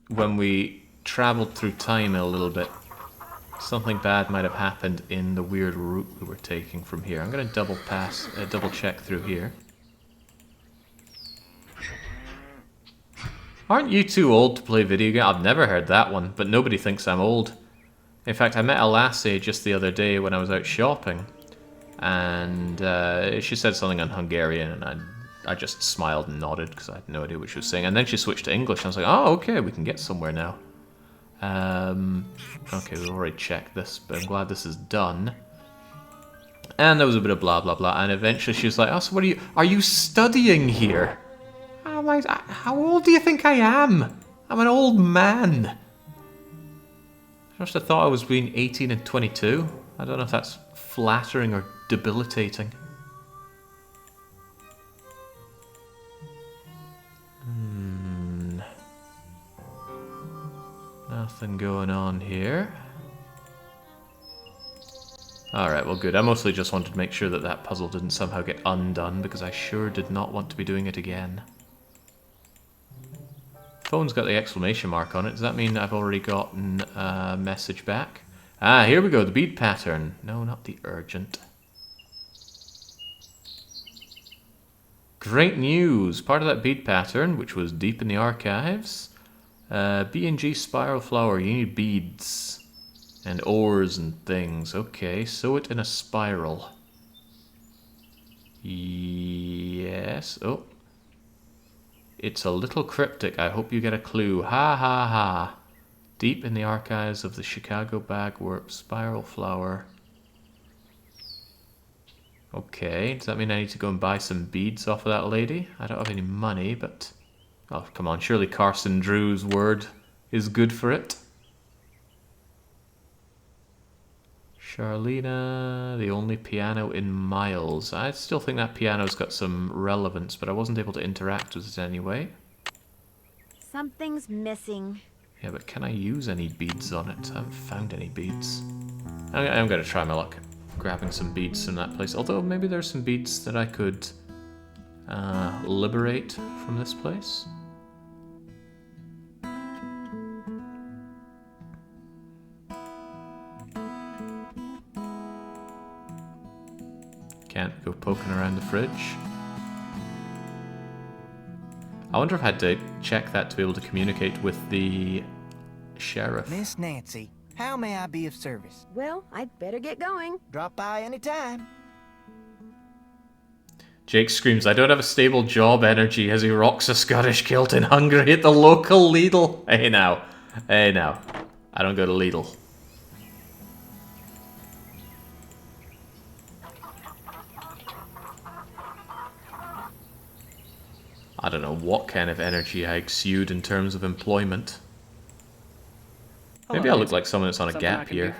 when we traveled through time a little bit, something bad might have happened in the weird route we were taking from here. I'm going to double check through here. Aren't you too old to play video games? I've never heard that one, but nobody thinks I'm old. In fact, I met a lassie just the other day when I was out shopping, and she said something in Hungarian, and I just smiled and nodded because I had no idea what she was saying. And then she switched to English, and I was like, oh, okay, we can get somewhere now. Okay, we've already checked this, but I'm glad this is done. And there was a bit of blah, blah, blah, and eventually she was like, oh, so what are you studying here? How old do you think I am? I'm an old man. I must have thought I was between 18 and 22. I don't know if that's flattering or debilitating. Nothing going on here. Alright, well good. I mostly just wanted to make sure that that puzzle didn't somehow get undone, because I sure did not want to be doing it again. Phone's got the exclamation mark on it. Does that mean I've already gotten a message back? Ah, here we go, the bead pattern. No, not the urgent. Great news! Part of that bead pattern, which was deep in the archives. B&G spiral flower, you need beads. And ores and things. Okay, sew it in a spiral. Yes. Oh. It's a little cryptic. I hope you get a clue. Ha ha ha. Deep in the archives of the Chicago Bagwork spiral flower. Okay, does that mean I need to go and buy some beads off of that lady? I don't have any money, but... Oh, come on, surely Carson Drew's word is good for it. Charlena, the only piano in miles. I still think that piano's got some relevance, but I wasn't able to interact with it anyway. Something's missing. Yeah, but can I use any beads on it? I haven't found any beads. I'm going to try my luck grabbing some beads from that place. Although maybe there's some beads that I could liberate from this place. Can't go poking around the fridge. I wonder if I had to check that to be able to communicate with the sheriff. Miss Nancy, how may I be of service? Well, I'd better get going. Drop by anytime. Jake screams, I don't have a stable job energy as he rocks a Scottish kilt in Hungary at the local Lidl. Hey now. Hey now. I don't go to Lidl. I don't know what kind of energy I exude in terms of employment. Maybe I look like someone that's on a gap year.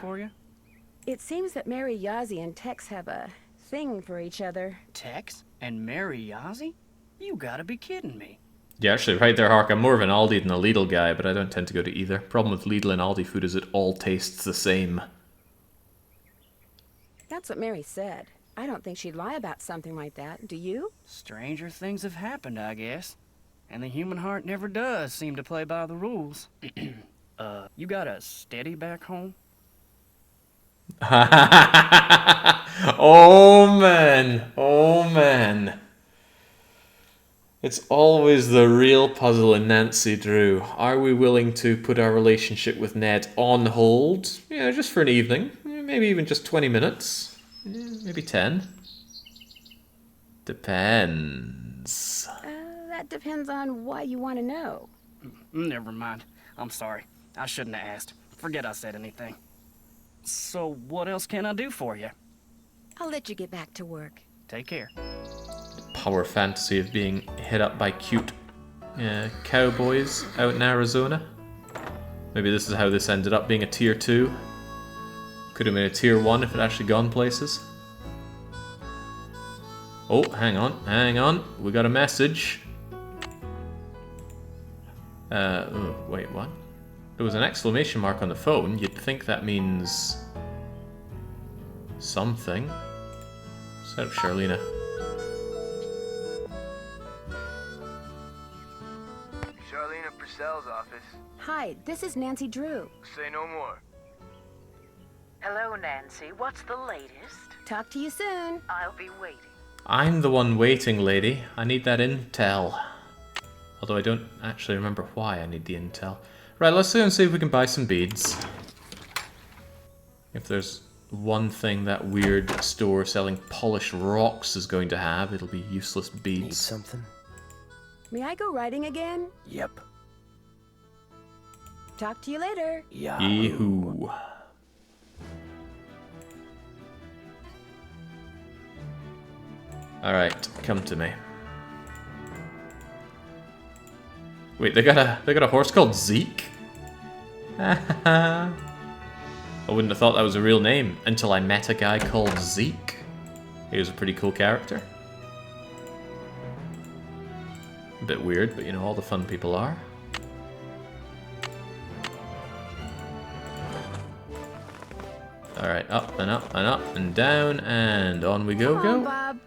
It seems that Mary Yazzie and Tex have a thing for each other. Tex and Mary Yazzie? You gotta be kidding me. Yeah, actually, right there, Hark. I'm more of an Aldi than a Lidl guy, but I don't tend to go to either. Problem with Lidl and Aldi food is it all tastes the same. That's what Mary said. I don't think she'd lie about something like that, do you? Stranger things have happened, I guess. And the human heart never does seem to play by the rules. You got a steady back home? Oh man, oh man. It's always the real puzzle in Nancy Drew. Are we willing to put our relationship with Ned on hold? Yeah, just for an evening. Maybe even just 20 minutes. Maybe 10. Depends. That depends on why you want to know. Never mind. I'm sorry. I shouldn't have asked. Forget I said anything. So what else can I do for you? I'll let you get back to work. Take care. Power fantasy of being hit up by cute cowboys out in Arizona. Maybe this is how this ended up being a tier 2. Could have been a tier 1 if it actually gone places. Oh, hang on. We got a message. Oh, wait, what? There was an exclamation mark on the phone. You'd think that means something. Set up Charlena. Charlena Purcell's office. Hi, this is Nancy Drew. Say no more. Hello, Nancy. What's the latest? Talk to you soon. I'll be waiting. I'm the one waiting, lady. I need that intel. Although I don't actually remember why I need the intel. Right, let's go and see if we can buy some beads. If there's one thing that weird store selling polished rocks is going to have, it'll be useless beads. Need something? May I go riding again? Yep. Talk to you later. Yee-hoo. Alright, come to me. Wait, they got a horse called Zeke? I wouldn't have thought that was a real name until I met a guy called Zeke. He was a pretty cool character. A bit weird, but you know, all the fun people are. Alright, up and up and up and down and on we go, Come on, Bob.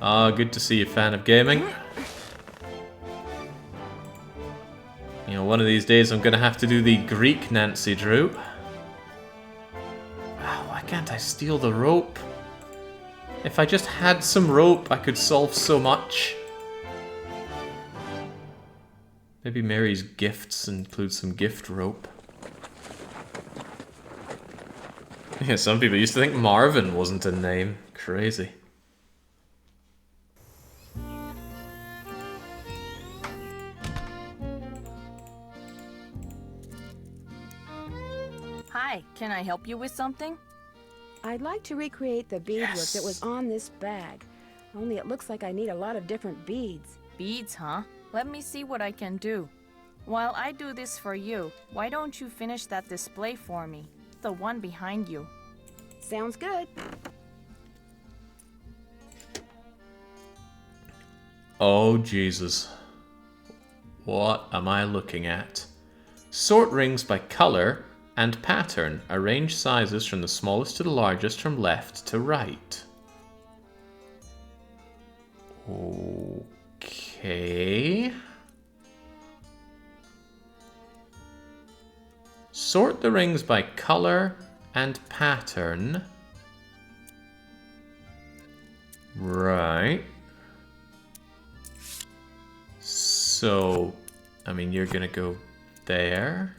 Ah, good to see you, fan of gaming. You know, one of these days I'm gonna have to do the Greek Nancy Drew. Why can't I steal the rope? If I just had some rope, I could solve so much. Maybe Mary's gifts include some gift rope. Yeah, some people used to think Marvin wasn't a name. Crazy. Hi, can I help you with something? I'd like to recreate the beadwork that was on this bag. Only it looks like I need a lot of different beads. Beads, huh? Let me see what I can do. While I do this for you, why don't you finish that display for me? The one behind you. Sounds good. Oh, Jesus. What am I looking at? Sort rings by color and pattern. Arrange sizes from the smallest to the largest from left to right. Okay. Sort the rings by color and pattern. Right. So, I mean, you're gonna go there.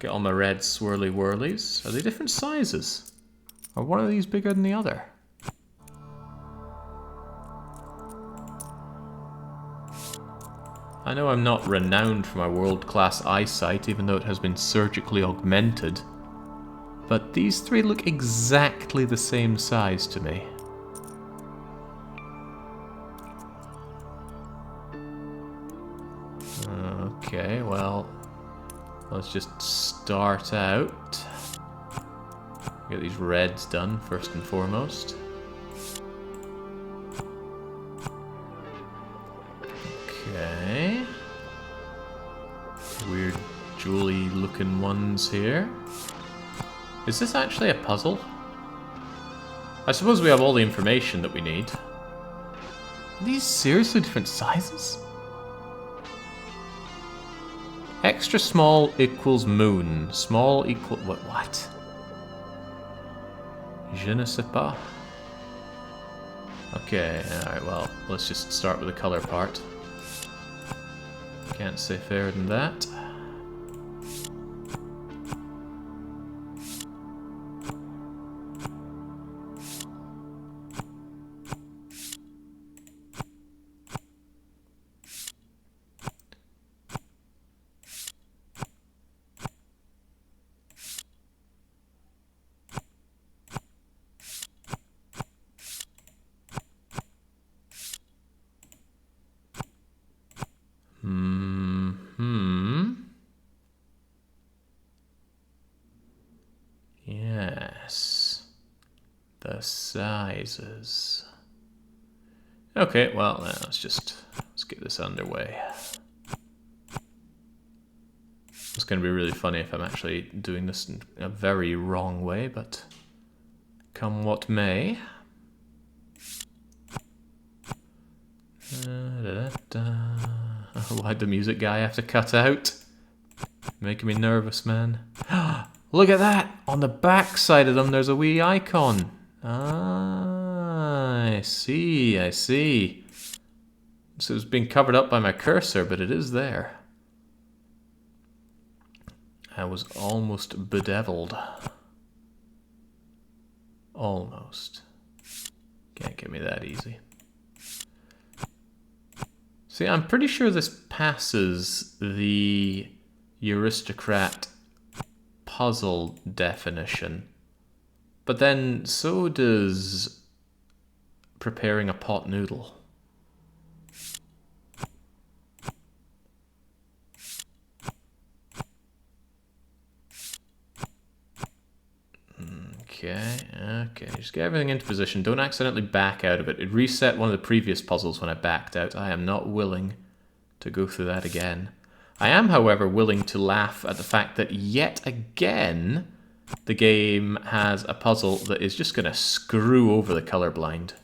Get all my red swirly whirlies. Are they different sizes? Or one of these bigger than the other? I know I'm not renowned for my world-class eyesight, even though it has been surgically augmented. But these three look exactly the same size to me. Okay, well, let's just start out. Get these reds done first and foremost. Okay. Weird jewelly looking ones here. Is this actually a puzzle? I suppose we have all the information that we need. Are these seriously different sizes? Extra small equals moon. Small equal... What? Je ne sais pas. Okay, alright, well, let's just start with the color part. Can't say fairer than that. Yes. The sizes. Okay, well, let's get this underway. It's going to be really funny if I'm actually doing this in a very wrong way, but come what may. Why'd the music guy have to cut out? Making me nervous, man. Look at that! On the back side of them, there's a wee icon. Ah, I see, I see. So it's been covered up by my cursor, but it is there. I was almost bedeviled. Almost. Can't get me that easy. See, I'm pretty sure this passes the aristocrat puzzle definition. But then, so does preparing a pot noodle. Okay, just get everything into position. Don't accidentally back out of it. It reset one of the previous puzzles when I backed out. I am not willing to go through that again. I am, however, willing to laugh at the fact that yet again, the game has a puzzle that is just going to screw over the colorblind.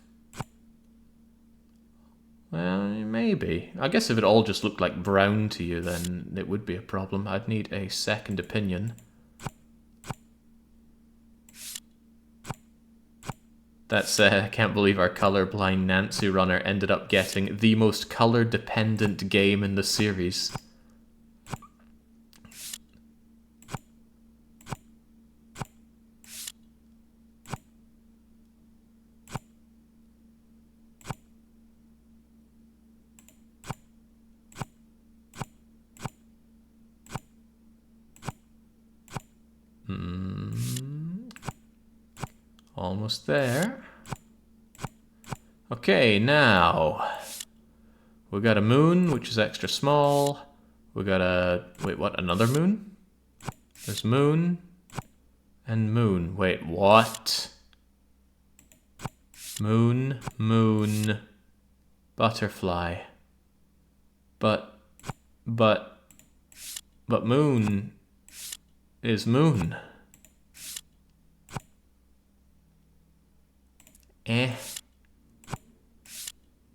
Well, maybe. I guess if it all just looked like brown to you, then it would be a problem. I'd need a second opinion. That said, I can't believe our colorblind Nancy runner ended up getting the most color-dependent game in the series. Almost there. Okay, now we've got a moon, which is extra small. We got a... Wait, what? Another moon? There's moon. And moon. Wait, what? Moon, moon, butterfly. But moon is moon.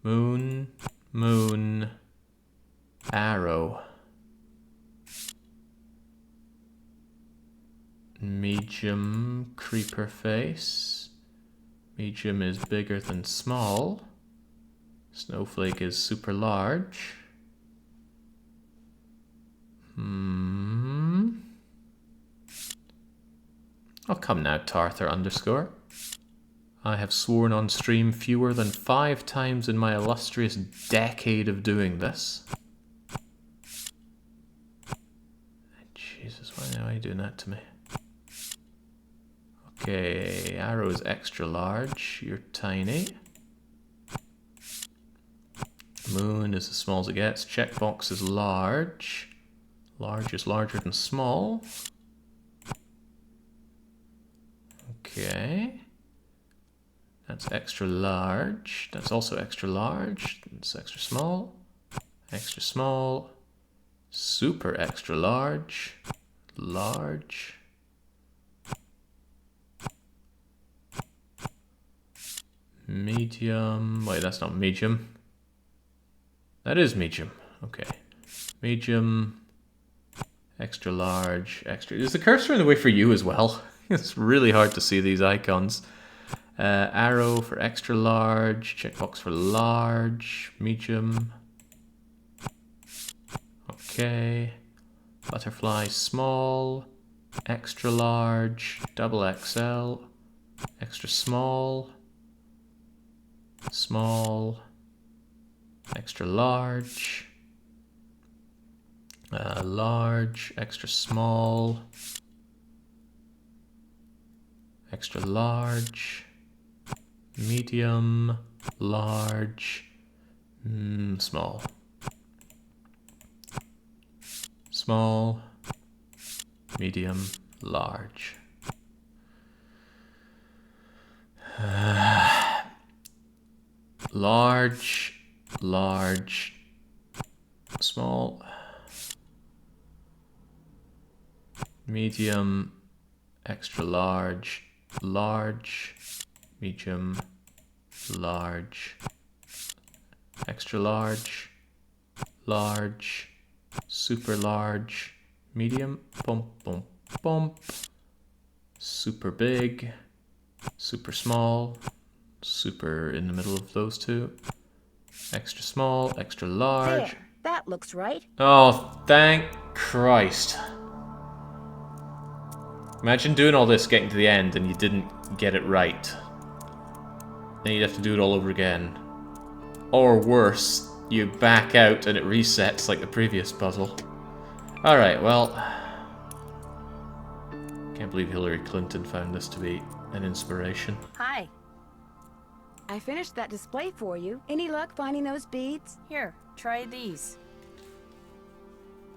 Moon, moon, arrow. Medium, creeper face. Medium is bigger than small. Snowflake is super large. Oh, come now, Tarthur _ I have sworn on stream fewer than 5 times in my illustrious decade of doing this. Jesus, why are you doing that to me? Okay, arrow is extra large. You're tiny. Moon is as small as it gets. Checkbox is large. Large is larger than small. Okay. That's extra large. That's also extra large. That's extra small. Extra small. Super extra large. Large. Medium. Wait, that's not medium. That is medium. Okay. Medium. Extra large. Extra. Is the cursor in the way for you as well? It's really hard to see these icons. Arrow for extra large. Checkbox for large. Medium. Okay. Butterfly small. Extra large. Double XL. Extra small. Small. Extra large. Large. Extra small. Extra large. Medium. Large. Small. Small. Medium. Large. Large. Large. Small. Medium. Extra large. Large. Medium. Large. Extra large. Large. Super large. Medium. Bump, bump, bump. Super big. Super small. Super in the middle of those two. Extra small. Extra large. There, that looks right. Oh, thank Christ. Imagine doing all this, getting to the end, and you didn't get it right. Then you'd have to do it all over again. Or worse, you back out and it resets like the previous puzzle. Alright, well... Can't believe Hillary Clinton found this to be an inspiration. Hi. I finished that display for you. Any luck finding those beads? Here, try these.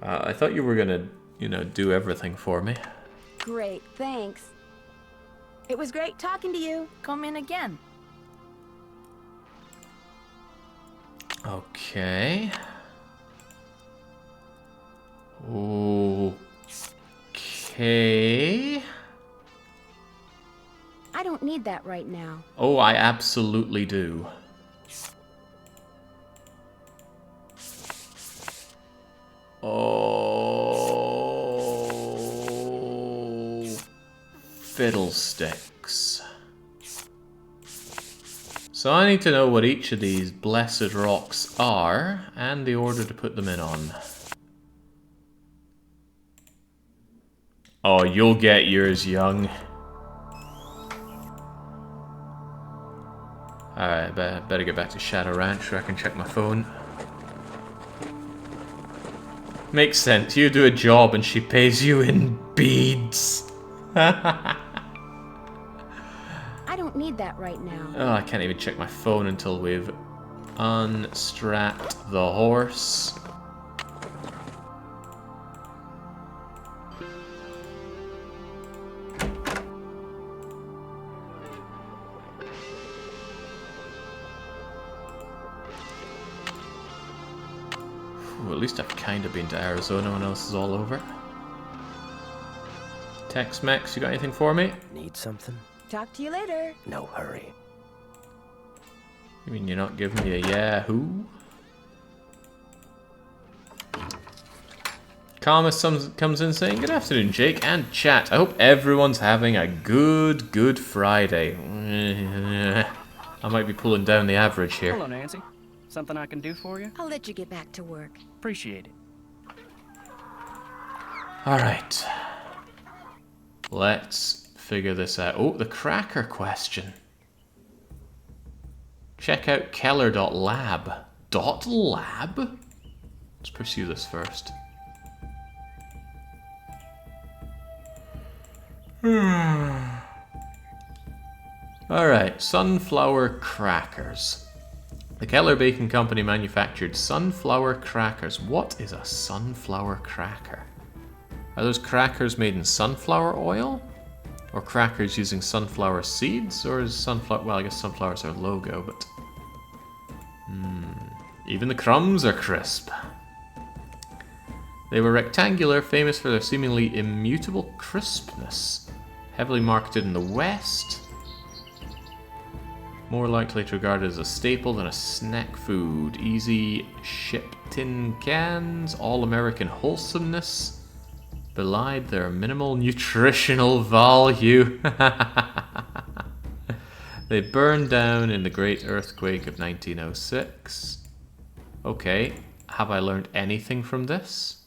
I thought you were gonna, do everything for me. Great, thanks. It was great talking to you. Come in again. Okay. Okay. I don't need that right now. Oh, I absolutely do. Oh, fiddlesticks. So I need to know what each of these blessed rocks are, and the order to put them in on. Oh, you'll get yours, young. Alright, better get back to Shadow Ranch where I can check my phone. Makes sense. You do a job and she pays you in beads. I don't need that right now. Oh, I can't even check my phone until we've unstrapped the horse. Well, at least I've kind of been to Arizona when else is all over. Tex-Mex, you got anything for me? Need something? Talk to you later. No hurry. You mean you're not giving me a Yahoo? Karmas comes in saying, good afternoon, Jake and chat. I hope everyone's having a good Friday. I might be pulling down the average here. Hello, Nancy. Something I can do for you? I'll let you get back to work. Appreciate it. Alright. Let's figure this out. Oh, the cracker question. Check out Keller.lab. .lab? Let's pursue this first. Alright, sunflower crackers. The Keller Baking Company manufactured sunflower crackers. What is a sunflower cracker? Are those crackers made in sunflower oil? Or crackers using sunflower seeds? Or is sunflower... Well, I guess sunflower's our logo, but... Even the crumbs are crisp. They were rectangular, famous for their seemingly immutable crispness. Heavily marketed in the West. More likely to regard as a staple than a snack food. Easy ship tin cans. All-American wholesomeness. Belied their minimal nutritional value. They burned down in the Great Earthquake of 1906. Okay, have I learned anything from this?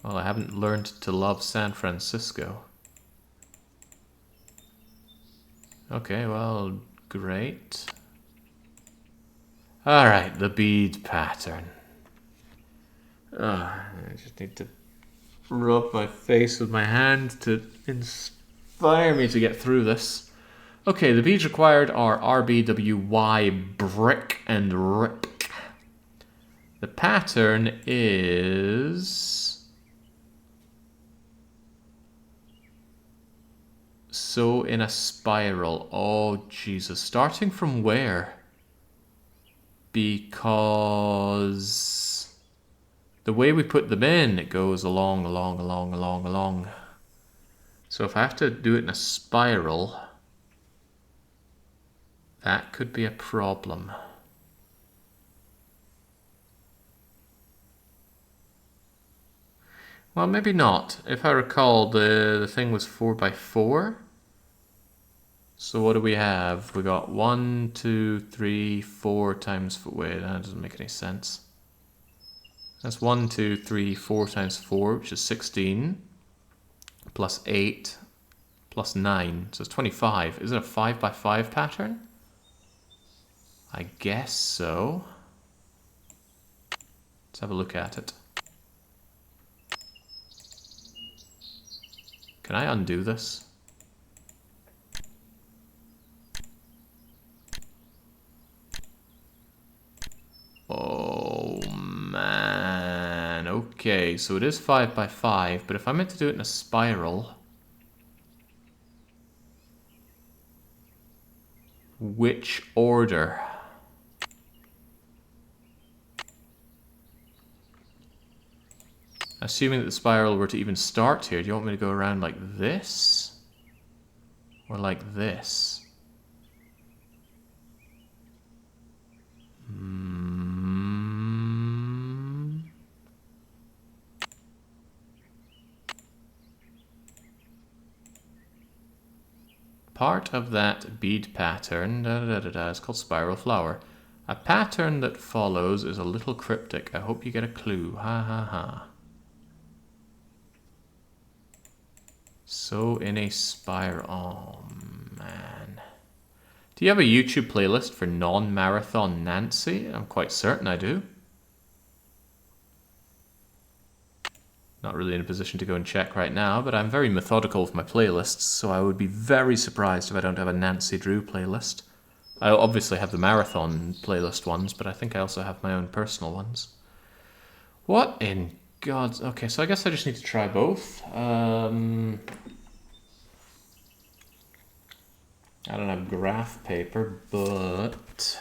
Well, I haven't learned to love San Francisco. Okay, well, great. Alright, the bead pattern. I just need to rub my face with my hand to inspire me to get through this. Okay, the beads required are RBWY, brick, and rip. The pattern is... So in a spiral. Oh, Jesus. Starting from where? Because the way we put them in, it goes along. So if I have to do it in a spiral, that could be a problem. Well, maybe not. If I recall, the thing was 4x4. So what do we have? We got 1, 2, 3, 4 times 4. Wait, that doesn't make any sense. That's 1, 2, 3, 4 times 4, which is 16. Plus 8. Plus 9. So it's 25. Is it a 5x5 pattern? I guess so. Let's have a look at it. Can I undo this? Oh man. Okay, so it is 5x5, but if I meant to do it in a spiral, which order? Assuming that the spiral were to even start here, do you want me to go around like this? Or like this? Part of that bead pattern is called spiral flower. A pattern that follows is a little cryptic. I hope you get a clue. Ha ha ha. So in a spiral. Oh man. Do you have a YouTube playlist for non-marathon Nancy? I'm quite certain I do. Not really in a position to go and check right now, but I'm very methodical with my playlists, so I would be very surprised if I don't have a Nancy Drew playlist. I obviously have the marathon playlist ones, but I think I also have my own personal ones. What in God's... Okay, so I guess I just need to try both. I don't have graph paper, but...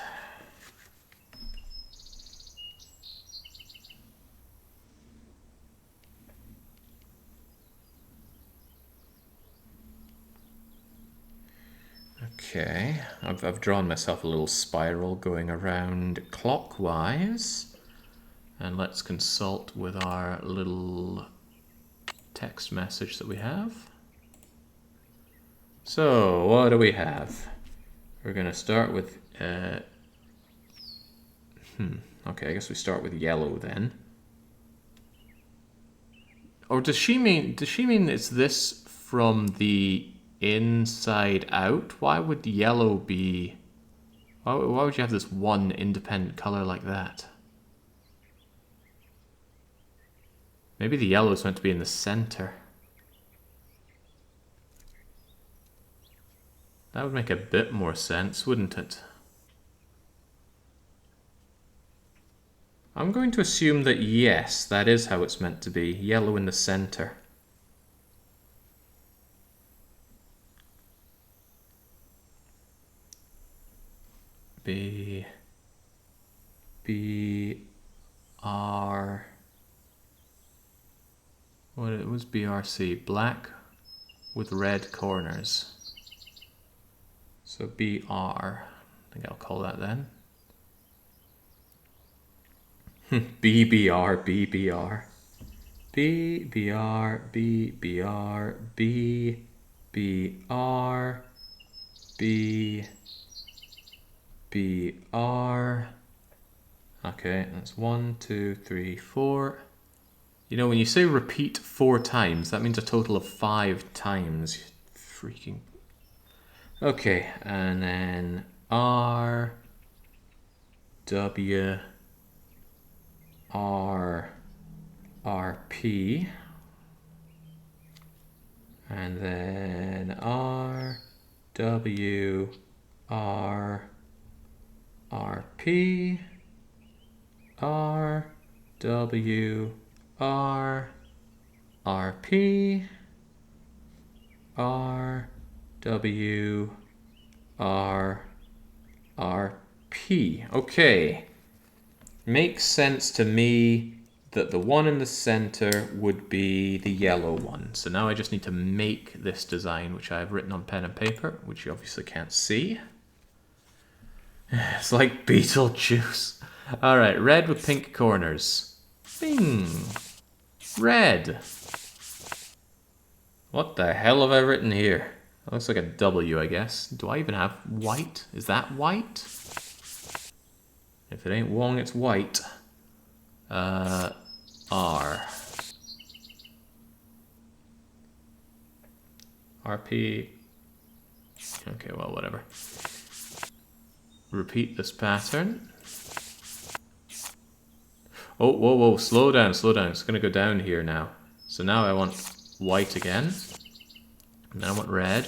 Okay, I've drawn myself a little spiral going around clockwise. And let's consult with our little text message that we have. So, what do we have? We're going to start with... Okay, I guess we start with yellow then. Or does she mean it's this from the inside out? Why would yellow be... Why would you have this one independent color like that? Maybe the yellow is meant to be in the center. That would make a bit more sense, wouldn't it? I'm going to assume that yes, that is how it's meant to be. Yellow in the center. What it was BRC, black with red corners. So BR, I think I'll call that then. BBR, BBR. BBR, BBR, BBR, BBR. Okay, that's 1, 2, 3, 4. You know, when you say repeat 4 times, that means a total of 5 times. Freaking... Okay, and then R, W, R, RP, and then R, W, R, RP, R, W, R, RP, R, W, R, RP. Okay. Makes sense to me that the one in the center would be the yellow one. So now I just need to make this design, which I have written on pen and paper, which you obviously can't see. It's like Beetlejuice. Alright, red with pink corners. Bing! Red! What the hell have I written here? That looks like a W, I guess. Do I even have white? Is that white? If it ain't Wong, it's white. R. RP. Okay, well, whatever. Repeat this pattern. Oh, whoa, whoa, slow down, slow down. It's gonna go down here now. So now I want white again. And then I want red.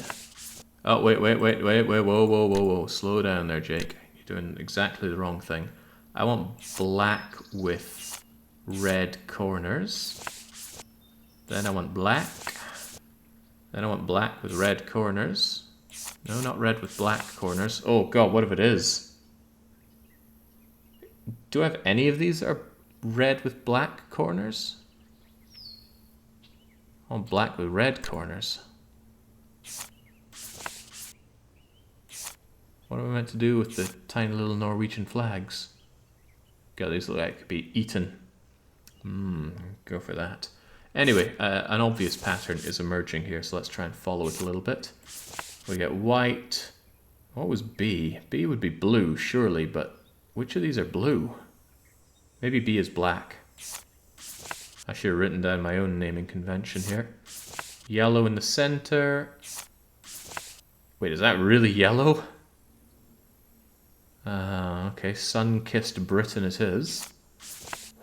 Oh, wait, whoa, whoa, whoa. Slow down there, Jake. You're doing exactly the wrong thing. I want black with red corners. Then I want black. Then I want black with red corners. No, not red with black corners. Oh god, what if it is? Do I have any of these that are red with black corners? I want black with red corners. What am I meant to do with the tiny little Norwegian flags? God, these look like they could be eaten. Go for that. Anyway, an obvious pattern is emerging here, so let's try and follow it a little bit. We get white. What was B? B would be blue, surely, but which of these are blue? Maybe B is black. I should have written down my own naming convention here. Yellow in the center. Wait, is that really yellow? Okay, sun-kissed Britain it is.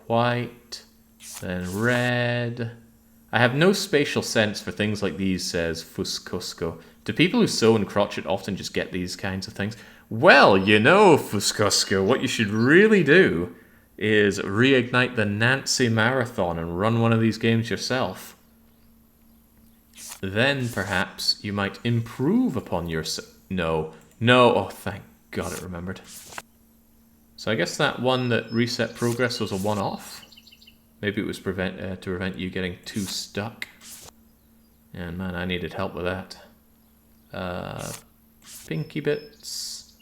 White, then red. I have no spatial sense for things like these, says Fuscusco. Do people who sew in crochet often just get these kinds of things? Well, you know, Fuscusco, what you should really do is reignite the Nancy Marathon and run one of these games yourself. Then, perhaps, you might improve upon your... No. Oh, thank God it remembered. So I guess that one that reset progress was a one-off. Maybe it was to prevent you getting too stuck. And man, I needed help with that. pinky bits.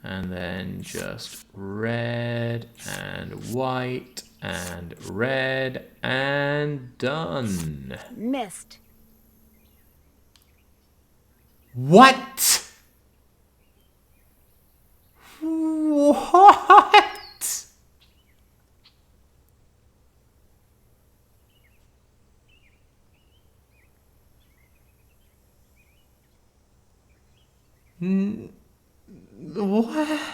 And then just red and white and red and done. Missed. What? What? What?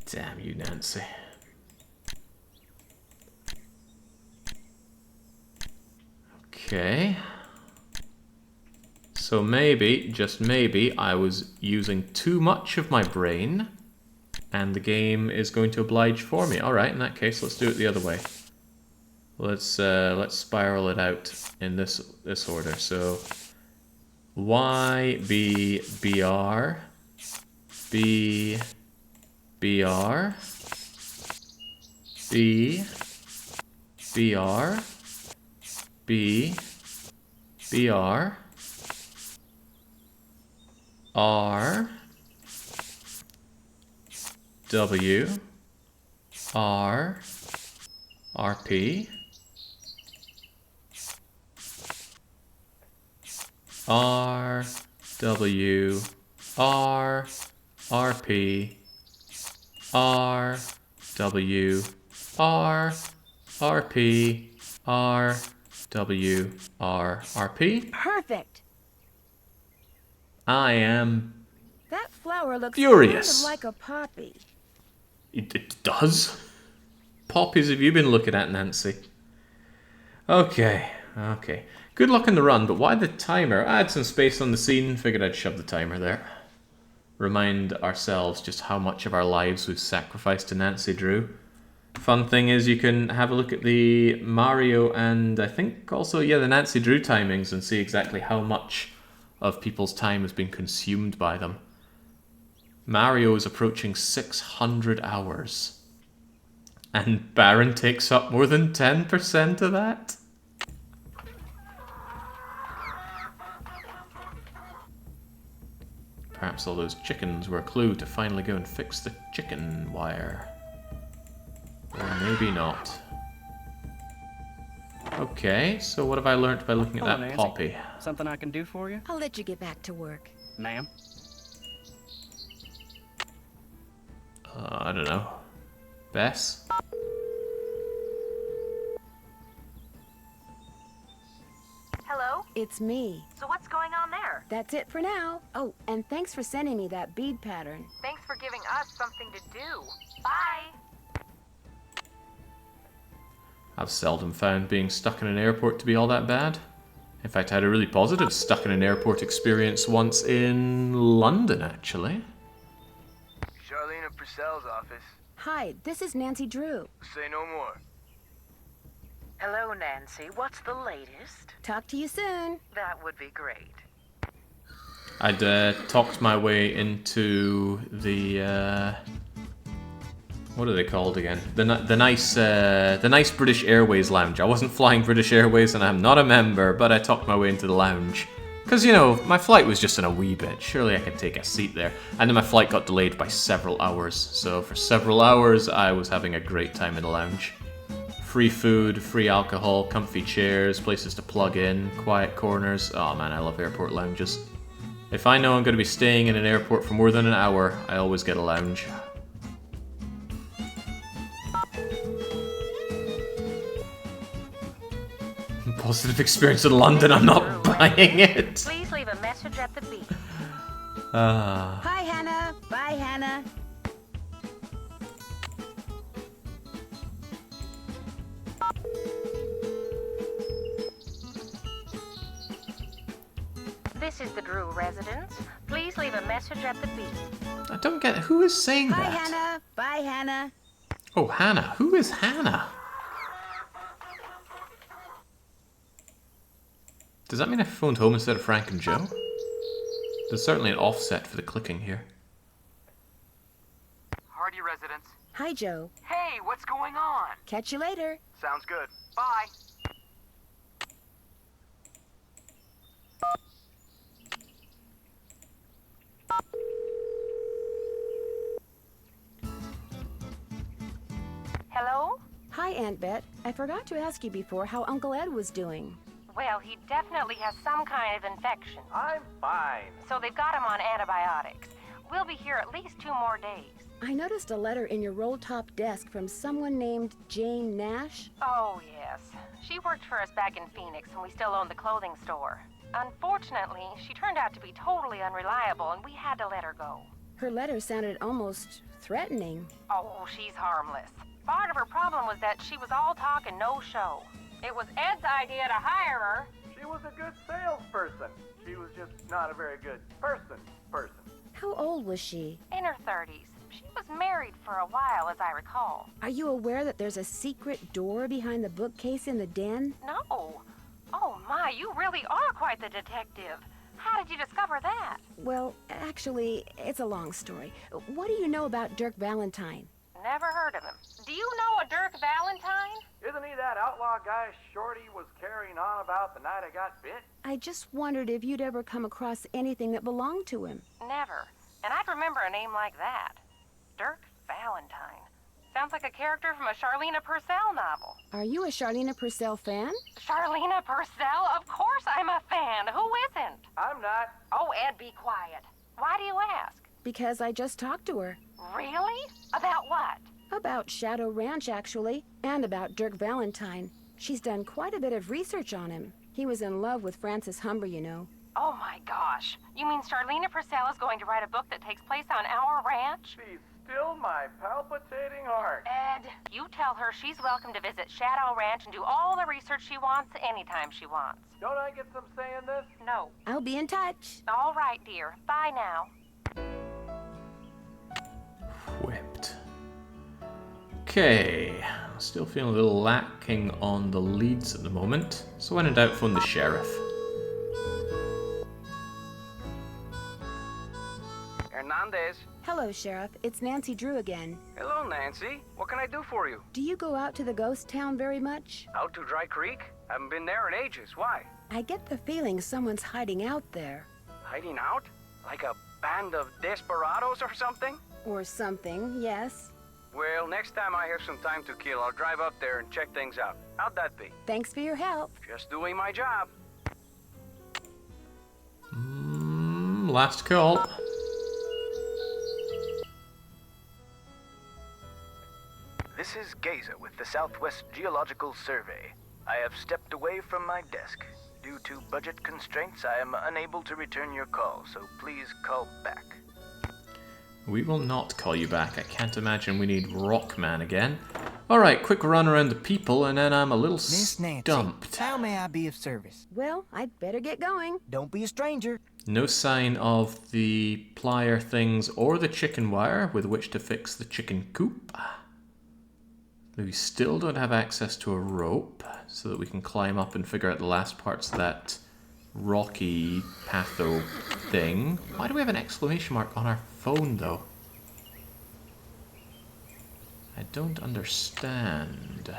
Damn you, Nancy. Okay. So maybe, just maybe, I was using too much of my brain, and the game is going to oblige for me. All right, in that case, let's do it the other way. Let's spiral it out in this order. So Y B B R B B R B B R B B R R W R R P R W R R P R W R R P R W R R P. Perfect. I am That flower looks furious. kind of like a poppy. It does. Poppies have you been looking at, Nancy? Okay. Good luck on the run, but why the timer? I had some space on the scene, figured I'd shove the timer there. Remind ourselves just how much of our lives we've sacrificed to Nancy Drew. Fun thing is you can have a look at the Mario and I think also, yeah, the Nancy Drew timings and see exactly how much of people's time has been consumed by them. Mario is approaching 600 hours. And Baron takes up more than 10% of that? Perhaps all those chickens were a clue to finally go and fix the chicken wire. Or maybe not. Okay, so what have I learnt by looking at Hello, that Nancy. poppy? Something I can do for you? I'll let you get back to work. Ma'am? I don't know. Bess? Hello? It's me. So what's going on there? That's it for now. Oh, and thanks for sending me that bead pattern. Thanks for giving us something to do. Bye! I've seldom found being stuck in an airport to be all that bad. In fact, I had a really positive stuck in an airport experience once in London, actually. Charlena Purcell's office. Hi, this is Nancy Drew. Say no more. Hello, Nancy. What's the latest? Talk to you soon. That would be great. I'd talked my way into the what are they called again? The nice British Airways lounge. I wasn't flying British Airways, and I'm not a member, but I talked my way into the lounge because you know my flight was just in a wee bit. Surely I could take a seat there, and then my flight got delayed by several hours. So for several hours, I was having a great time in the lounge. Free food, free alcohol, comfy chairs, places to plug in, quiet corners. Oh man, I love airport lounges. If I know I'm going to be staying in an airport for more than an hour, I always get a lounge. Positive experience in London, I'm not buying it. Please leave a message at the beep. Hi, Hannah. Bye, Hannah. This is the Drew residence. Please leave a message at the beep. I don't get who is saying Hi, that. Hannah. Bye, Hannah. Oh, Hannah. Who is Hannah? Does that mean I phoned home instead of Frank and Joe? There's certainly an offset for the clicking here. Hardy residence. Hi, Joe. Hey, what's going on? Catch you later. Sounds good. Bye. Hello? Hi, Aunt Bet. I forgot to ask you before how Uncle Ed was doing. Well, he definitely has some kind of infection. I'm fine. So they've got him on antibiotics. We'll be here at least 2 more days. I noticed a letter in your roll-top desk from someone named Jane Nash. Oh, yes. She worked for us back in Phoenix when we still owned the clothing store. Unfortunately, she turned out to be totally unreliable and we had to let her go. Her letter sounded almost threatening. Oh, she's harmless. Part of her problem was that she was all talk and no show. It was Ed's idea to hire her. She was a good salesperson. She was just not a very good person. How old was she? In her 30s. She was married for a while, as I recall. Are you aware that there's a secret door behind the bookcase in the den? No. Oh my, you really are quite the detective. How did you discover that? Well, actually, it's a long story. What do you know about Dirk Valentine? Never heard of him. Do you know a Dirk Valentine? Isn't he that outlaw guy Shorty was carrying on about the night I got bit? I just wondered if you'd ever come across anything that belonged to him. Never. And I'd remember a name like that. Dirk Valentine. Sounds like a character from a Charlena Purcell novel. Are you a Charlena Purcell fan? Charlena Purcell? Of course I'm a fan. Who isn't? I'm not. Oh, Ed, be quiet. Why do you ask? Because I just talked to her. Really? About what? About Shadow Ranch, actually, and about Dirk Valentine. She's done quite a bit of research on him. He was in love with Frances Humber, you know. Oh my gosh. You mean Charlena Purcell is going to write a book that takes place on our ranch? She's still my palpitating heart. Ed, you tell her she's welcome to visit Shadow Ranch and do all the research she wants anytime she wants. Don't I get some say in this? No. I'll be in touch. All right, dear. Bye now. Whipped. Okay, still feeling a little lacking on the leads at the moment, so when in doubt, phone the sheriff. Hernandez. Hello, Sheriff. It's Nancy Drew again. Hello, Nancy. What can I do for you? Do you go out to the ghost town very much? Out to Dry Creek? Haven't been there in ages. Why? I get the feeling someone's hiding out there. Hiding out? Like a band of desperados or something? Or something, yes. Well, next time I have some time to kill, I'll drive up there and check things out. How'd that be? Thanks for your help. Just doing my job. Last call. This is Gazer with the Southwest Geological Survey. I have stepped away from my desk. Due to budget constraints, I am unable to return your call, so please call back. We will not call you back. I can't imagine we need Rockman again. Alright, quick run around the people, and then I'm a little Miss Nancy, stumped. how may I be of service? Well, I'd better get going. Don't be a stranger. No sign of the plier things or the chicken wire with which to fix the chicken coop. We still don't have access to a rope so that we can climb up and figure out the last parts of that rocky patho thing. Why do we have an exclamation mark on our phone though? I don't understand.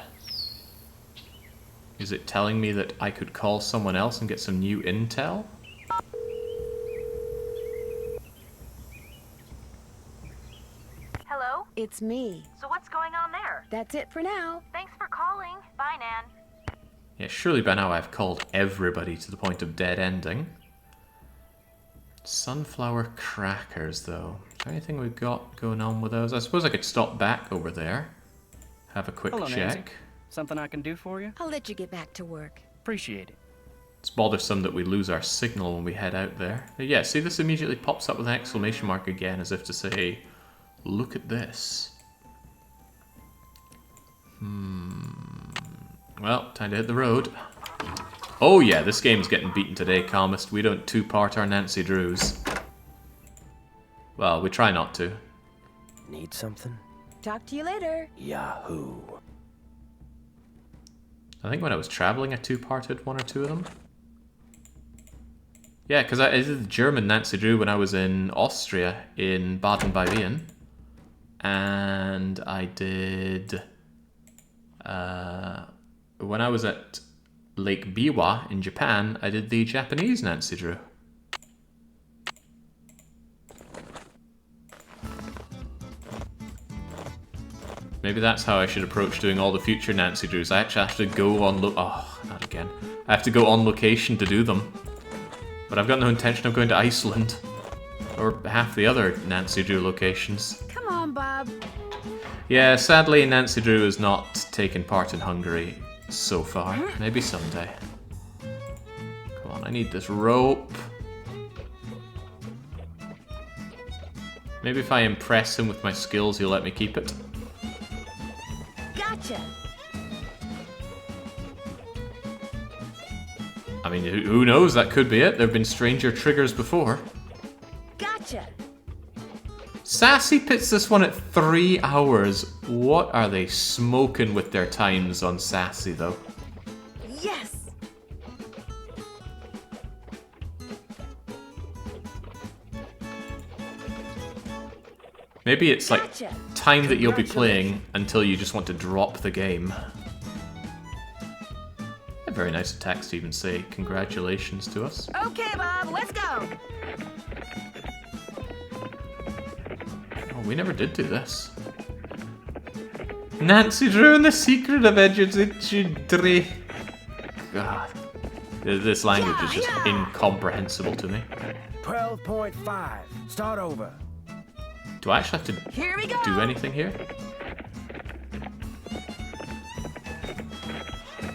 Is it telling me that I could call someone else and get some new intel? Hello? It's me. So what's going on there? That's it for now. Thanks for calling. Bye, Nan. Yeah, surely by now I've called everybody to the point of dead ending. Sunflower crackers, though. Is there anything we've got going on with those? I suppose I could stop back over there. Have a quick Hello, check. Nancy. Something I can do for you? I'll let you get back to work. Appreciate it. It's bothersome that we lose our signal when we head out there. Yeah, see, this immediately pops up with an exclamation mark again, as if to say, look at this. Well, time to hit the road. Oh yeah, this game's getting beaten today, Calmist. We don't two-part our Nancy Drews. Well, we try not to. Need something? Talk to you later. Yahoo. I think when I was traveling, I two-parted one or two of them. Yeah, because I did the German Nancy Drew when I was in Austria, in Baden-Baden. and I did... when I was at Lake Biwa in Japan, I did the Japanese Nancy Drew. Maybe that's how I should approach doing all the future Nancy Drews. I actually have to go on oh, not again. I have to go on location to do them. But I've got no intention of going to Iceland. Or half the other Nancy Drew locations. Come on, Bob. Yeah, sadly Nancy Drew has not taken part in Hungary so far. Maybe someday. Come on, I need this rope. Maybe if I impress him with my skills, he'll let me keep it. Gotcha. I mean, who knows? That could be it. There have been stranger triggers before. Gotcha. Sassy pits this one at 3 hours. What are they smoking with their times on Sassy, though? Yes. Maybe it's like Gotcha. time that you'll be playing until you just want to drop the game. A very nice attack to even say congratulations to us. Okay, Bob, let's go. Oh, we never did do this. Nancy Drew and the Secret of Edgeridge. God. This language is just incomprehensible to me. 12.5. Start over. Do I actually have to Here we go. do anything here?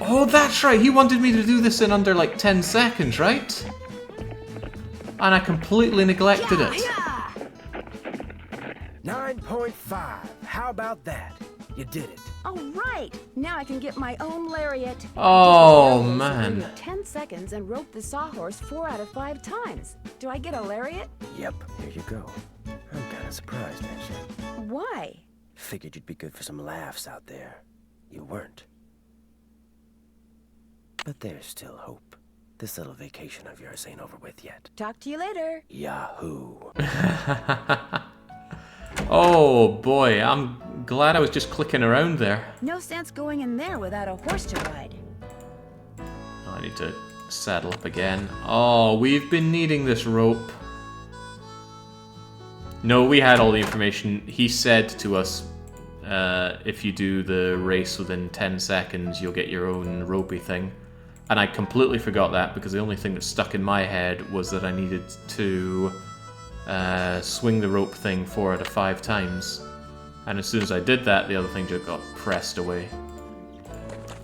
Oh, that's right. He wanted me to do this in under like 10 seconds, right? And I completely neglected it. 9.5. How about that? You did it. All right. Now I can get my own lariat. Oh, Just man. wait 10 seconds and rope the sawhorse 4 out of 5 times. Do I get a lariat? Yep, here you go. I'm kind of surprised, actually. Why? Figured you'd be good for some laughs out there. You weren't. But there's still hope. This little vacation of yours ain't over with yet. Talk to you later. Yahoo! Oh boy, I'm glad I was just clicking around there. No sense going in there without a horse to ride. Oh, I need to saddle up again. Oh, we've been needing this rope. No, we had all the information. He said to us, if you do the race within 10 seconds, you'll get your own ropey thing. And I completely forgot that because the only thing that stuck in my head was that I needed to swing the rope thing 4 out of 5 times. And as soon as I did that, the other thing just got pressed away.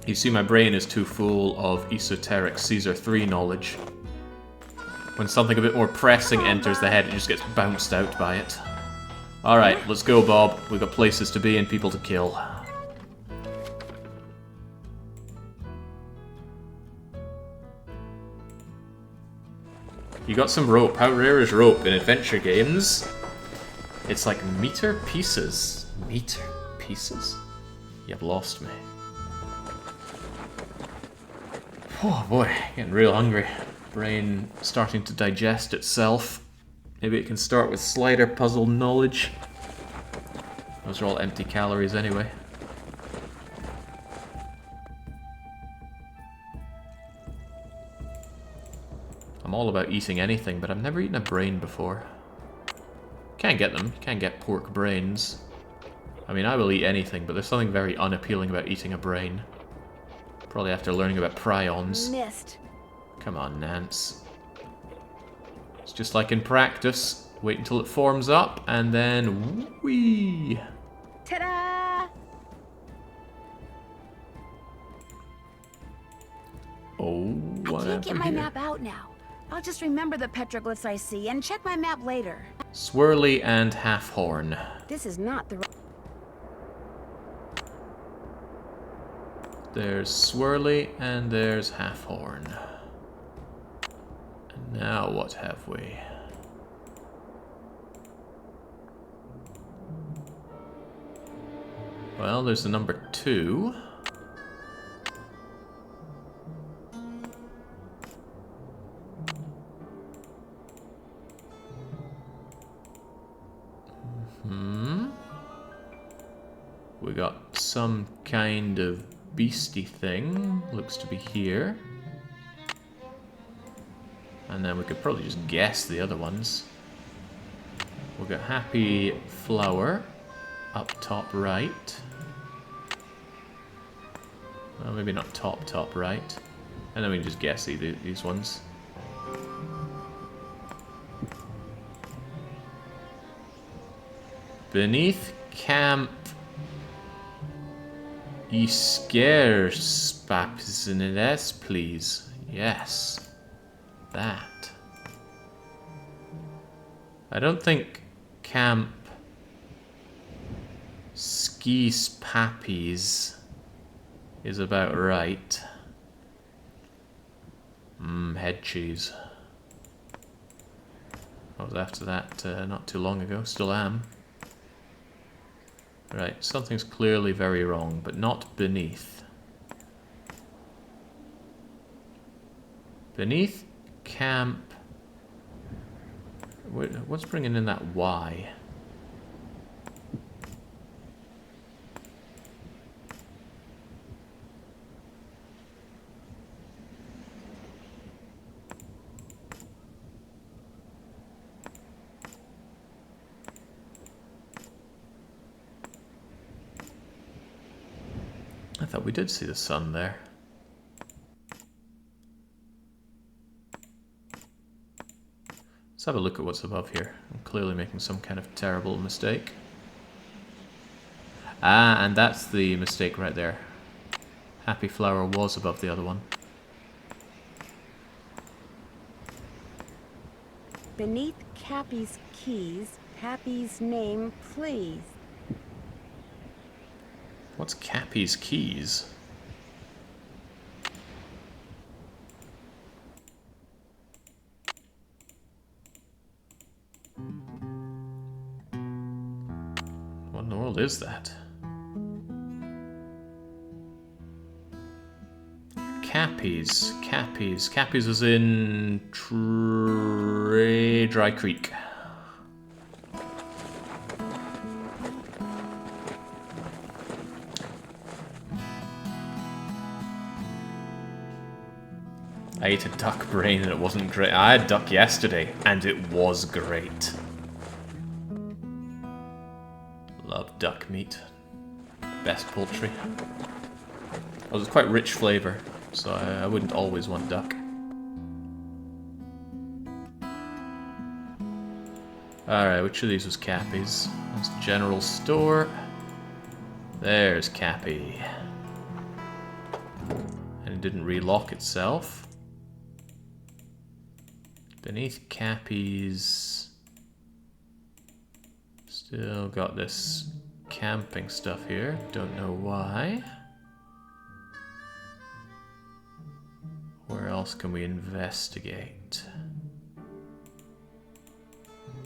You see, my brain is too full of esoteric Caesar 3 knowledge. When something a bit more pressing enters the head, it just gets bounced out by it. Alright, let's go, Bob. We've got places to be and people to kill. You got some rope. How rare is rope in adventure games? It's like meter pieces. Meter pieces? You've lost me. Oh boy, getting real hungry. Brain starting to digest itself. Maybe it can start with slider puzzle knowledge. Those are all empty calories anyway. I'm all about eating anything, but I've never eaten a brain before. Can't get them. Can't get pork brains. I mean, I will eat anything, but there's something very unappealing about eating a brain. Probably after learning about prions. Missed. Come on, Nance. It's just like in practice. Wait until it forms up, and then whee! Ta-da! Oh, I can't get my map out now. I'll just remember the petroglyphs I see and check my map later. Swirly and Half Horn. This is not the... There's Swirly and there's Half Horn. And now what have we? Well, there's the number 2. some kind of beastie thing. Looks to be here. And then we could probably just guess the other ones. We've got Happy Flower up top right. Well, maybe not top right. And then we can just guess these ones. Beneath Camp Iskerspapsinides, please. Yes. That. I don't think Camp Skis Pappies is about right. Head cheese. I was after that not too long ago. Still am. Right, something's clearly very wrong, but not beneath. Beneath Camp... What's bringing in that Y? I thought we did see the sun there. Let's have a look at what's above here. I'm clearly making some kind of terrible mistake. Ah, and that's the mistake right there. Happy Flower was above the other one. Beneath Cappy's keys, Pappy's name, please. What's Cappy's keys? What in the world is that? Cappy's. Cappy's is in Dry Creek. I ate a duck brain and it wasn't great. I had duck yesterday and it was great. Love duck meat. Best poultry. It was quite rich flavour, so I wouldn't always want duck. Alright, which of these was Cappy's? That's General Store. There's Cappy. And it didn't relock itself. Beneath Cappy's, still got this camping stuff here. Don't know why. Where else can we investigate?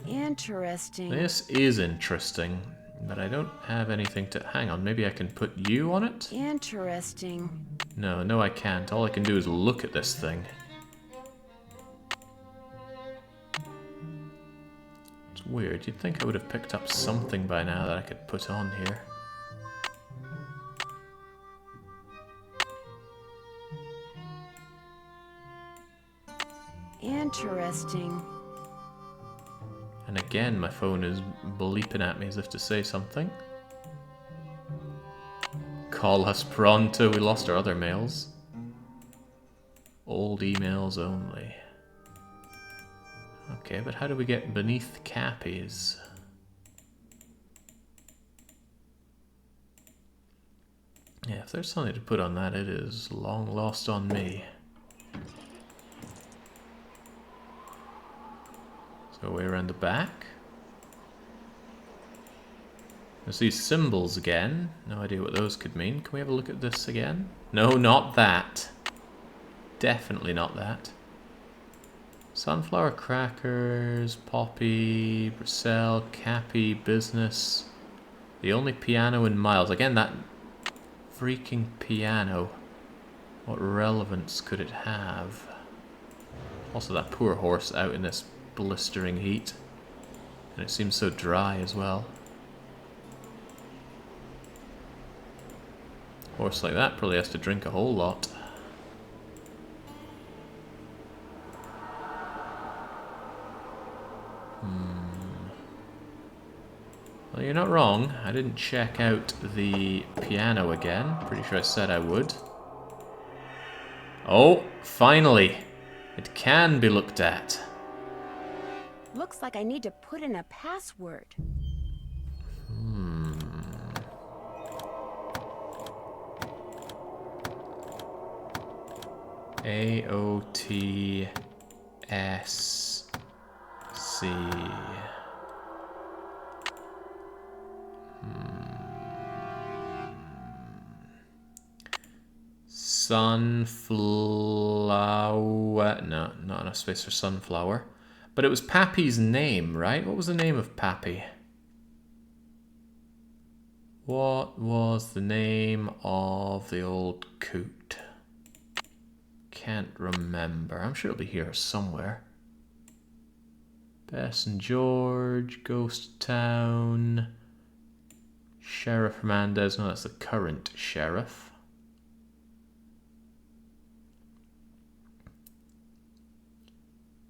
Interesting. This is interesting, but I don't have anything to... Hang on, maybe I can put you on it? Interesting. No, I can't. All I can do is look at this thing. Weird. You'd think I would have picked up something by now that I could put on here. Interesting. And again, my phone is bleeping at me as if to say something. Call us pronto. We lost our other mails. Old emails only. Okay, but how do we get beneath Cappy's? Yeah, if there's something to put on that, it is long lost on me. Let's go way around the back. There's these symbols again. No idea what those could mean. Can we have a look at this again? No, not that. Definitely not that. Sunflower crackers, Poppy, Bracel, Cappy, business. The only piano in miles. Again, that freaking piano. What relevance could it have? Also, that poor horse out in this blistering heat. And it seems so dry as well. Horse like that probably has to drink a whole lot. Well, you're not wrong. I didn't check out the piano again. Pretty sure I said I would. Oh, finally! It can be looked at. Looks like I need to put in a password. AOTSC. Sunflower. No, not enough space for sunflower. But it was Pappy's name, right? What was the name of Pappy? What was the name of the old coot? Can't remember. I'm sure it'll be here somewhere. Bess and George, Ghost Town, Sheriff Hernandez. No, that's the current sheriff.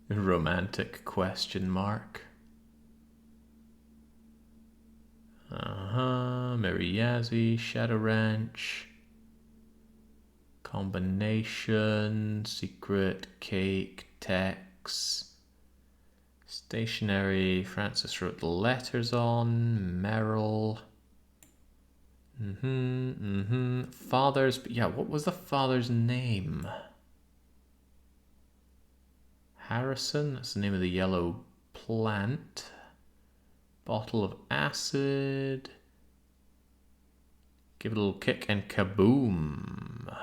Romantic question mark. Mary Yazzie, Shadow Ranch. Combination, secret, cake, text. Stationery, Francis wrote the letters on. Merrill. Father's, yeah, what was the father's name? Harrison, that's the name of the yellow plant. Bottle of acid. Give it a little kick and kaboom.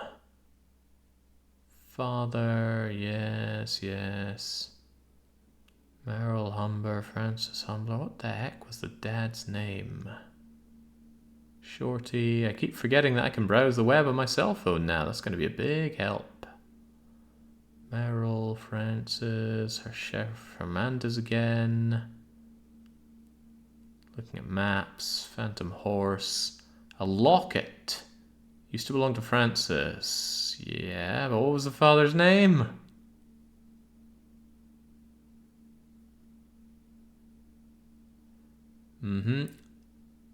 Father, yes, yes. Merrill Humber, Francis Humber. What the heck was the dad's name? Shorty. I keep forgetting that I can browse the web on my cell phone now. That's going to be a big help. Merrill, Francis, her Sheriff Hernandez again. Looking at maps. Phantom Horse. A locket. Used to belong to Francis. Yeah, but what was the father's name?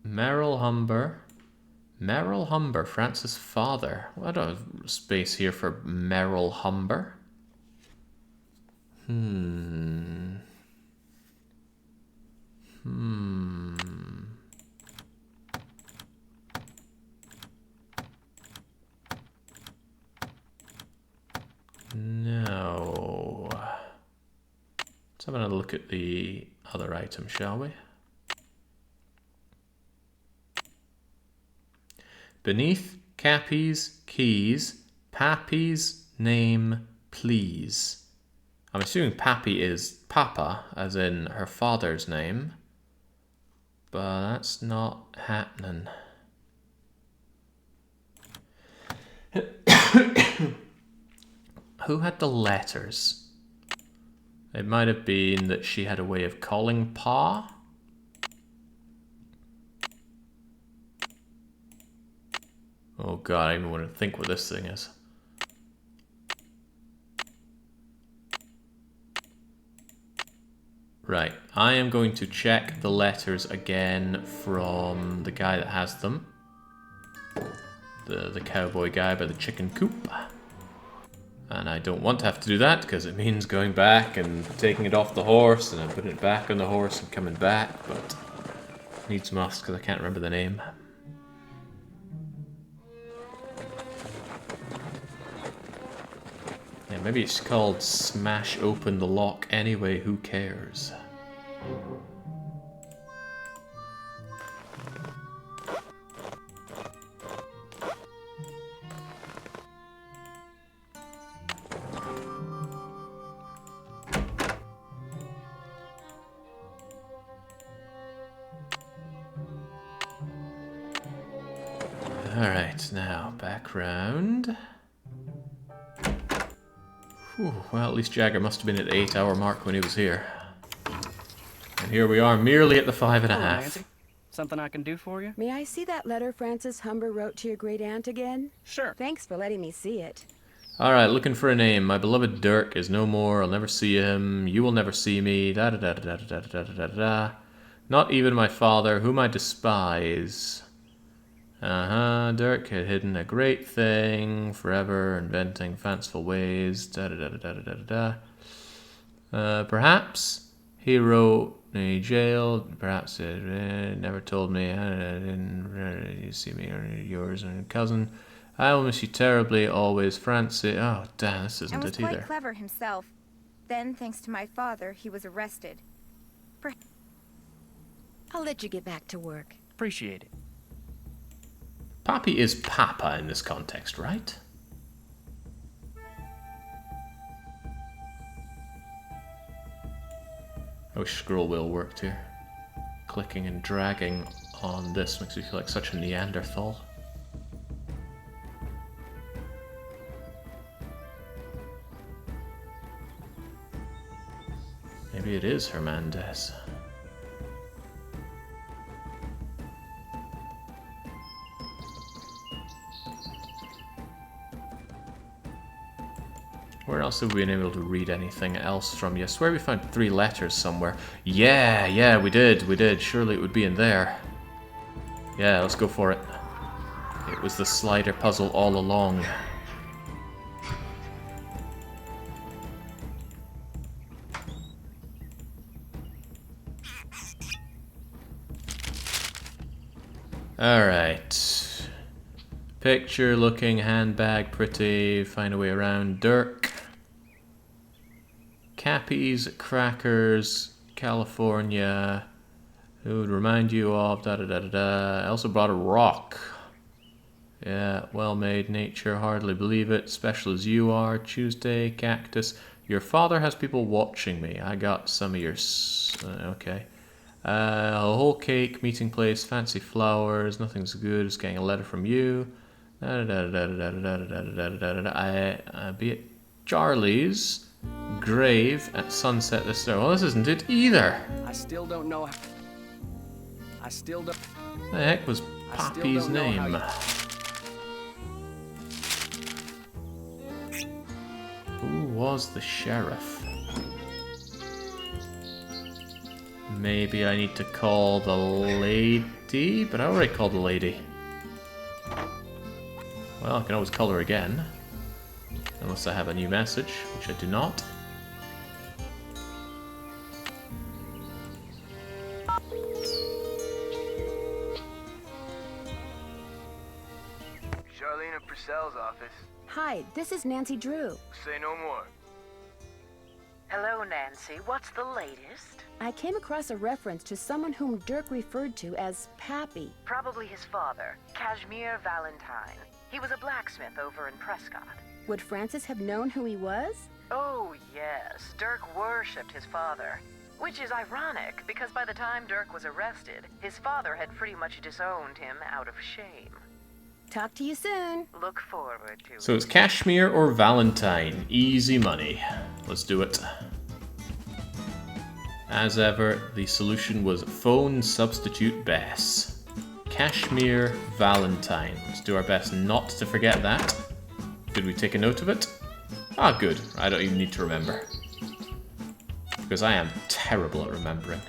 Merrill Humber. Merrill Humber, Francis' father. What a space here for Merrill Humber. No. Let's have another look at the other item, shall we? Beneath Cappy's keys, Pappy's name, please. I'm assuming Pappy is Papa, as in her father's name. But that's not happening. Who had the letters? It might have been that she had a way of calling Pa. Oh god, I even want to think what this thing is. Right, I am going to check the letters again from the guy that has them. The cowboy guy by the chicken coop. And I don't want to have to do that because it means going back and taking it off the horse and then putting it back on the horse and coming back, but needs must because I can't remember the name. Yeah, maybe it's called Smash Open the Lock Anyway, who cares? Alright, now back round. Whew, well, at least Jagger must have been at the 8-hour mark when he was here. And here we are, merely at the 5.5. Hello, Nancy. something I can do for you? May I see that letter Francis Humber wrote to your great-aunt again? Sure. Thanks for letting me see it. Alright, looking for a name. My beloved Dirk is no more. I'll never see him. You will never see me. Da da da da da da da da da da. Not even my father, whom I despise. Dirk had hidden a great thing forever, inventing fanciful ways. Da da da da da da da da. Perhaps he wrote me jailed. Perhaps it never told me. I didn't see me or yours and cousin. I will miss you terribly, always, Francie. Oh, damn, this isn't it either. And was quite clever himself. Then, thanks to my father, he was arrested. I'll let you get back to work. Appreciate it. Papi is Papa in this context, right? I wish scroll wheel worked here. Clicking and dragging on this makes me feel like such a Neanderthal. Maybe it is Hernandez. Where else have we been able to read anything else from? I swear we found 3 letters somewhere. Yeah, we did. Surely it would be in there. Yeah, let's go for it. It was the slider puzzle all along. Alright. Picture looking, handbag, pretty, find a way around. Dirk. Cappies, crackers, California. Who would remind you of da da da da da. I also brought a rock. Yeah, well made, nature, hardly believe it. Special as you are. Tuesday, cactus. Your father has people watching me. I got some of your... okay. A whole cake, meeting place, fancy flowers, nothing's good, just getting a letter from you. Be at Charlie's grave at sunset this day. Well, this isn't it either. I still don't know how... I still don't... The heck was Papi's name? Who was the sheriff? Maybe I need to call the lady, but I already called the lady. Well, I can always call her again. Unless I have a new message, which I do not. Charlena Purcell's office. Hi, this is Nancy Drew. Say no more. Hello, Nancy. What's the latest? I came across a reference to someone whom Dirk referred to as Pappy. Probably his father, Kashmir Valentine. He was a blacksmith over in Prescott. Would Francis have known who he was? Oh, yes. Dirk worshipped his father. Which is ironic, because by the time Dirk was arrested, his father had pretty much disowned him out of shame. Talk to you soon. Look forward to it. So it's Kashmir or Valentine. Easy money. Let's do it. As ever, the solution was phone substitute Bess. Kashmir Valentine. Let's do our best not to forget that. Did we take a note of it? Ah, good. I don't even need to remember. Because I am terrible at remembering.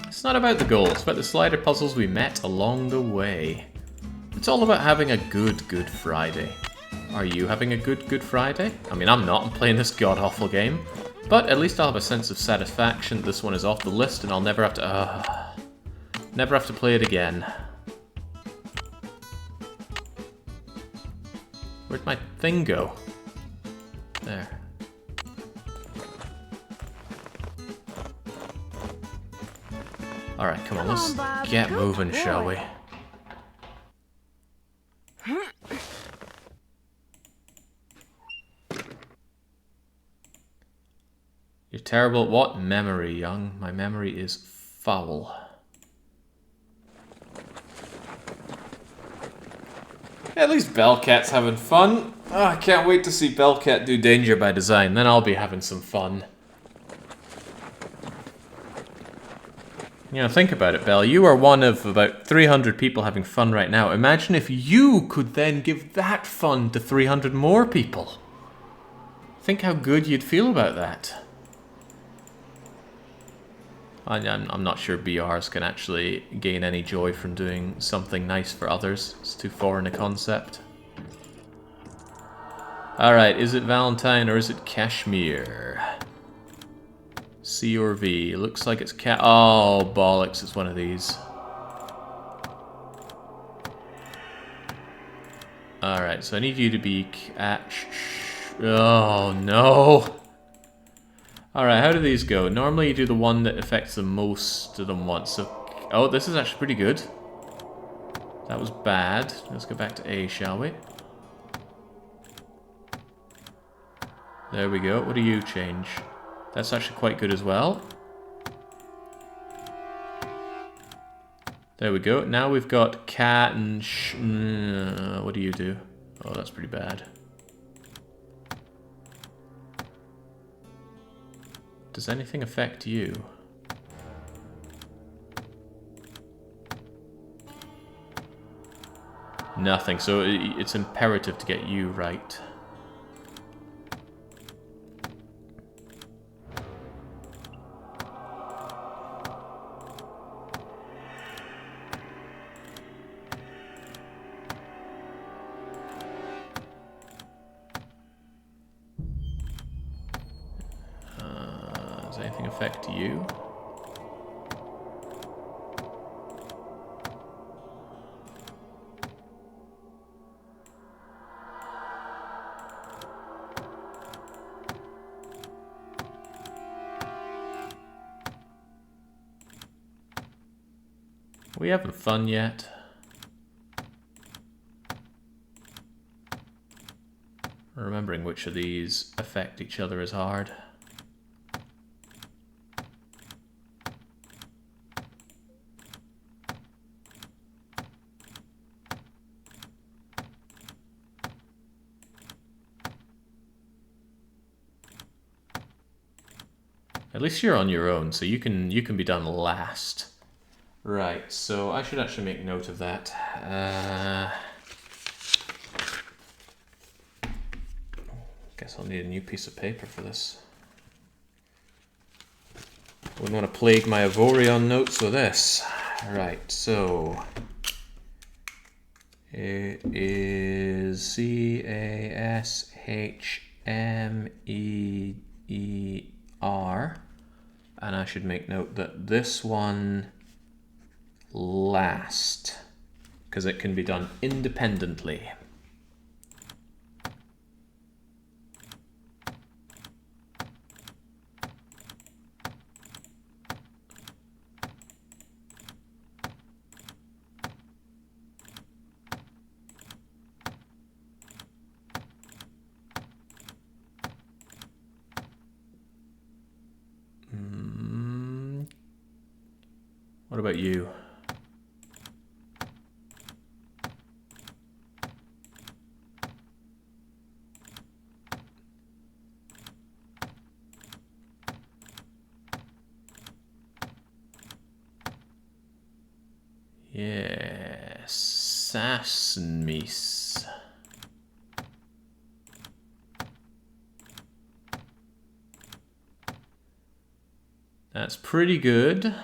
It's not about the goals, it's about the slider puzzles we met along the way. It's all about having a good Friday. Are you having a good Friday? I mean, I'm not. I'm playing this god-awful game. But at least I'll have a sense of satisfaction. This one is off the list and I'll never have to play it again. Where'd my thing go? There. Alright, come on, let's get moving, shall we? You're terrible at what? Memory, young. My memory is foul. At least Bellcat's having fun. Oh, I can't wait to see Bellcat do Danger by Design, then I'll be having some fun. You know, think about it, Belle. You are one of about 300 people having fun right now. Imagine if you could then give that fun to 300 more people. Think how good you'd feel about that. I'm not sure BRs can actually gain any joy from doing something nice for others. It's too foreign a concept. Alright, is it Valentine or is it Kashmir? C or V? Looks like it's oh, bollocks, it's one of these. Alright, so I need you to be oh, no. Alright, how do these go? Normally you do the one that affects the most of them once. So, oh, this is actually pretty good. That was bad. Let's go back to A, shall we? There we go. What do you change? That's actually quite good as well. There we go. Now we've got cat and what do you do? Oh, that's pretty bad. Does anything affect you? Nothing, so it's imperative to get you right. Does anything affect you? Are we having fun yet? Remembering which of these affect each other is hard. At least you're on your own, so you can be done last. Right, so I should actually make note of that. Guess I'll need a new piece of paper for this. Wouldn't want to plague my Avorion notes with this. Right, so it is CASHMEER, and I should make note that this one last, because it can be done independently. What about you? Yes, Sasmis. That's pretty good.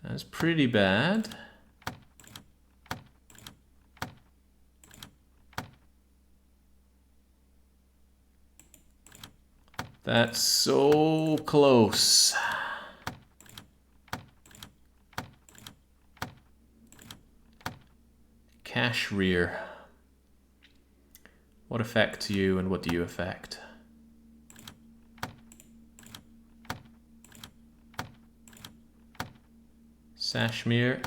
That's pretty bad. That's so close. Kashmir. What affects you and what do you affect? Sashmir.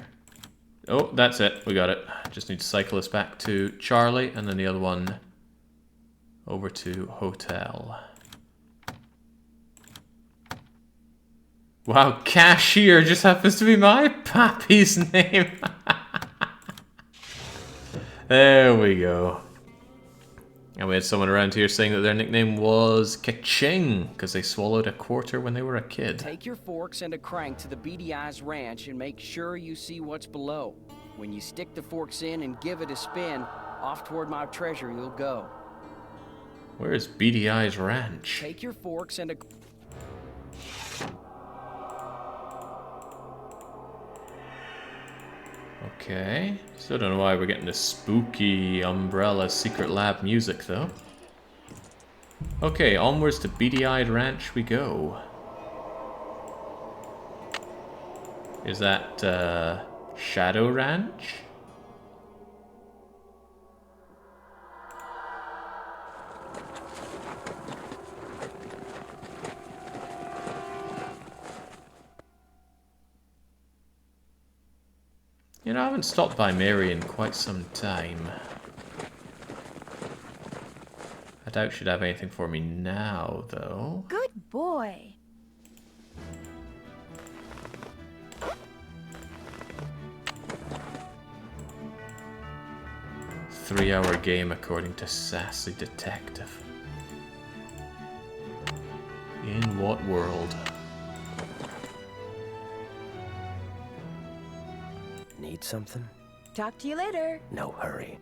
Oh, that's it. We got it. Just need to cycle this back to Charlie and then the other one over to Hotel. Wow, Cashier just happens to be my pappy's name. There we go. And we had someone around here saying that their nickname was Kaching because they swallowed a quarter when they were a kid. Take your forks and a crank to the Beady Eyes Ranch and make sure you see what's below. When you stick the forks in and give it a spin, off toward my treasure you'll go. Where is Beady Eyes Ranch? Take your forks and a... Okay. Still don't know why we're getting this spooky Umbrella Secret Lab music, though. Okay, onwards to Beady Eyed Ranch we go. Is that, Shadow Ranch? You know, I haven't stopped by Mary in quite some time. I doubt she'd have anything for me now, though. Good boy. Three-hour game according to Sassy Detective. In what world? Need something? Talk to you later. No hurry.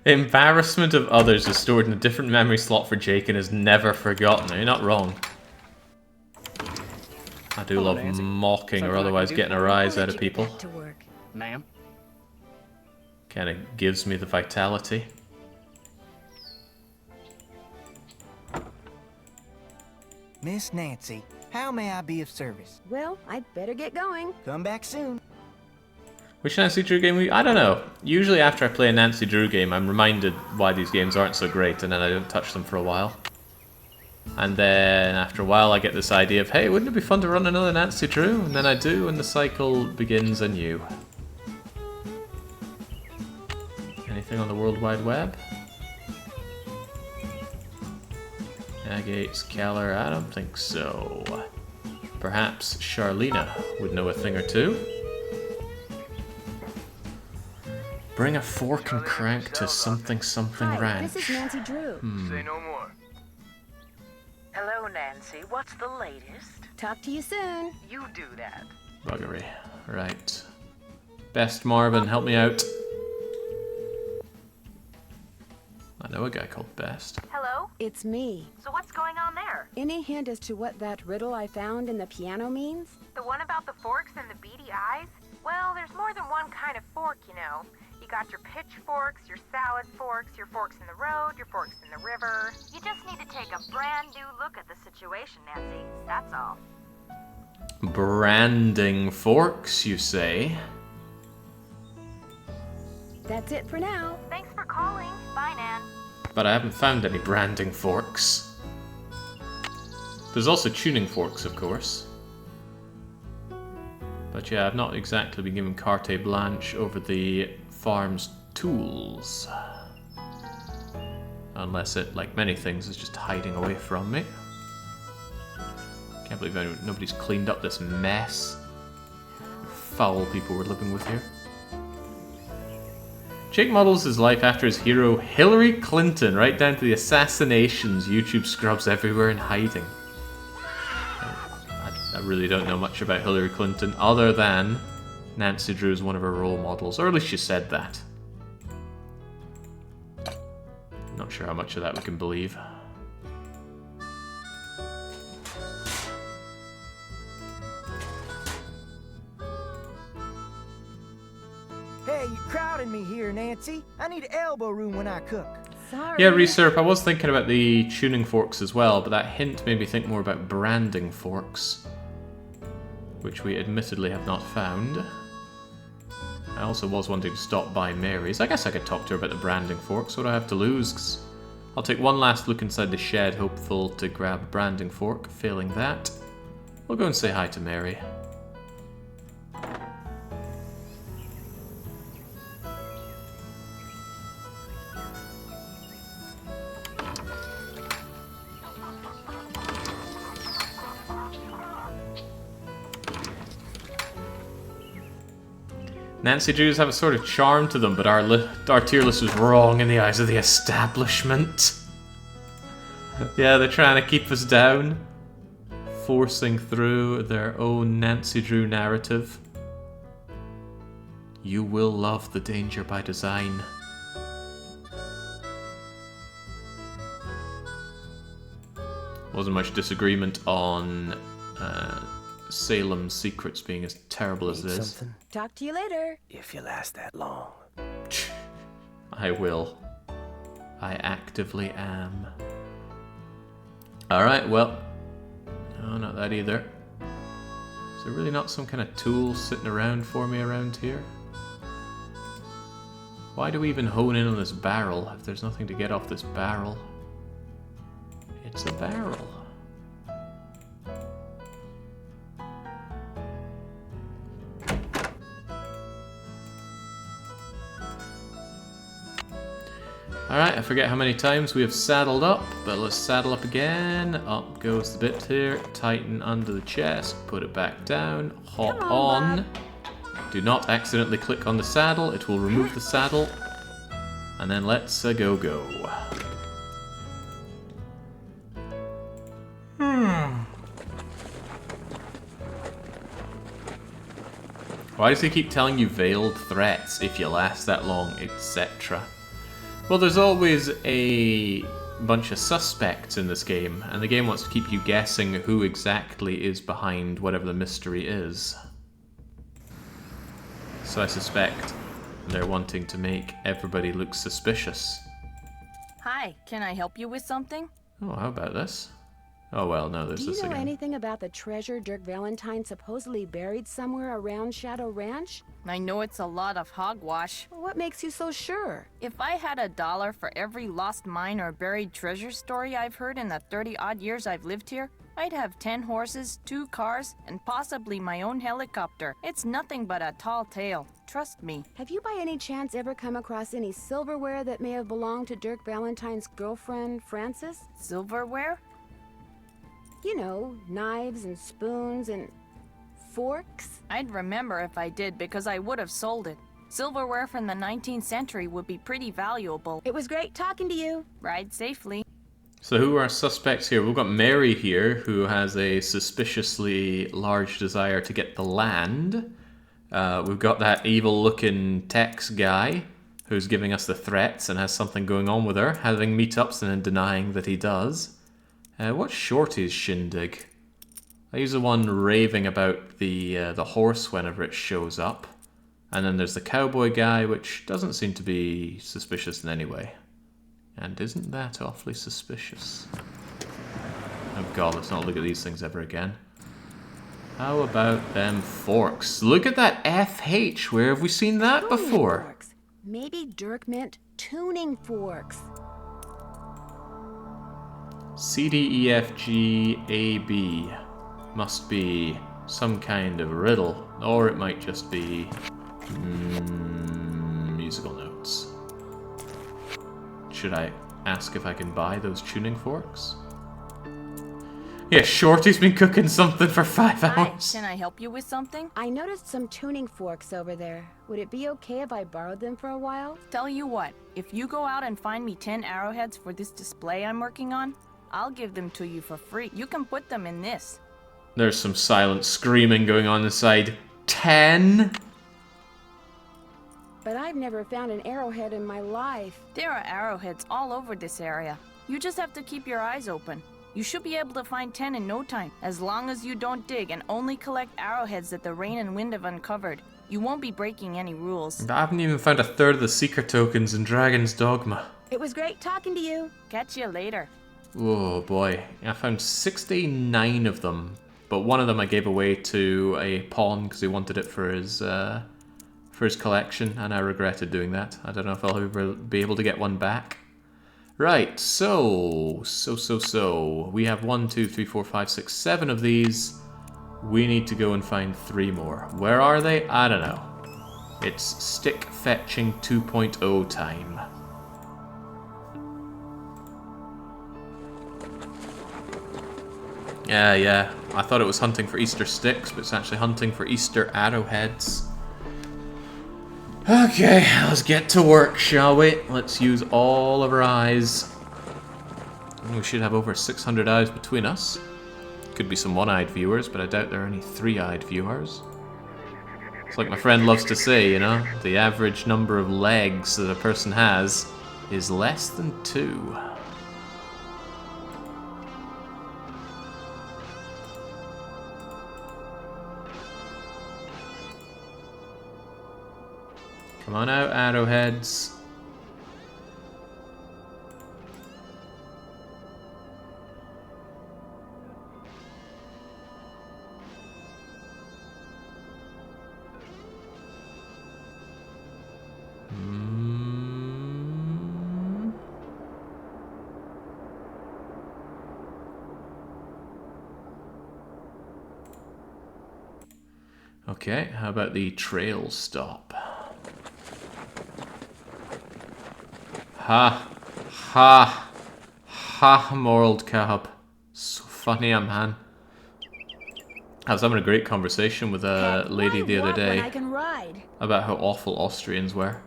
Embarrassment of others is stored in a different memory slot for Jake and is never forgotten. Now, you're not wrong. I do love mocking or otherwise getting a rise out of people. Ma'am? Kind of gives me the vitality. Miss Nancy, how may I be of service? Well, I'd better get going. Come back soon. Which Nancy Drew game I don't know. Usually after I play a Nancy Drew game, I'm reminded why these games aren't so great, and then I don't touch them for a while. And then after a while I get this idea of, hey, wouldn't it be fun to run another Nancy Drew? And then I do, and the cycle begins anew. Anything on the World Wide Web? Agates, Keller, I don't think so. Perhaps Charlena would know a thing or two. Bring a fork and crank to something ranch. This is Nancy Drew. Say no more. Hello, Nancy. What's the latest? Talk to you soon. You do that. Buggery. Right. Best Marvin, help me out. I know a guy called Best. Hello? It's me. So what's going on there? Any hint as to what that riddle I found in the piano means? The one about the forks and the beady eyes? Well, there's more than one kind of fork, you know. You got your pitchforks, your salad forks, your forks in the road, your forks in the river. You just need to take a brand new look at the situation, Nancy. That's all. Branding forks, you say? That's it for now. Thanks for calling. Bye, Nan. But I haven't found any branding forks. There's also tuning forks, of course. But yeah, I've not exactly been given carte blanche over the farm's tools. Unless it, like many things, is just hiding away from me. Can't believe nobody's cleaned up this mess. Foul people we're living with here. Jake models his life after his hero Hillary Clinton, right down to the assassinations, YouTube scrubs everywhere in hiding. I really don't know much about Hillary Clinton other than Nancy Drew is one of her role models, or at least she said that. Not sure how much of that we can believe. Hey, you're crowding me here, Nancy. I need elbow room when I cook. Sorry. Yeah, Resurp, I was thinking about the tuning forks as well, but that hint made me think more about branding forks, which we admittedly have not found. I also was wanting to stop by Mary's. I guess I could talk to her about the branding forks. What do I have to lose? I'll take one last look inside the shed, hopeful to grab a branding fork. Failing that, we'll go and say hi to Mary. Nancy Drews have a sort of charm to them, but our tier list was wrong in the eyes of the establishment. Yeah, they're trying to keep us down, forcing through their own Nancy Drew narrative. You will love the danger by design. Wasn't much disagreement on Salem's Secrets being as terrible as it is. Something? Talk to you later. If you last that long. I will. I actively am. Alright, well. No, not that either. Is there really not some kind of tool sitting around for me around here? Why do we even hone in on this barrel if there's nothing to get off this barrel? It's a barrel. Alright, I forget how many times we have saddled up, but let's saddle up again. Up goes the bit here, tighten under the chest, put it back down, hop on. Do not accidentally click on the saddle, it will remove the saddle. And then let's go. Why does he keep telling you veiled threats if you last that long, etc.? Well, there's always a bunch of suspects in this game, and the game wants to keep you guessing who exactly is behind whatever the mystery is. So I suspect they're wanting to make everybody look suspicious. Hi, can I help you with something? Oh, how about this? Oh well, no, there's Do this you know again. anything about the treasure Dirk Valentine supposedly buried somewhere around Shadow Ranch? I know it's a lot of hogwash. What makes you so sure? If I had $1 for every lost mine or buried treasure story I've heard in the 30-odd years I've lived here, I'd have 10 horses, 2 cars, and possibly my own helicopter. It's nothing but a tall tale. Trust me. Have you by any chance ever come across any silverware that may have belonged to Dirk Valentine's girlfriend, Frances? Silverware? You know, knives and spoons and forks? I'd remember if I did because I would have sold it. Silverware from the 19th century would be pretty valuable. It was great talking to you. Ride safely. So who are our suspects here? We've got Mary here, who has a suspiciously large desire to get the land. We've got that evil-looking Tex guy, who's giving us the threats and has something going on with her, having meetups and then denying that he does. What's Shorty's shindig? He's the one raving about the horse whenever it shows up. And then there's the cowboy guy, which doesn't seem to be suspicious in any way. And isn't that awfully suspicious? Oh god, let's not look at these things ever again. How about them forks? Look at that FH, where have we seen that before? Forks. Maybe Dirk meant tuning forks. C, D, E, F, G, A, B. Must be some kind of riddle, or it might just be musical notes. Should I ask if I can buy those tuning forks? Yeah, Shorty's been cooking something for 5 Hi, hours. can I help you with something? I noticed some tuning forks over there. Would it be okay if I borrowed them for a while? Tell you what, if you go out and find me 10 arrowheads for this display I'm working on, I'll give them to you for free. You can put them in this. There's some silent screaming going on inside. 10? But I've never found an arrowhead in my life. There are arrowheads all over this area. You just have to keep your eyes open. You should be able to find 10 in no time, as long as you don't dig and only collect arrowheads that the rain and wind have uncovered. You won't be breaking any rules. I haven't even found a third of the secret tokens in Dragon's Dogma. It was great talking to you. Catch you later. Oh boy, I found 69 of them, but one of them I gave away to a pawn because he wanted it for his collection, and I regretted doing that. I don't know if I'll ever be able to get one back. Right, so we have 1, 2, 3, 4, 5, 6, 7 of these. We need to go and find 3 more. Where are they? I don't know. It's stick fetching 2.0 time. Yeah. I thought it was hunting for Easter sticks, but it's actually hunting for Easter arrowheads. Okay, let's get to work, shall we? Let's use all of our eyes. We should have over 600 eyes between us. Could be some one-eyed viewers, but I doubt there are any three-eyed viewers. It's like my friend loves to say, you know, the average number of legs that a person has is less than 2. Come on out, arrowheads. Okay, how about the trail stop? Ha! Ha! Ha, Moral Cab. So funny, man. I was having a great conversation with a lady the other day I can ride. about how awful Austrians were.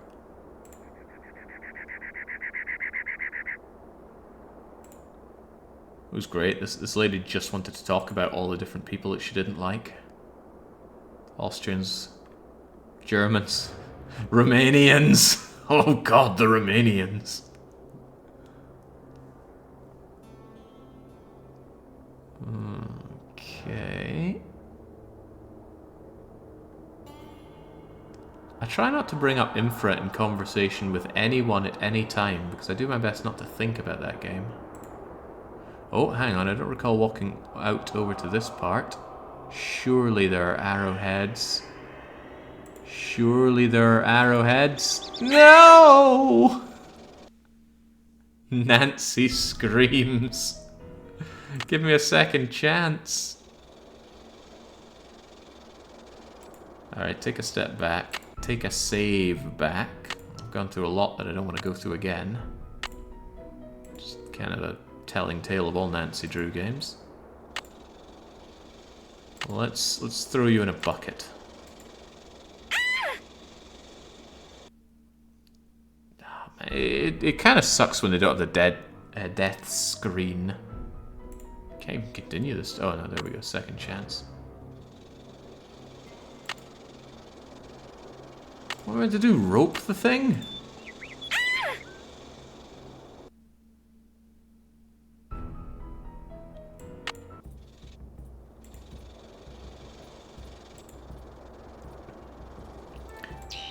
It was great. This lady just wanted to talk about all the different people that she didn't like. Austrians, Germans, Romanians. Oh god, the Romanians. Okay. I try not to bring up Infra in conversation with anyone at any time because I do my best not to think about that game. Oh, hang on, I don't recall walking out over to this part. Surely there are arrowheads. Surely there are arrowheads. No! Nancy screams. Give me a second chance. Alright, take a step back. Take a save back. I've gone through a lot that I don't want to go through again. Just kind of a telling tale of all Nancy Drew games. Let's throw you in a bucket. It kind of sucks when they don't have the death screen. Can't even continue this. Oh no, there we go. Second chance. What am I meant to do? Rope the thing?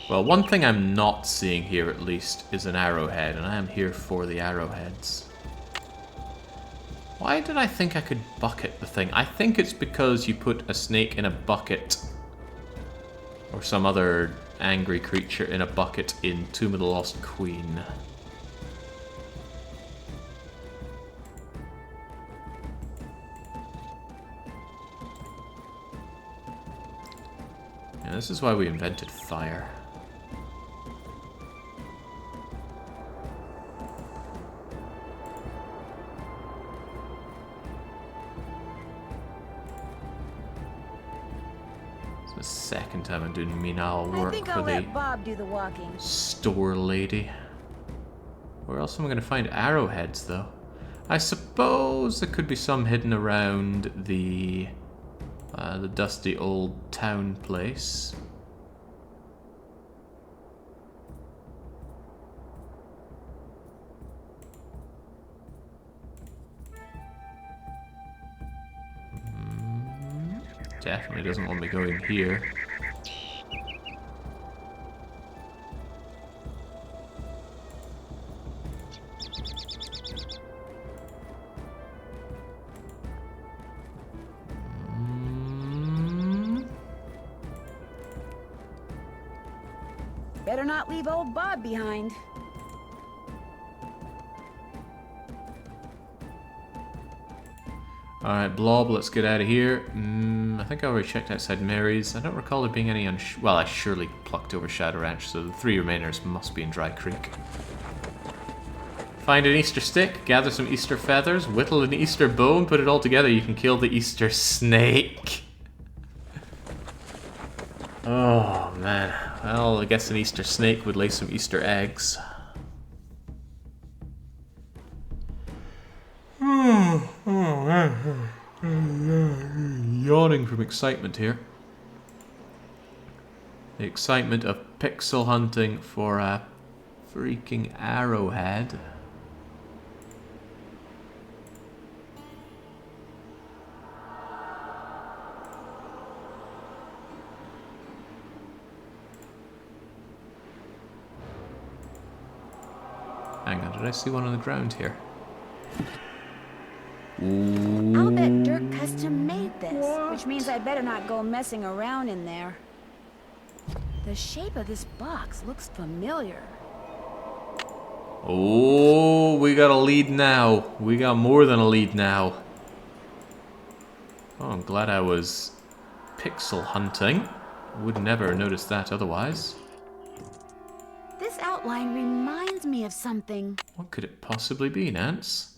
Well, one thing I'm not seeing here, at least, is an arrowhead, and I am here for the arrowheads. Why did I think I could bucket the thing? I think it's because you put a snake in a bucket, or some other angry creature in a bucket in Tomb of the Lost Queen. Yeah, this is why we invented fire. Second time I'm doing menial work I think for I'll the let Bob do the walking. store lady. Where else am I going to find arrowheads, though? I suppose there could be some hidden around the dusty old town place. Definitely doesn't want me going here. Better not leave old Bob behind. Alright, Blob, let's get out of here. I think I already checked outside Mary's. I don't recall there being any well, I surely plucked over Shadow Ranch, so the 3 remainers must be in Dry Creek. Find an Easter stick, gather some Easter feathers, whittle an Easter bow, and put it all together. You can kill the Easter snake. Oh, man. Well, I guess an Easter snake would lay some Easter eggs. Yawning from excitement here. The excitement of pixel hunting for a freaking arrowhead. Hang on, did I see one on the ground here? Ooh. I'll bet Dirk custom made this, which means I better not go messing around in there. The shape of this box looks familiar. Oh, we got a lead now. We got more than a lead now. Oh, I'm glad I was pixel hunting. Would never notice that otherwise. This outline reminds me of something. What could it possibly be, Nance?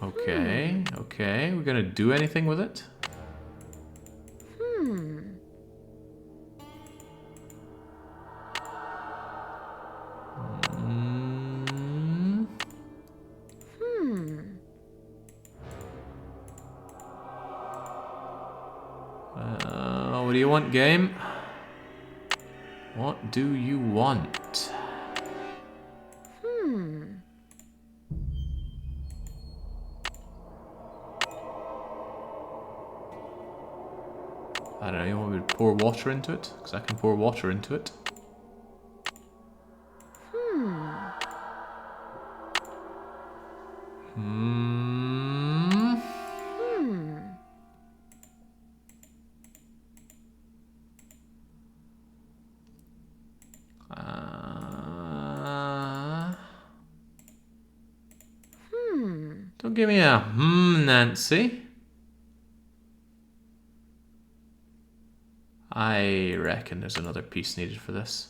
Okay, okay. We're gonna do anything with it? What do you want, game? What do you want? I don't know, you want me to pour water into it? Because I can pour water into it. Don't give me a Nancy. I reckon there's another piece needed for this.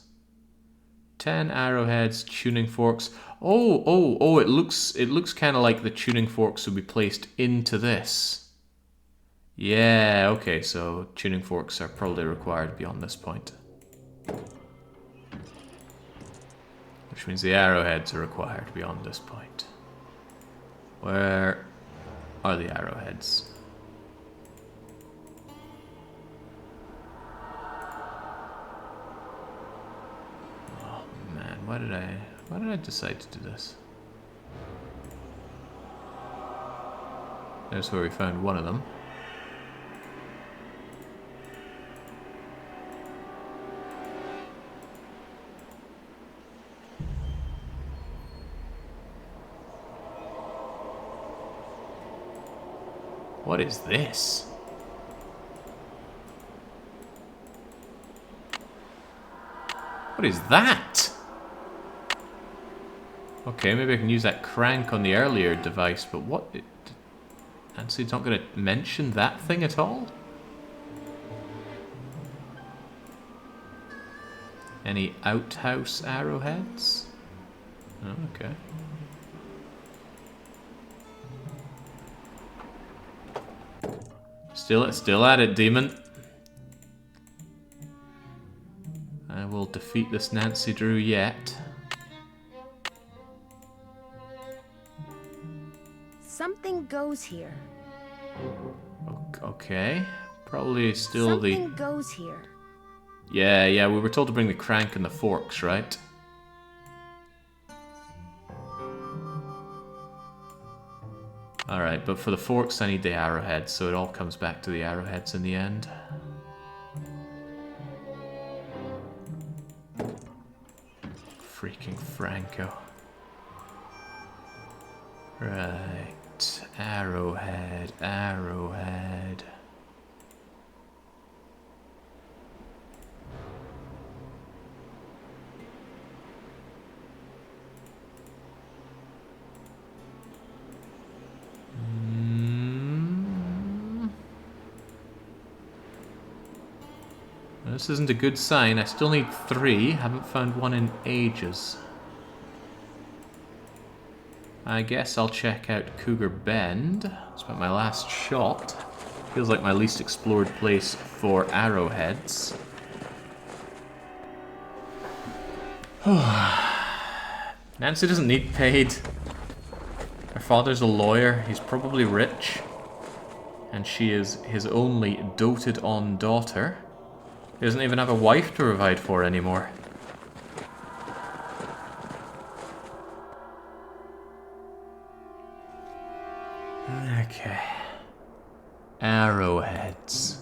10 arrowheads, tuning forks. Oh, it looks kind of like the tuning forks would be placed into this. Yeah, okay, so tuning forks are probably required beyond this point. Which means the arrowheads are required beyond this point. Where are the arrowheads? Oh man, why did I decide to do this? There's where we found one of them. What is this? What is that? Okay, maybe I can use that crank on the earlier device, but what? Nancy's not going to mention that thing at all? Any outhouse arrowheads? Oh, okay. Still at it, demon. I will defeat this Nancy Drew yet. Something goes here. Okay. Probably still Something goes here. Yeah, we were told to bring the crank and the forks, right? Alright, but for the forks I need the arrowheads, so it all comes back to the arrowheads in the end. Freaking Franco. Right, arrowhead. This isn't a good sign. I still need 3. Haven't found one in ages. I guess I'll check out Cougar Bend. It's about my last shot. Feels like my least explored place for arrowheads. Nancy doesn't need paid. Her father's a lawyer. He's probably rich. And she is his only doted-on daughter. He doesn't even have a wife to provide for anymore. Okay. Arrowheads.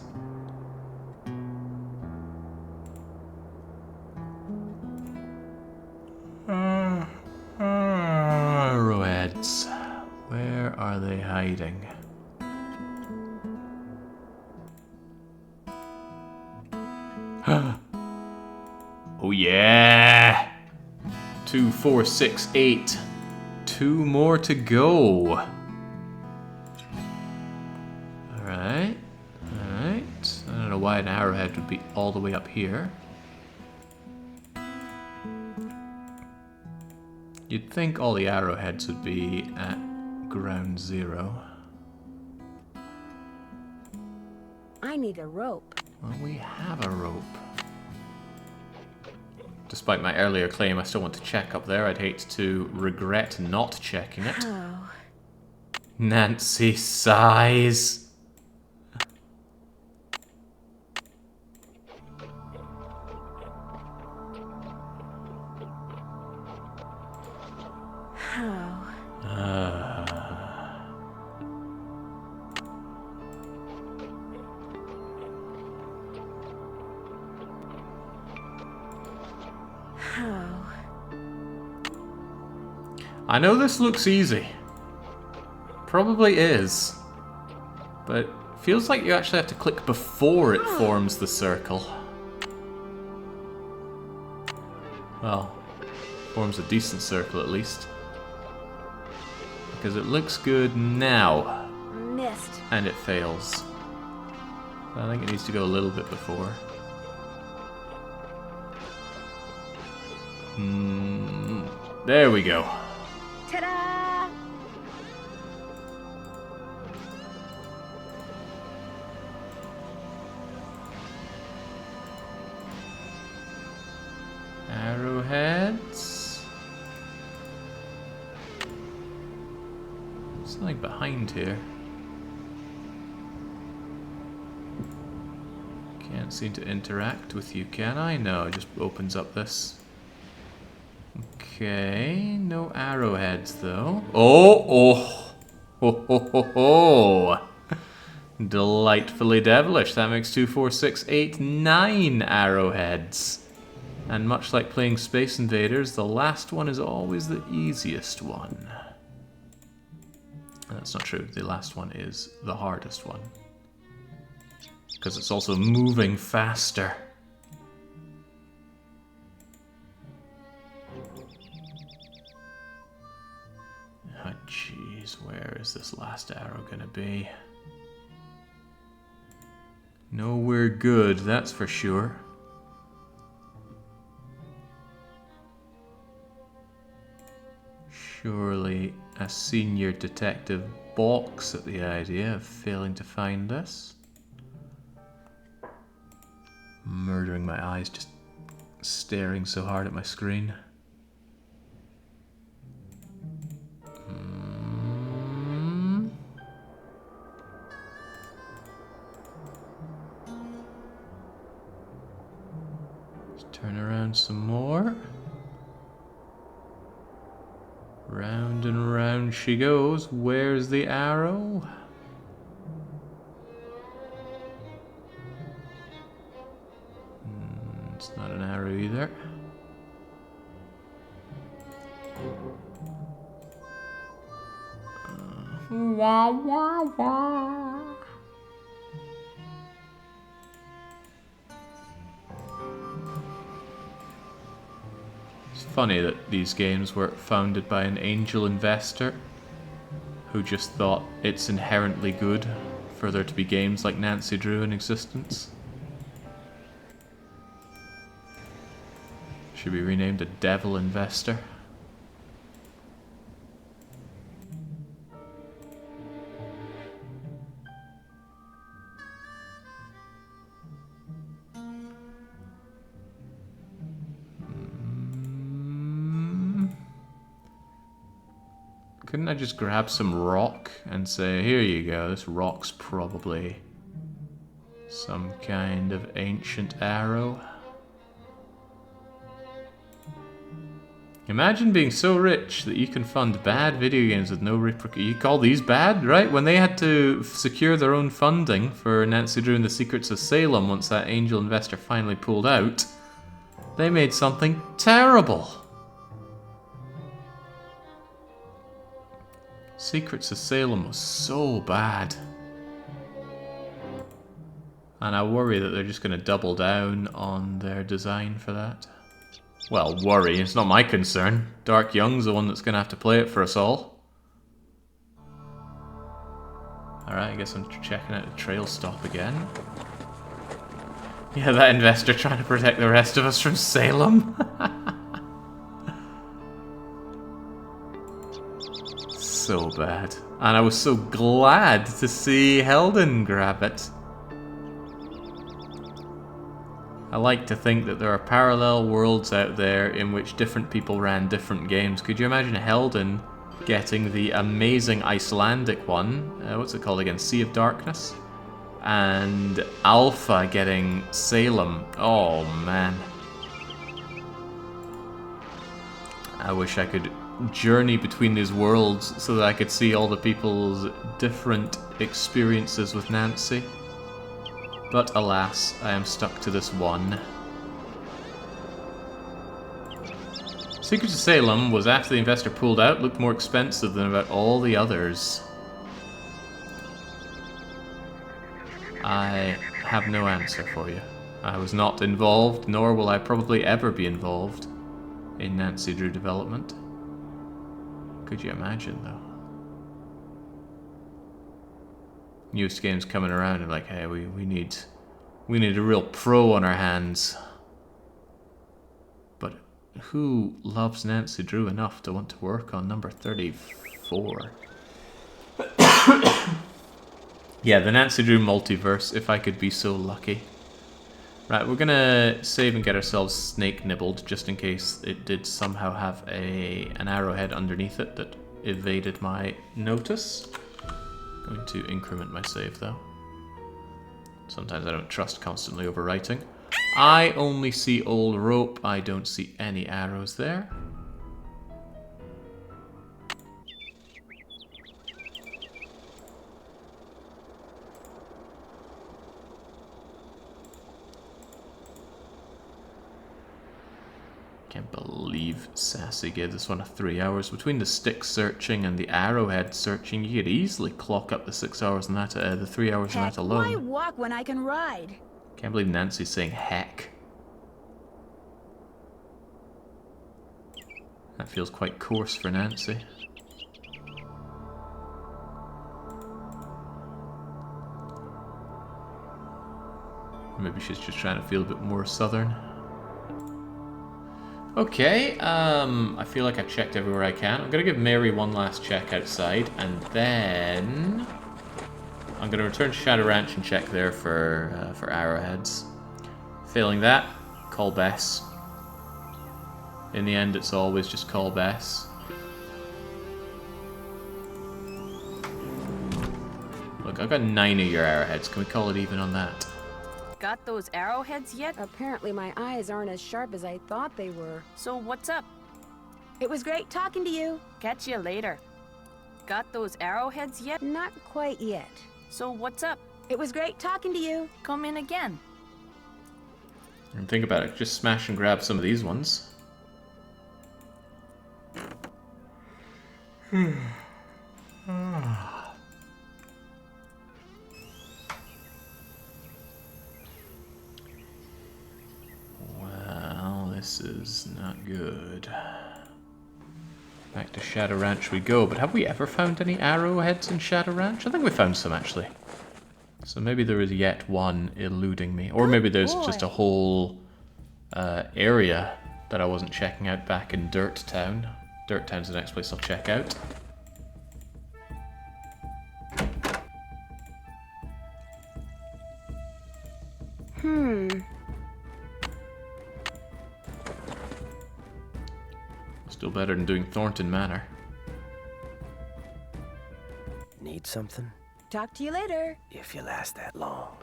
Arrowheads. Where are they hiding? Oh yeah! 2, 4, 6, 8. 2 more to go. Alright. Alright. I don't know why an arrowhead would be all the way up here. You'd think all the arrowheads would be at ground zero. I need a rope. Well, we have a rope. Despite my earlier claim, I still want to check up there. I'd hate to regret not checking it. Oh. Nancy sighs. I know this looks easy. Probably is. But it feels like you actually have to click before it forms the circle. Well, forms a decent circle at least. Because it looks good now. Missed. And it fails. I think it needs to go a little bit before. There we go. Ta-da! Arrowheads. There's something behind here. Can't seem to interact with you, can I? No, it just opens up this. Okay, no arrowheads though. Oh! Ho ho ho ho! Delightfully devilish. That makes 2, 4, 6, 8, 9 arrowheads. And much like playing Space Invaders, the last one is always the easiest one. That's not true. The last one is the hardest one. Because it's also moving faster. Oh, jeez, where is this last arrow gonna be? Nowhere good, that's for sure. Surely a senior detective balks at the idea of failing to find this. Murdering my eyes, just staring so hard at my screen. Let's turn around some more. Round and round she goes. Where's the arrow? It's not an arrow either. Wah, wah, wah. It's funny that these games were founded by an angel investor who just thought it's inherently good for there to be games like Nancy Drew in existence. Should be renamed a devil investor. Couldn't I just grab some rock and say, here you go, this rock's probably some kind of ancient arrow? Imagine being so rich that you can fund bad video games with no repercussions. You call these bad, right? When they had to secure their own funding for Nancy Drew and the Secrets of Salem once that angel investor finally pulled out, they made something terrible. Secrets of Salem was so bad. And I worry that they're just going to double down on their design for that. Well, worry, it's not my concern. Dark Young's the one that's going to have to play it for us all. Alright, I guess I'm checking out the trail stop again. Yeah, that investor trying to protect the rest of us from Salem. So bad. And I was so glad to see Helden grab it. I like to think that there are parallel worlds out there in which different people ran different games. Could you imagine Helden getting the amazing Icelandic one? What's it called again? Sea of Darkness? And Alpha getting Salem. Oh, man. I wish I could journey between these worlds so that I could see all the people's different experiences with Nancy. But alas, I am stuck to this one. Secrets of Salem was after the investor pulled out, looked more expensive than about all the others. I have no answer for you. I was not involved, nor will I probably ever be involved in Nancy Drew development. Could you imagine, though? Newest games coming around and like, hey, we need a real pro on our hands. But who loves Nancy Drew enough to want to work on number 34? Yeah, the Nancy Drew multiverse, if I could be so lucky. Right, we're gonna save and get ourselves snake nibbled, just in case it did somehow have an arrowhead underneath it that evaded my notice. Going to increment my save though. Sometimes I don't trust constantly overwriting. I only see old rope. I don't see any arrows there. Can't believe Sassy gave this one a 3 hours. Between the stick searching and the arrowhead searching, you could easily clock up the 6 hours on that, the 3 hours on that alone. Why walk when I can ride? Can't believe Nancy's saying heck. That feels quite coarse for Nancy. Maybe she's just trying to feel a bit more southern. Okay, I feel like I've checked everywhere I can. I'm going to give Mary one last check outside, and then I'm going to return to Shadow Ranch and check there for arrowheads. Failing that, call Bess. In the end, it's always just call Bess. Look, I've got 9 of your arrowheads. Can we call it even on that? Got those arrowheads yet? Apparently my eyes aren't as sharp as I thought they were. So what's up? It was great talking to you. Catch you later. Got those arrowheads yet? Not quite yet. So what's up? It was great talking to you. Come in again. And think about it, just smash and grab some of these ones. Well, this is not good. Back to Shadow Ranch we go, but have we ever found any arrowheads in Shadow Ranch? I think we found some, actually. So maybe there is yet one eluding me. Or maybe there's just a whole area that I wasn't checking out back in Dirt Town. Dirt Town's the next place I'll check out. Still better than doing Thornton Manor. Need something? Talk to you later. If you last that long.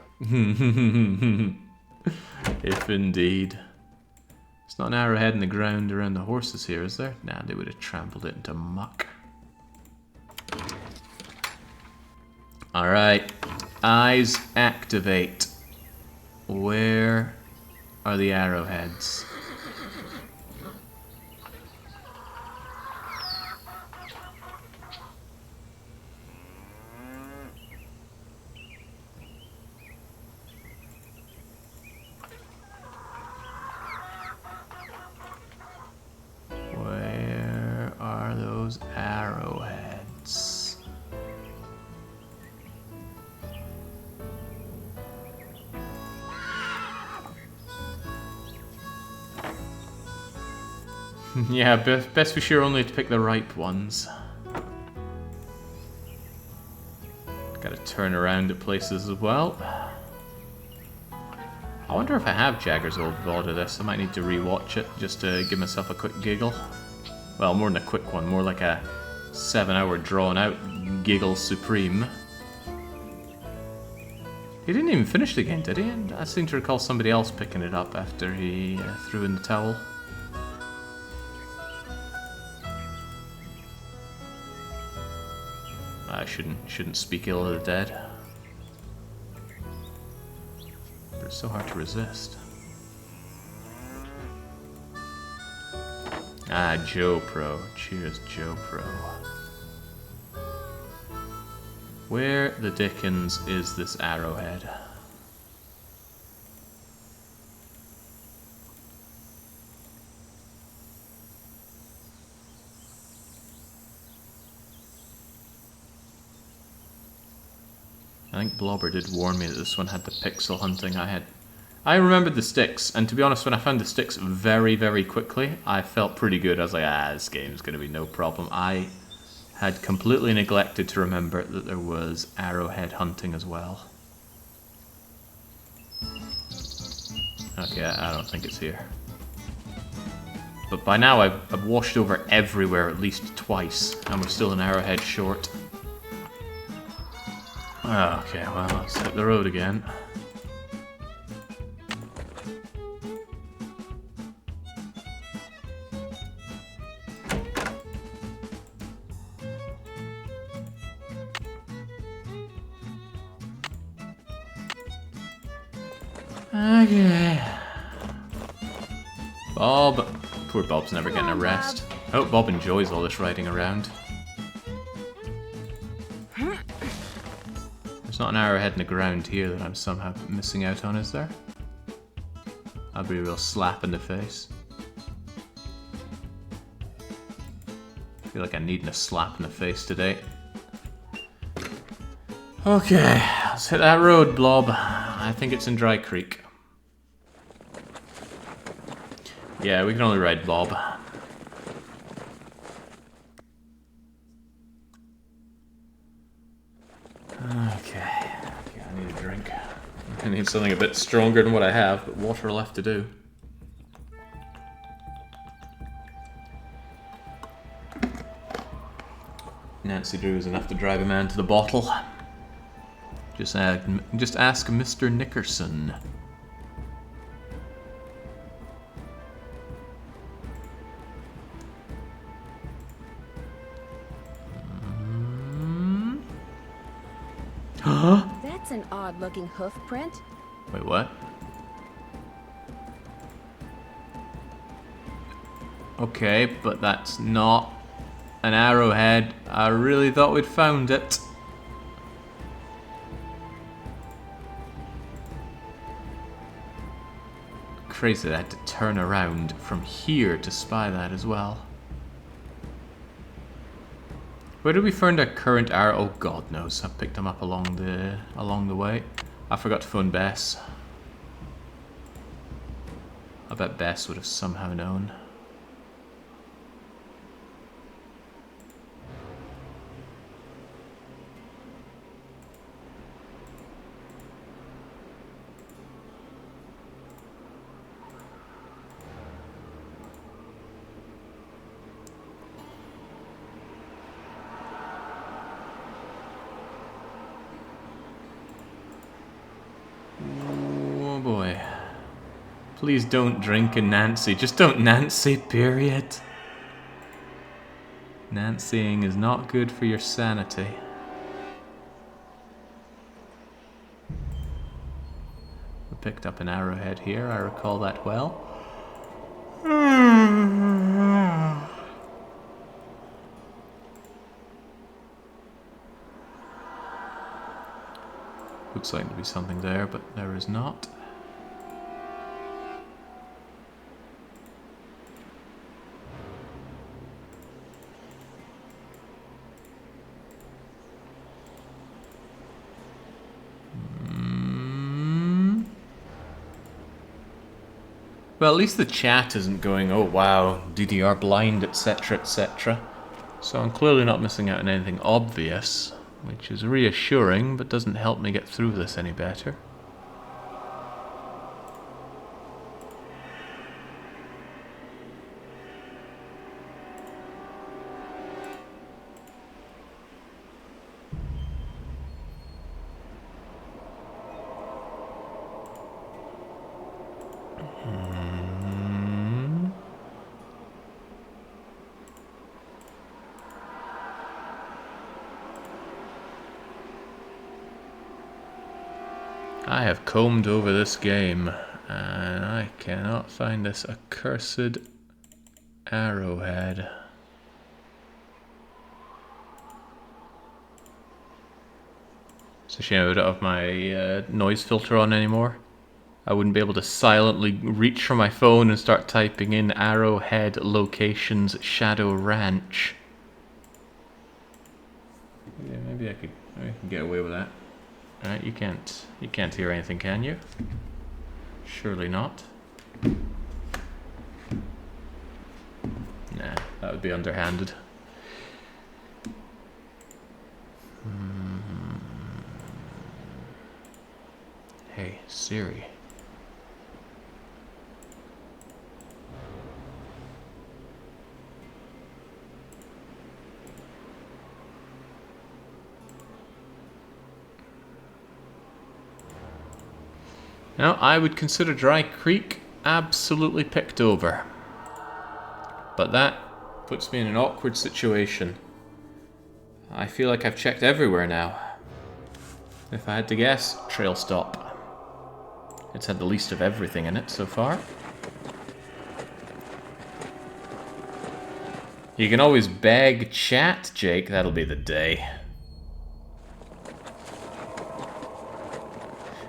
If indeed. There's not an arrowhead in the ground around the horses here, is there? Nah, they would have trampled it into muck. Alright. Eyes activate. Where are the arrowheads? Where are those arrowheads? Yeah, best be sure only to pick the right ones. Gotta turn around at places as well. I wonder if I have Jagger's old VOD of this. I might need to rewatch it just to give myself a quick giggle. Well, more than a quick one, more like a 7-hour drawn-out giggle supreme. He didn't even finish the game, did he? And I seem to recall somebody else picking it up after he threw in the towel. I shouldn't speak ill of the dead. But it's so hard to resist. Ah, Joe Pro. Cheers, Joe Pro. Where the dickens is this arrowhead? I think Blobber did warn me that this one had the pixel hunting I remembered the sticks, and to be honest, when I found the sticks very, very quickly, I felt pretty good. I was like, this game's going to be no problem. I had completely neglected to remember that there was arrowhead hunting as well. Okay, I don't think it's here. But by now I've washed over everywhere at least twice, and we're still an arrowhead short. Okay, well, let's hit the road again. Okay. Bob. Poor Bob's never getting a rest. I hope Bob enjoys all this riding around. There's not an arrowhead in the ground here that I'm somehow missing out on, is there? That'd be a real slap in the face. I feel like I'm needing a slap in the face today. Okay, let's hit that road, Blob. I think it's in Dry Creek. Yeah, we can only ride Blob. Okay, I need a drink. I need something a bit stronger than what I have, but water left to do. Nancy Drew is enough to drive a man to the bottle. Just ask Mr. Nickerson. That's an odd-looking hoof print. Wait, what? Okay, but that's not an arrowhead. I really thought we'd found it. Crazy that I had to turn around from here to spy that as well. Where did we find our current arrow? Oh, God knows. I picked them up along the way. I forgot to phone Bess. I bet Bess would have somehow known. Please don't drink in Nancy. Just don't Nancy, period. Nancying is not good for your sanity. We picked up an arrowhead here, I recall that well. Looks like to be something there, but there is not. Well, at least the chat isn't going, oh wow, DDR blind, etc, etc. So I'm clearly not missing out on anything obvious, which is reassuring, but doesn't help me get through this any better. I have combed over this game, and I cannot find this accursed arrowhead. It's a shame I don't have my noise filter on anymore. I wouldn't be able to silently reach for my phone and start typing in Arrowhead Locations Shadow Ranch. Yeah, maybe I can get away with that. Alright, you can't hear anything, can you? Surely not. Nah, that would be underhanded. Hey, Siri. Now, I would consider Dry Creek absolutely picked over. But that puts me in an awkward situation. I feel like I've checked everywhere now. If I had to guess, Trail Stop. It's had the least of everything in it so far. You can always beg chat, Jake. That'll be the day.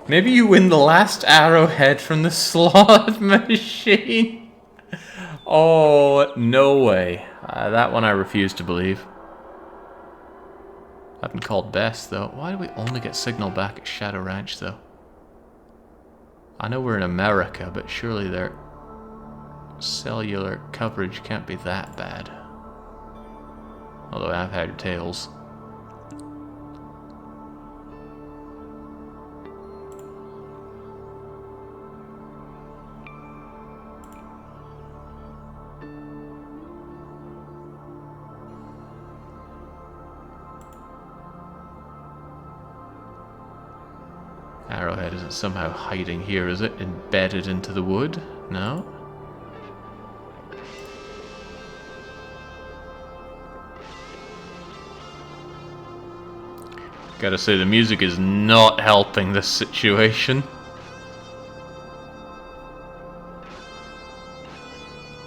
Maybe you win the last arrowhead from the slot machine. Oh, no way. That one I refuse to believe. I've been called best, though. Why do we only get signal back at Shadow Ranch, though? I know we're in America, but surely their cellular coverage can't be that bad. Although I've had tales. Arrowhead isn't somehow hiding here, is it? Embedded into the wood? No? Gotta say, the music is not helping this situation.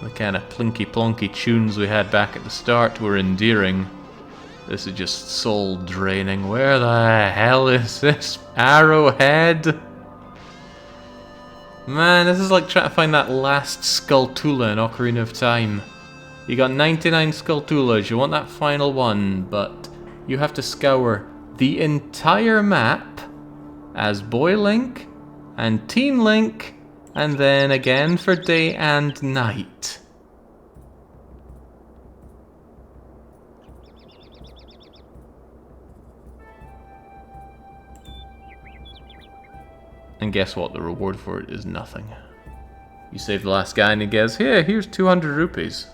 The kind of plinky-plonky tunes we had back at the start were endearing. This is just soul draining. Where the hell is this arrowhead? Man, this is like trying to find that last Skulltula in Ocarina of Time. You got 99 Skulltulas, you want that final one, but you have to scour the entire map as Boy Link and Teen Link, and then again for day and night. And guess what? The reward for it is nothing. You save the last guy and he goes, "Here, here's 200 rupees.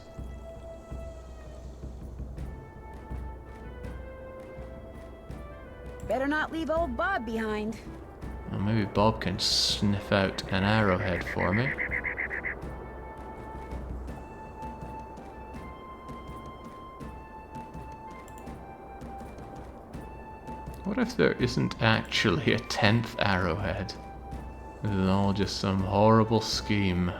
Better not leave old Bob behind. Well, maybe Bob can sniff out an arrowhead for me. What if there isn't actually a 10th arrowhead? This is all just some horrible scheme.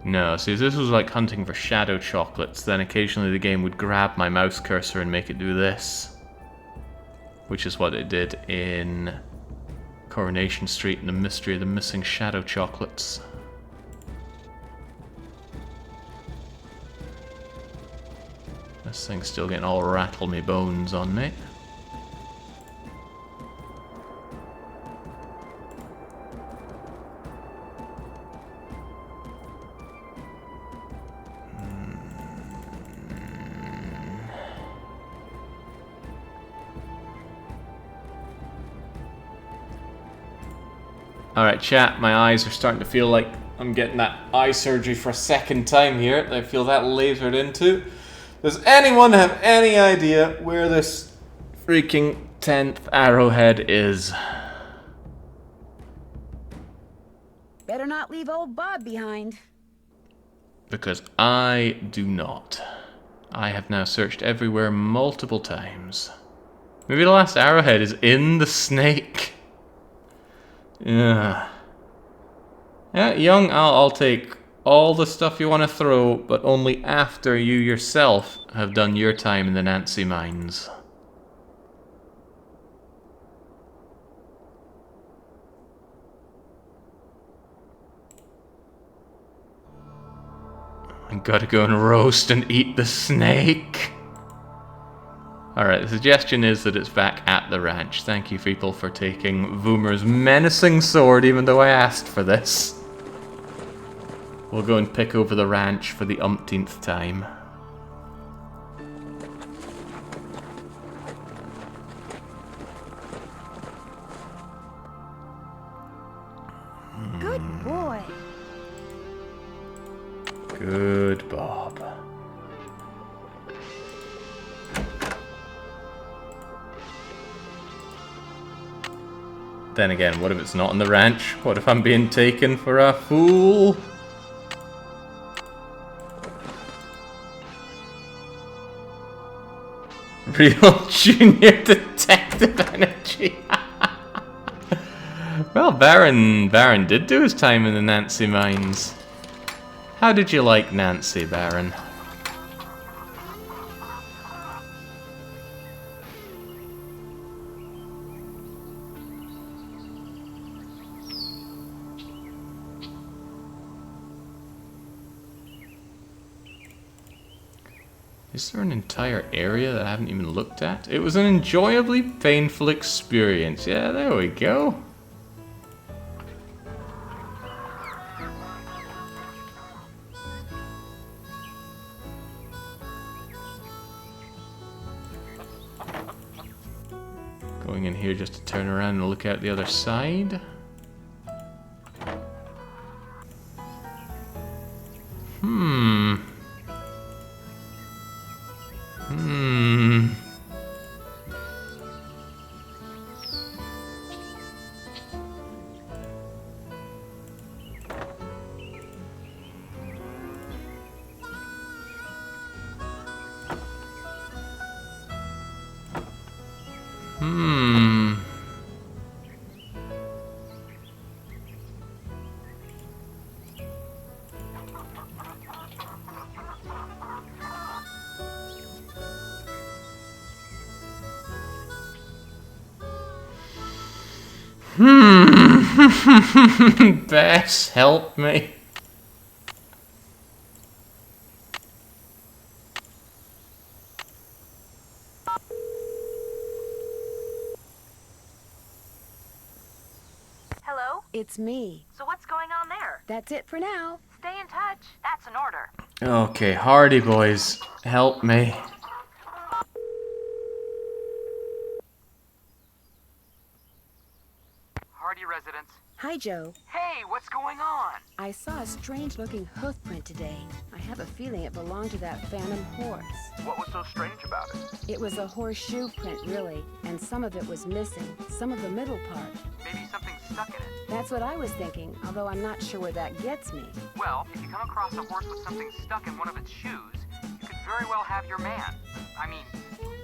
No, see, if this was like hunting for shadow chocolates, then occasionally the game would grab my mouse cursor and make it do this. Which is what it did in Coronation Street and the Mystery of the Missing Shadow Chocolates. This thing's still getting all rattle me bones on me. Alright chat, my eyes are starting to feel like I'm getting that eye surgery for a second time here. I feel that lasered into. Does anyone have any idea where this freaking 10th arrowhead is? Better not leave old Bob behind. Because I do not. I have now searched everywhere multiple times. Maybe the last arrowhead is in the snake. Yeah. Yeah, young, I'll take all the stuff you want to throw, but only after you yourself have done your time in the Nancy mines. I gotta go and roast and eat the snake. Alright, the suggestion is that it's back at the ranch. Thank you, people, for taking Voomer's menacing sword, even though I asked for this. We'll go and pick over the ranch for the umpteenth time. Good boy. Good Bob. Then again, what if it's not on the ranch? What if I'm being taken for a fool? Real junior detective energy. Well, Baron did do his time in the Nancy mines. How did you like Nancy, Baron? Is there an entire area that I haven't even looked at? It was an enjoyably painful experience. Yeah, there we go. Going in here just to turn around and look out the other side. Bess, help me. Hello? It's me. So what's going on there? That's it for now. Stay in touch. That's an order. Okay, Hardy boys, help me. Hi, Joe. Hey, what's going on? I saw a strange-looking hoof print today. I have a feeling it belonged to that phantom horse. What was so strange about it? It was a horseshoe print, really, and some of it was missing, some of the middle part. Maybe something's stuck in it. That's what I was thinking, although I'm not sure where that gets me. Well, if you come across a horse with something stuck in one of its shoes, you could very well have your man. I mean,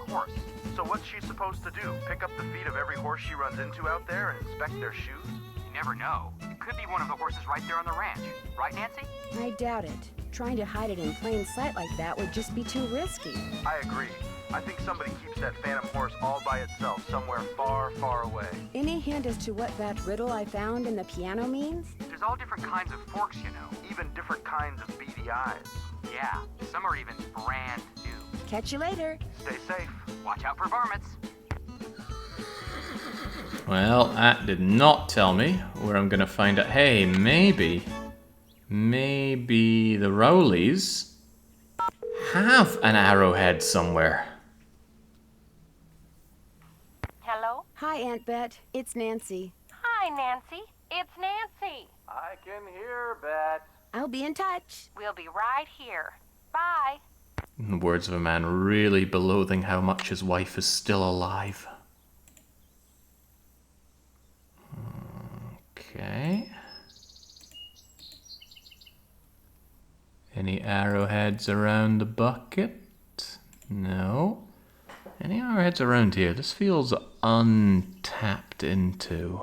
horse. So what's she supposed to do? Pick up the feet of every horse she runs into out there and inspect their shoes? You never know. It could be one of the horses right there on the ranch. Right, Nancy? I doubt it. Trying to hide it in plain sight like that would just be too risky. I agree. I think somebody keeps that phantom horse all by itself somewhere far, far away. Any hint as to what that riddle I found in the piano means? There's all different kinds of forks, you know. Even different kinds of beady eyes. Yeah, some are even brand new. Catch you later. Stay safe. Watch out for varmints. Well, that did not tell me where I'm gonna find it. Hey, maybe the Rowleys have an arrowhead somewhere. Hello? Hi, Aunt Bet. It's Nancy. Hi, Nancy. It's Nancy. I can hear, Bet. I'll be in touch. We'll be right here. Bye. In the words of a man really beloathing how much his wife is still alive. Okay. Any arrowheads around the bucket? No. Any arrowheads around here? This feels untapped into.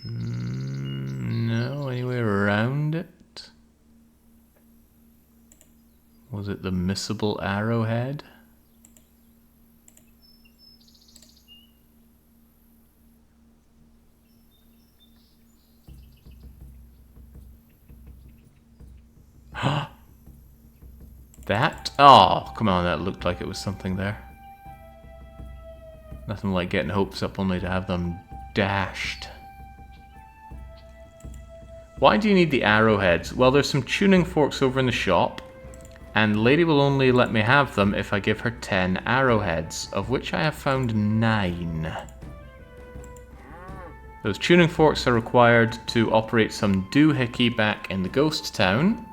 No, anywhere around it? Was it the missable arrowhead? That? Oh, come on, that looked like it was something there. Nothing like getting hopes up only to have them dashed. Why do you need the arrowheads? Well, there's some tuning forks over in the shop, and the lady will only let me have them if I give her 10 arrowheads, of which I have found 9. Those tuning forks are required to operate some doohickey back in the ghost town.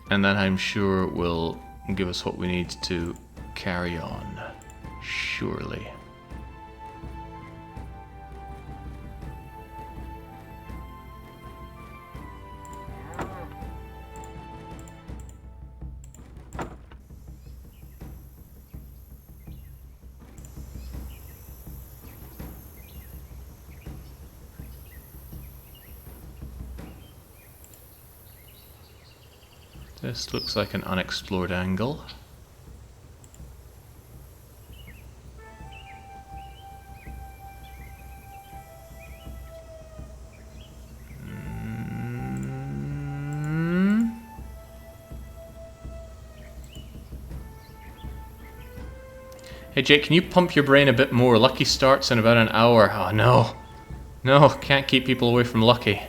And that, I'm sure, will give us what we need to carry on. Surely. This looks like an unexplored angle. Hey Jake, can you pump your brain a bit more? Lucky starts in about an hour. Oh no. No, can't keep people away from Lucky.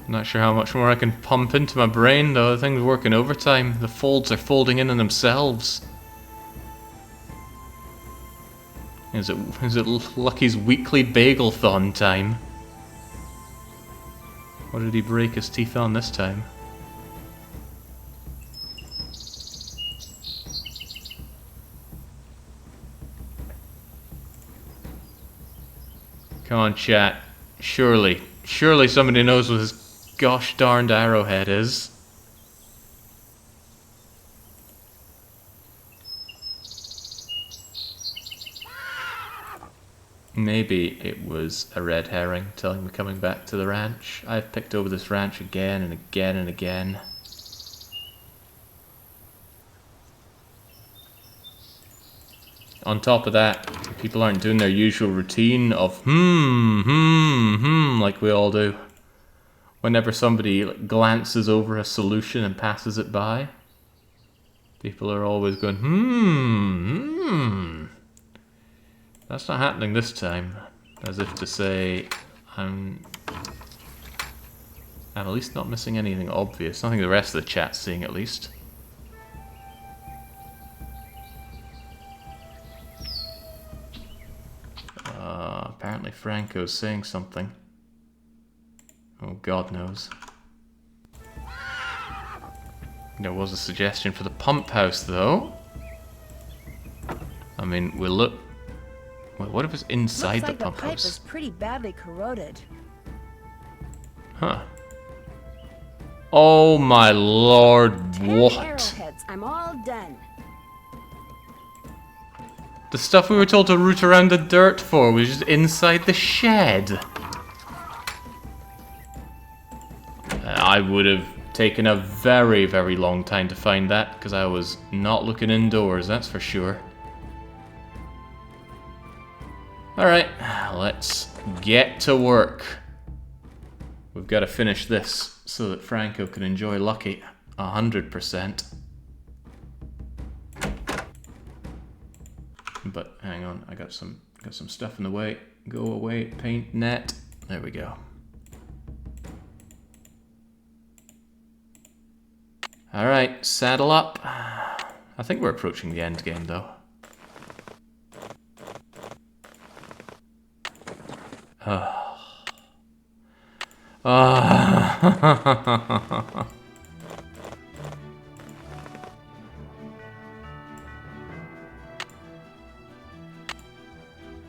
Not sure how much more I can pump into my brain though. The thing's working overtime. The folds are folding in on themselves. Is it Lucky's weekly bagel-thon time? What did he break his teeth on this time? Come on, chat. Surely somebody knows what his gosh darned arrowhead is. Maybe it was a red herring telling me coming back to the ranch. I've picked over this ranch again and again and again. On top of that, people aren't doing their usual routine of like we all do. Whenever somebody glances over a solution and passes it by, people are always going, That's not happening this time. As if to say, I'm I'm at least not missing anything obvious. Nothing the rest of the chat's seeing, at least. Apparently Franco's saying something. Oh, God knows. There was a suggestion for the pump house, though. I mean, we'll look... Wait, what if it's inside the pump the pipe house? is pretty badly corroded. Huh. Oh my lord, 10 what? arrowheads. I'm all done. The stuff we were told to root around the dirt for was just inside the shed. I would have taken a very, very long time to find that, because I was not looking indoors, that's for sure. Alright, let's get to work. We've got to finish this so that Franco can enjoy Lucky 100%. But hang on, I got some stuff in the way. Go away, paint net. There we go. Alright, saddle up. I think we're approaching the end game though.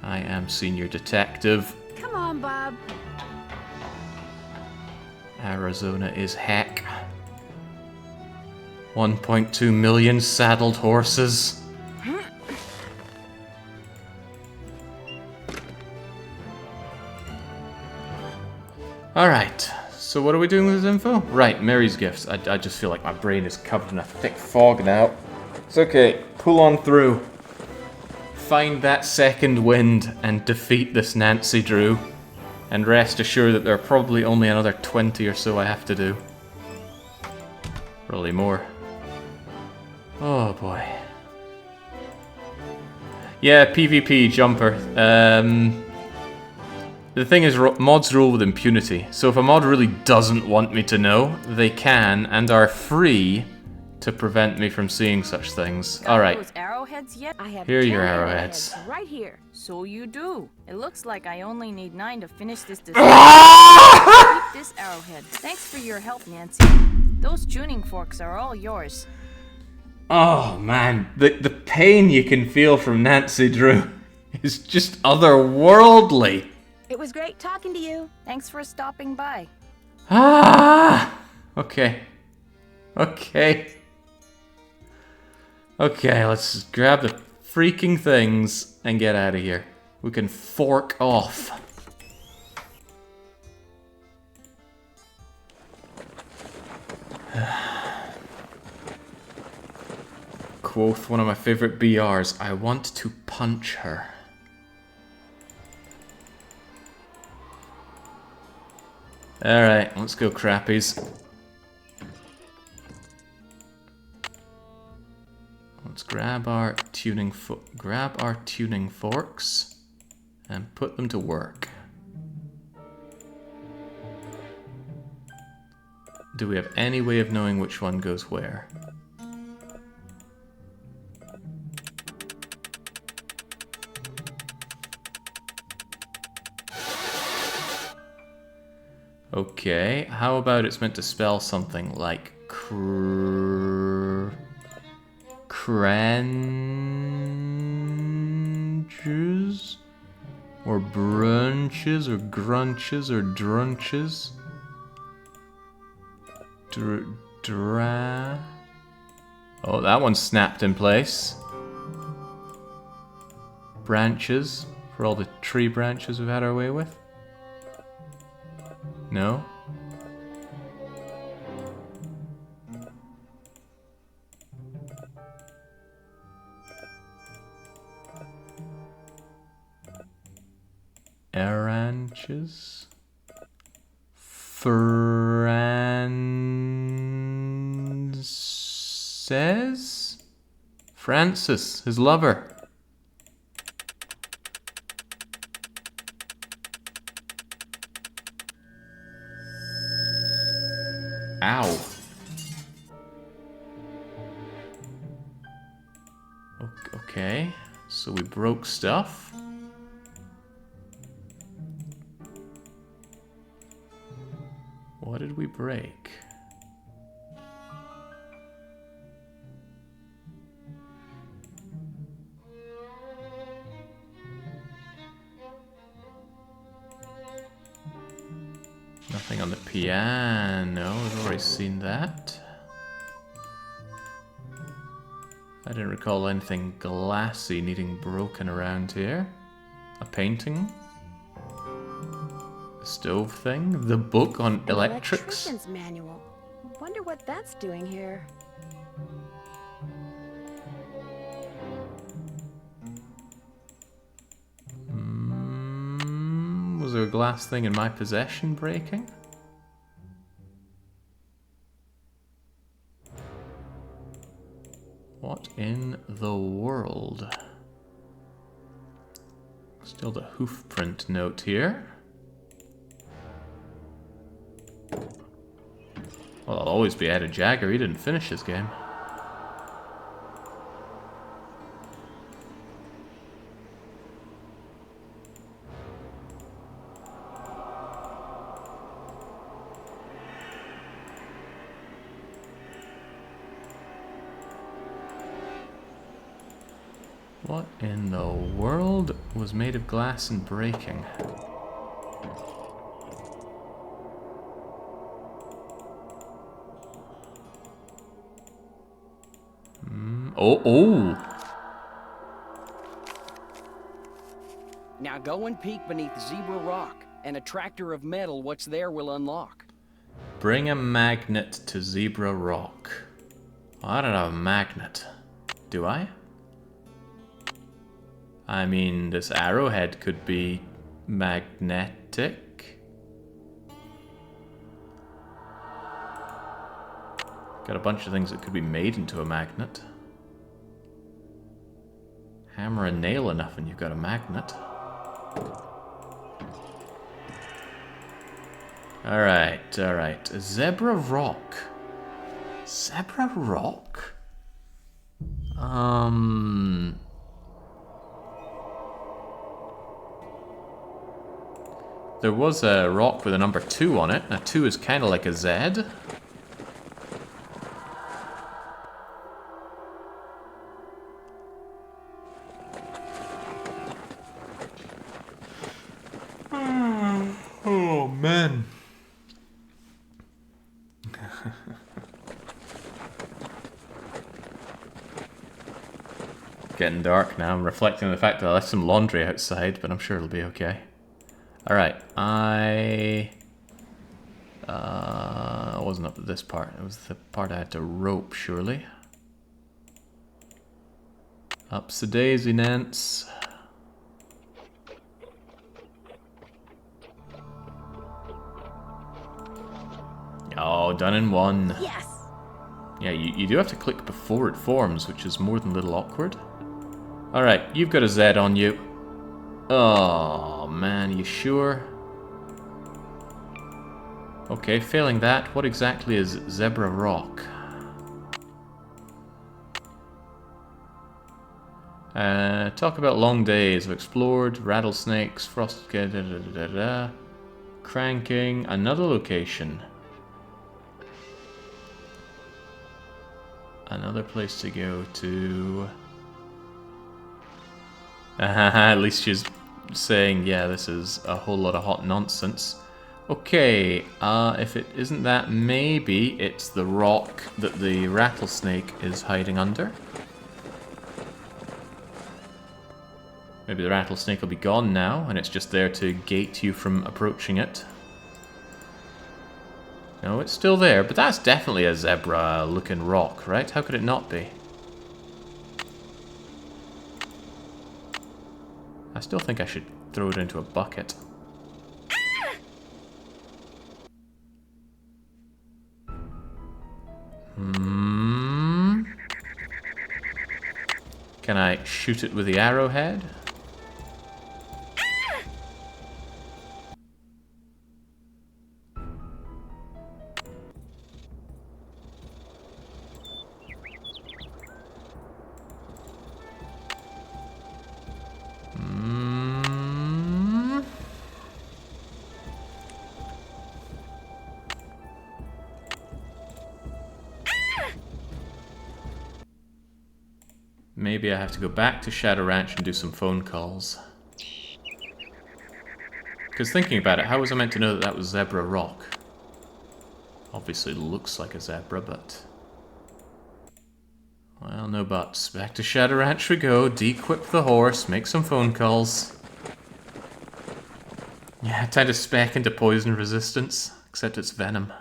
I am senior detective. Come on, Bob. Arizona is heck. 1.2 million saddled horses. Alright, so what are we doing with this info? Right, Mary's gifts. I just feel like my brain is covered in a thick fog now. It's okay, pull on through. Find that second wind and defeat this Nancy Drew. And rest assured that there are probably only another 20 or so I have to do. Probably more. Oh boy. Yeah, PvP jumper. The thing is, mods rule with impunity. So if a mod really doesn't want me to know, they can and are free to prevent me from seeing such things. Alright. Those arrowheads yet? I have Here are 10 your arrowheads. right here. So you do. It looks like I only need 9 to finish this design. Keep this arrowhead. Thanks for your help, Nancy. Those tuning forks are all yours. Oh man, the pain you can feel from Nancy Drew is just otherworldly. It was great talking to you. Thanks for stopping by. Ah! Okay. Okay, let's just grab the freaking things and get out of here. We can fork off. Quoth one of my favorite BRs, I want to punch her. Alright, let's go, crappies. Let's grab our tuning forks and put them to work. Do we have any way of knowing which one goes where? Okay, how about it's meant to spell something like cranches? Or brunches, or grunches, or drunches? Oh, that one snapped in place. Branches, for all the tree branches we've had our way with. No? Aranches? Francis, his lover. Okay, so we broke stuff. What did we break? Nothing on the piano, we've already seen that. I didn't recall anything glassy needing broken around here. A painting? A stove thing? The book on electrics? Electrician's manual. Wonder what that's doing here. Was there a glass thing in my possession breaking? What in the world? Still the hoof print note here. Well, I'll always be Ed Jagger, he didn't finish his game. What in the world was made of glass and breaking? Oh! Now go and peek beneath Zebra Rock, and a tractor of metal what's there will unlock. Bring a magnet to Zebra Rock. I don't have a magnet. Do I? I mean, this arrowhead could be magnetic. Got a bunch of things that could be made into a magnet. Hammer a nail enough and you've got a magnet. Alright, alright. Zebra Rock. Zebra Rock? There was a rock with a number 2 on it. A 2 is kind of like a Z. Oh, man. Getting dark now. I'm reflecting on the fact that I left some laundry outside, but I'm sure it'll be okay. Alright, I wasn't up to this part. It was the part I had to rope, surely. Up's the daisy, Nance. Oh, done in one. Yes! Yeah, you do have to click before it forms, which is more than a little awkward. Alright, you've got a Z on you. Oh, man, you sure? Okay, failing that, what exactly is Zebra Rock? Talk about long days. I've explored rattlesnakes, frost... Cranking, another location. Another place to go to. At least she's saying, yeah, this is a whole lot of hot nonsense. Okay, if it isn't that, maybe it's the rock that the rattlesnake is hiding under. Maybe the rattlesnake will be gone now, and it's just there to gate you from approaching it. No, it's still there, but that's definitely a zebra-looking rock, right? How could it not be? I still think I should throw it into a bucket. Can I shoot it with the arrowhead? maybe I have to go back to Shadow Ranch and do some phone calls. Because thinking about it, how was I meant to know that that was Zebra Rock? Obviously looks like a zebra, but... well, no buts. Back to Shadow Ranch we go, de-equip the horse, make some phone calls. Yeah, time to spec into poison resistance, except it's venom.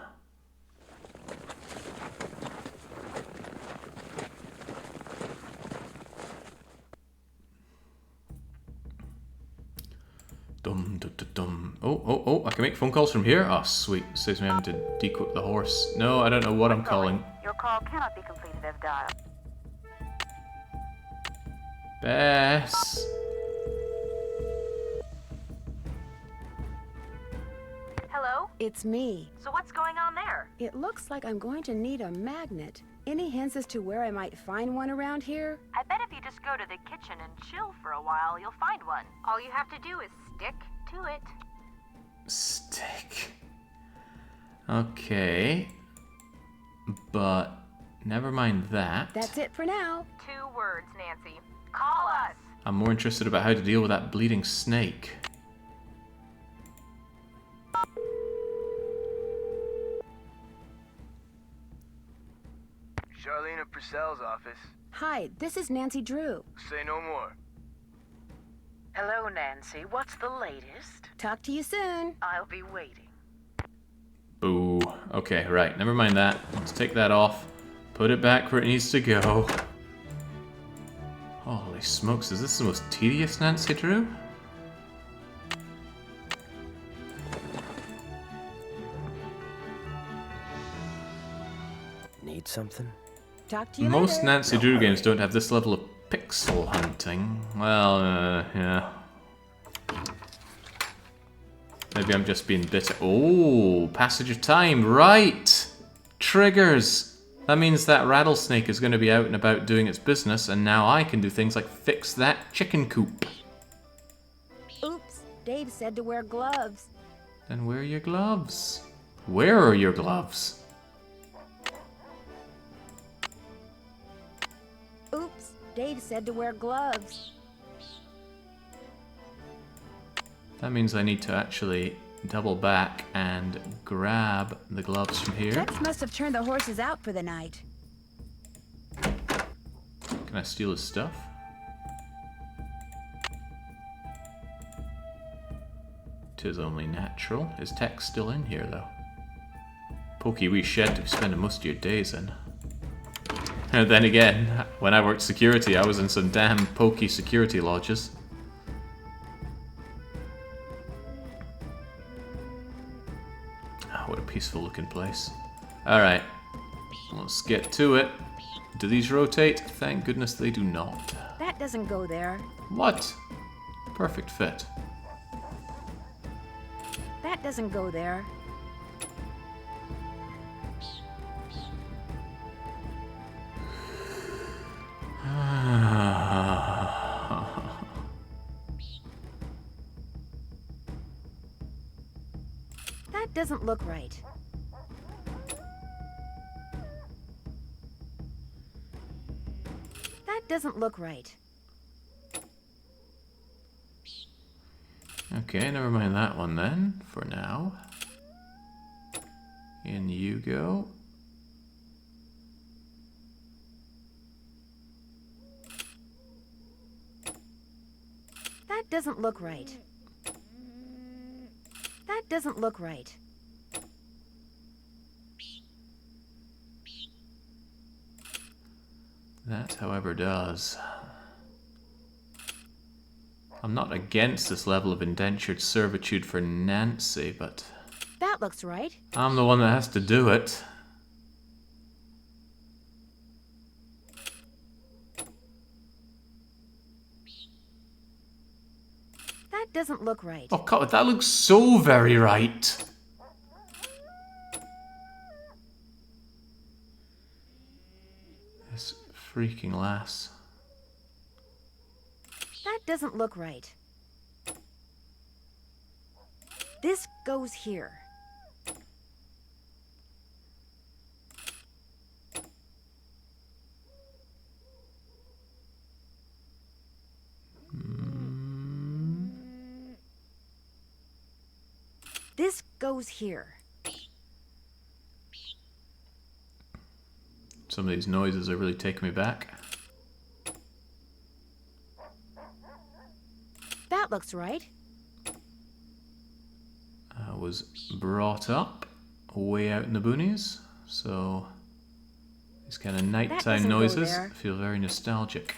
Dum dum dum dum. Oh, I can make phone calls from here? Oh, sweet. Saves me having to de-equip the horse. No, I don't know what I'm calling. Your call cannot be completed as dialed. Bess. Hello? It's me. So what's going on there? It looks like I'm going to need a magnet. Any hints as to where I might find one around here? I bet if you just go to the kitchen and chill for a while, you'll find one. All you have to do is stick to it. Stick. Okay. But never mind that. That's it for now. 2 words, Nancy. Call us. I'm more interested about how to deal with that bleeding snake. Charlena Purcell's office. Hi, this is Nancy Drew. Say no more. Hello, Nancy. What's the latest? Talk to you soon. I'll be waiting. Boo. Okay, right. Never mind that. Let's take that off. Put it back where it needs to go. Holy smokes, is this the most tedious Nancy Drew? Need something? Talk to you Most later. Nancy Drew games don't have this level of pixel hunting. Well, yeah. Maybe I'm just being bitter. Oh, passage of time, right! Triggers! That means that rattlesnake is going to be out and about doing its business, and now I can do things like fix that chicken coop. Oops, Dave said to wear gloves. Then wear your gloves. Where are your gloves? Oops, Dave said to wear gloves. That means I need to actually double back and grab the gloves from here. Tex must have turned the horses out for the night. Can I steal his stuff? Tis only natural. Is Tex still in here, though? Pokey wee shed to be spending most of your days in. And then again, when I worked security, I was in some damn pokey security lodges. What a peaceful looking place. Alright, let's get to it. Do these rotate? Thank goodness they do not. That doesn't go there. What? Perfect fit. That doesn't go there. That doesn't look right. That doesn't look right. Okay, never mind that one then, for now. In you go. That doesn't look right. That doesn't look right. That, however, does. I'm not against this level of indentured servitude for Nancy, but That looks right. I'm the one that has to do it. That doesn't look right. Oh god, that looks so very right. This freaking lass. That doesn't look right. This goes here. This goes here. Some of these noises are really taking me back. That looks right. I was brought up way out in the boonies, so these kind of nighttime noises feel very nostalgic.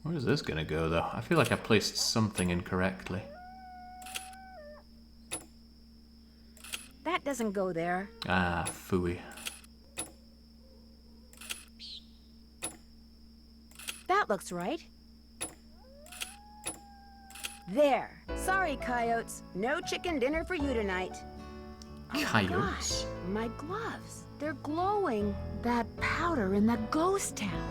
Where is this gonna go, though? I feel like I placed something incorrectly. That doesn't go there. Ah, phooey. That looks right. There. Sorry, coyotes. No chicken dinner for you tonight. Coyotes? Oh gosh, my gloves. They're glowing. That powder in the ghost town.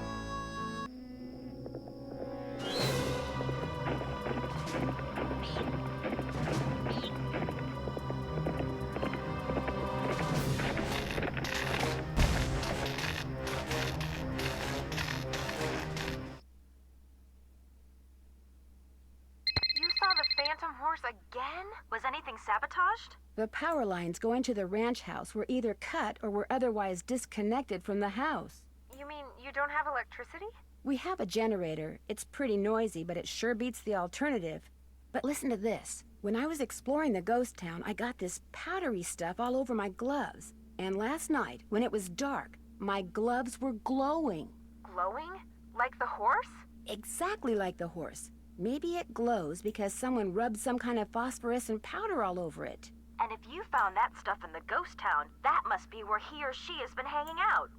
Phantom horse again? Was anything sabotaged? The power lines going to the ranch house were either cut or were otherwise disconnected from the house. You mean you don't have electricity? We have a generator. It's pretty noisy, but it sure beats the alternative. But listen to this. When I was exploring the ghost town, I got this powdery stuff all over my gloves. And last night, when it was dark, my gloves were glowing. Glowing? Like the horse? Exactly like the horse. Maybe it glows because someone rubbed some kind of phosphorescent powder all over it. And if you found that stuff in the ghost town, that must be where he or she has been hanging out.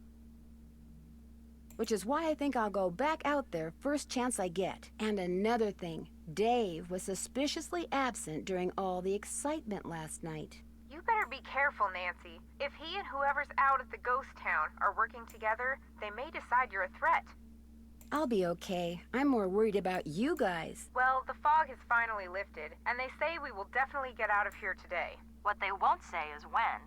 Which is why I think I'll go back out there first chance I get. And another thing, Dave was suspiciously absent during all the excitement last night. You better be careful, Nancy. If he and whoever's out at the ghost town are working together, they may decide you're a threat. I'll be okay. I'm more worried about you guys. Well, the fog has finally lifted, and they say we will definitely get out of here today. What they won't say is when.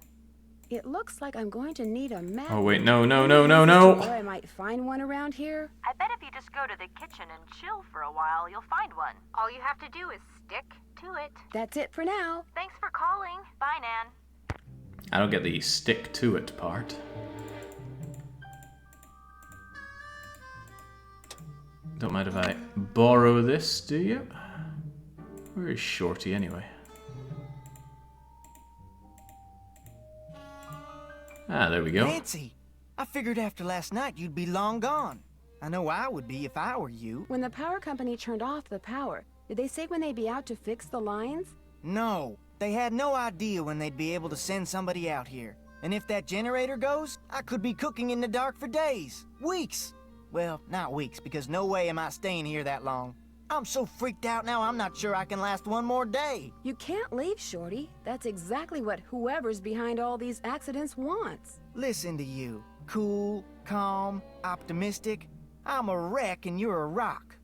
It looks like I'm going to need a map. Oh wait, no. I might find one around here. I bet if you just go to the kitchen and chill for a while, you'll find one. All you have to do is stick to it. That's it for now. Thanks for calling. Bye, Nan. I don't get the stick to it part. Don't mind if I borrow this, do you? Where is Shorty anyway? Ah, there we go. Nancy, I figured after last night you'd be long gone. I know I would be if I were you. When the power company turned off the power, did they say when they'd be out to fix the lines? No, they had no idea when they'd be able to send somebody out here. And if that generator goes, I could be cooking in the dark for days, weeks. Well, not weeks, because no way am I staying here that long. I'm so freaked out now, I'm not sure I can last one more day. You can't leave, Shorty. That's exactly what whoever's behind all these accidents wants. Listen to you. Cool, calm, optimistic. I'm a wreck and you're a rock.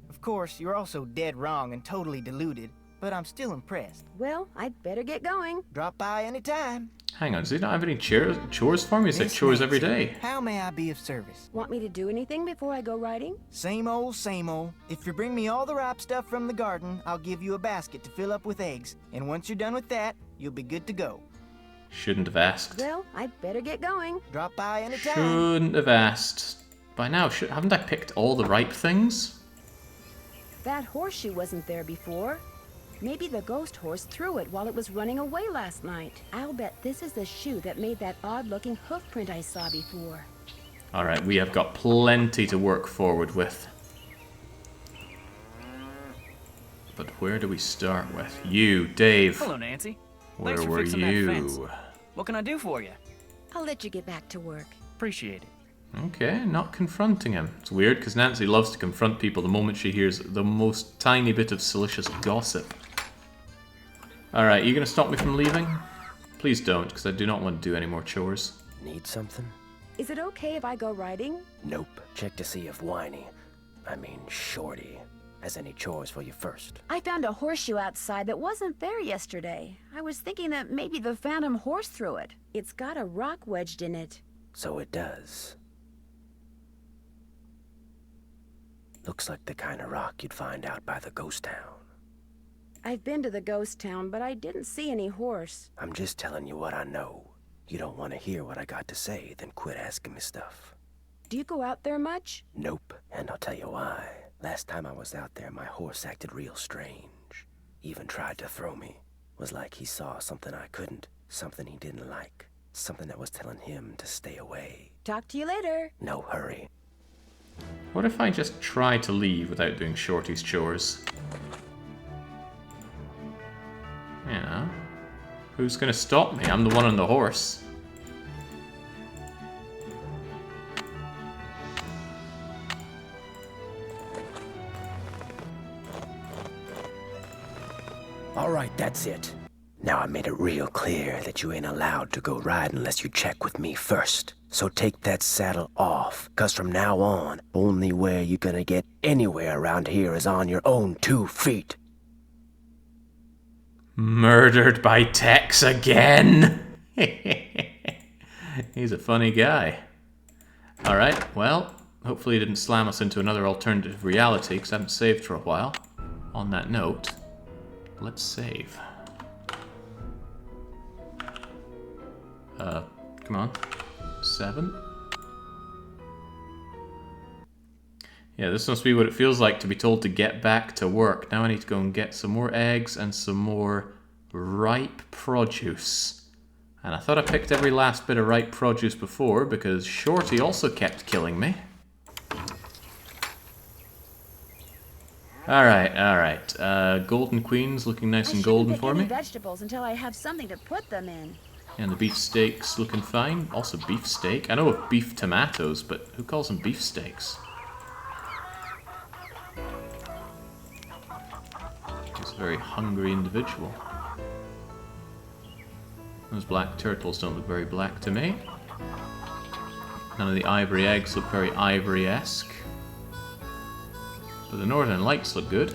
Of course, you're also dead wrong and totally deluded, but I'm still impressed. Well, I'd better get going. Drop by anytime. Hang on, does he not have any chores for me? He's like chores every day. How may I be of service? Want me to do anything before I go riding? Same old, same old. If you bring me all the ripe stuff from the garden, I'll give you a basket to fill up with eggs. And once you're done with that, you'll be good to go. Shouldn't have asked. Well, I'd better get going. Drop by anytime. Shouldn't have asked. By now, haven't I picked all the ripe things? That horseshoe wasn't there before. Maybe the ghost horse threw it while it was running away last night. I'll bet this is the shoe that made that odd-looking hoof print I saw before. Alright, we have got plenty to work forward with. But where do we start with? You, Dave. Hello, Nancy. Where Thanks for were fixing that fence. you? What can I do for you? I'll let you get back to work. Appreciate it. Okay, not confronting him. It's weird, because Nancy loves to confront people the moment she hears the most tiny bit of salacious gossip. Alright, you gonna stop me from leaving? Please don't, because I do not want to do any more chores. Need something? Is it okay if I go riding? Nope. Check to see if Shorty, has any chores for you first. I found a horseshoe outside that wasn't there yesterday. I was thinking that maybe the phantom horse threw it. It's got a rock wedged in it. So it does. Looks like the kind of rock you'd find out by the ghost town. I've been to the ghost town, but I didn't see any horse. I'm just telling you what I know. You don't want to hear what I got to say, then quit asking me stuff. Do you go out there much? Nope, and I'll tell you why. Last time I was out there, my horse acted real strange. Even tried to throw me. Was like he saw something I couldn't, something he didn't like, something that was telling him to stay away. Talk to you later. No hurry. What if I just try to leave without doing Shorty's chores? You know, who's gonna stop me? I'm the one on the horse. Alright, that's it. Now I made it real clear that you ain't allowed to go ride unless you check with me first. So take that saddle off, cause from now on, only way you're gonna get anywhere around here is on your own 2 feet. Murdered by Tex again? He's a funny guy. Alright, well, hopefully he didn't slam us into another alternative reality, because I haven't saved for a while. On that note, let's save. Come on. 7? Yeah, this must be what it feels like to be told to get back to work. Now I need to go and get some more eggs and some more ripe produce. And I thought I picked every last bit of ripe produce before because Shorty also kept killing me. Alright. Golden Queen's looking nice and golden for me. Vegetables until I have something to put them in. And the beef steak's looking fine. Also beef steak. I know of beef tomatoes, but who calls them beef steaks? He's a very hungry individual. Those black turtles don't look very black to me. None of the ivory eggs look very ivory-esque. But the Northern Lights look good.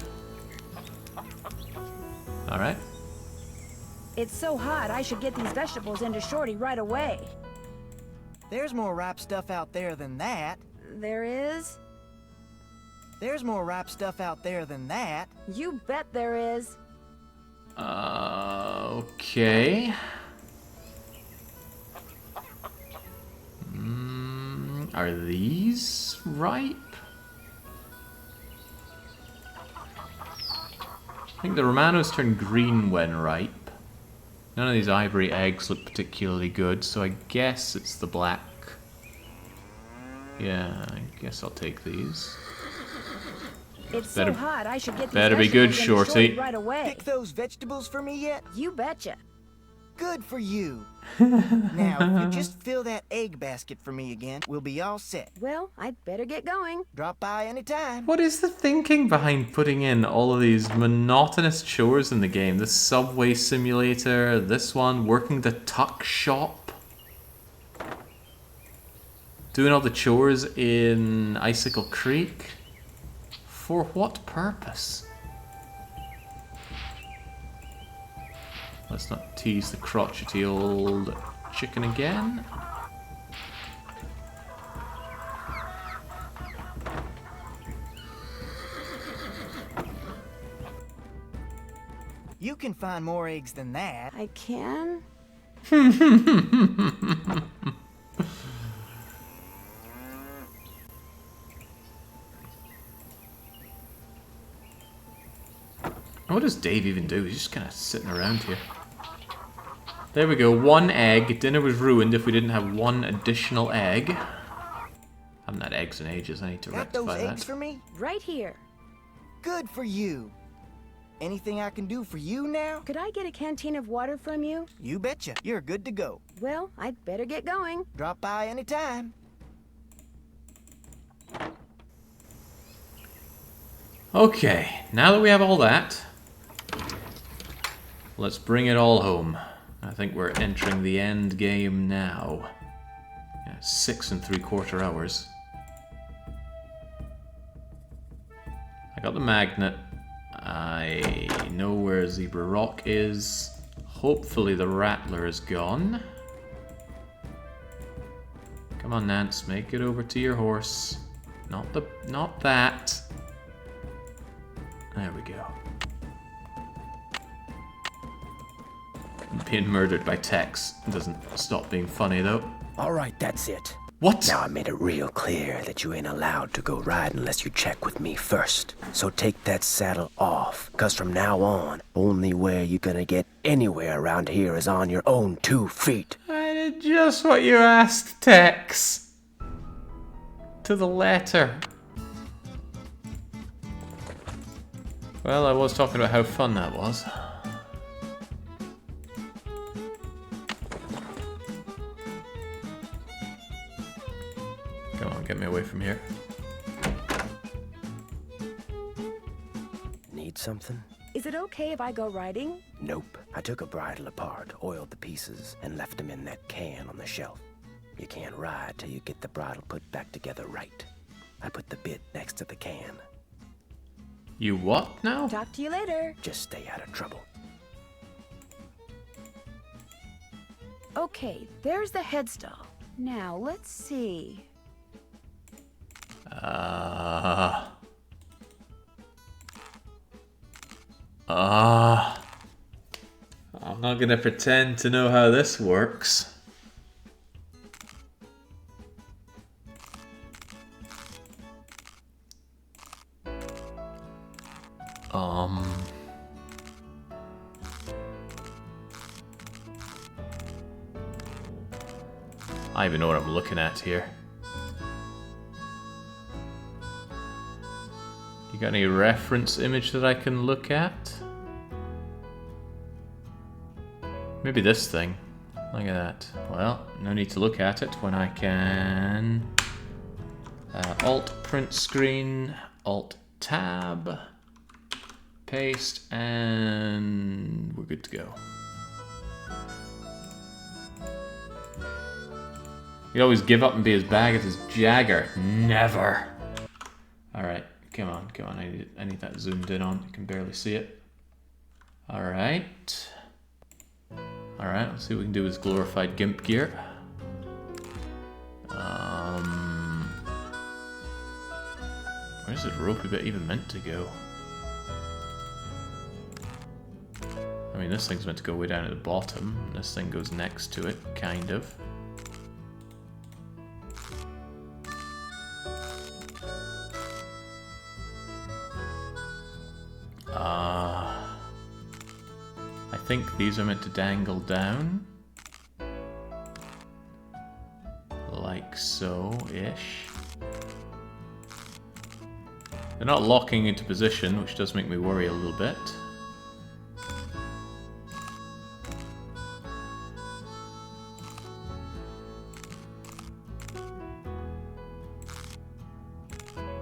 Alright. It's so hot, I should get these vegetables into Shorty right away. There's more ripe stuff out there than that. There is? There's more ripe stuff out there than that. You bet there is. Okay. Are these ripe? I think the Romanos turn green when ripe. None of these ivory eggs look particularly good, so I guess it's the black. Yeah, I guess I'll take these. It's so hot, I should get these better be good, vegetables into Shorty. right away. Pick those vegetables for me yet? You betcha. Good for you. Now, if you just fill that egg basket for me again, we'll be all set. Well, I'd better get going. Drop by anytime. What is the thinking behind putting in all of these monotonous chores in the game? This subway simulator, this one, working the tuck shop. Doing all the chores in Icicle Creek. For what purpose? Let's not tease the crotchety old chicken again. You can find more eggs than that. I can? What does Dave even do? He's just kind of sitting around here. There we go, 1 egg. Dinner was ruined if we didn't have 1 additional egg. I haven't had eggs in ages, I need to rectify Got those that. eggs for me? Right here. Good for you. Anything I can do for you now? Could I get a canteen of water from you? You betcha. You're good to go. Well, I'd better get going. Drop by anytime. Okay, now that we have all that, let's bring it all home. I think we're entering the end game now. Yeah, 6 3/4 hours. I got the magnet. I know where Zebra Rock is. Hopefully the Rattler is gone. Come on, Nance, make it over to your horse. Not that. There we go. being murdered by Tex doesn't stop being funny, though. All right, that's it. What? Now I made it real clear that you ain't allowed to go ride unless you check with me first. So take that saddle off, cause from now on, only way you're gonna get anywhere around here is on your own 2 feet. I did just what you asked, Tex. To the letter. Well, I was talking about how fun that was. Come on, get me away from here. Need something? Is it okay if I go riding? Nope. I took a bridle apart, oiled the pieces, and left them in that can on the shelf. You can't ride till you get the bridle put back together right. I put the bit next to the can. You what now? Talk to you later. Just stay out of trouble. Okay, there's the headstall. Now, let's see. I'm not gonna pretend to know how this works. I don't even know what I'm looking at here. You got any reference image that I can look at? Maybe this thing. Look at that. Well, no need to look at it when I can... Alt print screen, Alt tab, paste, and we're good to go. You'd always give up and be as bad as Jagger. Never. Alright, come on, come on. I need that zoomed in on. You can barely see it. Alright. Alright, let's see what we can do with glorified GIMP gear. Where's this ropey bit even meant to go? I mean, this thing's meant to go way down at the bottom. This thing goes next to it, kind of. I think these are meant to dangle down. Like so-ish. They're not locking into position, which does make me worry a little bit.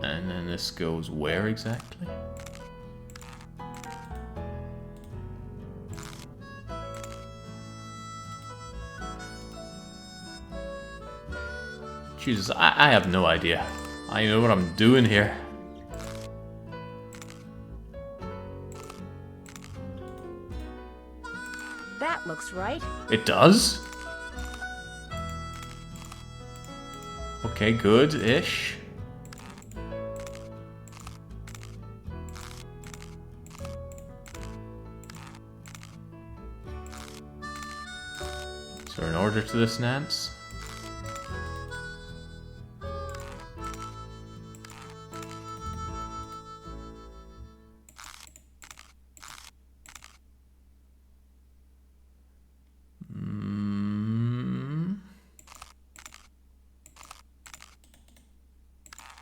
And then this goes where exactly? Jesus, I have no idea. I don't know what I'm doing here. That looks right. It does? Okay, good-ish. Is there an order to this, Nance?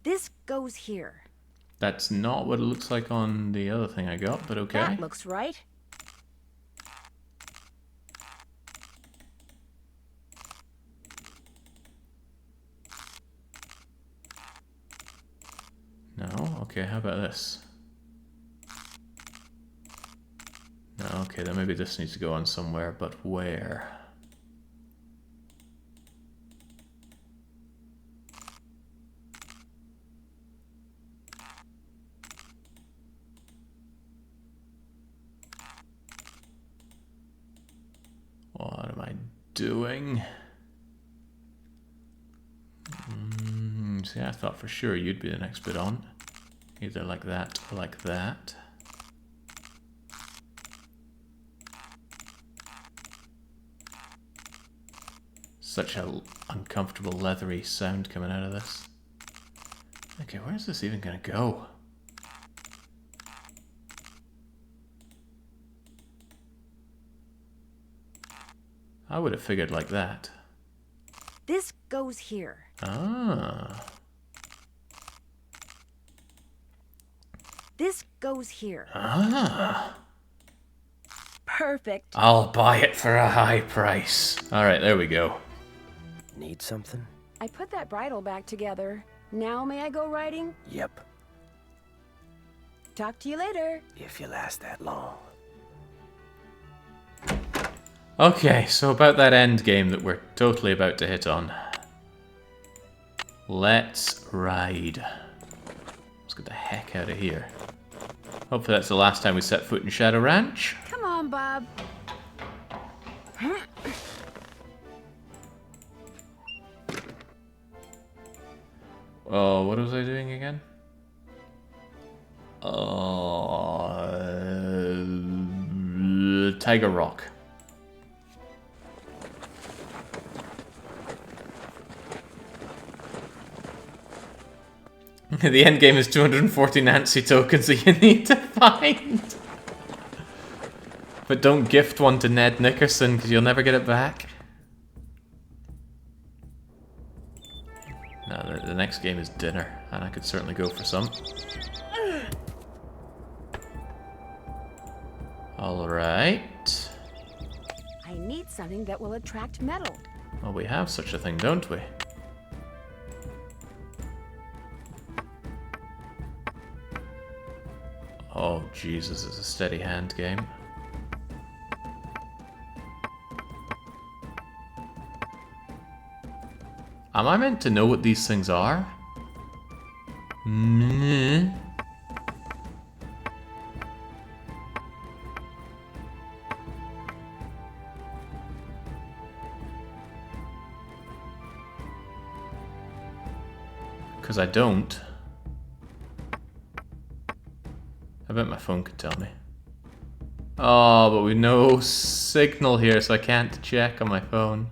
This goes here. That's not what it looks like on the other thing I got, but okay. That looks right. No? Okay, how about this? No, okay, then maybe this needs to go on somewhere, but where? What am I doing? See, I thought for sure you'd be the next bit on. Either like that or like that. Such a uncomfortable leathery sound coming out of this. Okay, where's this even gonna go? I would have figured like that. This goes here. Ah. This goes here. Ah. Perfect. I'll buy it for a high price. Alright, there we go. Need something? I put that bridle back together. Now may I go riding? Yep, Talk to you later. if you last that long. Okay, so about that end game that we're totally about to hit on. Let's ride. Let's get the heck out of here. Hopefully that's the last time we set foot in Shadow Ranch. Come on, Bob. Oh, what was I doing again? Tiger Rock. The end game is 240 Nancy tokens that you need to find. But don't gift one to Ned Nickerson because you'll never get it back. No, the next game is dinner, and I could certainly go for some. Alright. I need something that will attract metal. Well, we have such a thing, don't we? Oh, Jesus, it's a steady hand game. Am I meant to know what these things are? Because I don't. I bet my phone could tell me. Oh, but we've no signal here, so I can't check on my phone.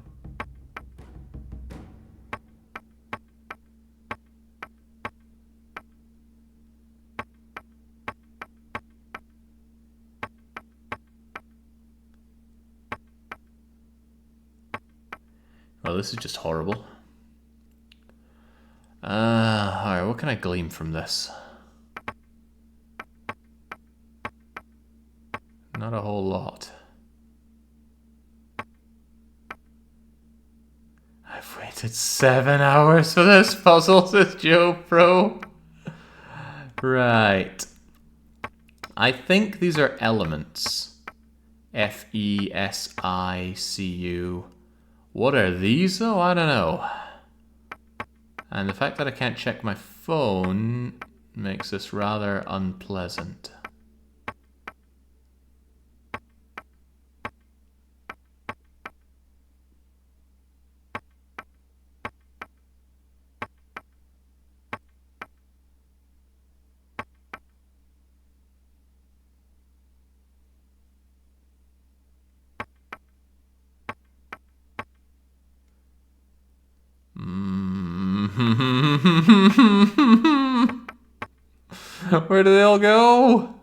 Well, this is just horrible. Alright, what can I glean from this? Not a whole lot. I've waited 7 hours for this puzzle, says Joe Pro. Right. I think these are elements. F-E-S-I-C-U. What are these though? I don't know. And the fact that I can't check my phone makes this rather unpleasant. Where do they all go?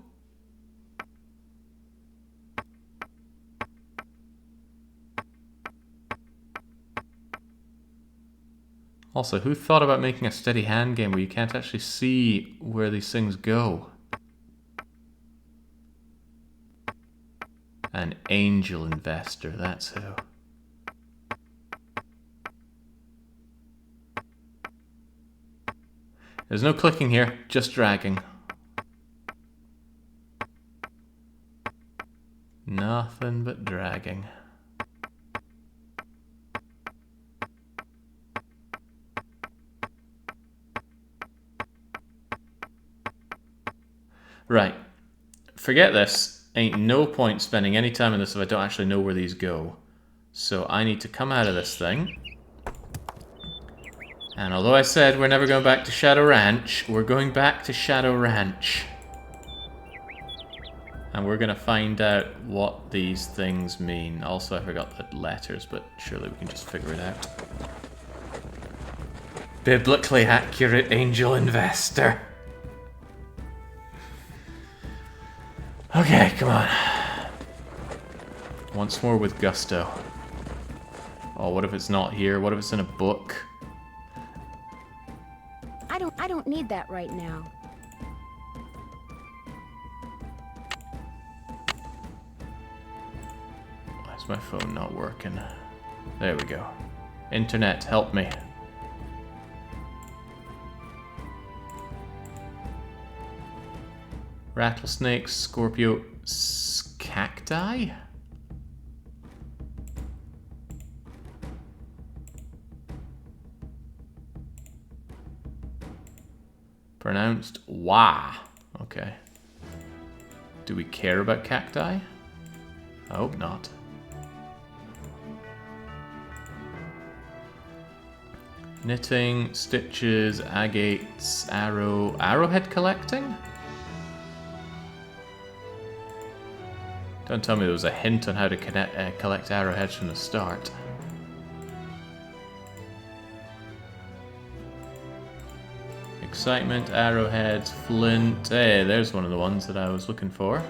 Also, who thought about making a steady hand game where you can't actually see where these things go? An angel investor, that's who. There's no clicking here, just dragging. Nothing but dragging. Right. Forget this. Ain't no point spending any time on this if I don't actually know where these go. So I need to come out of this thing. And although I said we're never going back to Shadow Ranch, we're going back to Shadow Ranch. And we're gonna find out what these things mean. Also, I forgot the letters, but surely we can just figure it out. Biblically accurate angel investor. Okay, come on. Once more with gusto. Oh, what if it's not here? What if it's in a book? I don't need that right now. Why is my phone not working? There we go. Internet, help me. Rattlesnakes, Scorpio, cacti? Pronounced wah. Okay. Do we care about cacti? I hope not. Knitting, stitches, agates, arrowhead collecting? Don't tell me there was a hint on how to collect arrowheads from the start. Excitement, arrowheads, flint. Hey, there's one of the ones that I was looking for.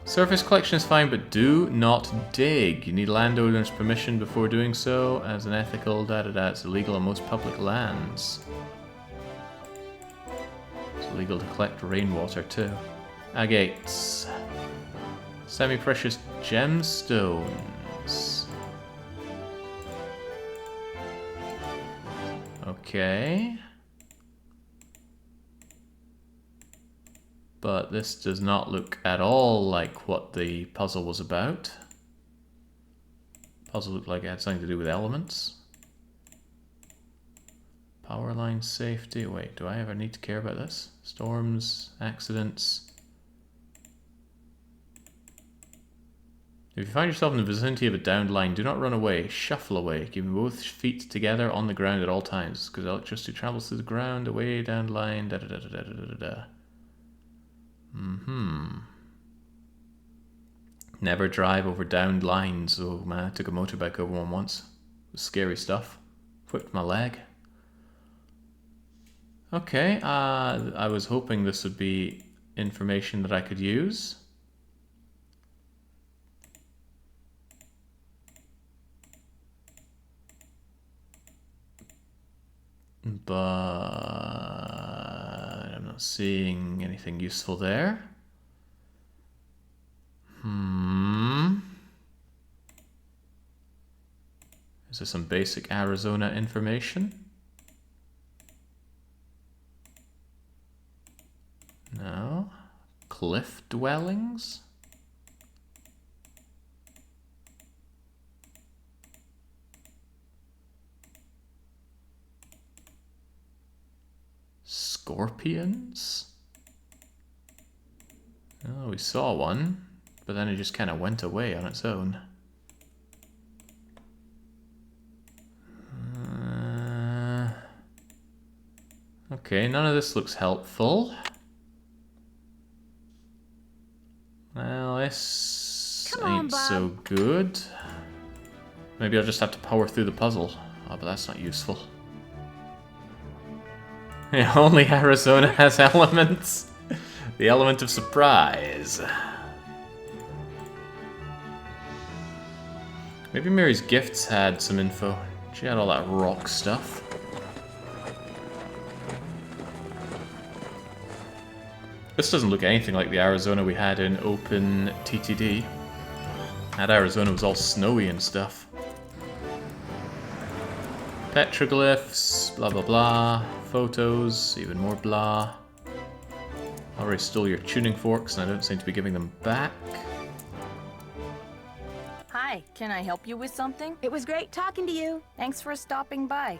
Surface collection is fine, but do not dig. You need landowner's permission before doing so. As an ethical, it's illegal on most public lands. It's illegal to collect rainwater too. Agates. Semi-precious gemstones. Okay. But this does not look at all like what the puzzle was about. Puzzle looked like it had something to do with elements. Power line safety. Wait, do I ever need to care about this? Storms, accidents. If you find yourself in the vicinity of a downed line, do not run away. Shuffle away. Keeping both feet together on the ground at all times, because electricity travels through the ground, away, downed line, da da da da da da da da. Never drive over downed lines. Oh man, I took a motorbike over one once. It was scary stuff. Whipped my leg. Okay, I was hoping this would be information that I could use. But I'm not seeing anything useful there. Is there some basic Arizona information? No. Cliff dwellings? Scorpions? Oh, we saw one, but then it just kind of went away on its own. Okay, none of this looks helpful. Well, this ain't so good. Maybe I'll just have to power through the puzzle. Oh, but that's not useful. Yeah, only Arizona has elements. The element of surprise. Maybe Mary's Gifts had some info. She had all that rock stuff. This doesn't look anything like the Arizona we had in Open TTD. That Arizona was all snowy and stuff. Petroglyphs, blah blah blah. Photos, even more blah. Already stole your tuning forks and I don't seem to be giving them back. Hi, can I help you with something? It was great talking to you. Thanks for stopping by.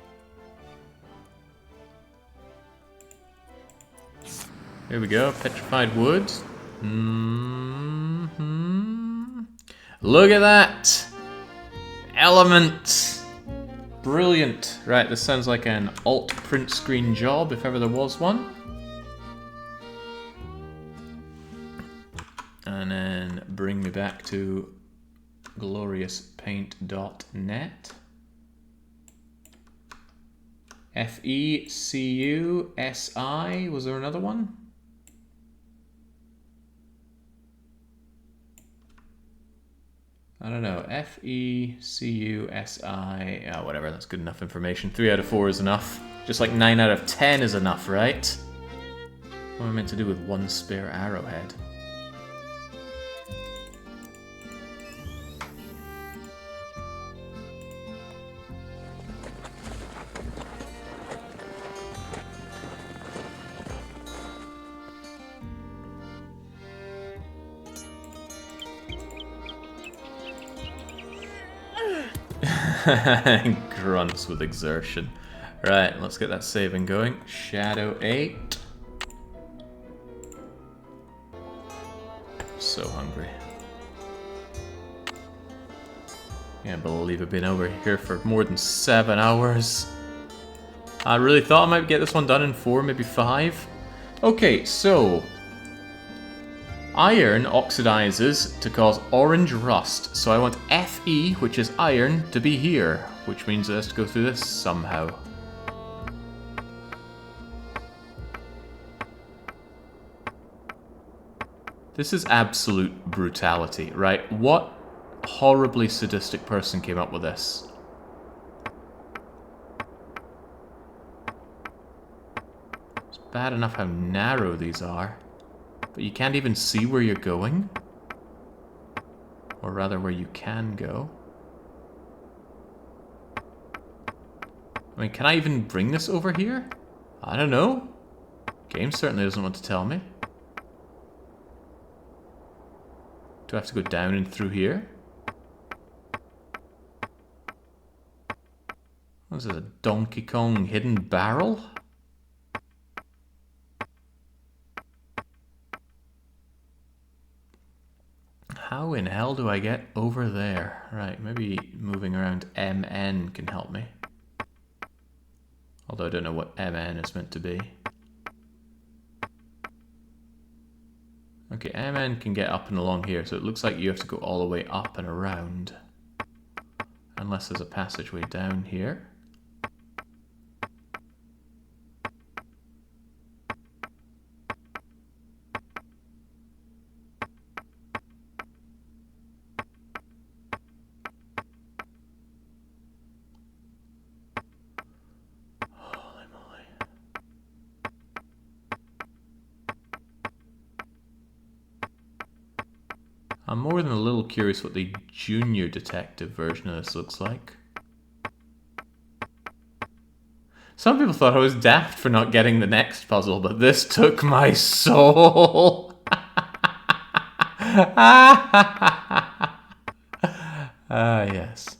Here we go, petrified wood. Look at that! Element! Brilliant. Right, this sounds like an alt print screen job, if ever there was one. and then bring me back to gloriouspaint.net. FECUSI, was there another one? I don't know, FECUSI, oh, whatever, that's good enough information. 3 out of 4 is enough. Just like 9 out of 10 is enough, right? What am I meant to do with 1 spare arrowhead? Grunts with exertion. Right, let's get that saving going. Shadow 8. So hungry. Can't believe I've been over here for more than 7 hours. I really thought I might get this one done in 4, maybe 5. Okay, so iron oxidizes to cause orange rust, so I want Fe, which is iron, to be here, which means it has to go through this somehow. This is absolute brutality, right? What horribly sadistic person came up with this? It's bad enough how narrow these are. But you can't even see where you're going? Or rather, where you can go. I mean, can I even bring this over here? I don't know. Game certainly doesn't want to tell me. Do I have to go down and through here? What is this, a Donkey Kong hidden barrel? How in hell do I get over there? Right, maybe moving around MN can help me. Although I don't know what MN is meant to be. Okay, MN can get up and along here, so it looks like you have to go all the way up and around. Unless there's a passageway down here. I'm more than a little curious what the junior detective version of this looks like. Some people thought I was daft for not getting the next puzzle, but this took my soul. Ah, yes.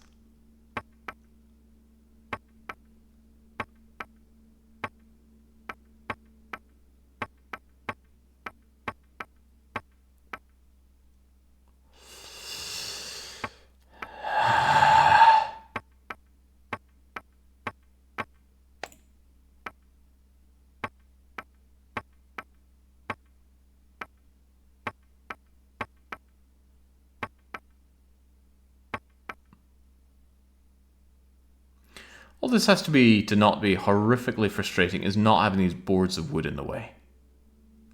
All this has to be, to not be horrifically frustrating, is not having these boards of wood in the way.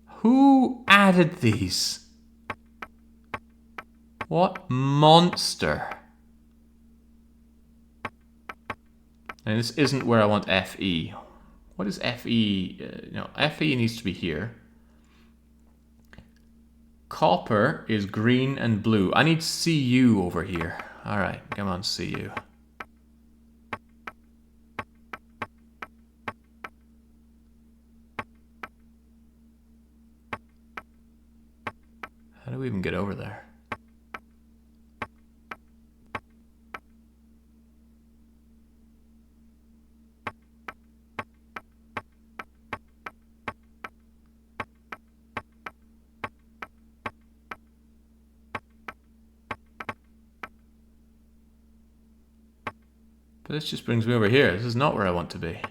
Who added these? What monster? And this isn't where I want FE. What is FE? No, FE needs to be here. Copper is green and blue. I need CU over here. Alright, come on, CU. How do we even get over there? But this just brings me over here. This is not where I want to be.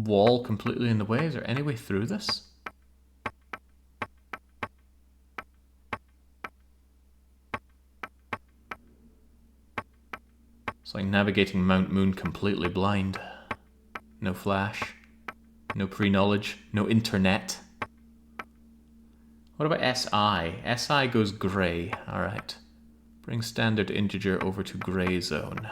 wall completely in the way? Is there any way through this? It's like navigating Mount Moon completely blind. No flash. No pre-knowledge. No internet. What about SI? SI goes grey. Alright. Bring standard integer over to grey zone.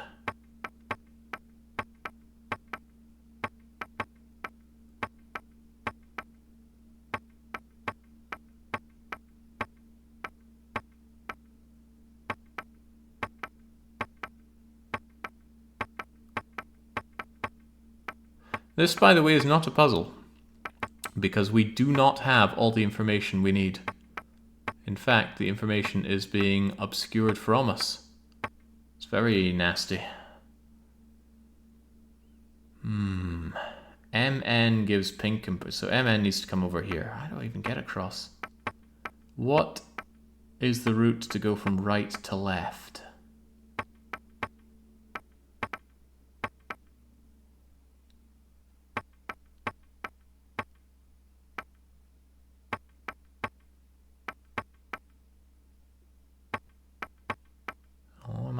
This, by the way, is not a puzzle, because we do not have all the information we need. In fact, the information is being obscured from us. It's very nasty. MN gives pink input, so MN needs to come over here. How do I even get across? What is the route to go from right to left?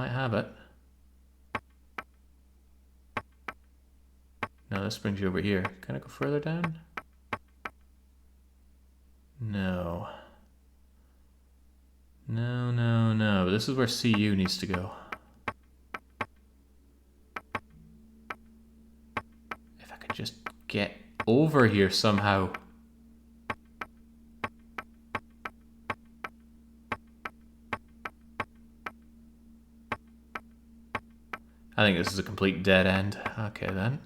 Have it. No, this brings you over here. Can I go further down? No. No, no, no. This is where CU needs to go. If I could just get over here somehow. I think this is a complete dead end. Okay then.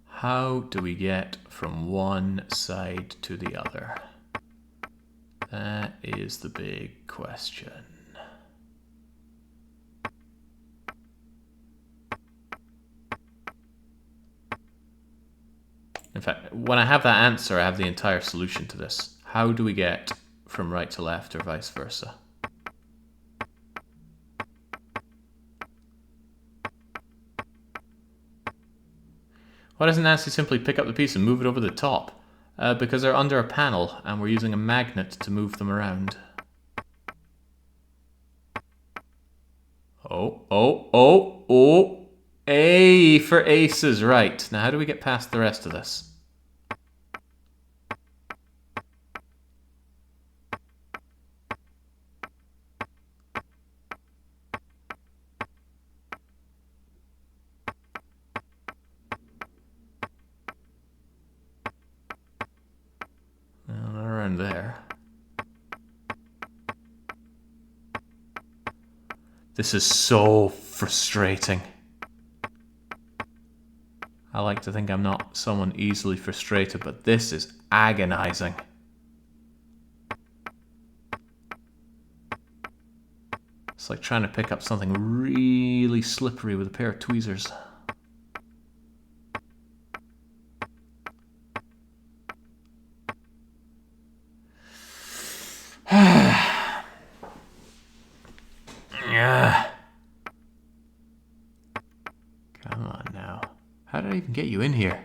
How do we get from one side to the other? That is the big question. In fact, when I have that answer, I have the entire solution to this. How do we get from right to left or vice versa? Why doesn't Nancy simply pick up the piece and move it over the top? Because they're under a panel and we're using a magnet to move them around. Oh. A for aces, right. Now how do we get past the rest of this? Well, around there. This is so frustrating. I like to think I'm not someone easily frustrated, but this is agonizing. It's like trying to pick up something really slippery with a pair of tweezers. Yeah. Come on now. How did I even get you in here?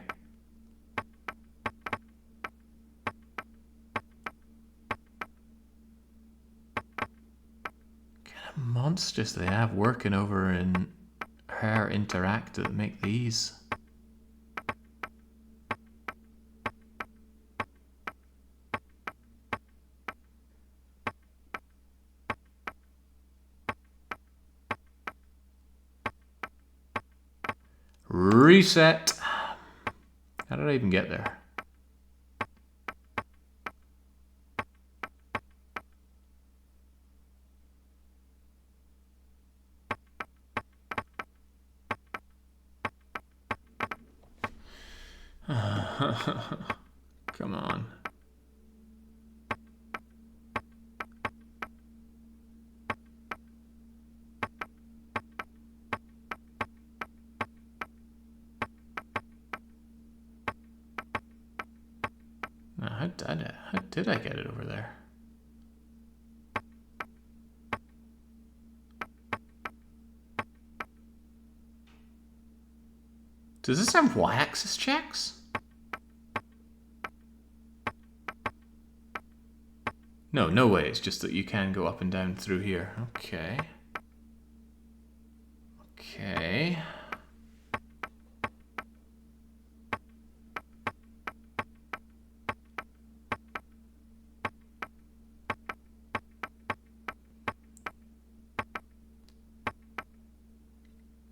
What kind of monsters they have working over in Her Interactive that make these? Reset. How did I even get there? Come on. How did I get it over there? Does this have y-axis checks? No, no way. It's just that you can go up and down through here. Okay. Okay.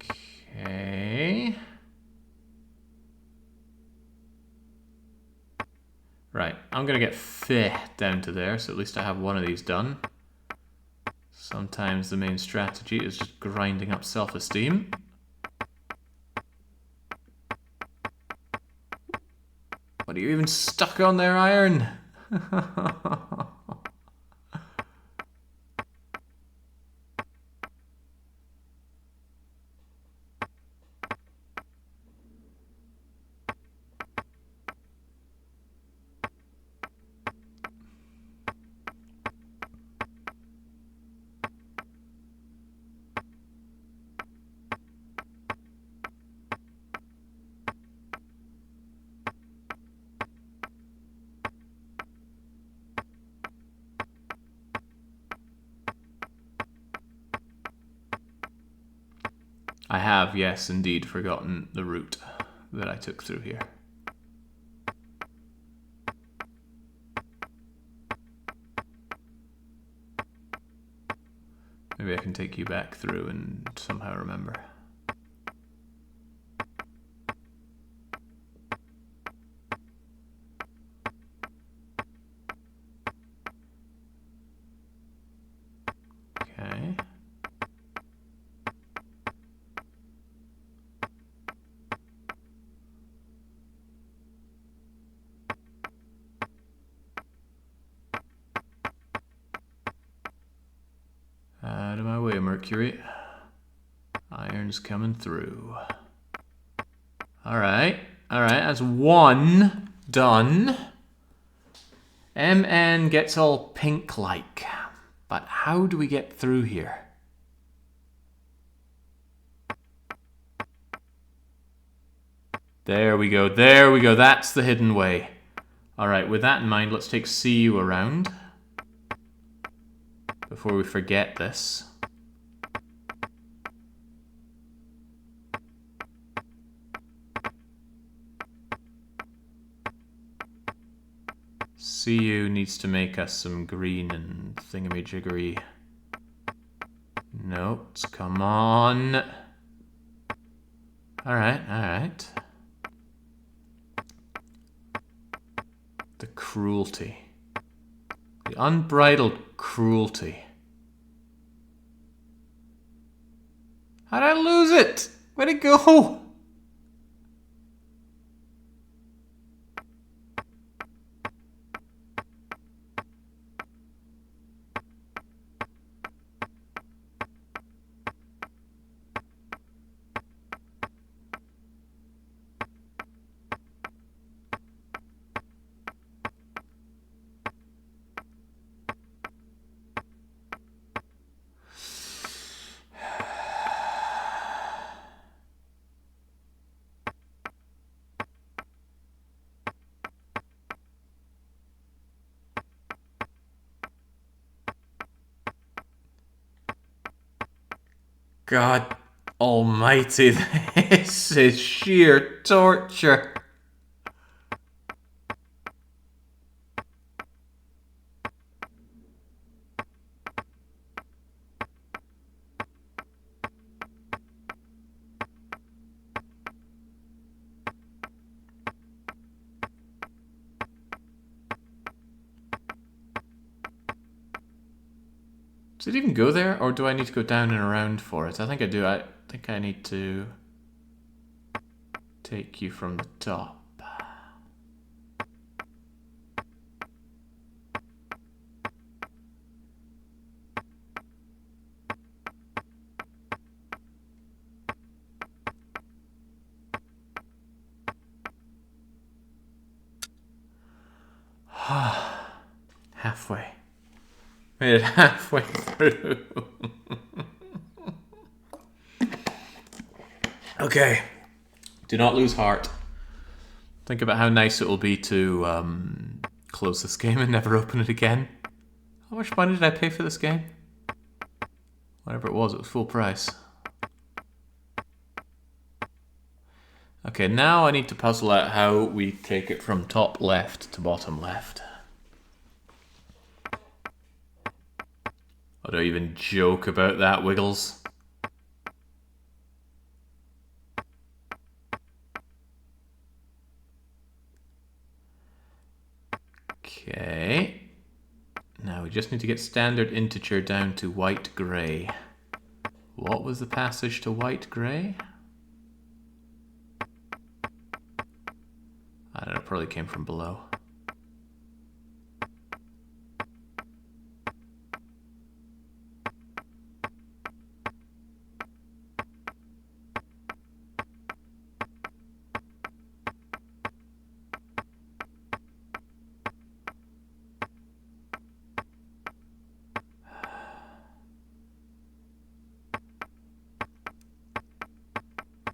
Okay. Right, I'm gonna get Feh down to there, so at least I have one of these done. Sometimes the main strategy is just grinding up self-esteem. What, are you even stuck on there, Iron? I have, yes, indeed, forgotten the route that I took through here. Maybe I can take you back through and somehow remember. Okay. Out of my way, Mercury. Iron's coming through. Alright, that's one done. MN gets all pink-like. But how do we get through here? There we go, that's the hidden way. Alright, with that in mind, let's take CU around. Before we forget this. CU needs to make us some green and thingamajiggery notes. Come on. Alright. The cruelty. The unbridled cruelty. How'd I lose it? Where'd it go? God almighty, this is sheer torture. Does it even go there, or do I need to go down and around for it? I think I do. I think I need to take you from the top. Halfway. Made it halfway through. Okay. Do not lose heart. Think about how nice it will be to close this game and never open it again. How much money did I pay for this game? Whatever it was full price. Okay, now I need to puzzle out how we take it from top left to bottom left. I don't even joke about that, Wiggles. Okay. Now we just need to get standard integer down to white grey. What was the passage to white grey? I don't know, it probably came from below.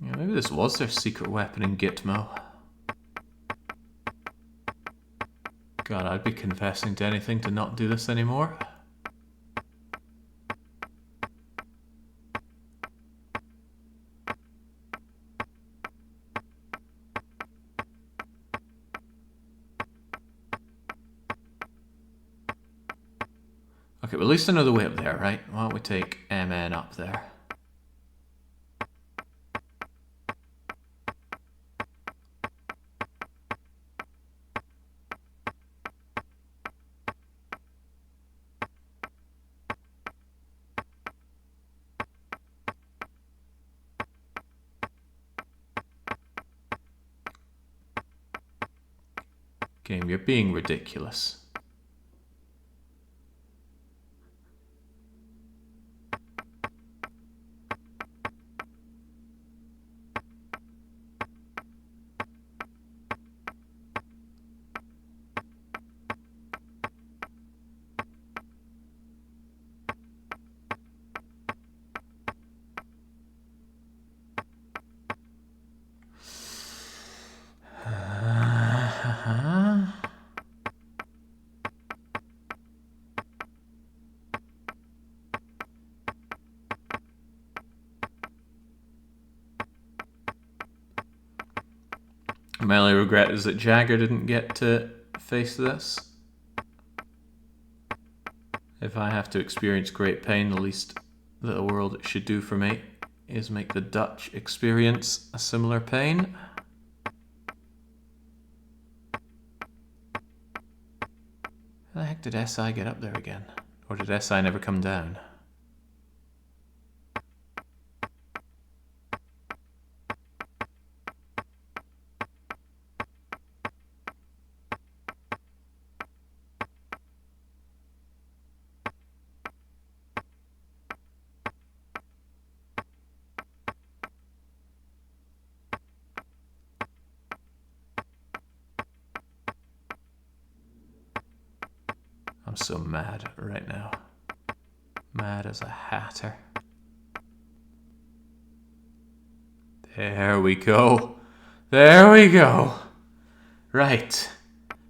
Yeah, maybe this was their secret weapon in Gitmo. God, I'd be confessing to anything to not do this anymore. Okay, well at least I know the way up there, right? Why don't we take MN up there? Game, you're being ridiculous. My only regret is that Jagger didn't get to face this. If I have to experience great pain, the least that the world should do for me is make the Dutch experience a similar pain. How the heck did SI get up there again? Or did SI never come down? I'm so mad right now. Mad as a hatter. There we go. There we go. Right.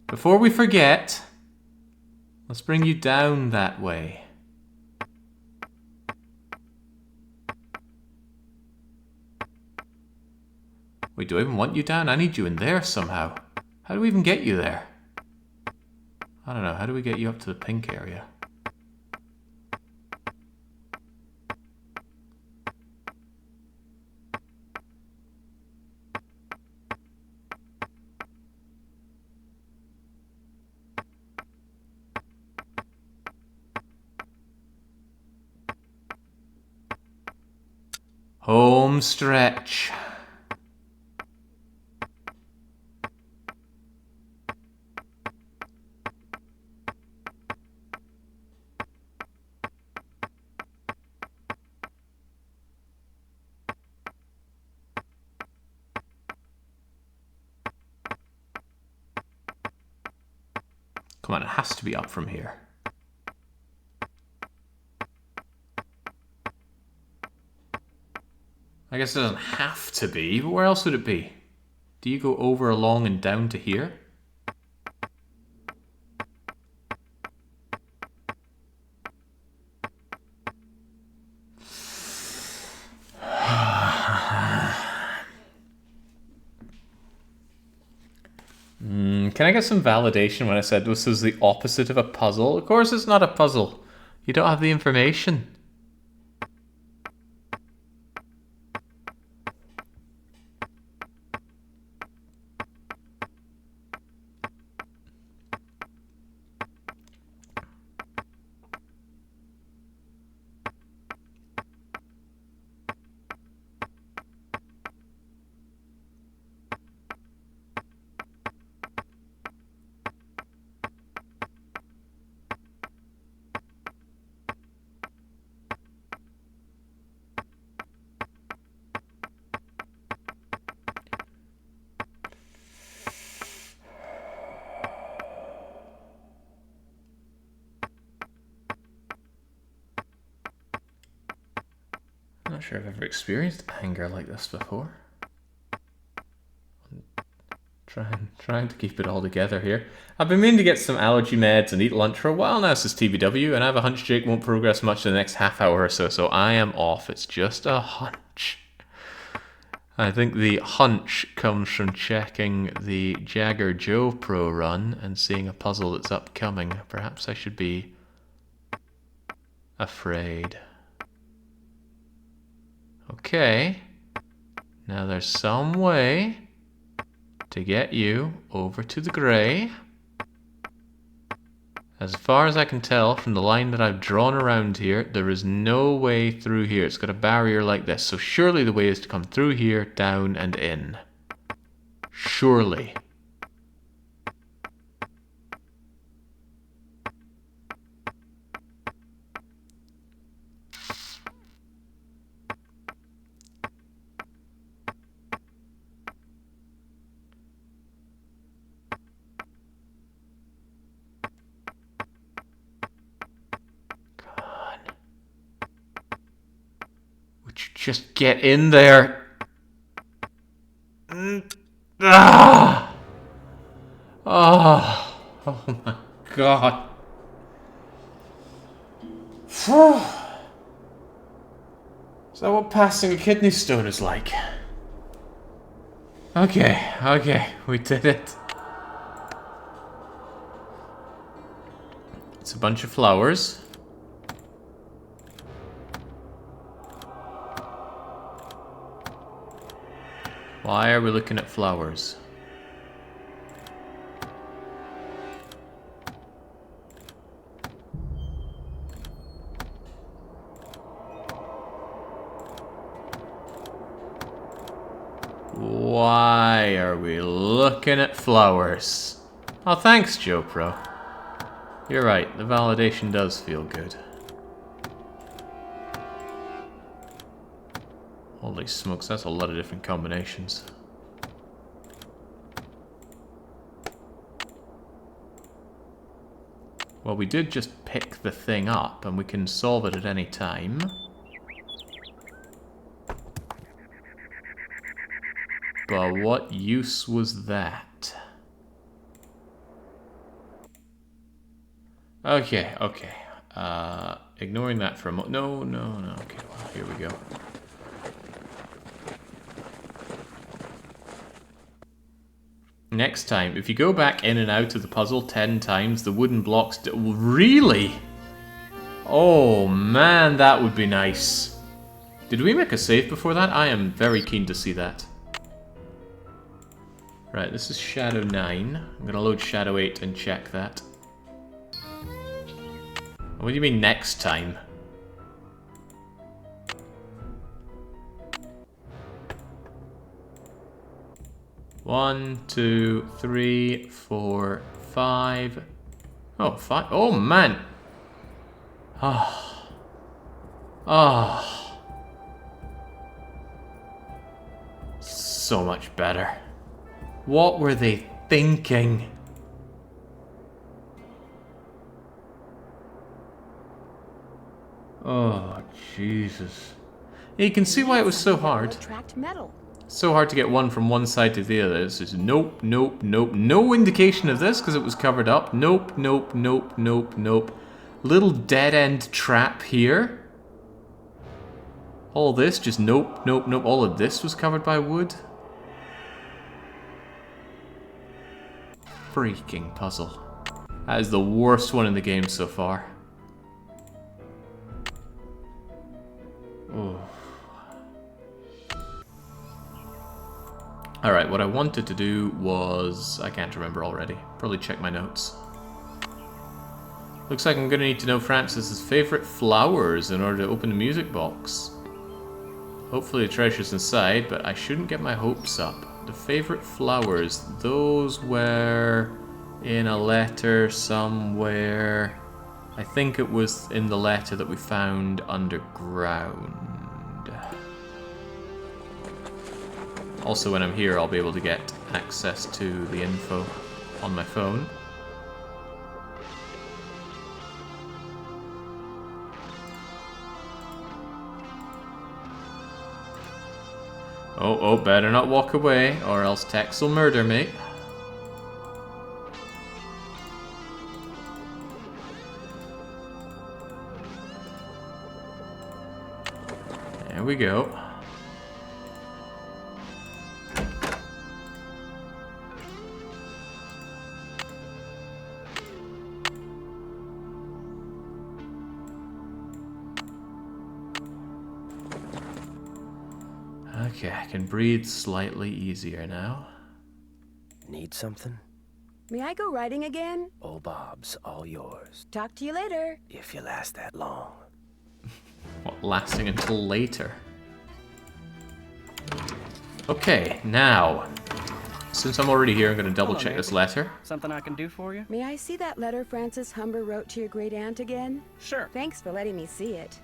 Before we forget, let's bring you down that way. Wait, do I even want you down? I need you in there somehow. How do we even get you there? I don't know, how do we get you up to the pink area? Home stretch. Come on, it has to be up from here. I guess it doesn't have to be, but where else would it be? Do you go over, along, and down to here? Can I get some validation when I said this was the opposite of a puzzle? Of course it's not a puzzle. You don't have the information. I'm not sure I've ever experienced anger like this before. I'm trying to keep it all together here. I've been meaning to get some allergy meds and eat lunch for a while now since TBW, and I have a hunch Jake won't progress much in the next half hour or so, so I am off. It's just a hunch. I think the hunch comes from checking the Jagger Joe Pro run and seeing a puzzle that's upcoming. Perhaps I should be afraid. Okay, now there's some way to get you over to the grey. As far as I can tell from the line that I've drawn around here, there is no way through here. It's got a barrier like this, so surely the way is to come through here, down and in. Surely. Just get in there. Ah! Oh my god. Is that what passing a kidney stone is like? Okay, we did it. It's a bunch of flowers. Why are we looking at flowers? Why are we looking at flowers? Oh, thanks, Joe Pro. You're right, the validation does feel good. Holy smokes, that's a lot of different combinations. Well, we did just pick the thing up, and we can solve it at any time. But what use was that? Okay. Ignoring that for a moment. No. Okay, well, here we go. Next time, if you go back in and out of the puzzle 10 times, the wooden blocks... Really? Oh man, that would be nice. Did we make a save before that? I am very keen to see that. Right, this is Shadow 9. I'm going to load Shadow 8 and check that. What do you mean next time? One, 2, 3, 4, 5. Oh, 5. Oh, man. So much better. What were they thinking? Oh, Jesus. You can see why it was so hard. Attract metal. So hard to get one from one side to the other. It's just nope, nope, nope. No indication of this because it was covered up. Nope, nope, nope, nope, nope. Little dead end trap here. All this, just nope, nope, nope. All of this was covered by wood. Freaking puzzle. That is the worst one in the game so far. Oh. Alright, what I wanted to do was... I can't remember already. Probably check my notes. Looks like I'm going to need to know Francis's favourite flowers in order to open the music box. Hopefully the treasure's inside, but I shouldn't get my hopes up. The favourite flowers, those were in a letter somewhere. I think it was in the letter that we found underground. Also, when I'm here, I'll be able to get access to the info on my phone. Oh, better not walk away, or else Tex will murder me. There we go. Okay, I can breathe slightly easier now. Need something? May I go riding again? Old Bob's all yours. Talk to you later. If you last that long. What, lasting until later? Okay, now, since I'm already here, I'm going to double check this letter. Something I can do for you? May I see that letter Francis Humber wrote to your great aunt again? Sure. Thanks for letting me see it.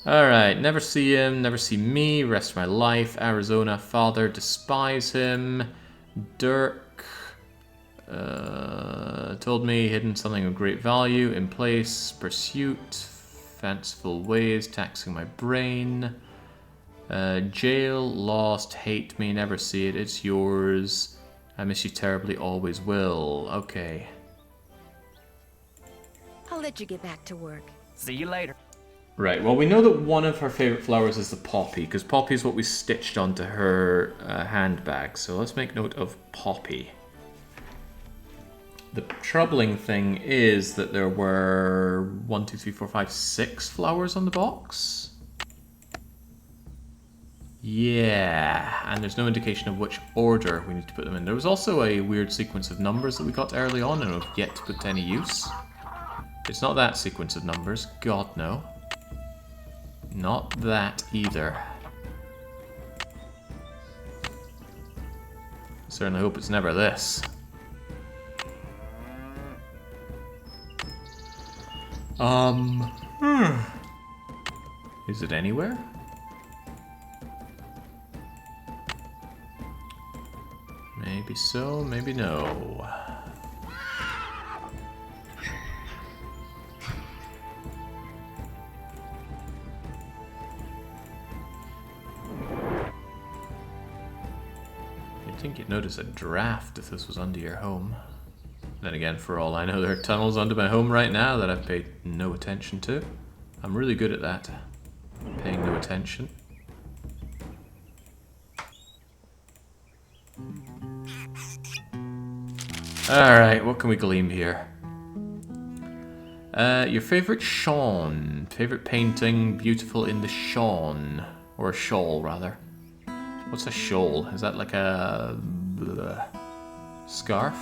Alright, never see him, never see me, rest of my life. Arizona, father, despise him. Dirk told me hidden something of great value. In place, pursuit, fanciful ways, taxing my brain. Jail, lost, hate me, never see it, it's yours. I miss you terribly, always will. Okay. I'll let you get back to work. See you later. Right, well we know that one of her favourite flowers is the poppy, because poppy is what we stitched onto her handbag, so let's make note of poppy. The troubling thing is that there were 1, 2, 3, 4, 5, 6 flowers on the box. Yeah, and there's no indication of which order we need to put them in. There was also a weird sequence of numbers that we got early on and have yet to put to any use. It's not that sequence of numbers, God no. Not that either. I certainly hope it's never this. Is it anywhere? Maybe so, maybe no. You'd think you'd notice a draft if this was under your home. Then again, for all I know, there are tunnels under my home right now that I've paid no attention to. I'm really good at that. Paying no attention. Alright, what can we glean here? Your favourite Sean. Favourite painting, beautiful in the Sean. Or a shawl, rather. What's a shawl? Is that like a... scarf?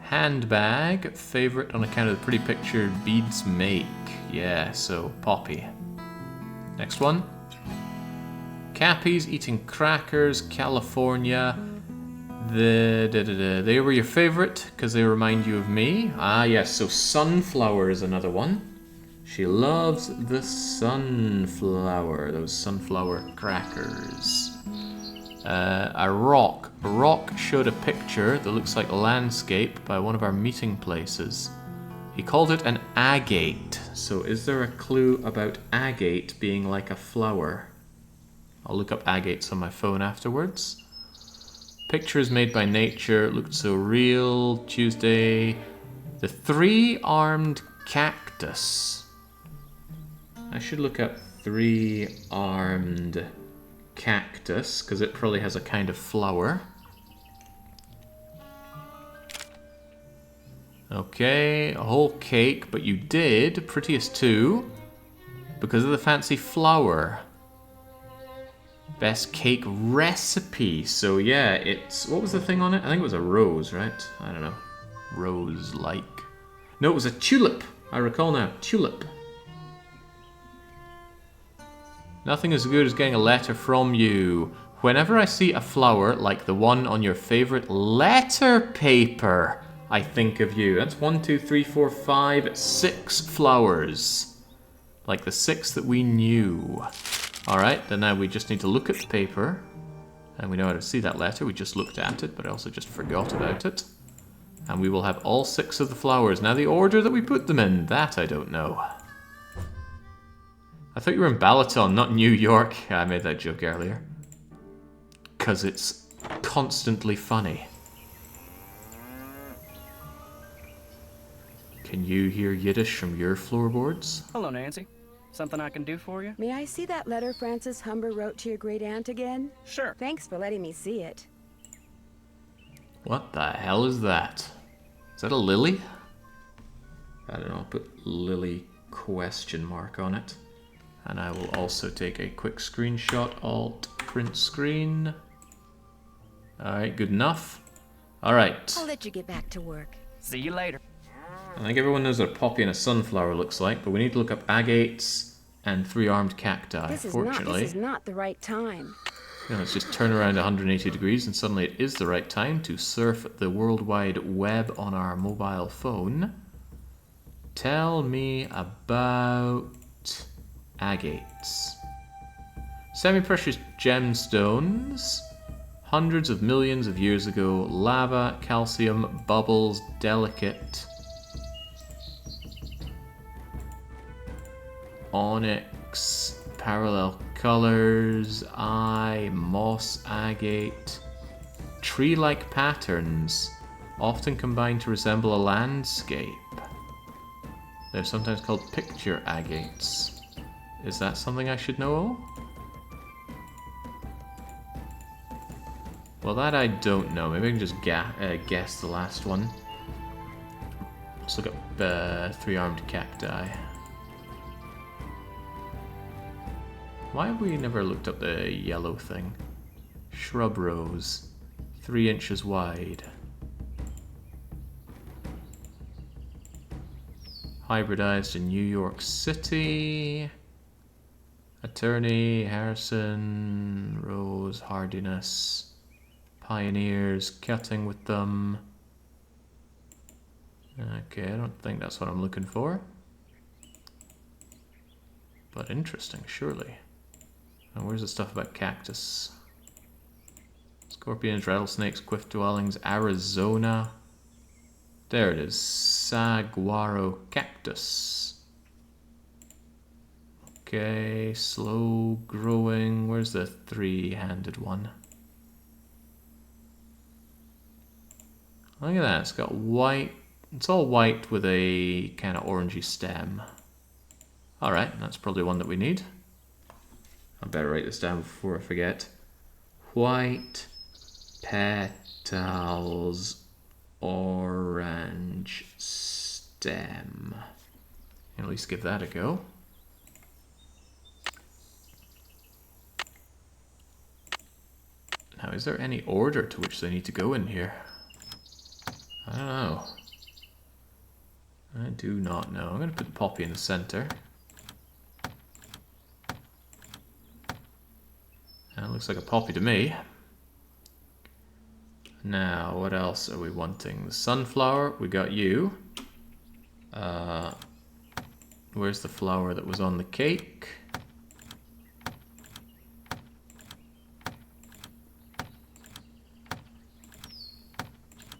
Handbag. Favourite on account of the pretty picture beads make. Yeah, so poppy. Next one. Cappies, eating crackers, California. They were your favourite because they remind you of me. Ah, yes, so sunflower is another one. She loves the sunflower, those sunflower crackers. A rock. A rock showed a picture that looks like a landscape by one of our meeting places. He called it an agate. So is there a clue about agate being like a flower? I'll look up agates on my phone afterwards. Pictures made by nature, looked so real. Tuesday. The three-armed cactus. I should look up three-armed cactus, because it probably has a kind of flower. Okay, a whole cake, but you did Prettiest 2 because of the fancy flower. Best cake recipe. So yeah, it's... What was the thing on it? I think it was a rose, right? I don't know. Rose-like. No, it was a tulip. I recall now. Tulip. Nothing as good as getting a letter from you. Whenever I see a flower like the one on your favorite letter paper, I think of you. That's 1, 2, 3, 4, 5, 6 flowers. Like the 6 that we knew. Alright, then now we just need to look at the paper. And we know how to see that letter. We just looked at it, but I also just forgot about it. And we will have all 6 of the flowers. Now the order that we put them in, that I don't know. I thought you were in Balaton, not New York. I made that joke earlier. 'Cause it's constantly funny. Can you hear Yiddish from your floorboards? Hello, Nancy. Something I can do for you? May I see that letter Francis Humber wrote to your great-aunt again? Sure. Thanks for letting me see it. What the hell is that? Is that a lily? I don't know, I'll put lily question mark on it. And I will also take a quick screenshot, alt, print screen. Alright, good enough. Alright. I'll let you get back to work. See you later. I think everyone knows what a poppy and a sunflower looks like, but we need to look up agates and three-armed cacti. This is Fortunately, not the right time. let's just turn around 180 degrees and suddenly it is the right time to surf the World Wide Web on our mobile phone. Tell me about agates. Semi-precious gemstones. Hundreds of millions of years ago. Lava, calcium, bubbles, delicate. Onyx, parallel colors, eye, moss agate, tree-like patterns, often combined to resemble a landscape. They're sometimes called picture agates. Is that something I should know? Well, that I don't know. Maybe I can just guess the last one. Let's look up three-armed cacti. Why have we never looked up the yellow thing? Shrub rose, 3 inches wide. Hybridized in New York City. Attorney, Harrison, Rose, hardiness. Pioneers, cutting with them. Okay, I don't think that's what I'm looking for. But interesting, surely. And where's the stuff about cactus? Scorpions, rattlesnakes, cliff dwellings, Arizona. There it is. Saguaro cactus. Okay, slow growing. Where's the three-handed one? Look at that. It's got white. It's all white with a kind of orangey stem. Alright, that's probably one that we need. I better write this down before I forget. White petals, orange stem. At least give that a go. Now, is there any order to which they need to go in here? I don't know. I do not know. I'm going to put poppy in the center. That looks like a poppy to me. Now, what else are we wanting? The sunflower, we got you. Where's the flower that was on the cake?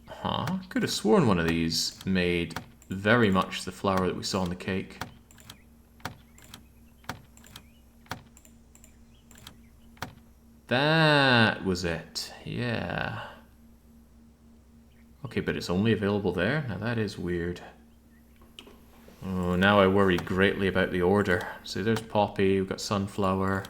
Huh, could have sworn one of these made very much the flower that we saw on the cake. That was it. Yeah. Okay, but it's only available there? Now that is weird. Oh, now I worry greatly about the order. See, there's Poppy, we've got Sunflower.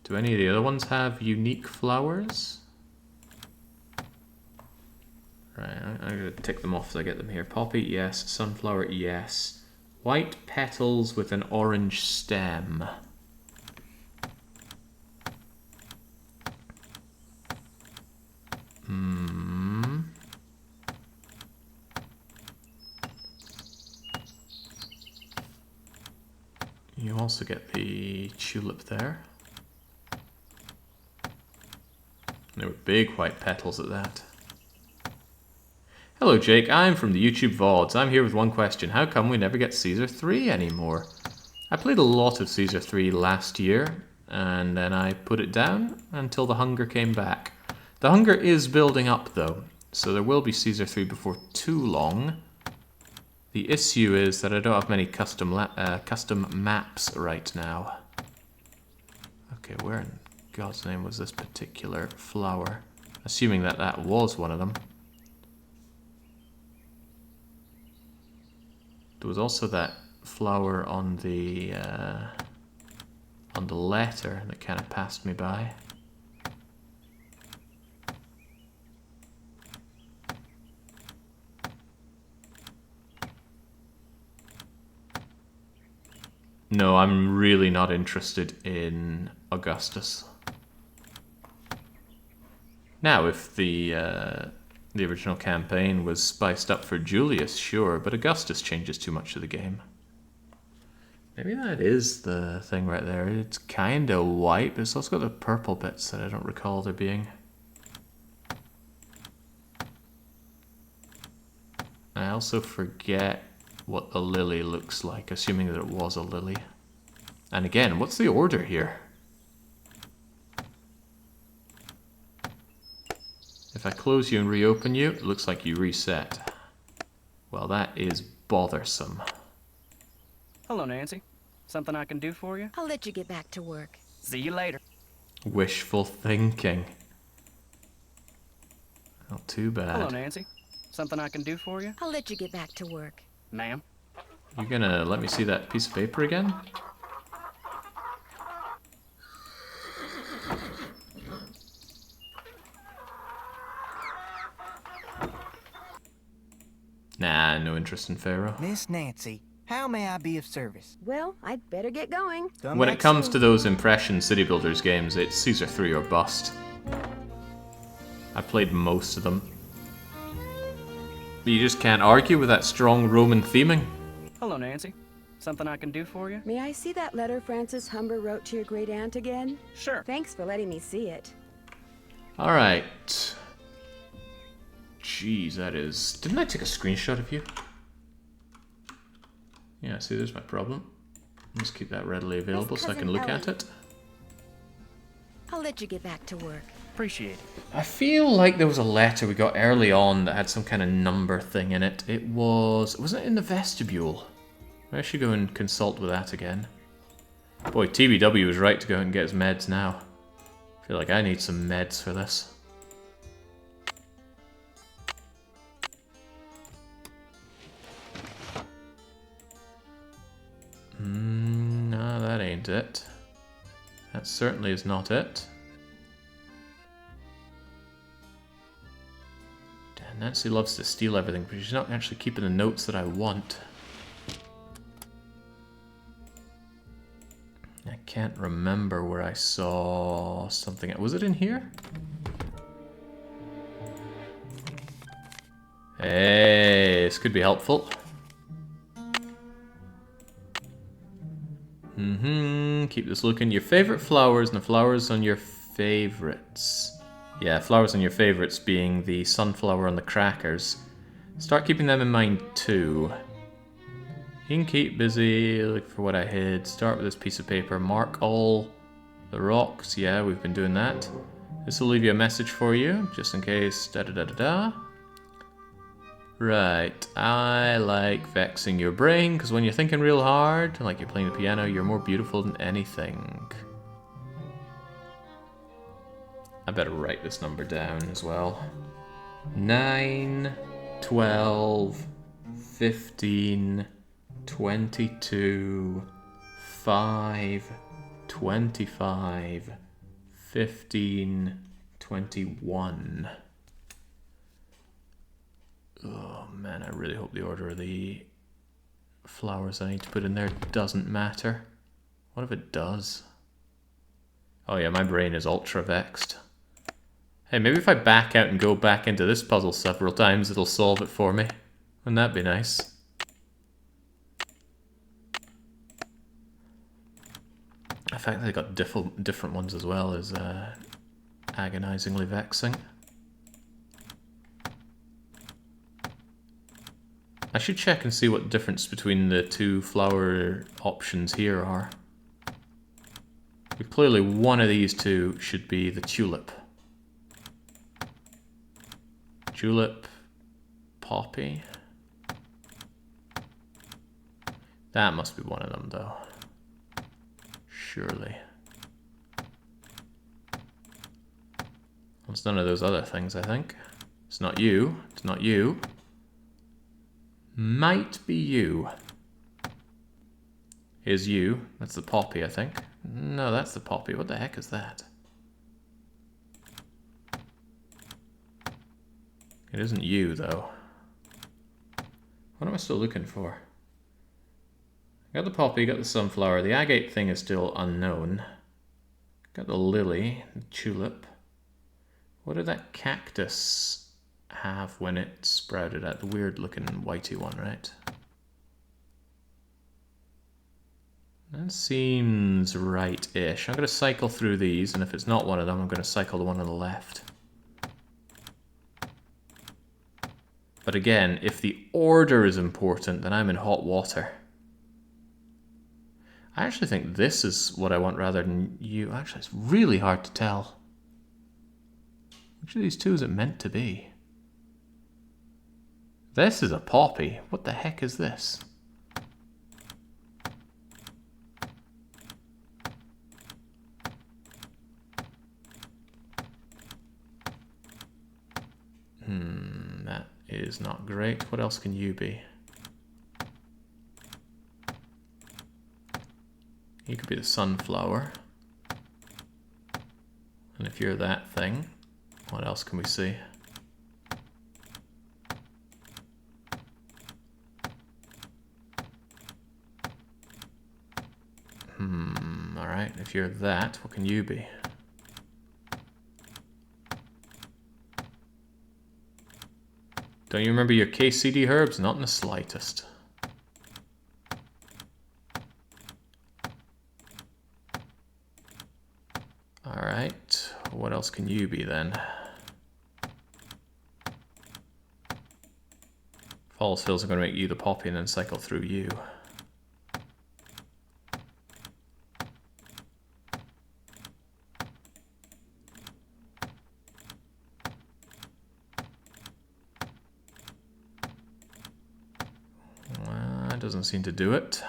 Do any of the other ones have unique flowers? Right, I'm going to tick them off as I get them here. Poppy, yes. Sunflower, yes. White petals with an orange stem. You also get the tulip there. There were big white petals at that. Hello Jake, I'm from the YouTube VODs. I'm here with one question. How come we never get Caesar 3 anymore? I played a lot of Caesar 3 last year, and then I put it down until the hunger came back. The hunger is building up though, so there will be Caesar 3 before too long. The issue is that I don't have many custom maps right now. Okay, where in God's name was this particular flower? Assuming that that was one of them. There was also that flower on the letter that kind of passed me by. No, I'm really not interested in Augustus. Now, if the original campaign was spiced up for Julius, sure, but Augustus changes too much to the game. Maybe that is the thing right there. It's kind of white, but it's also got the purple bits that I don't recall there being. I also forget what the lily looks like, assuming that it was a lily. And again, what's the order here? If I close you and reopen you, it looks like you reset. Well, that is bothersome. Hello, Nancy. Something I can do for you? I'll let you get back to work. See you later. Wishful thinking. Not too bad. Hello, Nancy. Something I can do for you? I'll let you get back to work. Ma'am? You gonna let me see that piece of paper again? Nah, no interest in Pharaoh. Miss Nancy, how may I be of service? Well, I'd better get going. When it comes to those impression city builders games, it's Caesar 3 or bust. I played most of them. But you just can't argue with that strong Roman theming. Hello, Nancy. Something I can do for you? May I see that letter Francis Humber wrote to your great aunt again? Sure. Thanks for letting me see it. Alright. Jeez, that is... Didn't I take a screenshot of you? Yeah, see, there's my problem. Let's keep that readily available so I can look at it. I'll let you get back to work. Appreciate it. I feel like there was a letter we got early on that had some kind of number thing in it. It was... Wasn't it in the vestibule? I should go and consult with that again. Boy, TBW was right to go and get his meds now. I feel like I need some meds for this. No, that ain't it. That certainly is not it. Damn, Nancy loves to steal everything, but she's not actually keeping the notes that I want. I can't remember where I saw something. Was it in here? Hey, this could be helpful. Keep this looking. Your favorite flowers and the flowers on your favorites. Yeah, flowers on your favorites being the sunflower and the crackers. Start keeping them in mind too. You can keep busy, look for what I hid. Start with this piece of paper. Mark all the rocks. Yeah, we've been doing that. This will leave you a message for you, just in case. Da da da da da. Right, I like vexing your brain, because when you're thinking real hard, like you're playing the piano, you're more beautiful than anything. I better write this number down as well. 9, 12, 15, 22, 5, 25, 15, 21. Oh man, I really hope the order of the flowers I need to put in there doesn't matter. What if it does? Oh yeah, my brain is ultra vexed. Hey, maybe if I back out and go back into this puzzle several times, it'll solve it for me. Wouldn't that be nice? The fact that they got different ones as well is agonizingly vexing. I should check and see what the difference between the two flower options here are. But clearly one of these two should be the tulip. Julep, poppy. That must be one of them though. Surely. Well, it's none of those other things, I think. It's not you. It's not you. Might be you. Here's you. That's the poppy, I think. No, that's the poppy. What the heck is that? It isn't you, though. What am I still looking for? Got the poppy, got the sunflower. The agate thing is still unknown. Got the lily, the tulip. What did that cactus have when it sprouted out? The weird looking whitey one, right? That seems right-ish. I'm going to cycle through these, and if it's not one of them, I'm going to cycle the one on the left. But again, if the order is important, then I'm in hot water. I actually think this is what I want rather than you. Actually, it's really hard to tell. Which of these two is it meant to be? This is a poppy. What the heck is this? That is not great. What else can you be? You could be the sunflower. And if you're that thing, what else can we see? Alright, if you're that, what can you be? Don't you remember your KCD herbs? Not in the slightest. Alright, what else can you be then? Falls Hills are going to make you the poppy and then cycle through you. Doesn't seem to do it.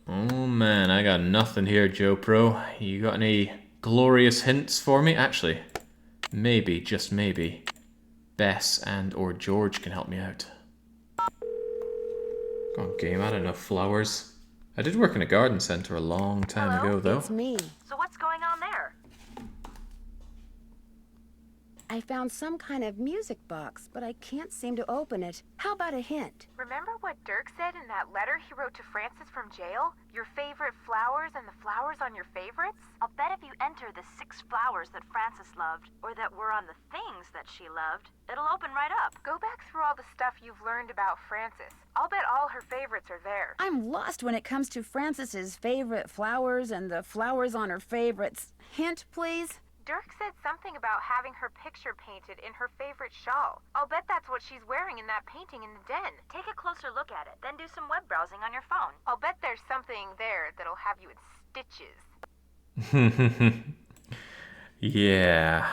Oh man, I got nothing here, Joe Pro. You got any glorious hints for me? Actually, maybe, just maybe, Bess and or George can help me out. Oh, game, I had enough flowers. I did work in a garden centre a long time ago, though. It's me. So what's going on there? I found some kind of music box, but I can't seem to open it. How about a hint? Remember what Dirk said in that letter he wrote to Francis from jail? Your favorite flowers and the flowers on your favorites? I'll bet if you enter the 6 flowers that Francis loved, or that were on the things that she loved, it'll open right up. Go back through all the stuff you've learned about Francis. I'll bet all her favorites are there. I'm lost when it comes to Frances's favorite flowers and the flowers on her favorites. Hint, please? Dirk said something about having her picture painted in her favorite shawl. I'll bet that's what she's wearing in that painting in the den. Take a closer look at it, then do some web browsing on your phone. I'll bet there's something there that'll have you in stitches. Yeah.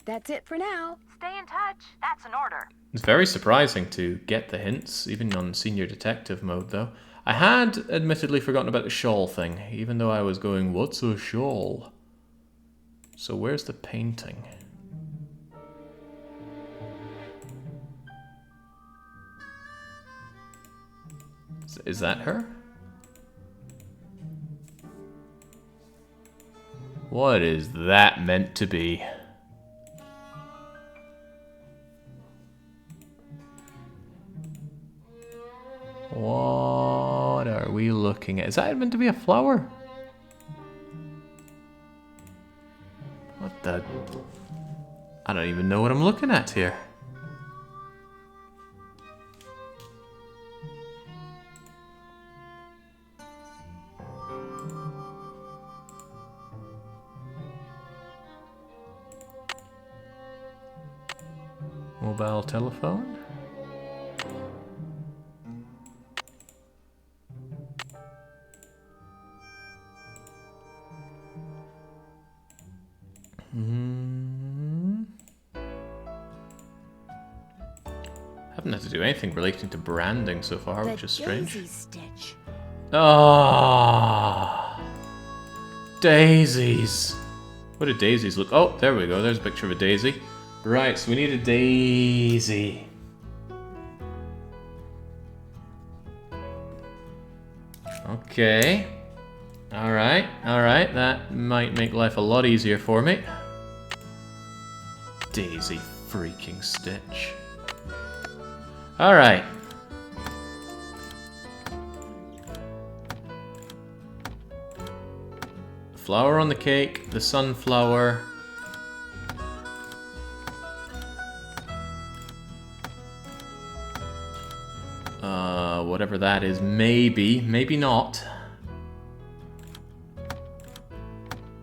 That's it for now. Stay in touch. That's an order. It's very surprising to get the hints, even on senior detective mode, though. I had admittedly forgotten about the shawl thing, even though I was going, what's a shawl? So where's the painting? Is that her? What is that meant to be? What are we looking at? Is that meant to be a flower? What the... I don't even know what I'm looking at here. Mobile telephone? Haven't had to do anything relating to branding so far, which is strange. Daisy Stitch. Ah, daisies. What do daisies look? Oh, there we go. There's a picture of a daisy. Right, so we need a daisy. Okay. Alright, alright. That might make life a lot easier for me. Daisy freaking Stitch. Alright. Flower on the cake, the sunflower. Whatever that is, maybe, maybe not.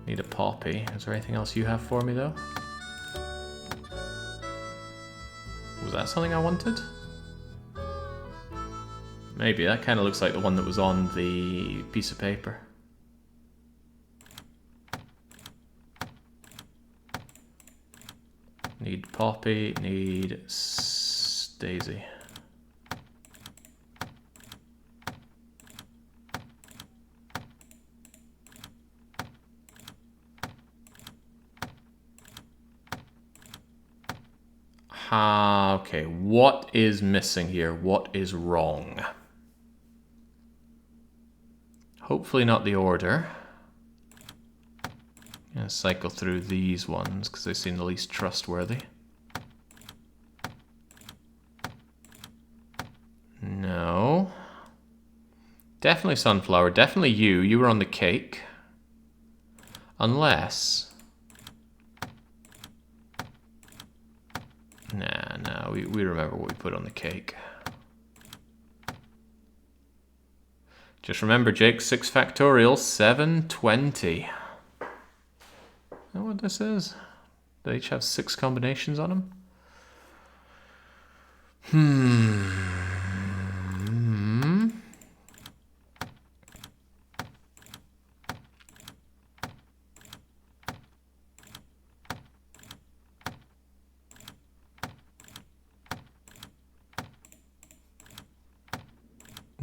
Need a poppy. Is there anything else you have for me, though? Was that something I wanted? Maybe. That kind of looks like the one that was on the piece of paper. Need poppy, need daisy. Okay, what is missing here? What is wrong? Hopefully not the order. I'm gonna cycle through these ones because they seem the least trustworthy. No. Definitely sunflower. Definitely you. You were on the cake. Unless... Nah, we remember what we put on the cake. Just remember, Jake, 6 factorial, 720. Know what this is? They each have 6 combinations on them?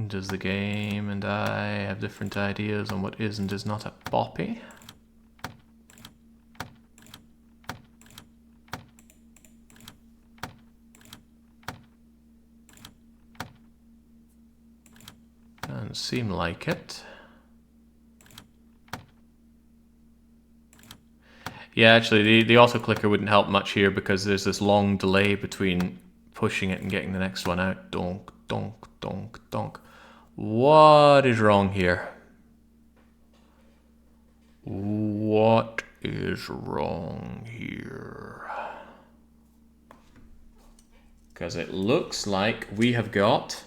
Does the game and I have different ideas on what is and is not a poppy? Doesn't seem like it. Yeah, actually, the auto clicker wouldn't help much here because there's this long delay between pushing it and getting the next one out. Donk, donk, donk, donk. What is wrong here? What is wrong here? Because it looks like we have got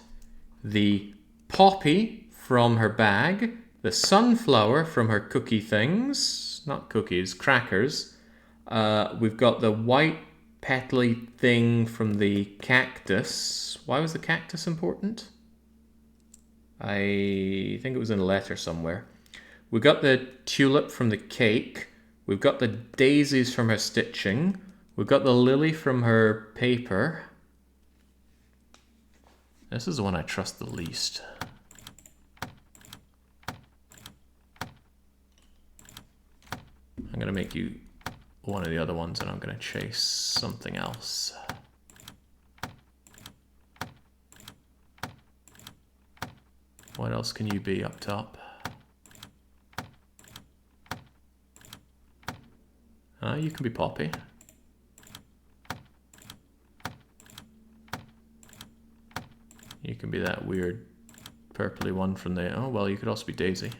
the poppy from her bag, the sunflower from her cookie things. not cookies, crackers. We've got the white petally thing from the cactus. Why was the cactus important? I think it was in a letter somewhere. We got the tulip from the cake. We've got the daisies from her stitching. We've got the lily from her paper. This is the one I trust the least. I'm going to make you one of the other ones and I'm going to chase something else. What else can you be up top? You can be Poppy. You can be that weird purpley one from the... Oh, well, you could also be Daisy.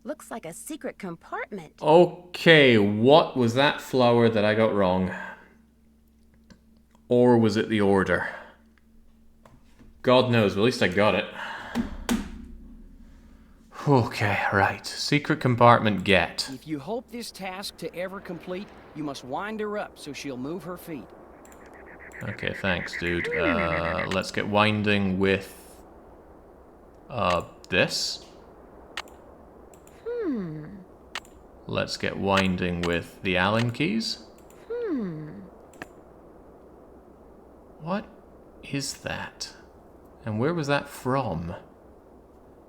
Looks like a secret compartment. Okay, what was that flower that I got wrong? Or was it the order? God knows, but at least I got it. Okay, right. Secret compartment get. If you hope this task to ever complete, you must wind her up so she'll move her feet. Okay, thanks, dude. Let's get winding with... this. Let's get winding with the Allen keys. What is that? And where was that from?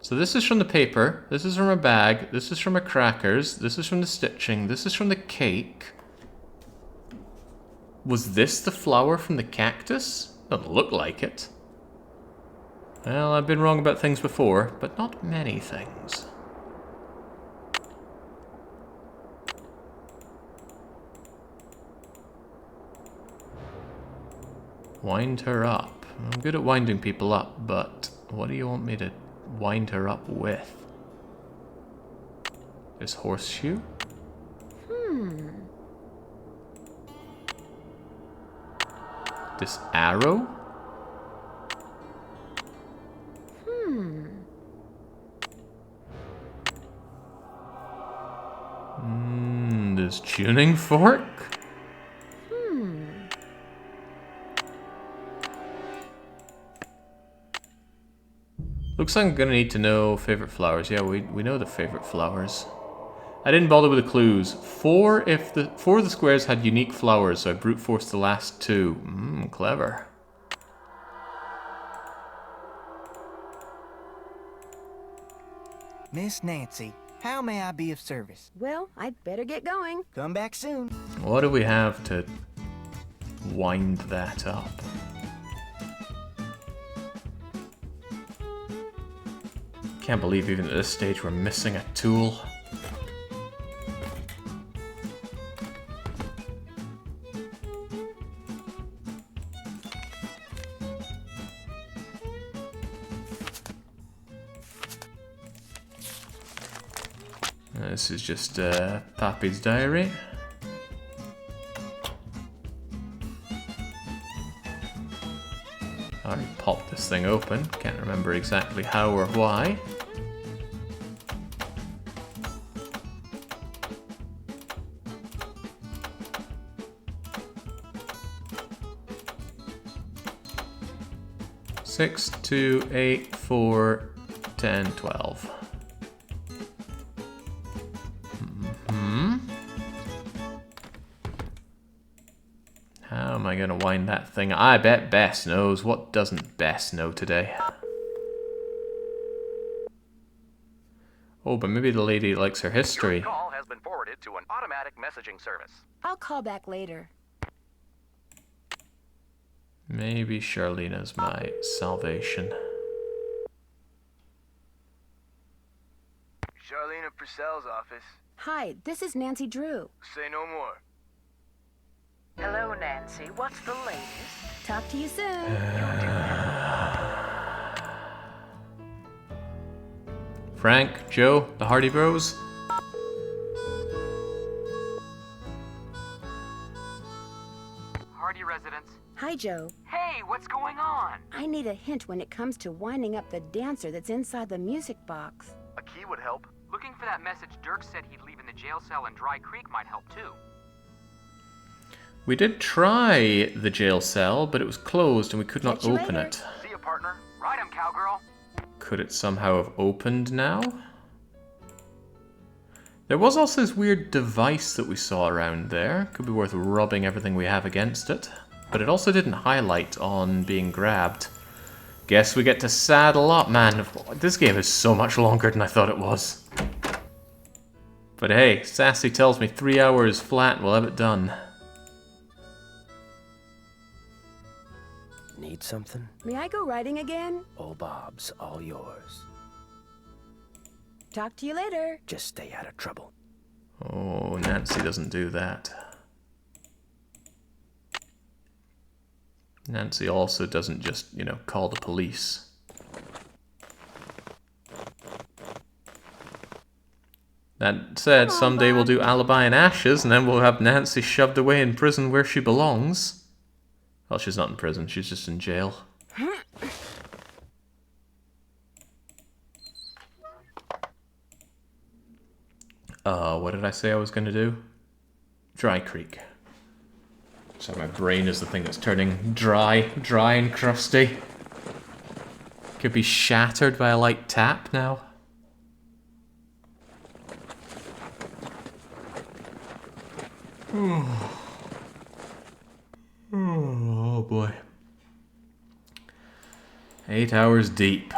So this is from the paper, this is from a bag, this is from a crackers, this is from the stitching, this is from the cake. Was this the flower from the cactus? Doesn't look like it. Well, I've been wrong about things before, but not many things. Wind her up. I'm good at winding people up, but what do you want me to wind her up with? This horseshoe? This arrow? This tuning fork? Looks like I'm gonna need to know favorite flowers. Yeah, we know the favorite flowers. I didn't bother with the clues. Four of the squares had unique flowers, so I brute forced the last two. Clever. Miss Nancy, how may I be of service? Well, I'd better get going. Come back soon. What do we have to wind that up? Can't believe even at this stage we're missing a tool. This is just Pappy's diary. I already popped this thing open. Can't remember exactly how or why. Six, 2, 8, 4, 10, 12. How am I gonna wind that thing? I bet Bess knows. What doesn't Bess know today? Oh, but maybe the lady likes her history. Your call has been forwarded to an automatic messaging service. I'll call back later. Maybe Charlena's my salvation. Charlena Purcell's office. Hi, this is Nancy Drew. Say no more. Hello, Nancy. What's the latest? Talk to you soon. Frank, Joe, the Hardy Bros. Hardy residents. Hi, Joe. Hey, what's going on? I need a hint when it comes to winding up the dancer that's inside the music box. A key would help. Looking for that message Dirk said he'd leave in the jail cell in Dry Creek might help too. We did try the jail cell, but it was closed and we could not open later. it. See ya, partner. Ride him, cowgirl. Could it somehow have opened now? There was also this weird device that we saw around there. Could be worth rubbing everything we have against it. But it also didn't highlight on being grabbed. Guess we get to saddle up, man. This game is so much longer than I thought it was. But hey, Sassy tells me 3 hours flat and we'll have it done. Need something? May I go riding again? Old Bob's all yours. Talk to you later. Just stay out of trouble. Oh, Nancy doesn't do that. Nancy also doesn't just, you know, call the police. That said, someday we'll do Alibi and Ashes, and then we'll have Nancy shoved away in prison where she belongs. Well, she's not in prison, she's just in jail. What did I say I was gonna do? Dry Creek. So my brain is the thing that's turning dry and crusty. Could be shattered by a light tap now. Oh boy. 8 hours deep.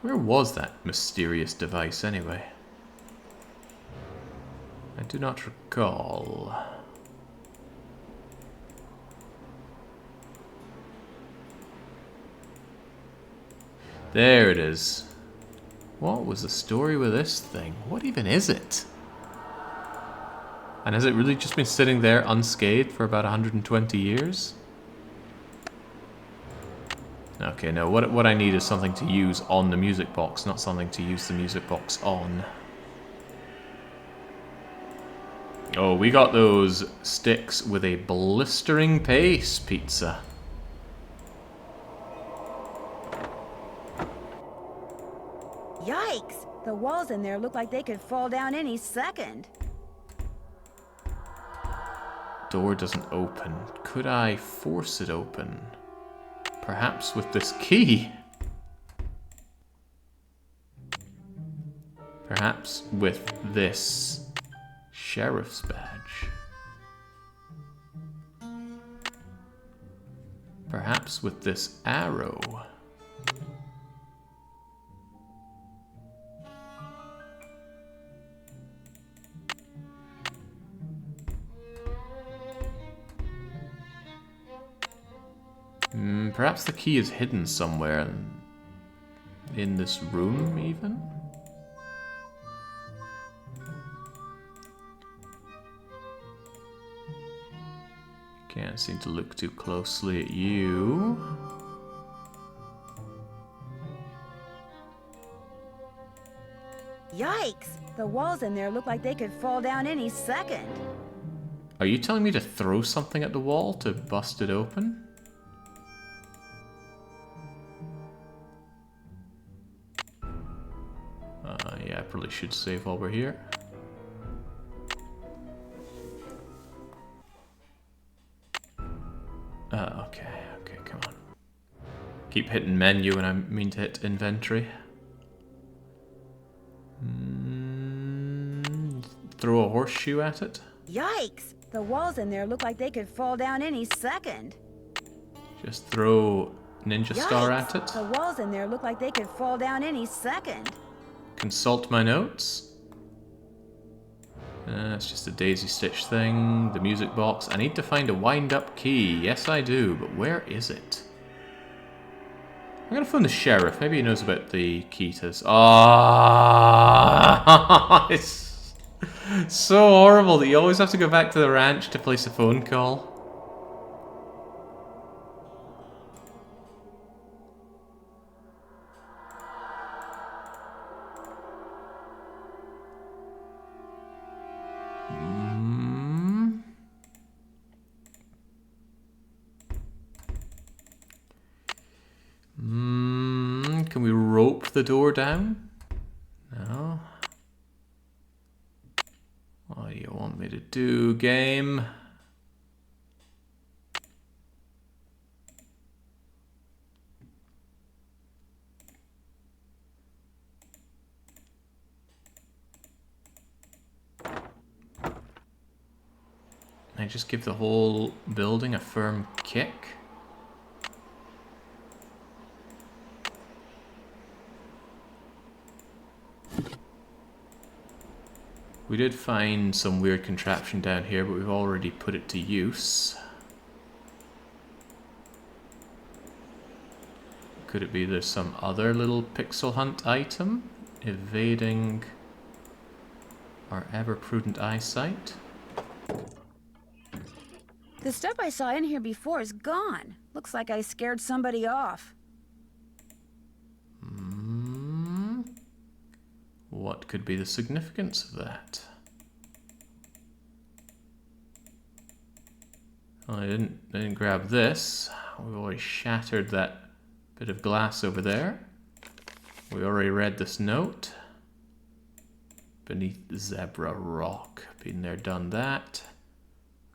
Where was that mysterious device anyway? I do not recall. There it is. What was the story with this thing? What even is it? And has it really just been sitting there unscathed for about 120 years? Okay, no, what I need is something to use on the music box, not something to use the music box on. Oh, we got those sticks with a blistering pace pizza. Yikes! The walls in there look like they could fall down any second. Door doesn't open. Could I force it open? Perhaps with this key? Perhaps with this sheriff's badge? Perhaps with this arrow? Perhaps the key is hidden somewhere in this room, even? Can't seem to look too closely at you. Yikes! The walls in there look like they could fall down any second. Are you telling me to throw something at the wall to bust it open? Yeah, I probably should save while we're here. Okay, come on. Keep hitting menu when I mean to hit inventory. Throw a horseshoe at it? Yikes! The walls in there look like they could fall down any second. Just throw Ninja Star at it? The walls in there look like they could fall down any second. Consult my notes. It's just a daisy stitch thing. The music box. I need to find a wind-up key. Yes, I do, but where is it? I'm gonna phone the sheriff. Maybe he knows about the Ketas. Oh, it's so horrible that you always have to go back to the ranch to place a phone call. Can we rope the door down? No. What do you want me to do, game? I just give the whole building a firm kick? We did find some weird contraption down here, but we've already put it to use. Could it be there's some other little pixel hunt item evading our ever-prudent eyesight? The stuff I saw in here before is gone. Looks like I scared somebody off. What could be the significance of that? Well, I didn't grab this. We already shattered that bit of glass over there. We already read this note. Beneath the zebra rock. Been there, done that.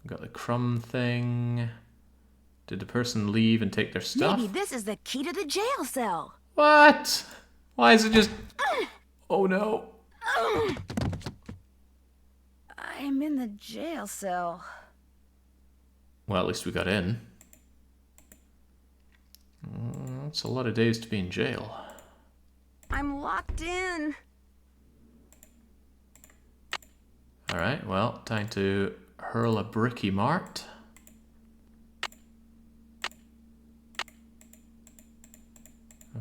Got the crumb thing. Did the person leave and take their stuff? Maybe this is the key to the jail cell. What? Why is it just... Oh no. I'm in the jail cell. Well, at least we got in. That's a lot of days to be in jail. I'm locked in. Alright, well, time to hurl a bricky mart.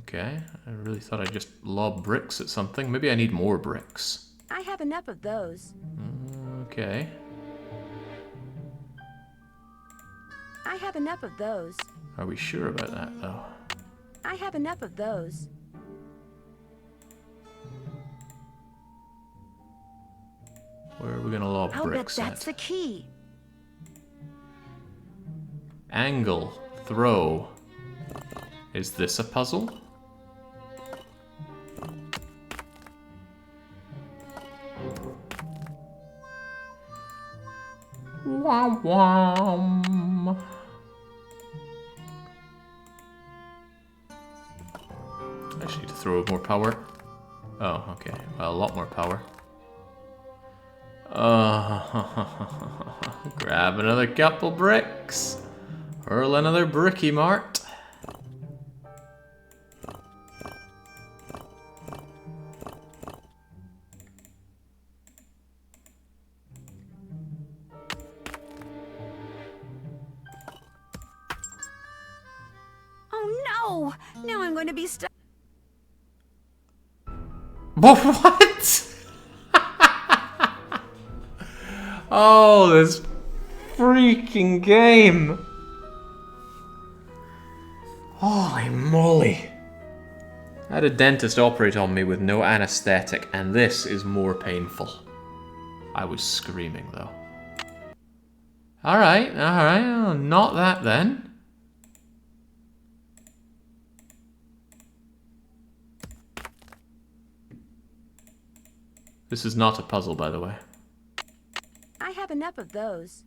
Okay, I really thought I'd just lob bricks at something. Maybe I need more bricks. I have enough of those. Okay. I have enough of those. Are we sure about that, though? I have enough of those. Where are we gonna lob I'll bet bricks that's at? the key. Angle, throw. Is this a puzzle? Wom wom. I just need to throw more power. Oh, okay. Well, a lot more power. Grab another couple bricks. Hurl another bricky mart. Oh no! Now I'm going to be stuck. What? Oh, this freaking game. Holy moly. I had a dentist operate on me with no anesthetic, and this is more painful. I was screaming, though. Alright, oh, not that then. This is not a puzzle, by the way. I have enough of those.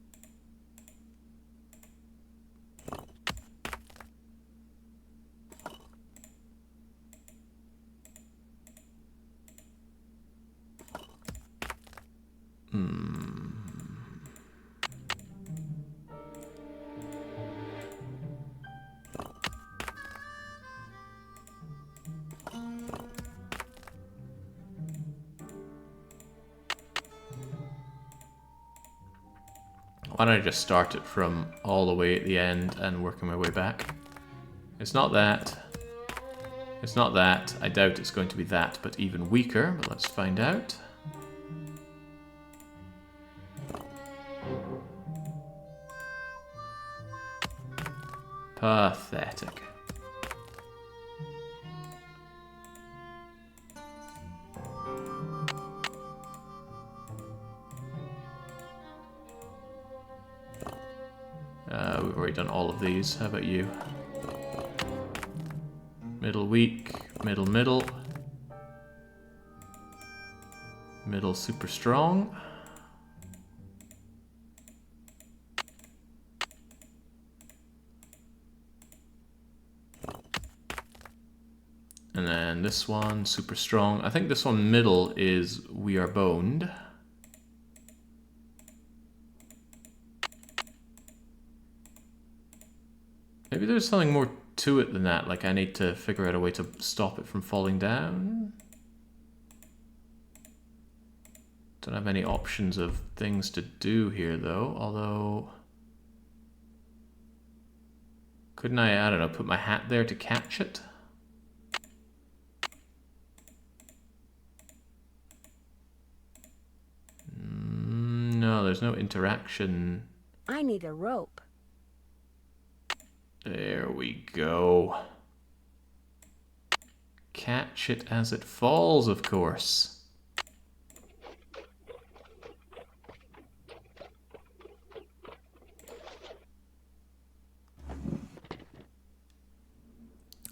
Why don't I just start it from all the way at the end and working my way back? It's not that. It's not that. I doubt it's going to be that, but even weaker. But let's find out. Pathetic. We've already done all of these. How about you? Middle weak, middle middle. Middle super strong. And then this one, super strong. I think this one, middle, is we are boned. Maybe there's something more to it than that, like I need to figure out a way to stop it from falling down. Don't have any options of things to do here though, although... Couldn't I don't know, put my hat there to catch it? No, there's no interaction. I need a rope. There we go. Catch it as it falls, of course.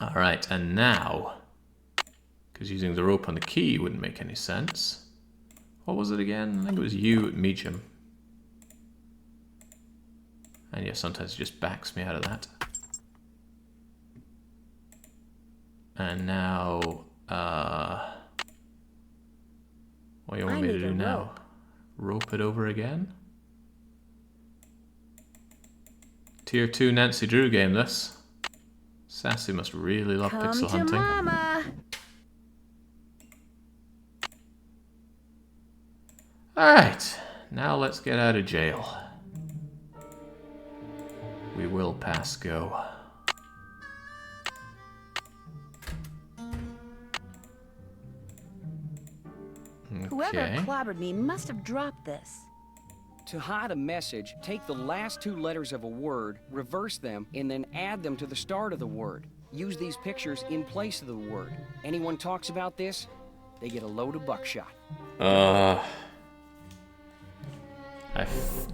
Alright, and now, because using the rope on the key wouldn't make any sense. What was it again? I think it was you at medium. And yeah, sometimes it just backs me out of that. And now, what do you want me to do now? Rope it over again? Tier 2 Nancy Drew game, this. Sassy must really love pixel hunting. Mama. Alright, now let's get out of jail. We will pass go. Whoever clobbered me must have dropped this. To hide a message, take the last 2 letters of a word, reverse them, and then add them to the start of the word. Use these pictures in place of the word. Anyone talks about this, they get a load of buckshot.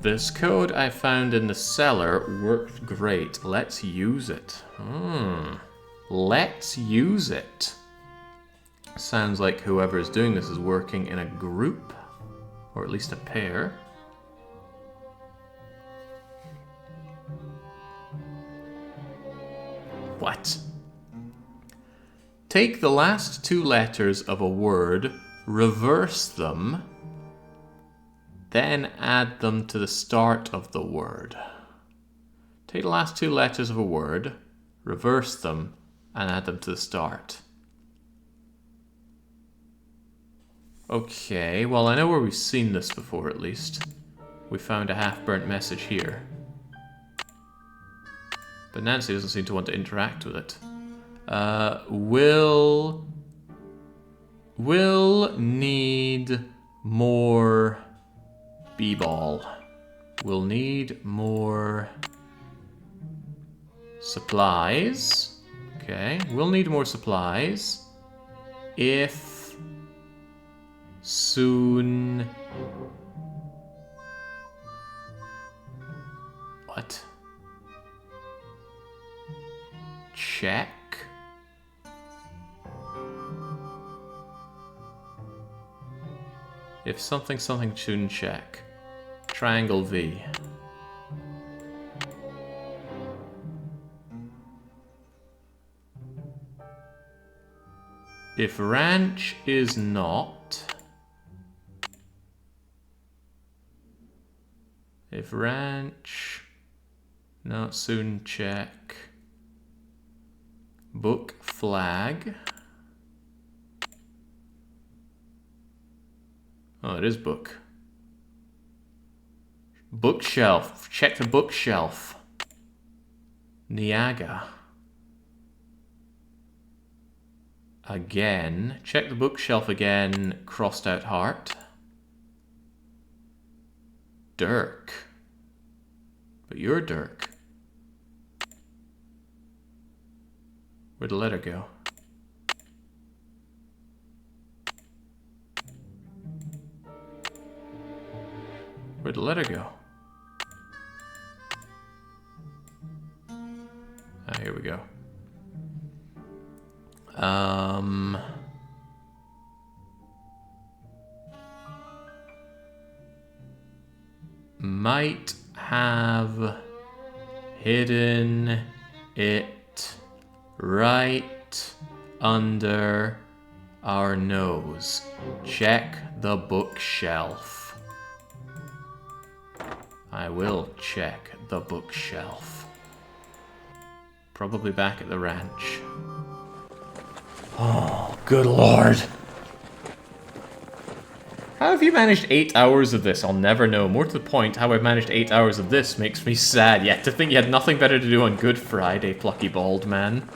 This code I found in the cellar worked great. Let's use it. Let's use it. Sounds like whoever is doing this is working in a group, or at least a pair. What? Take the last 2 letters of a word, reverse them, then add them to the start of the word. Take the last 2 letters of a word, reverse them, and add them to the start. Okay, well I know where we've seen this before at least. We found a half-burnt message here. But Nancy doesn't seem to want to interact with it. Will need more b-ball. We'll need more supplies. Okay, we'll need more supplies if soon... What? Check. If something soon check. Triangle V. If ranch is not... If ranch... Not soon check. Book flag. Oh, it is book. Bookshelf. Check the bookshelf. Niagara. again. Check the bookshelf again. Crossed out heart. Dirk. But you're Dirk. Where'd the letter go? Where'd the letter go? Ah, here we go. Might have hidden it right under our nose. Check the bookshelf. I will check the bookshelf. Probably back at the ranch. Oh, good lord. How have you managed 8 hours of this? I'll never know. More to the point, how I've managed 8 hours of this makes me sad. Yet to think you had nothing better to do on Good Friday, plucky bald man.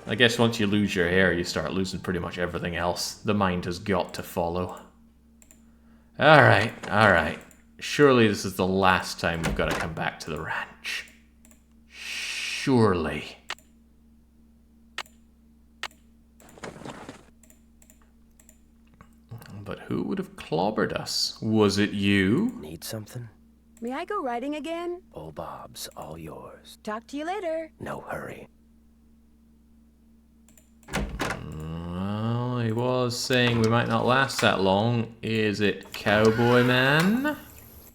I guess once you lose your hair, you start losing pretty much everything else. The mind has got to follow. Alright, alright. Surely this is the last time we've got to come back to the ranch. Surely. But who would have clobbered us? Was it you? Need something? May I go riding again? Old Bob's all yours. Talk to you later. No hurry. Well, he was saying we might not last that long. Is it Cowboy Man?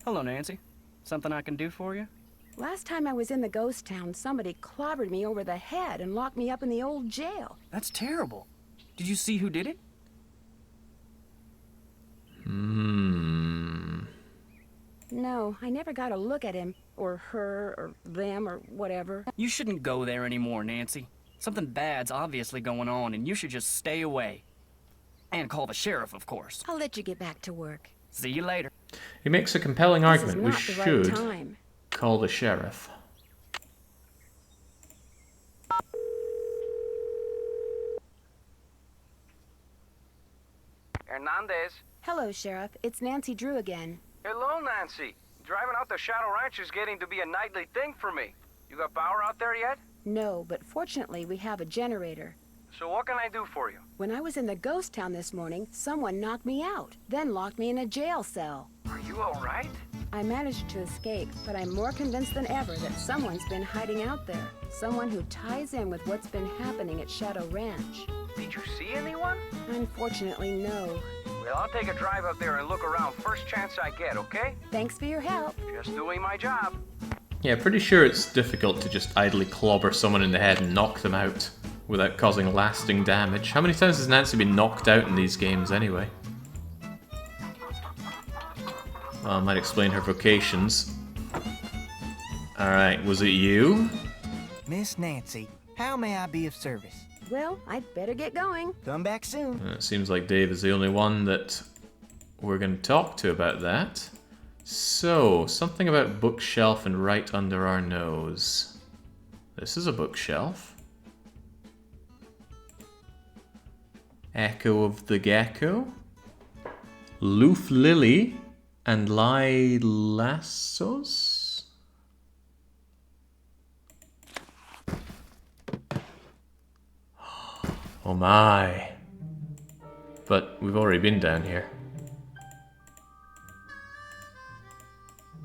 Hello, Nancy. Something I can do for you? Last time I was in the ghost town, somebody clobbered me over the head and locked me up in the old jail. That's terrible. Did you see who did it? No, I never got a look at him, or her, or them, or whatever. You shouldn't go there anymore, Nancy. Something bad's obviously going on, and you should just stay away. And call the sheriff, of course. I'll let you get back to work. See you later. He makes a compelling argument. We This is not the should right time. call the sheriff. Hernandez. Hello, Sheriff. It's Nancy Drew again. Hello, Nancy. Driving out to Shadow Ranch is getting to be a nightly thing for me. You got power out there yet? No, but fortunately we have a generator. So what can I do for you? When I was in the ghost town this morning, someone knocked me out, then locked me in a jail cell. Are you all right? I managed to escape, but I'm more convinced than ever that someone's been hiding out there. Someone who ties in with what's been happening at Shadow Ranch. Did you see anyone? Unfortunately, no. Well, I'll take a drive up there and look around first chance I get, okay? Thanks for your help. Just doing my job. Yeah, pretty sure it's difficult to just idly clobber someone in the head and knock them out without causing lasting damage. How many times has Nancy been knocked out in these games anyway? Well, I might explain her vocations. Alright, was it you? Miss Nancy, how may I be of service? Well, I'd better get going. Come back soon. It seems like Dave is the only one that we're going to talk to about that. So, something about bookshelf and right under our nose. This is a bookshelf. Echo of the Gecko. Loof Lily and Lilassos. Oh my. But we've already been down here.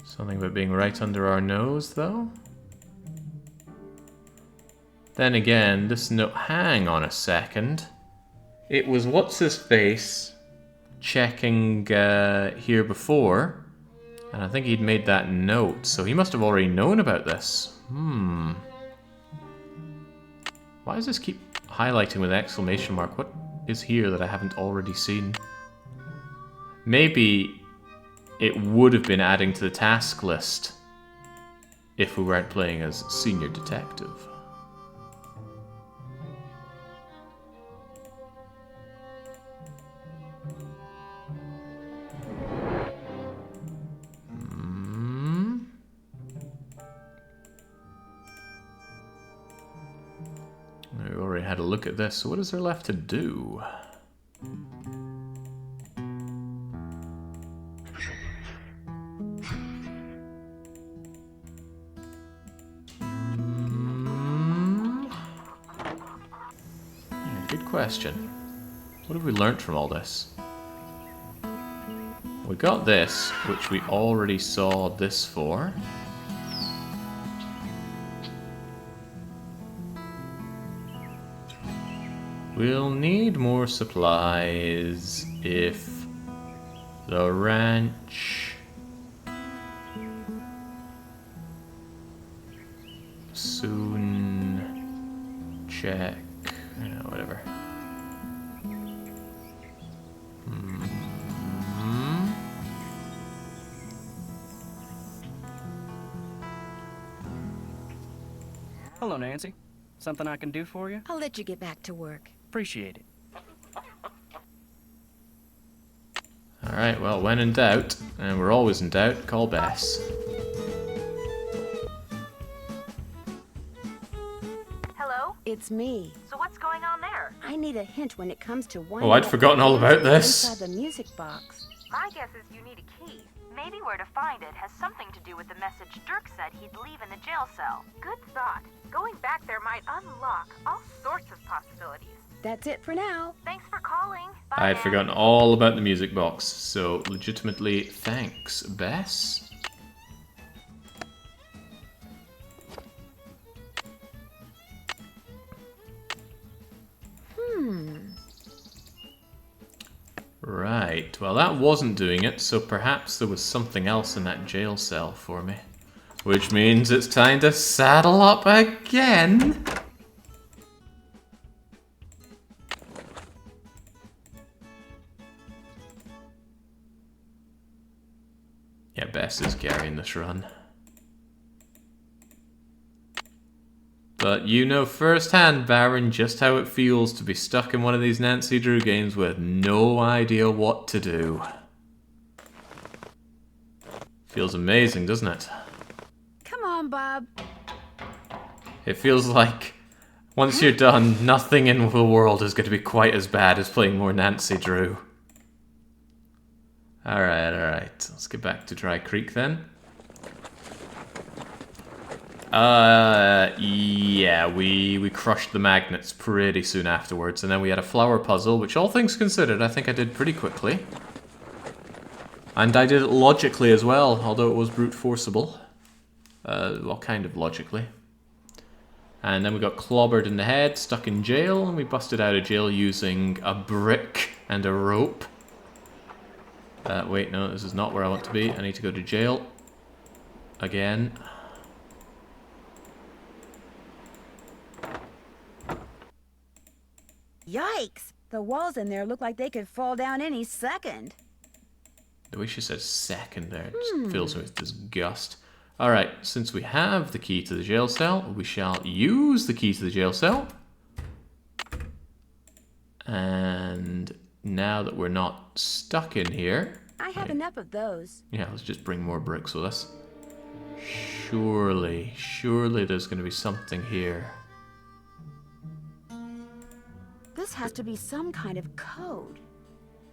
Something about being right under our nose, though? Then again, this note... Hang on a second. It was what's-his-face checking here before, and I think he'd made that note, so he must have already known about this. Why does this keep highlighting with an exclamation mark? What is here that I haven't already seen? Maybe it would have been adding to the task list if we weren't playing as senior detective. We already had a a look at this. So what is there left to do? Good question. What have we learnt from all this? We got this, which we already saw this for. We'll need more supplies if the ranch soon check. Whatever. Hello, Nancy. Something I can do for you? I'll let you get back to work. Appreciate it. Alright, well, when in doubt, and we're always in doubt, call Bess. Hello? It's me. So what's going on there? I need a hint when it comes to one. Oh, I'd forgotten all about this. Inside the music box. My guess is you need a key. Maybe where to find it has something to do with the message Dirk said he'd leave in the jail cell. Good thought. Going back there might unlock all sorts of possibilities. That's it for now. Thanks for calling. Bye. I had forgotten all about the music box, so legitimately thanks, Bess. Right, well that wasn't doing it, so perhaps there was something else in that jail cell for me. Which means it's time to saddle up again! Yeah, Bess is carrying this run. But you know firsthand, Baron, just how it feels to be stuck in one of these Nancy Drew games with no idea what to do. Feels amazing, doesn't it? Come on, Bob. It feels like once you're done, nothing in the world is going to be quite as bad as playing more Nancy Drew. Alright, alright. Let's get back to Dry Creek then. Yeah, we crushed the magnets pretty soon afterwards, and then we had a flower puzzle, which all things considered, I think I did pretty quickly. And I did it logically as well, although it was brute forceable. Well, kind of logically. And then we got clobbered in the head, stuck in jail, and we busted out of jail using a brick and a rope. Wait, no, this is not where I want to be. I need to go to jail. Again. Yikes! The walls in there look like they could fall down any second. The way she said second there just fills me with disgust. Alright, since we have the key to the jail cell, we shall use the key to the jail cell. And now that we're not stuck in here... I have enough of those. Yeah, let's just bring more bricks with us. Surely there's going to be something here. This has to be some kind of code.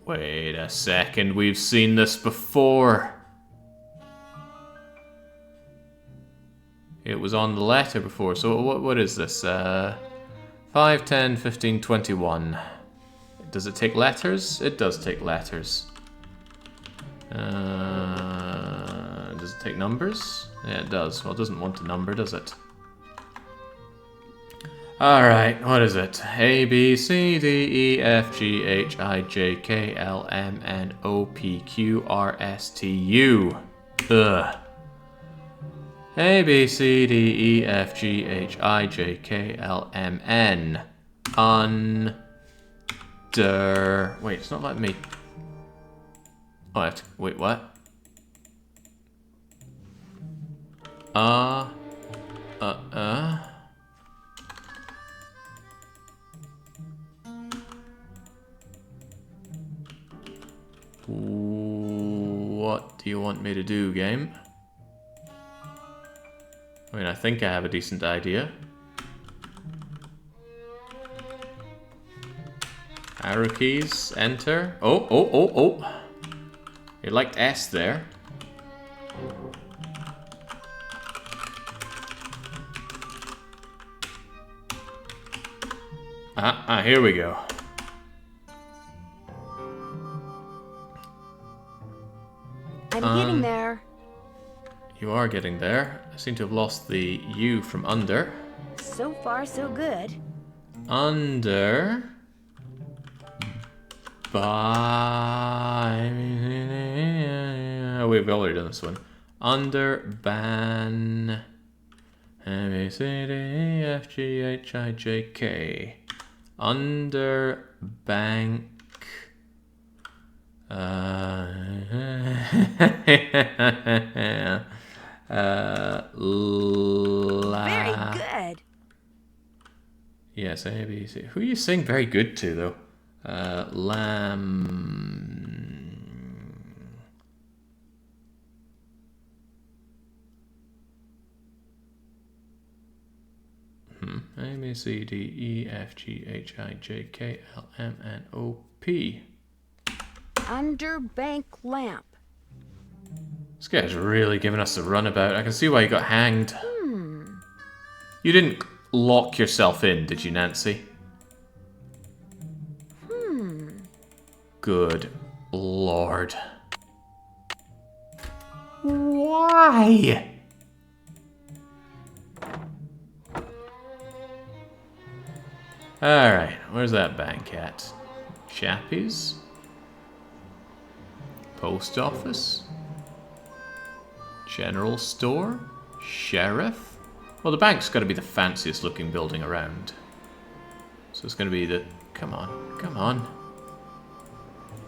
Wait a second, we've seen this before. It was on the letter before, so what is this? 5, 10, 15, 21. Does it take letters? It does take letters. Does it take numbers? Yeah, it does. Well, it doesn't want a number, does it? Alright, what is it? A, B, C, D, E, F, G, H, I, J, K, L, M, N, O, P, Q, R, S, T, U. Ugh. A, B, C, D, E, F, G, H, I, J, K, L, M, N. Wait, it's not letting me... Oh, I have to... Wait, what? What do you want me to do, game? I mean, I think I have a decent idea. Arrow keys, enter. Oh. You liked S there. Here we go. I'm getting there. You are getting there. I seem to have lost the U from under. So far, so good. Under. By. Oh, we've already done this one. Under ban. A, B, C, D, E, F, G, H, I, J, K. Under bank. Very good. Yes, A, B, C. Who are you saying very good to, though? Lamb. A, B, C, D, E, F, G, H, I, J, K, L, M, N, O, P. Underbank lamp. This guy's really giving us a runabout. I can see why you got hanged. You didn't lock yourself in, did you, Nancy? Good Lord. Why? Alright, where's that bank at? Chappies? Post office? General store? Sheriff? Well, the bank's got to be the fanciest looking building around. So it's going to be the... Come on.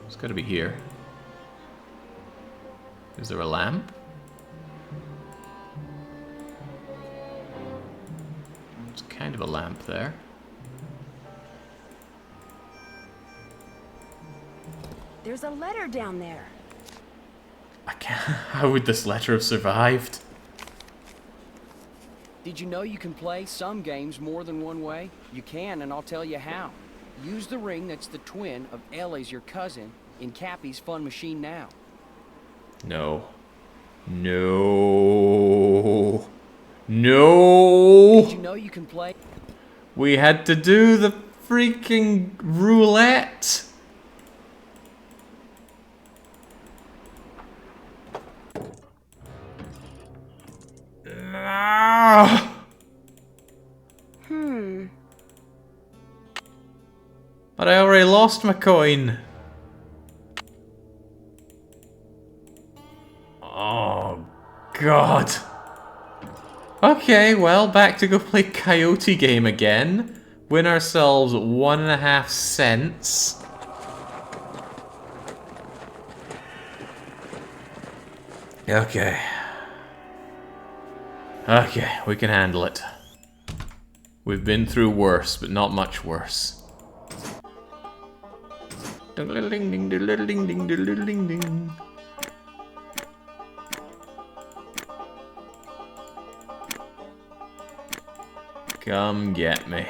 It's got to be here. Is there a lamp? It's kind of a lamp there. There's a letter down there. I can't... How would this letter have survived? Did you know you can play some games more than one way? You can, and I'll tell you how. Use the ring that's the twin of Ellie's, your cousin, in Cappy's fun machine now. No. No. No. Did you know you can play? We had to do the freaking roulette. But I already lost my coin. Oh, God. Okay, well, back to go play Coyote game again. Win ourselves 1.5 cents. Okay. Okay, we can handle it. We've been through worse, but not much worse. Ding-a-ling-ding-ding-ding-ding-ding-ding-ding. Come get me.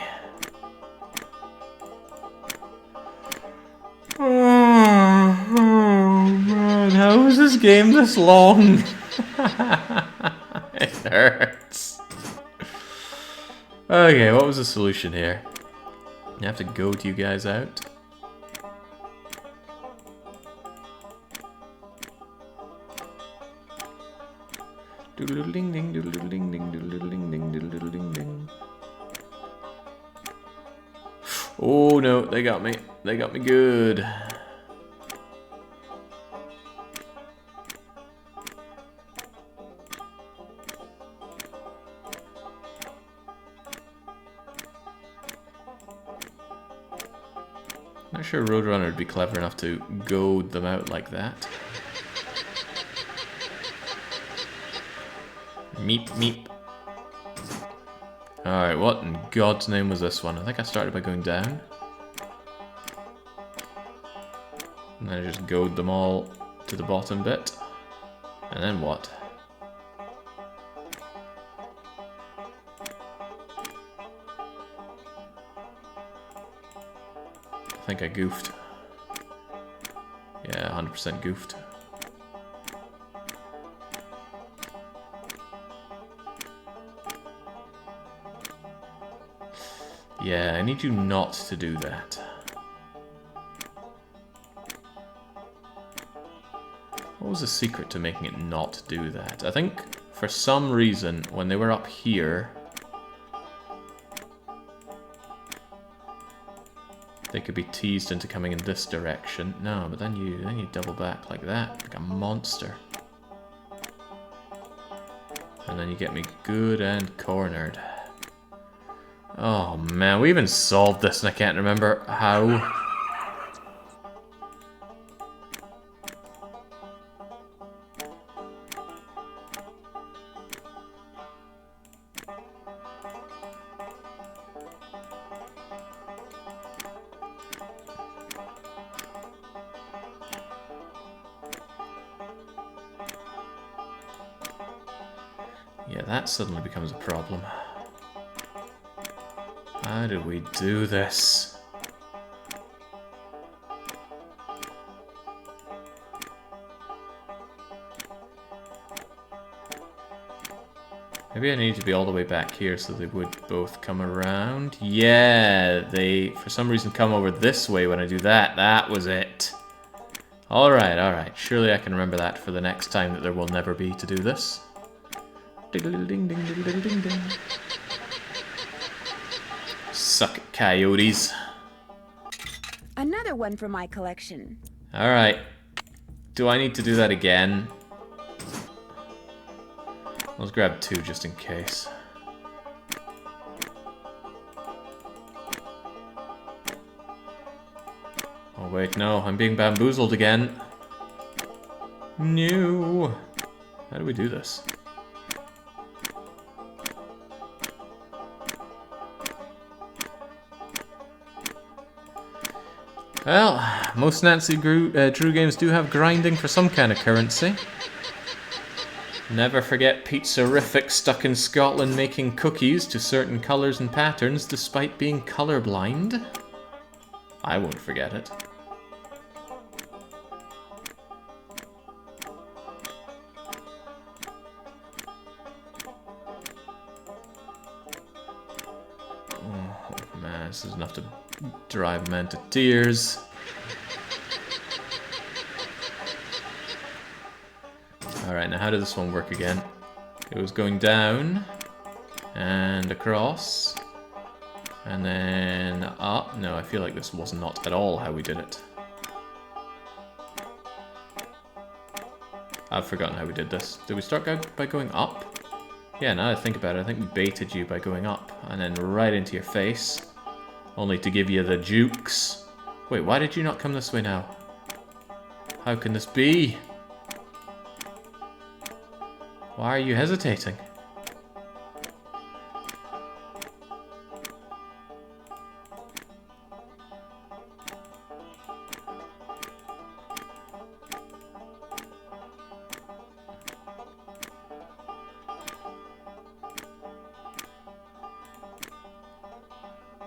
Oh man, how is this game this long? It hurts. Okay, what was the solution here? I have to goad you guys out. Doodle-ding-ding, doodle-ding-ding, doodle-ding-ding, doodle-ding-ding. Oh no, they got me. They got me good. Not sure Roadrunner would be clever enough to goad them out like that. Meep, meep. Alright, what in God's name was this one? I think I started by going down. And then I just goad them all to the bottom bit. And then what? I think I goofed. Yeah, 100% goofed. Yeah, I need you not to do that. What was the secret to making it not do that? I think for some reason when they were up here, they could be teased into coming in this direction. No, but then you double back like that, like a monster. And then you get me good and cornered. Oh man, we even solved this and I can't remember how. Yeah, that suddenly becomes a problem. How did we do this? Maybe I need to be all the way back here so they would both come around. Yeah, they, for some reason, come over this way when I do that. That was it. Alright, alright. Surely I can remember that for the next time that there will never be to do this. Ding ding ding ding ding ding ding. Suck it, coyotes. Another one for my collection. Alright. Do I need to do that again? Let's grab two just in case. Oh wait, no, I'm being bamboozled again. No. How do we do this? Well, most Nancy Drew games do have grinding for some kind of currency. Never forget Pizzarific stuck in Scotland making cookies to certain colours and patterns despite being colourblind. I won't forget it. Oh man, this is enough to drive men to tears. Alright, now how did this one work again? It was going down and across and then up. No, I feel like this was not at all how we did it. I've forgotten how we did this. Did we start by going up? Yeah, now that I think about it, I think we baited you by going up and then right into your face. Only to give you the jukes. Wait, why did you not come this way now? How can this be? Why are you hesitating?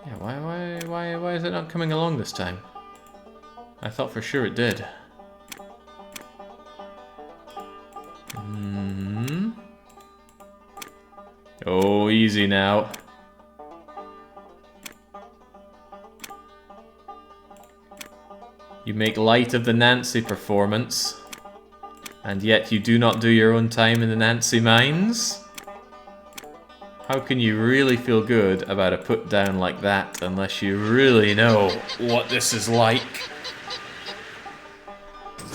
Yeah, why is it not coming along this time? I thought for sure it did. Oh, easy now. You make light of the Nancy performance, and yet you do not do your own time in the Nancy mines? How can you really feel good about a put down like that unless you really know what this is like?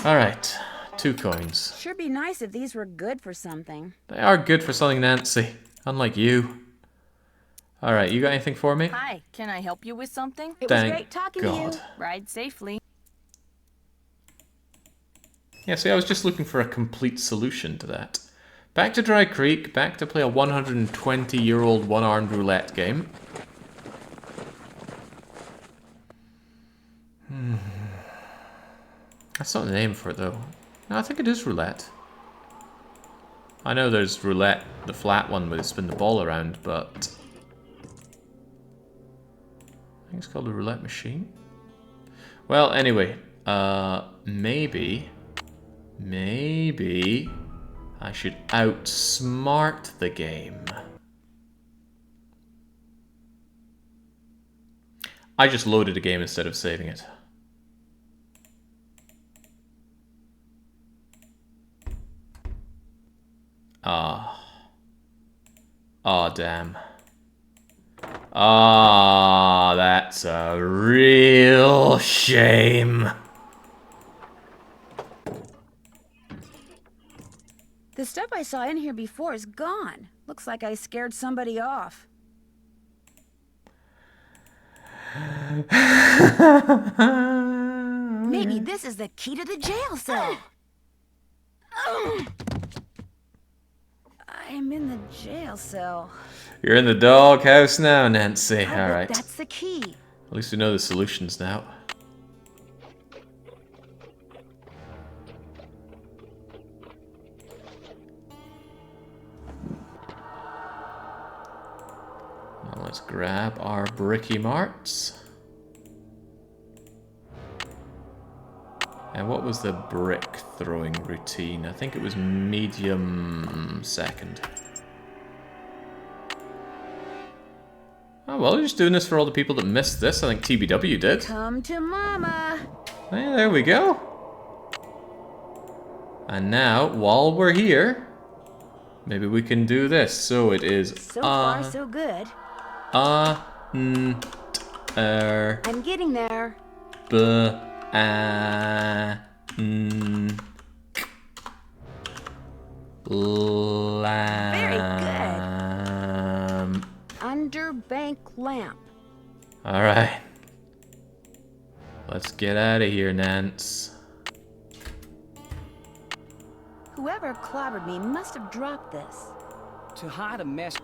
Alright, 2 coins. Sure be nice if these were good for something. They are good for something, Nancy. Unlike you. Alright, you got anything for me? Hi, can I help you with something? It was great talking to you. Ride safely. Yeah, see, I was just looking for a complete solution to that. Back to Dry Creek, back to play a 120-year-old one-armed roulette game. That's not the name for it, though. No, I think it is roulette. I know there's roulette, the flat one where they spin the ball around, but I think it's called a roulette machine. Well, anyway, maybe I should outsmart the game. I just loaded a game instead of saving it. Oh, damn. Ah, that's a real shame. The stuff I saw in here before is gone. Looks like I scared somebody off. Maybe this is the key to the jail cell. I'm in the jail cell. You're in the doghouse now, Nancy. Alright. That's the key. At least we know the solutions now. Now let's grab our bricky marts. And what was the brick throwing routine? I think it was medium second. Oh, well, we're just doing this for all the people that missed this. I think TBW did. Come to Mama. Hey, there we go. And now, while we're here, maybe we can do this. So it is So far, so good. I'm getting there. Very good. Underbank lamp. Alright. Let's get out of here, Nance. Whoever clobbered me must have dropped this. To hide a mess.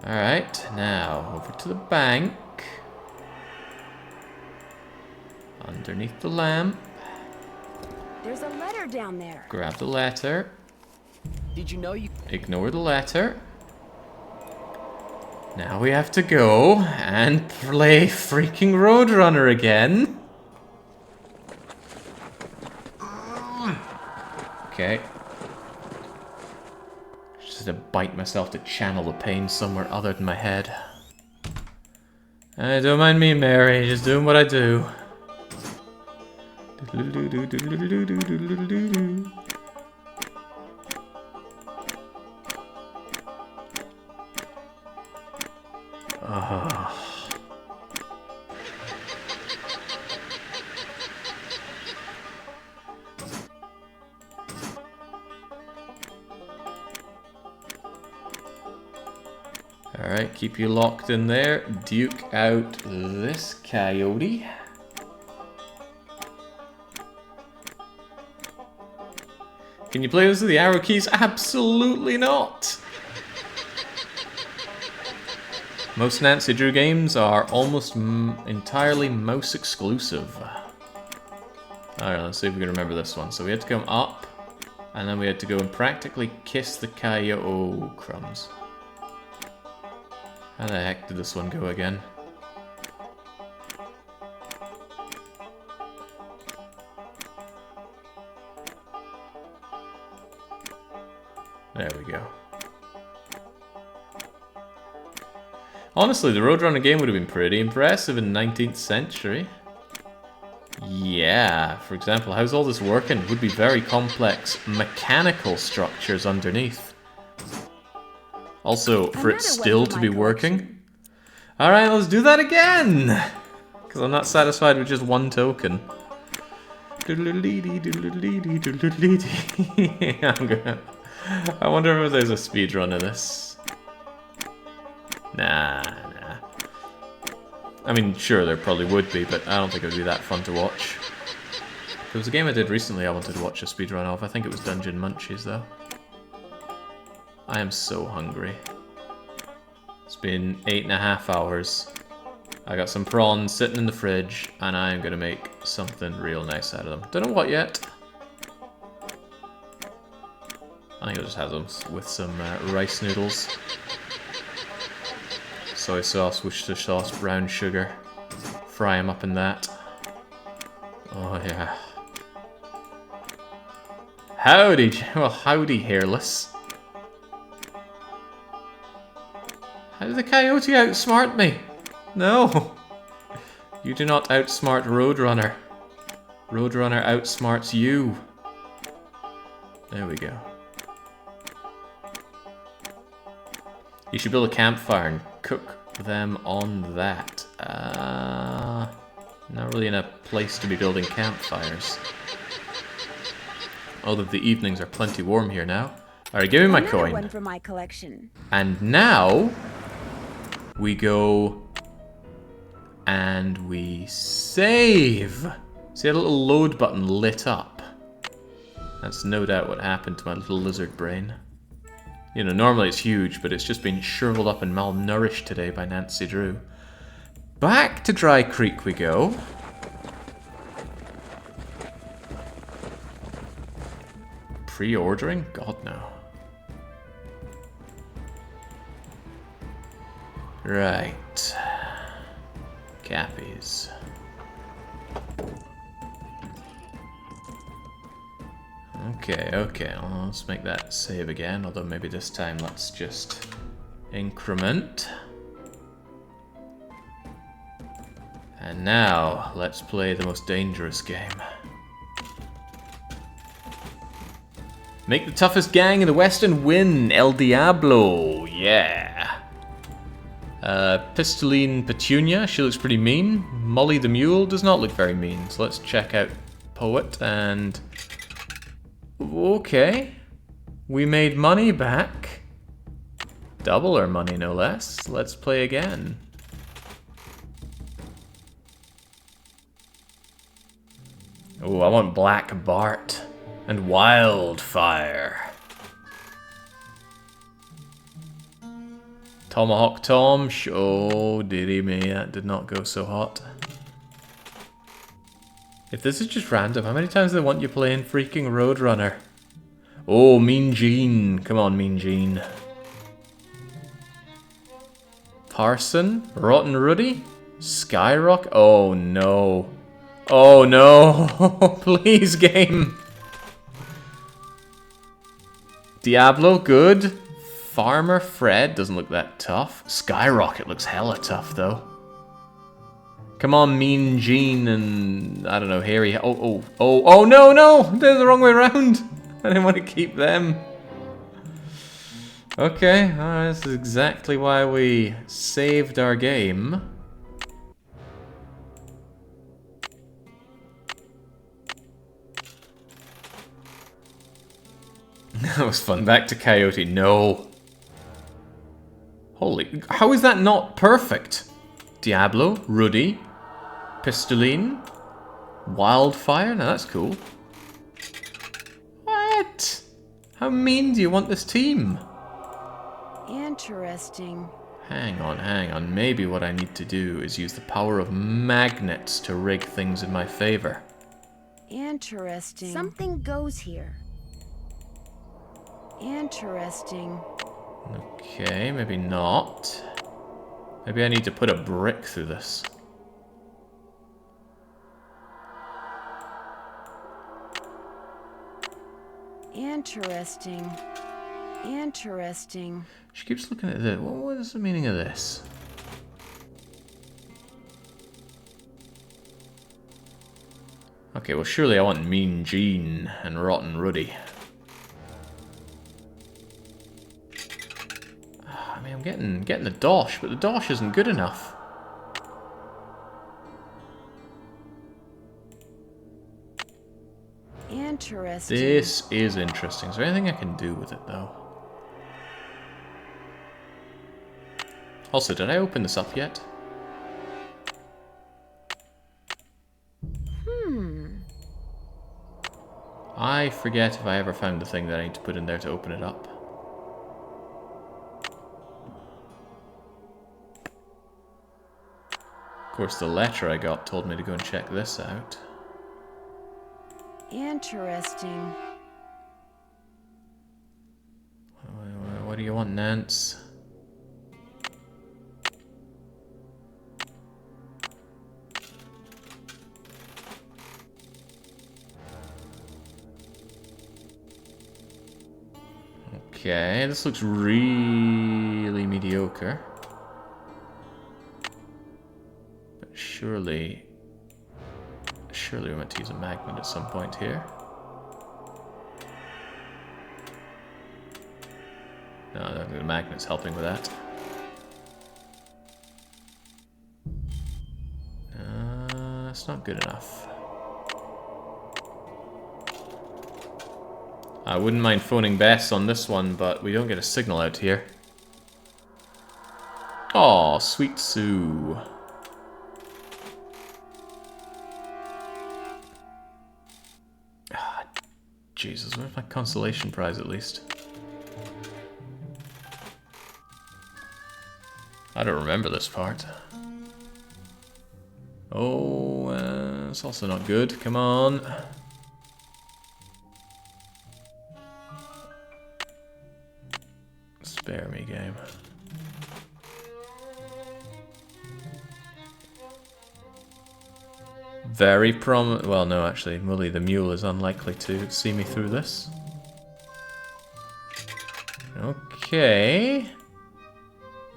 Alright, now over to the bank. Underneath the lamp. There's a letter down there. Grab the letter. Did you know you... Ignore the letter. Now we have to go and play freaking Roadrunner again. Okay. Just to bite myself to channel the pain somewhere other than my head. Don't mind me, Mary. Just doing what I do. Alright, keep you locked in there. Duke out this coyote. Can you play this with the arrow keys? Absolutely not! Most Nancy Drew games are almost entirely mouse exclusive. Alright, let's see if we can remember this one. So we had to come up, and then we had to go and practically kiss the coyote. Oh, crumbs. How the heck did this one go again? There we go. Honestly, the Roadrunner game would have been pretty impressive in the 19th century. Yeah, for example, how's all this working? Would be very complex mechanical structures underneath. Also, for it still to be working. Alright, let's do that again! Because I'm not satisfied with just one token. I wonder if there's a speedrun of this. Nah. I mean, sure, there probably would be, but I don't think it would be that fun to watch. There was a game I did recently I wanted to watch a speedrun of. I think it was Dungeon Munchies, though. I am so hungry. It's been 8.5 hours. I got some prawns sitting in the fridge, and I am going to make something real nice out of them. Don't know what yet. I think I'll just have them with some rice noodles. Soy sauce, Worcestershire sauce, brown sugar. Fry them up in that. Oh yeah. Howdy, well howdy hairless. How did the coyote outsmart me? No! You do not outsmart Roadrunner. Roadrunner outsmarts you. There we go. You should build a campfire and cook them on that. Not really in a place to be building campfires. Although the evenings are plenty warm here now. Alright, give me my Another coin. one for my collection. And now we go and we save. See, a little load button lit up. That's no doubt what happened to my little lizard brain. You know, normally it's huge, but it's just been shriveled up and malnourished today by Nancy Drew. Back to Dry Creek we go. Pre-ordering? God, no. Right. Cappies. Okay, well, let's make that save again, although maybe this time let's just increment. And now, let's play the most dangerous game. Make the toughest gang in the West and win, El Diablo, yeah. Pistoline Petunia, she looks pretty mean. Molly the Mule does not look very mean, so let's check out Poet and... Okay. We made money back. Double our money, no less. Let's play again. Oh, I want Black Bart and Wildfire. Tomahawk Tom, oh dearie me, that did not go so hot. If this is just random, how many times do they want you playing freaking Roadrunner? Oh, Mean Gene. Come on, Mean Gene. Parson? Rotten Ruddy? Skyrock? Oh no. Oh no. Please, game. Diablo, good. Farmer Fred doesn't look that tough. Skyrocket looks hella tough though. Come on, Mean Gene and, I don't know, Harry. Oh no, they're the wrong way around. I didn't want to keep them. Okay, this is exactly why we saved our game. That was fun. Back to Coyote. No. Holy, how is that not perfect? Diablo, Ruddy, Pistoline, Wildfire. Now that's cool. What? How mean do you want this team? Interesting. Hang on. Maybe what I need to do is use the power of magnets to rig things in my favor. Interesting. Something goes here. Interesting. Okay, maybe not. Maybe I need to put a brick through this. Interesting. Interesting. She keeps looking at this. What is the meaning of this? Okay, well surely I want Mean Gene and Rotten Ruddy. I mean, I'm getting the dosh, but the dosh isn't good enough. Interesting. This is interesting. Is there anything I can do with it, though? Also, did I open this up yet? I forget if I ever found the thing that I need to put in there to open it up. Of course, the letter I got told me to go and check this out. Interesting. What do you want, Nance? Okay, this looks really mediocre. But surely we meant to use a magnet at some point here. No, I don't think the magnet's helping with that. That's not good enough. I wouldn't mind phoning Bess on this one, but we don't get a signal out here. Aw, sweet Sue. Ah, Jesus, where's my consolation prize at least? I don't remember this part. Oh, it's also not good. Come on. Spare me, game. Very well, no, actually, Mully the Mule is unlikely to see me through this. Okay.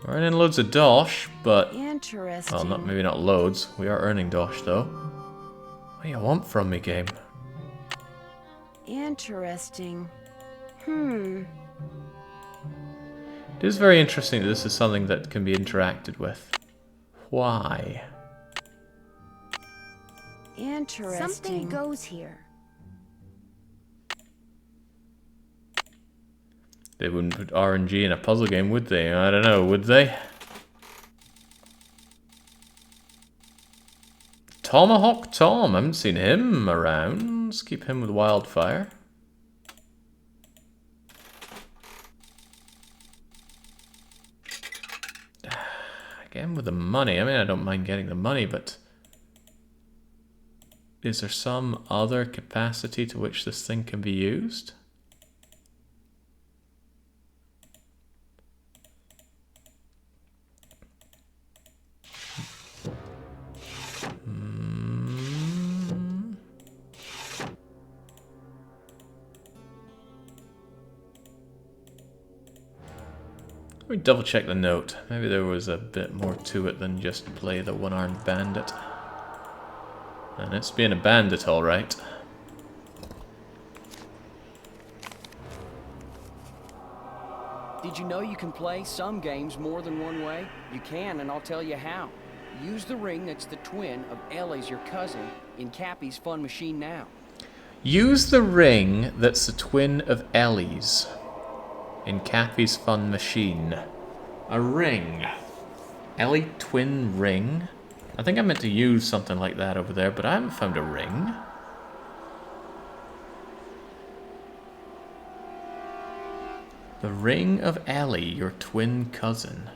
We're earning loads of dosh, but... Interesting. Well, maybe not loads. We are earning dosh, though. What do you want from me, game? Interesting. It is very interesting that this is something that can be interacted with. Why? Interesting. Something goes here. They wouldn't put RNG in a puzzle game, would they? I don't know, would they? Tomahawk Tom, I haven't seen him around. Let's keep him with Wildfire. Again with the money. I mean, I don't mind getting the money, but... Is there some other capacity to which this thing can be used? Let me double check the note. Maybe there was a bit more to it than just play the one-armed bandit. And it's being a bandit, alright. Did you know you can play some games more than one way? You can, and I'll tell you how. Use the ring that's the twin of Ellie's, your cousin, in Cappy's Fun Machine now. Use the ring that's the twin of Ellie's in Cappy's Fun Machine. A ring. Ellie twin ring? I think I meant to use something like that over there, but I haven't found a ring. The ring of Ellie, your twin cousin.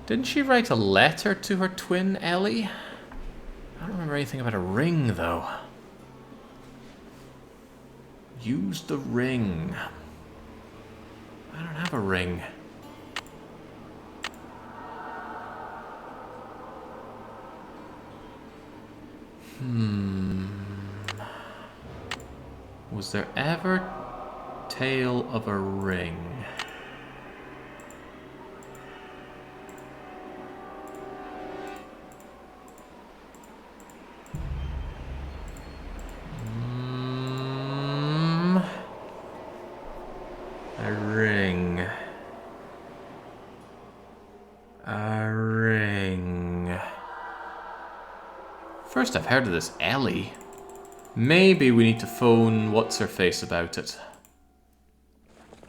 Didn't she write a letter to her twin Ellie? I don't remember anything about a ring, though. Use the ring. I don't have a ring. Was there ever tale of a ring? A ring. A ring. First I've heard of this Ellie. Maybe we need to phone what's-her-face about it.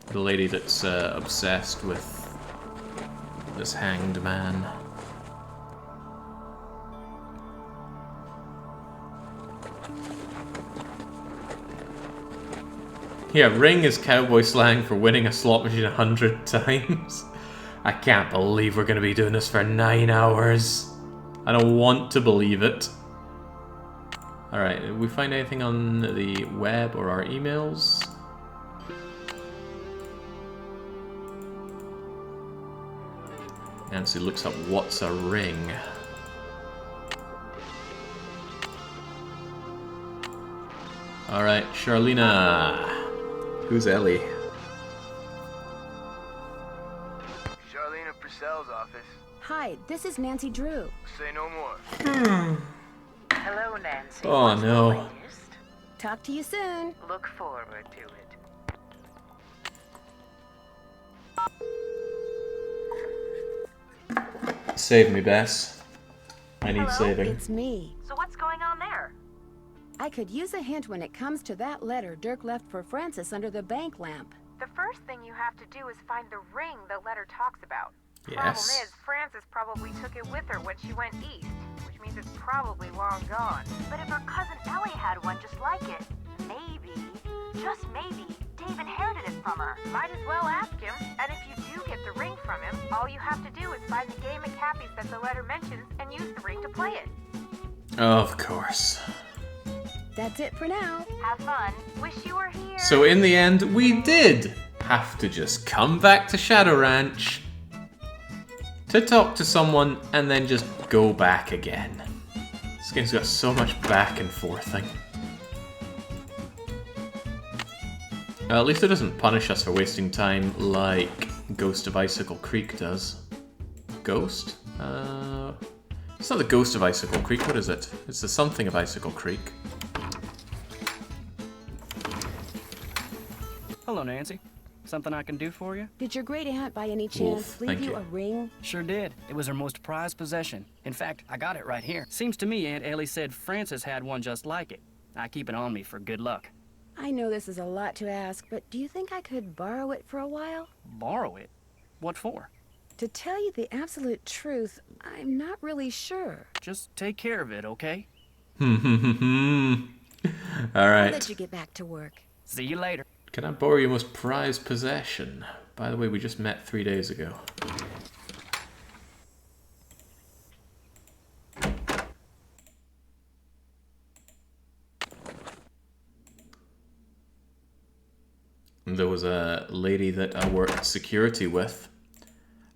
The lady that's obsessed with this hanged man. Yeah, ring is cowboy slang for winning a slot machine 100 times. I can't believe we're going to be doing this for 9 hours. I don't want to believe it. Alright, did we find anything on the web or our emails? Nancy looks up what's a ring. Alright, Charlena. Who's Ellie? Hi, this is Nancy Drew. Say no more. Hello, Nancy. Oh, What's the no. latest? Talk to you soon. Look forward to it. Save me, Bess. I need Hello? saving. It's me. So what's going on there? I could use a hint when it comes to that letter Dirk left for Francis under the bank lamp. The first thing you have to do is find the ring the letter talks about. Yes. Problem is, Frances probably took it with her when she went east, which means it's probably long gone. But if her cousin Ellie had one just like it, maybe, just maybe, Dave inherited it from her. Might as well ask him, and if you do get the ring from him, all you have to do is find the game of Cappy's that the letter mentions and use the ring to play it. Of course. That's it for now. Have fun. Wish you were here. So in the end, we did have to just come back to Shadow Ranch to talk to someone and then just go back again. This game's got so much back and forthing. At least it doesn't punish us for wasting time like Ghost of Icicle Creek does. Ghost? It's not the Ghost of Icicle Creek, what is it? It's the something of Icicle Creek. Hello, Nancy. Something I can do for you? Did your great aunt by any chance Oof, leave thank you you. a ring? Sure did. It was her most prized possession. In fact, I got it right here. Seems to me Aunt Ellie said Frances had one just like it. I keep it on me for good luck. I know this is a lot to ask, but do you think I could borrow it for a while? Borrow it? What for? To tell you the absolute truth, I'm not really sure. Just take care of it, okay? I'll Alright. let you get back to work. See you later. Can I borrow your most prized possession? By the way, we just met 3 days ago. There was a lady that I worked security with,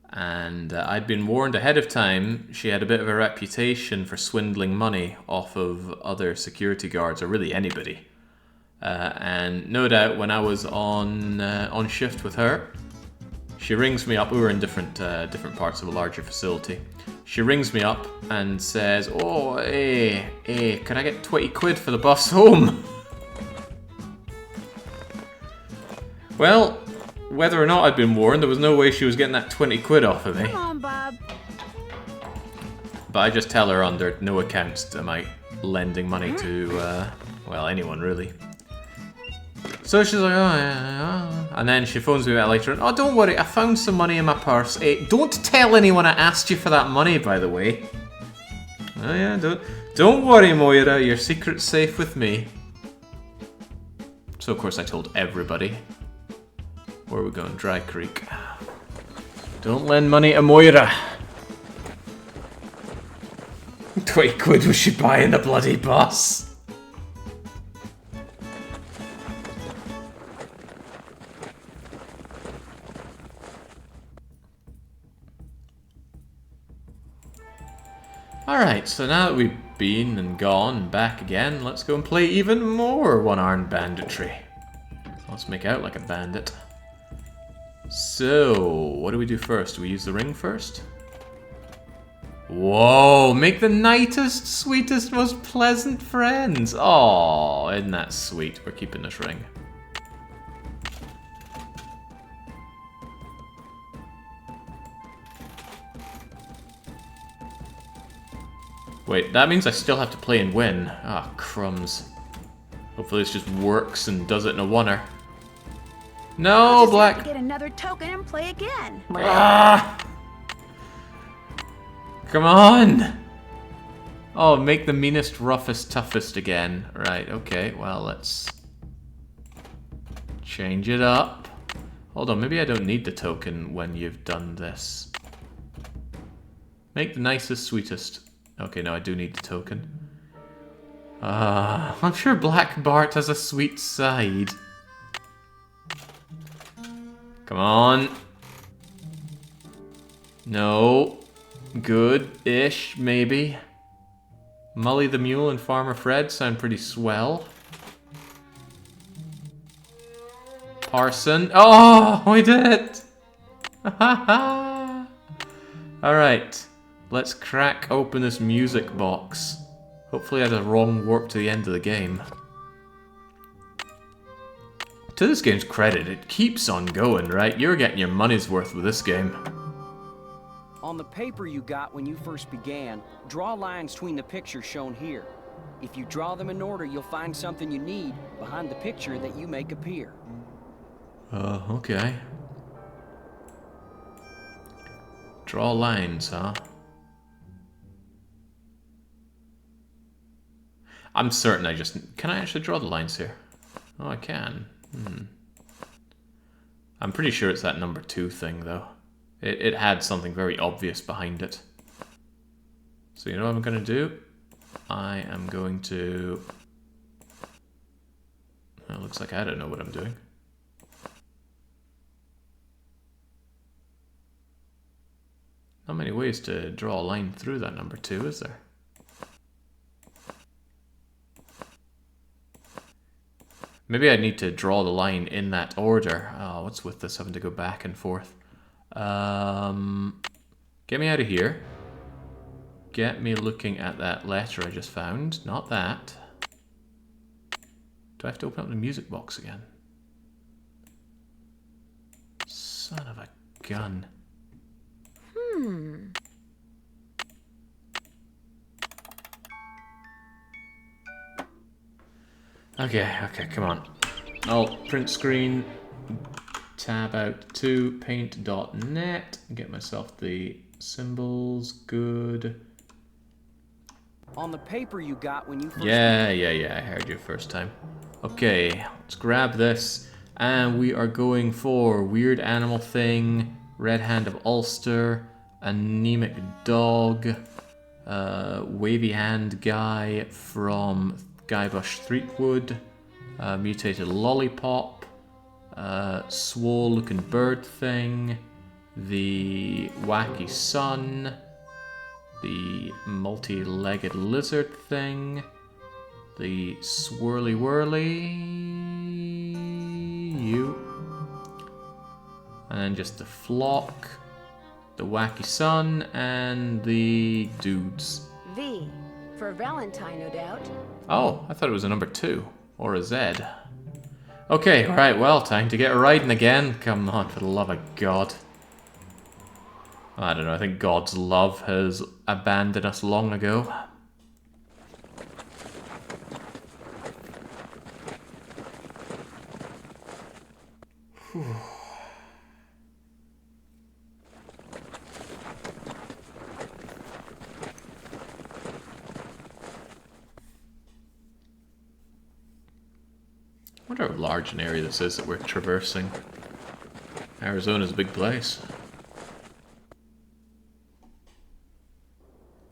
and I'd been warned ahead of time she had a bit of a reputation for swindling money off of other security guards, or really anybody. And no doubt when I was on shift with her, she rings me up. We were in different parts of a larger facility. She rings me up and says, "Oh, hey, could I get 20 quid for the bus home?" Well, whether or not I'd been warned, there was no way she was getting that 20 quid off of me. Come on, Bob. But I just tell her under no accounts am I lending money to, well, anyone really. So she's like, oh, yeah. And then she phones me back later on, "Oh, don't worry, I found some money in my purse. Hey, don't tell anyone I asked you for that money, by the way." "Oh yeah, don't worry, Moira, your secret's safe with me." So of course I told everybody. Where are we going? Dry Creek. Don't lend money to Moira. 20 quid was she buying the bloody bus? Alright, so now that we've been and gone and back again, let's go and play even more one-armed banditry. Let's make out like a bandit. So, what do we do first? Do we use the ring first? Whoa, make the nicest, sweetest, most pleasant friends. Oh, isn't that sweet? We're keeping this ring. Wait, that means I still have to play and win. Ah, crumbs. Hopefully this just works and does it in a oneer. No, I'll just Black. have to get another token and play again. Ah! Come on! Oh, make the meanest, roughest, toughest again. Right, okay, well, let's change it up. Hold on, maybe I don't need the token when you've done this. Make the nicest, sweetest. Okay, no, I do need the token. I'm sure Black Bart has a sweet side. Come on. No. Good-ish, maybe. Mully the Mule and Farmer Fred sound pretty swell. Parson. Oh, we did it! Alright. Let's crack open this music box. Hopefully I had a wrong warp to the end of the game. To this game's credit, it keeps on going, right? You're getting your money's worth with this game. On the paper you got when you first began, draw lines between the pictures shown here. If you draw them in order, you'll find something you need behind the picture that you make appear. Okay. Draw lines, huh? I'm certain I just... Can I actually draw the lines here? Oh, I can. I'm pretty sure it's that number 2 thing, though. It had something very obvious behind it. So you know what I'm going to do? I am going to... Well, it looks like I don't know what I'm doing. Not many ways to draw a line through that number 2, is there? Maybe I need to draw the line in that order. Oh, what's with this having to go back and forth? Get me out of here. Get me looking at that letter I just found. Not that. Do I have to open up the music box again? Son of a gun. Okay, come on. I'll print screen, tab out to paint.net, get myself the symbols, good. On the paper you got when you first... Yeah, I heard you first time. Okay, let's grab this, and we are going for Weird Animal Thing, Red Hand of Ulster, Anemic Dog, Wavy Hand Guy from Guybrush Threepwood, Mutated Lollipop, Swole Looking Bird Thing, the Wacky Sun, the Multi-Legged Lizard Thing, the Swirly Whirly, you, and then just the Flock, the Wacky Sun, and the Dudes. V. For Valentine, no doubt. Oh, I thought it was a number 2. Or a Z. Okay, alright, well, time to get riding again. Come on, for the love of God. I don't know, I think God's love has abandoned us long ago. Whew. I wonder how large an area this is that we're traversing. Arizona's a big place.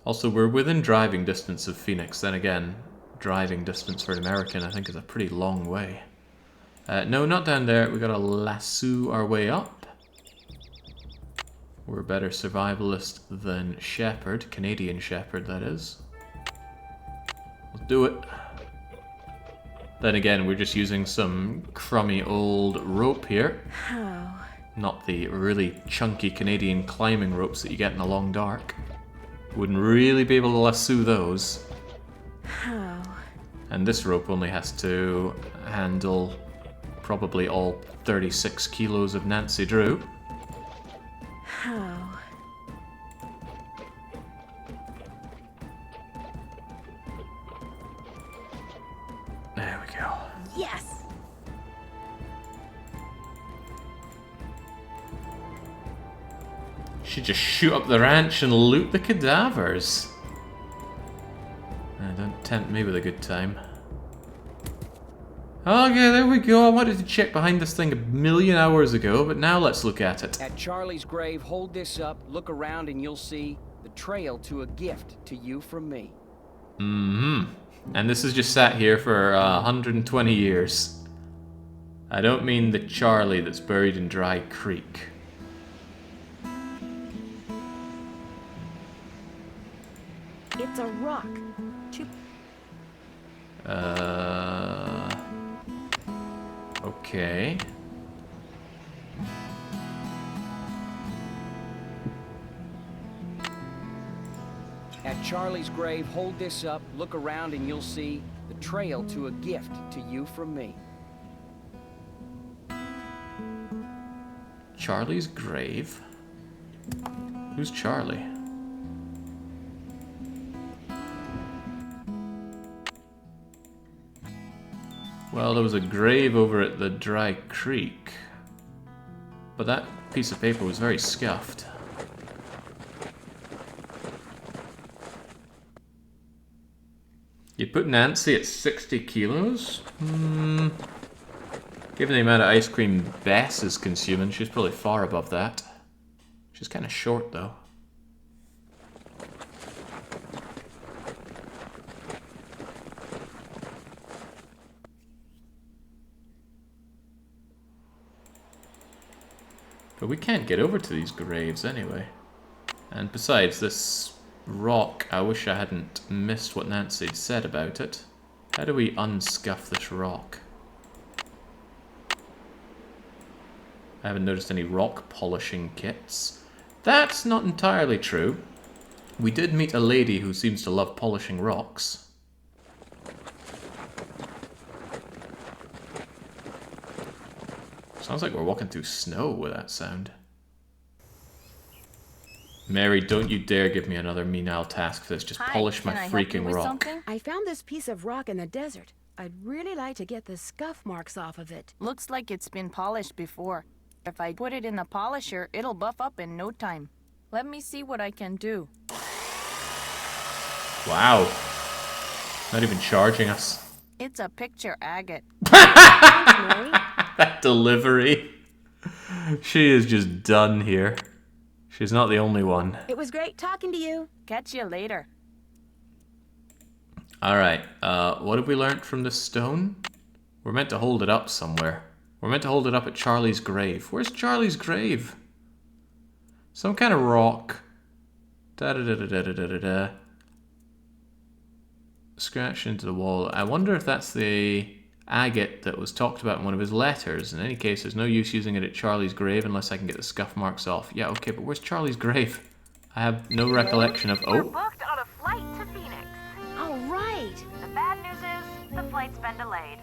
Also, we're within driving distance of Phoenix. Then again, driving distance for an American I think is a pretty long way. No, not down there. We gotta lasso our way up. We're a better survivalist than Shepherd. Canadian Shepherd, that is. Let's do it. Then again, we're just using some crummy old rope here. How? Not the really chunky Canadian climbing ropes that you get in the long dark. Wouldn't really be able to lasso those. How? And this rope only has to handle probably all 36 kilos of Nancy Drew. How? There we go. Yes! Should just shoot up the ranch and loot the cadavers. Don't tempt me with a good time. Okay, there we go. I wanted to check behind this thing a million hours ago, but now let's look at it. At Charlie's grave, hold this up, look around, and you'll see the trail to a gift to you from me. Mm-hmm. And this has just sat here for 120 years. I don't mean the Charlie that's buried in Dry Creek. It's a rock. Okay. Charlie's grave, hold this up, look around, and you'll see the trail to a gift to you from me. Charlie's grave? Who's Charlie? Well, there was a grave over at the Dry Creek, but that piece of paper was very scuffed. You put Nancy at 60 kilos? Given the amount of ice cream Bess is consuming, she's probably far above that. She's kind of short, though. But we can't get over to these graves anyway. And besides, this rock, I wish I hadn't missed what Nancy had said about it. How do we unscuff this rock? I haven't noticed any rock polishing kits. That's not entirely true. We did meet a lady who seems to love polishing rocks. Sounds like we're walking through snow with that sound. Mary, don't you dare give me another menial task for this. Just polish my freaking rock. I found this piece of rock in the desert. I'd really like to get the scuff marks off of it. Looks like it's been polished before. If I put it in the polisher, it'll buff up in no time. Let me see what I can do. Wow. Not even charging us. It's a picture agate. That delivery. She is just done here. She's not the only one. It was great talking to you. Catch you later. Alright, what have we learned from this stone? We're meant to hold it up somewhere. We're meant to hold it up at Charlie's grave. Where's Charlie's grave? Some kind of rock. Da-da-da-da-da-da-da-da. Scratched into the wall. I wonder if that's the agate that was talked about in one of his letters. In any case, there's no use using it at Charlie's grave unless I can get the scuff marks off. Yeah, okay, but where's Charlie's grave? I have no recollection of... We're Oh! booked on a flight to Phoenix. All right. The bad news is the flight's been delayed.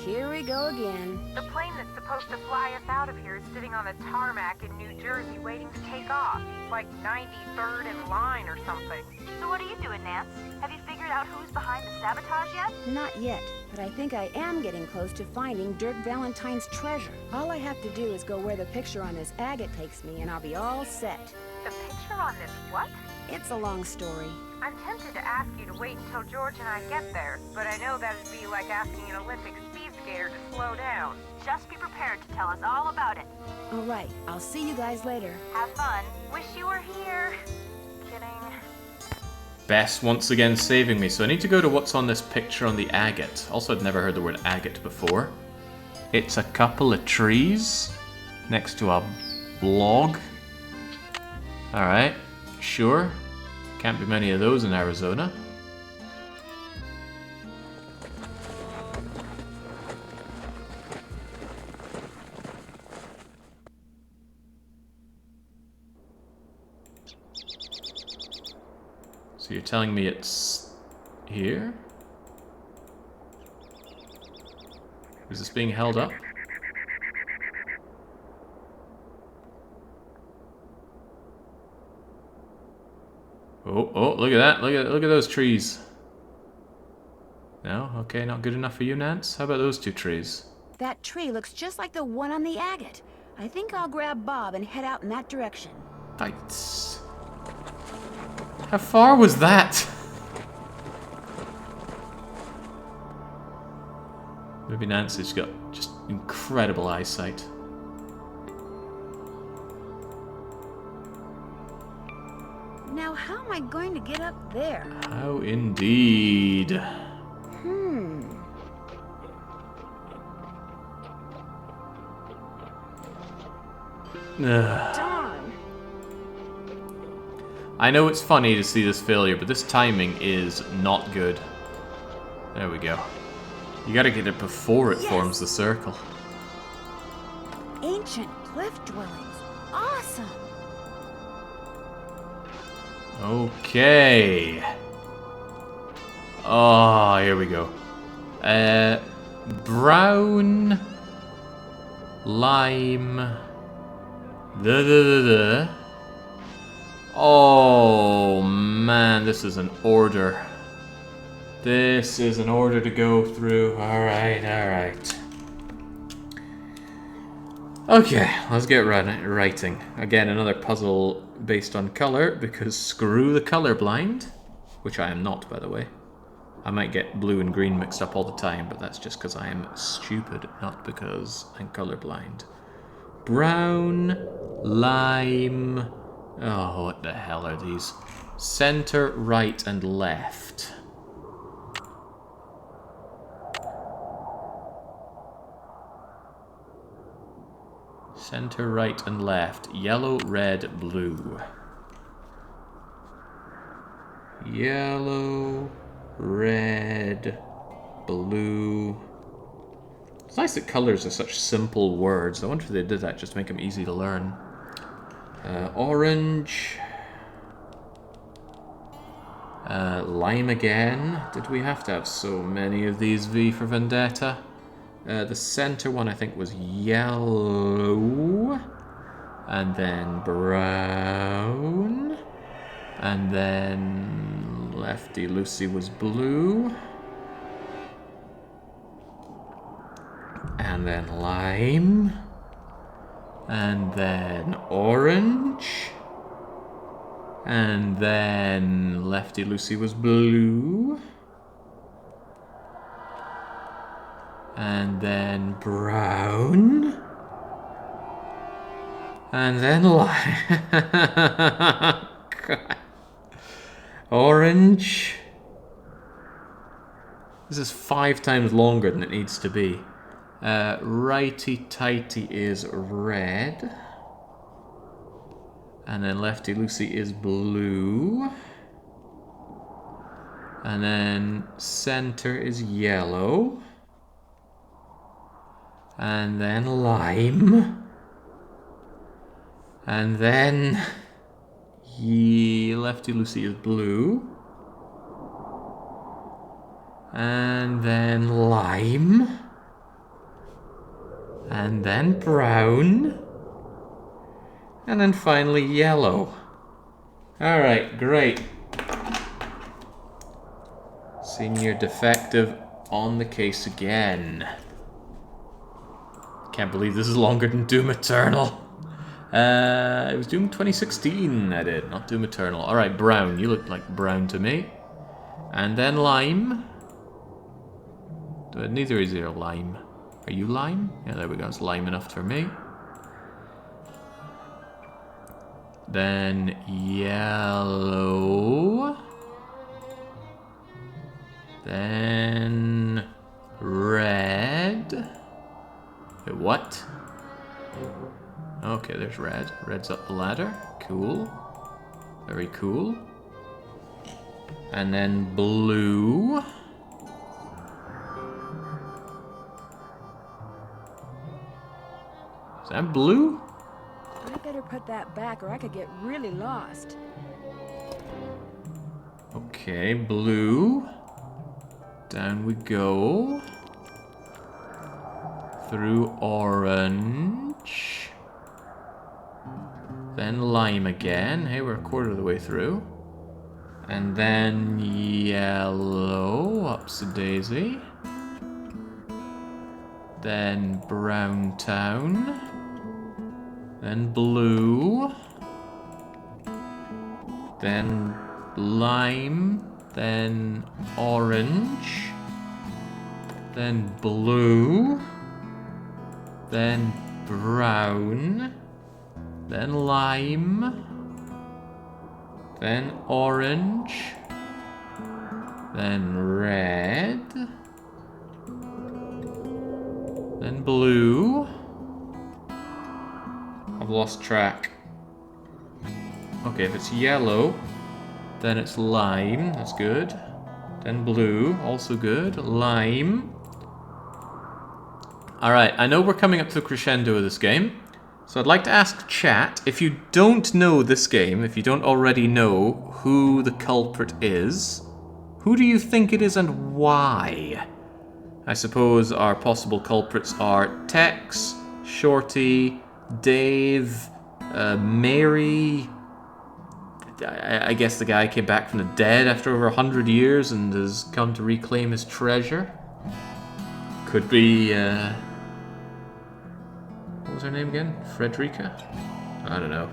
Here we go again. The plane that's supposed to fly us out of here is sitting on the tarmac in New Jersey waiting to take off. It's like 93rd in line or something. So what are you doing, Nance? Have you figured out who's behind the sabotage yet? Not yet, but I think I am getting close to finding Dirk Valentine's treasure. All I have to do is go where the picture on this agate takes me, and I'll be all set. The picture on this what? It's a long story. I'm tempted to ask you to wait until George and I get there, but I know that'd be like asking an Olympic speed skater to slow down. Just be prepared to tell us all about it. All right, I'll see you guys later. Have fun. Wish you were here. Kidding. Bess once again saving me. So I need to go to what's on this picture on the agate. Also, I'd never heard the word agate before. It's a couple of trees next to a log. Alright, sure. Can't be many of those in Arizona. So you're telling me it's here? Is this being held up? Oh, look at that. Look at those trees. No? Okay, not good enough for you, Nance? How about those two trees? That tree looks just like the one on the agate. I think I'll grab Bob and head out in that direction. How far was that? Maybe Nancy's got just incredible eyesight. Now, how am I going to get up there? How indeed. Darn. I know it's funny to see this failure, but this timing is not good. There we go. You gotta get it before it forms the circle. Ancient cliff dwellings. Awesome. Okay. Oh, here we go. Brown, lime, Oh man, this is an order. This is an order to go through. Alright, alright. Okay, let's get writing. Again, another puzzle based on color, because screw the colorblind. Which I am not, by the way. I might get blue and green mixed up all the time, but that's just because I am stupid, not because I'm colorblind. Brown, lime... Oh, what the hell are these? Center, right, and left. Center, right, and left. Yellow, red, blue. Yellow, red, blue. It's nice that colors are such simple words. I wonder if they did that just to make them easy to learn. Orange. Lime again. Did we have to have so many of these V for Vendetta? The center one I think was yellow. And then brown. And then Lefty Lucy was blue. And then lime. And then orange. And then Lefty Lucy was blue. And then brown. And then lime. Orange. This is 5 times longer than it needs to be. Righty-tighty is red. And then Lefty Lucy is blue. And then center is yellow. And then lime. And then Lefty Lucy is blue. And then lime. And then brown. And then finally yellow. Alright, great. Senior Defective on the case again. Can't believe this is longer than Doom Eternal. It was Doom 2016 I did, not Doom Eternal. Alright, brown. You look like brown to me. And then lime. Neither is there lime. Are you lime? Yeah, there we go. It's lime enough for me. Then yellow. Then red. Wait, what? Okay, there's red. Red's up the ladder. Cool. Very cool. And then blue. Is that blue? I better put that back or I could get really lost. Okay, blue. Down we go. Through orange. Then lime again. Hey, we're a quarter of the way through. And then yellow. Up's a daisy. Then brown town. Then blue. Then lime. Then orange. Then blue. Then brown. Then lime. Then orange. Then red. Then blue. I've lost track. Okay, if it's yellow, then it's lime. That's good. Then blue, also good. Lime. Alright, I know we're coming up to the crescendo of this game. So I'd like to ask chat, if you don't know this game, if you don't already know who the culprit is, who do you think it is and why? I suppose our possible culprits are Tex, Shorty, Dave, Mary. I guess the guy came back from the dead after over 100 years and has come to reclaim his treasure. Could be, what was her name again? Frederica? I don't know.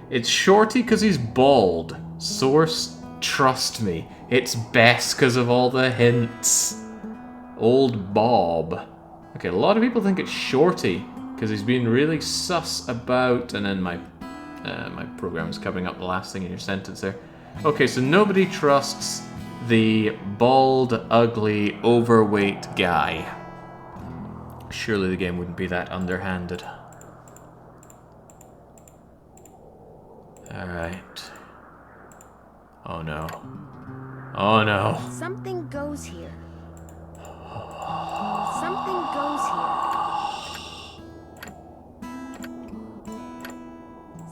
It's Shorty because he's bald. Source, trust me. It's best because of all the hints. Old Bob. Okay, a lot of people think it's Shorty because he's been really sus about... And then my program is covering up the last thing in your sentence there. Okay, so nobody trusts the bald, ugly, overweight guy. Surely the game wouldn't be that underhanded. Alright. Oh no. Oh no. Something goes here. Something goes here.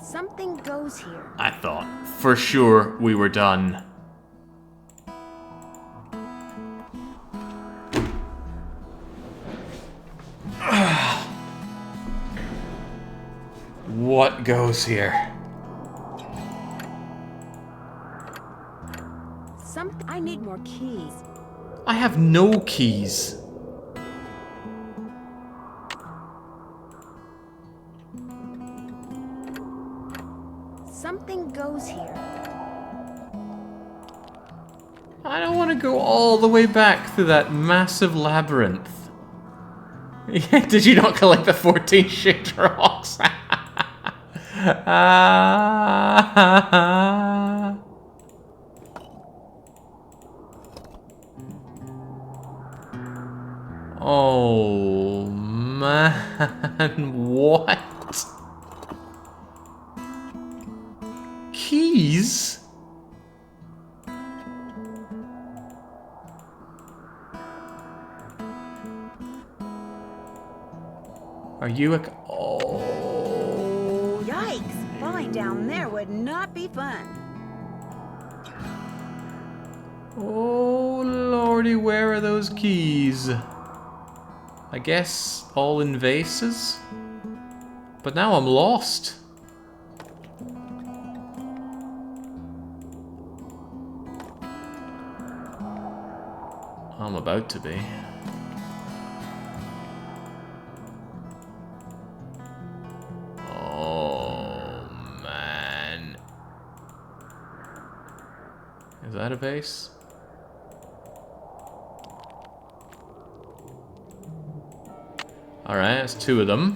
Something goes here. I thought for sure we were done. What goes here? I need more keys. I have no keys. Something goes here. I don't want to go all the way back through that massive labyrinth. Did you not collect the 14 shaped rocks? Oh man, what? Keys? Are you a... Oh. Yikes! Falling down there would not be fun. Oh lordy, where are those keys? I guess all in vases? But now I'm lost. I'm about to be. Oh man. Is that a vase? Alright, that's two of them.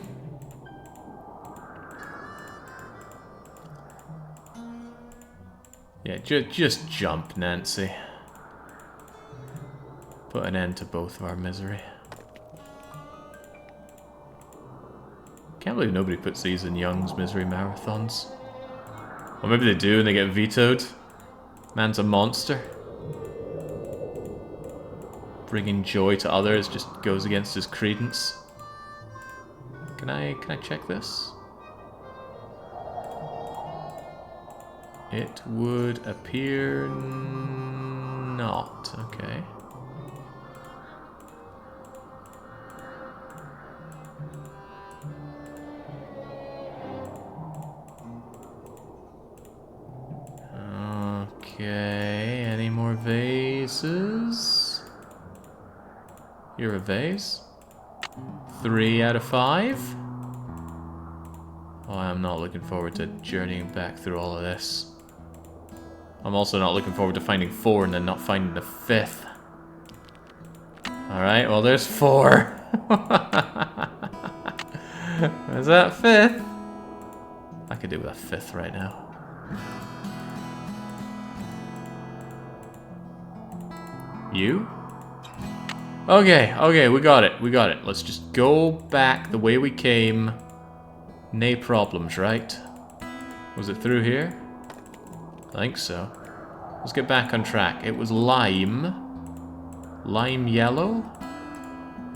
Yeah, just jump, Nancy. Put an end to both of our misery. Can't believe nobody puts these in Young's Misery Marathons. Or maybe they do and they get vetoed. Man's a monster. Bringing joy to others just goes against his credence. Can I check this? It would appear not. Okay. Okay, any more vases? You're a vase? 3 out of 5? Oh, I'm not looking forward to journeying back through all of this. I'm also not looking forward to finding 4 and then not finding the 5th. Alright, well there's 4. Is that 5th? I could do with a 5th right now. You? Okay, we got it. Let's just go back the way we came. Nay problems, right? Was it through here? I think so. Let's get back on track. It was lime. Lime yellow?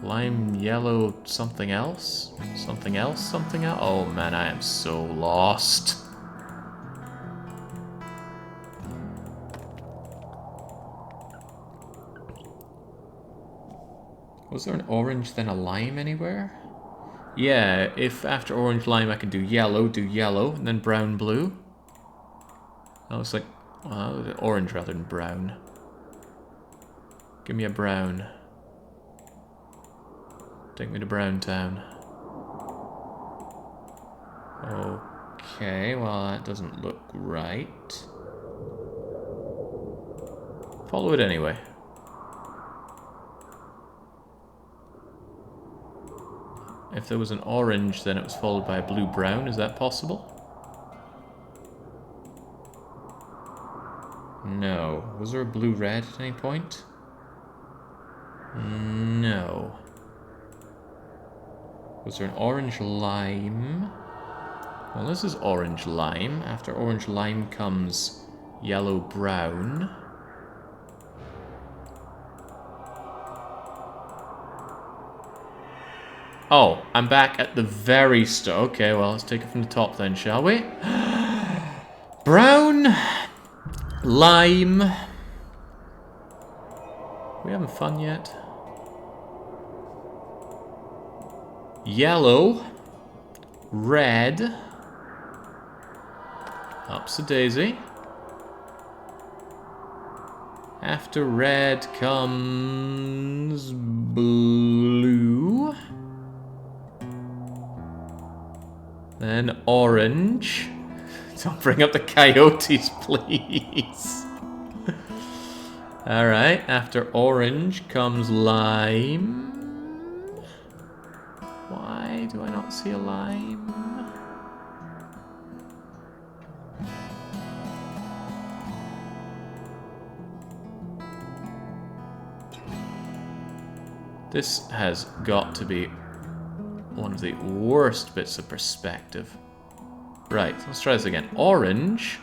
Lime, yellow, something else? Something else, something else? Oh man, I am so lost. Was there an orange then a lime anywhere? Yeah, if after orange lime I can do yellow, and then brown blue. Oh, it's like orange rather than brown. Give me a brown. Take me to Brown Town. Okay, well that doesn't look right. Follow it anyway. If there was an orange, then it was followed by a blue-brown. Is that possible? No. Was there a blue-red at any point? No. Was there an orange-lime? Well, this is orange-lime. After orange-lime comes yellow-brown. Oh, I'm back at the very start. Okay, well, let's take it from the top then, shall we? Brown, lime. We having fun yet? Yellow, red. Up's a daisy. After red comes blue. Then orange. Don't bring up the coyotes, please. Alright, after orange comes lime. Why do I not see a lime? This has got to be one of the worst bits of perspective. Right, let's try this again. Orange.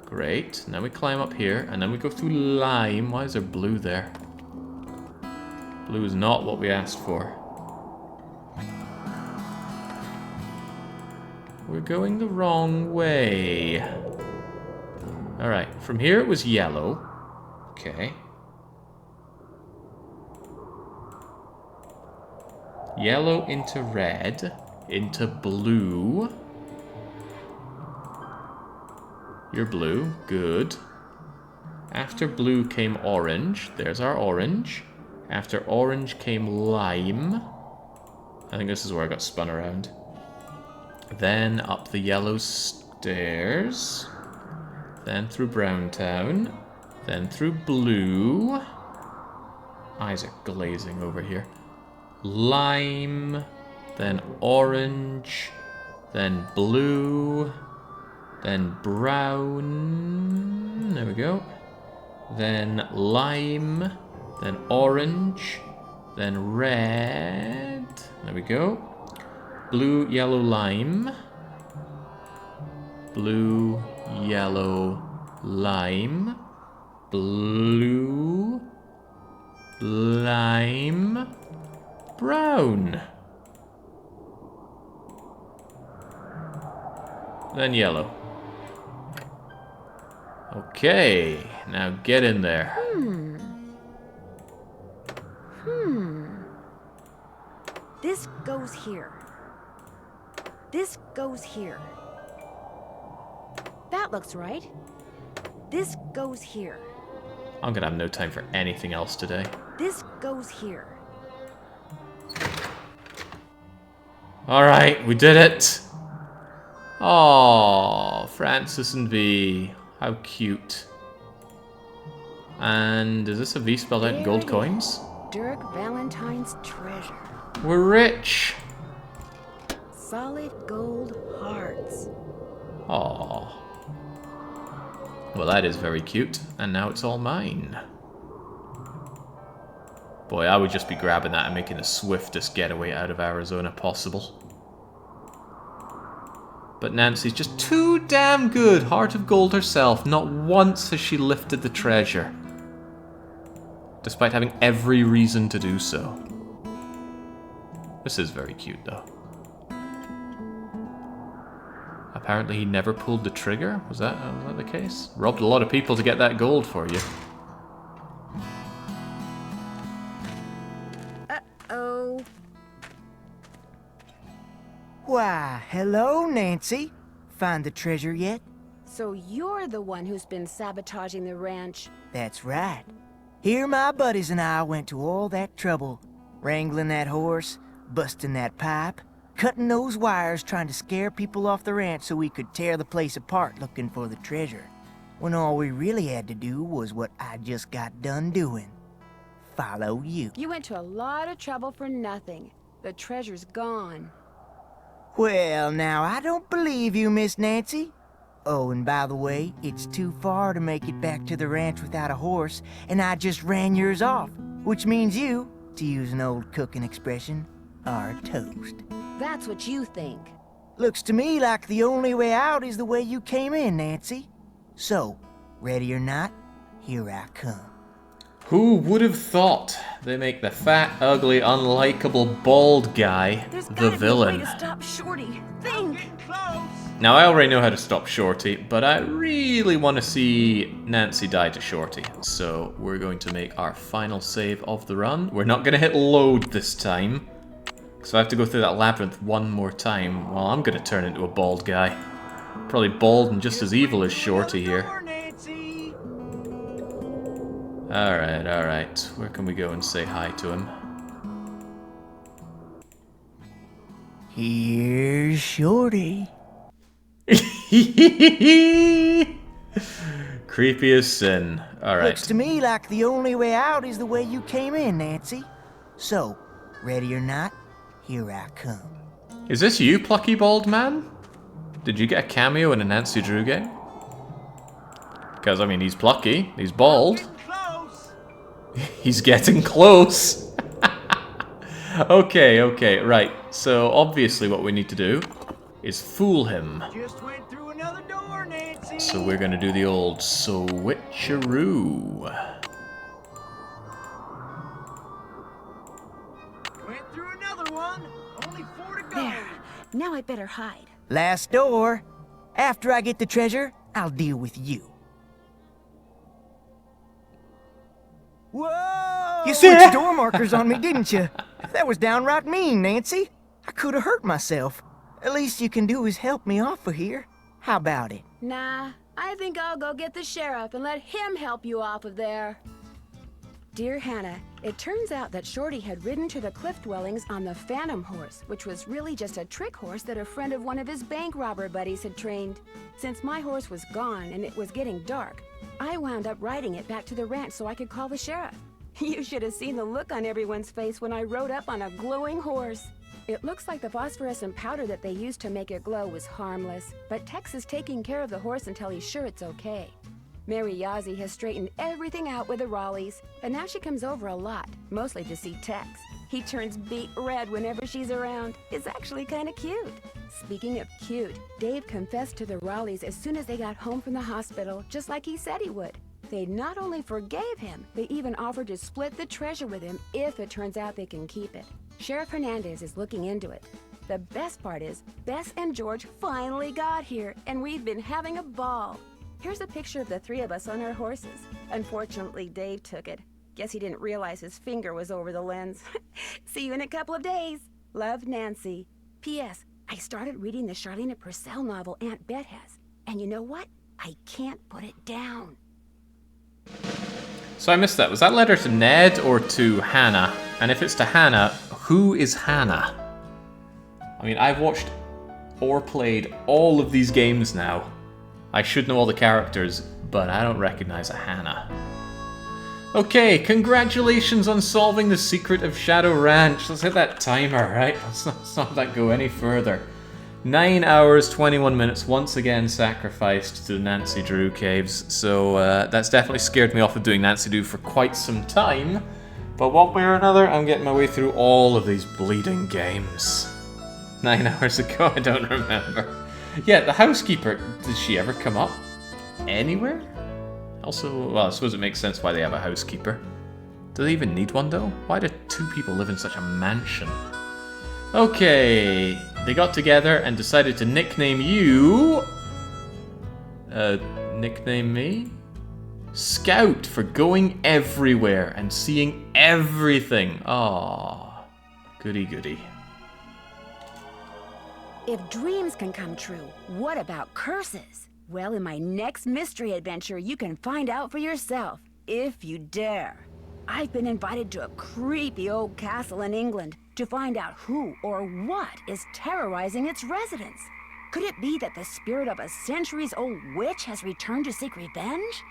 Great. Now we climb up here, and then we go through lime. Why is there blue there? Blue is not what we asked for. We're going the wrong way. Alright, from here it was yellow. Okay. Yellow into red, into blue. You're blue, good. After blue came orange. There's our orange. After orange came lime. I think this is where I got spun around. Then up the yellow stairs. Then through Brown Town. Then through blue. Eyes are glazing over here. Lime, then orange, then blue, then brown, there we go, then lime, then orange, then red, there we go, blue, yellow, lime, blue, yellow, lime, blue, lime, brown. Then yellow. Okay, now get in there. This goes here. This goes here. That looks right. This goes here. I'm gonna have no time for anything else today. This goes here. Alright, we did it! Oh, Francis and V. How cute. And is this a V spelled out in gold coins? Dirk Valentine's treasure. We're rich! Solid gold hearts. Aww. Well, that is very cute, and now it's all mine. Boy, I would just be grabbing that and making the swiftest getaway out of Arizona possible. But Nancy's just too damn good. Heart of Gold herself. Not once has she lifted the treasure. Despite having every reason to do so. This is very cute, though. Apparently he never pulled the trigger. Was that the case? Robbed a lot of people to get that gold for you. Uh-oh. Why, hello, Nancy. Find the treasure yet? So you're the one who's been sabotaging the ranch. That's right. Here my buddies and I went to all that trouble. Wrangling that horse, busting that pipe, cutting those wires trying to scare people off the ranch so we could tear the place apart looking for the treasure. When all we really had to do was what I just got done doing. Follow you. You went to a lot of trouble for nothing. The treasure's gone. Well, now, I don't believe you, Miss Nancy. Oh, and by the way, it's too far to make it back to the ranch without a horse, and I just ran yours off, which means you, to use an old cooking expression, are toast. That's what you think. Looks to me like the only way out is the way you came in, Nancy. So, ready or not, here I come. Who would have thought they make the fat, ugly, unlikable, bald guy the villain? There's gotta be a way to stop Shorty. Think! Now, I already know how to stop Shorty, but I really want to see Nancy die to Shorty. So, we're going to make our final save of the run. We're not going to hit load this time. So I have to go through that labyrinth one more time. Well, I'm going to turn into a bald guy. Probably bald and just as evil as Shorty here. Alright, alright. Where can we go and say hi to him? Here's Shorty. Creepy as sin. Alright. Looks to me like the only way out is the way you came in, Nancy. So, ready or not, here I come. Is this you, plucky bald man? Did you get a cameo in a Nancy Drew game? Because, I mean, he's plucky, he's bald. He's getting close. Okay, right. So, obviously what we need to do is fool him. Just went through another door, Nancy. So we're gonna do the old switcheroo. Went through another one. Only 4 to go. There. Now I better hide. Last door. After I get the treasure, I'll deal with you. Whoa! You switched door markers on me, didn't you? That was downright mean, Nancy. I could have hurt myself. At least you can do is help me off of here. How about it? Nah, I think I'll go get the sheriff and let him help you off of there. Dear Hannah, it turns out that Shorty had ridden to the cliff dwellings on the Phantom horse, which was really just a trick horse that a friend of one of his bank robber buddies had trained. Since my horse was gone and it was getting dark, I wound up riding it back to the ranch so I could call the sheriff. You should have seen the look on everyone's face when I rode up on a glowing horse. It looks like the phosphorescent powder that they used to make it glow was harmless, but Tex is taking care of the horse until he's sure it's okay. Mary Yazzie has straightened everything out with the Raleighs, and now she comes over a lot, mostly to see Tex. He turns beet red whenever she's around. It's actually kind of cute. Speaking of cute, Dave confessed to the Raleighs as soon as they got home from the hospital, just like he said he would. They not only forgave him, they even offered to split the treasure with him if it turns out they can keep it. Sheriff Hernandez is looking into it. The best part is, Bess and George finally got here, and we've been having a ball. Here's a picture of the 3 of us on our horses. Unfortunately, Dave took it. Guess he didn't realize his finger was over the lens. See you in a couple of days. Love, Nancy. P.S. I started reading the Charlene Purcell novel Aunt Bet has. And you know what? I can't put it down. So I missed that. Was that letter to Ned or to Hannah? And if it's to Hannah, who is Hannah? I mean, I've watched or played all of these games now. I should know all the characters, but I don't recognize a Hannah. Okay, congratulations on solving the secret of Shadow Ranch. Let's hit that timer, right? Let's not let that go any further. 9 hours, 21 minutes, once again sacrificed to the Nancy Drew caves. So that's definitely scared me off of doing Nancy Drew for quite some time. But one way or another, I'm getting my way through all of these bleeding games. 9 hours ago, I don't remember. Yeah, the housekeeper, did she ever come up anywhere? Also, well, I suppose it makes sense why they have a housekeeper. Do they even need one, though? Why do 2 people live in such a mansion? Okay, they got together and decided to nickname you... nickname me? Scout, for going everywhere and seeing everything. Aww, goody goody. If dreams can come true, what about curses? Well, in my next mystery adventure, you can find out for yourself, if you dare. I've been invited to a creepy old castle in England to find out who or what is terrorizing its residents. Could it be that the spirit of a centuries-old witch has returned to seek revenge?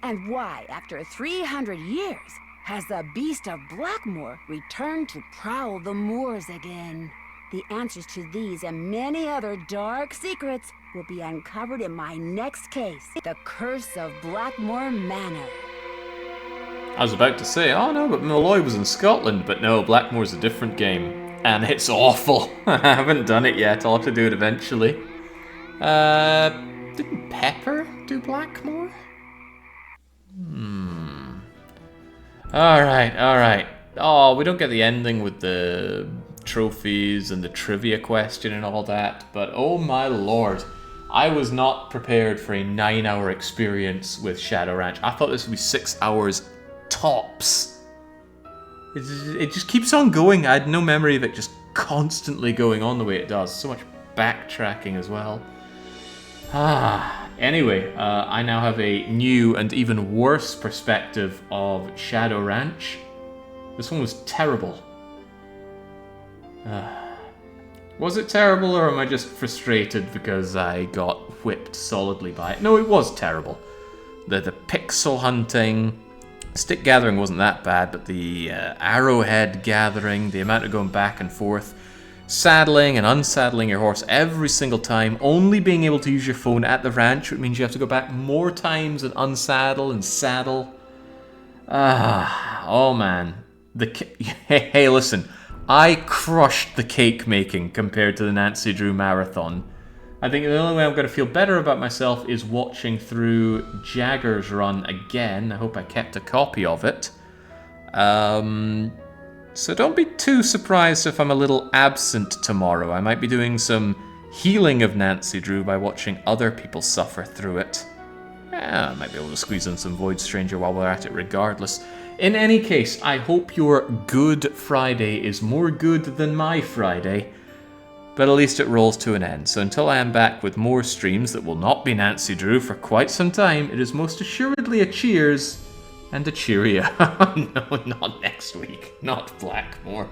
And why, after 300 years, has the Beast of Blackmoor returned to prowl the moors again? The answers to these and many other dark secrets will be uncovered in my next case, The Curse of Blackmoor Manor. I was about to say, oh no, but Malloy was in Scotland, but no, Blackmoor's a different game. And it's awful. I haven't done it yet, I'll have to do it eventually. Didn't Pepper do Blackmoor? Alright. Oh, we don't get the ending with the trophies and the trivia question and all that, but oh my lord. I was not prepared for a 9-hour experience with Shadow Ranch. I thought this would be 6 hours tops. It just keeps on going. I had no memory of it just constantly going on the way it does. So much backtracking as well. Anyway, I now have a new and even worse perspective of Shadow Ranch. This one was terrible. Was it terrible, or am I just frustrated because I got whipped solidly by it? No, it was terrible. The pixel hunting, stick gathering wasn't that bad, but the arrowhead gathering, the amount of going back and forth, saddling and unsaddling your horse every single time, only being able to use your phone at the ranch, which means you have to go back more times and unsaddle and saddle. Oh man. Hey, listen. I crushed the cake making compared to the Nancy Drew marathon. I think the only way I'm going to feel better about myself is watching through Jagger's run again. I hope I kept a copy of it. So don't be too surprised if I'm a little absent tomorrow. I might be doing some healing of Nancy Drew by watching other people suffer through it. I might be able to squeeze in some Void Stranger while we're at it regardless. In any case, I hope your Good Friday is more good than my Friday, but at least it rolls to an end. So until I am back with more streams that will not be Nancy Drew for quite some time, it is most assuredly a cheers and a cheerio. No, not next week. Not Blackmoor.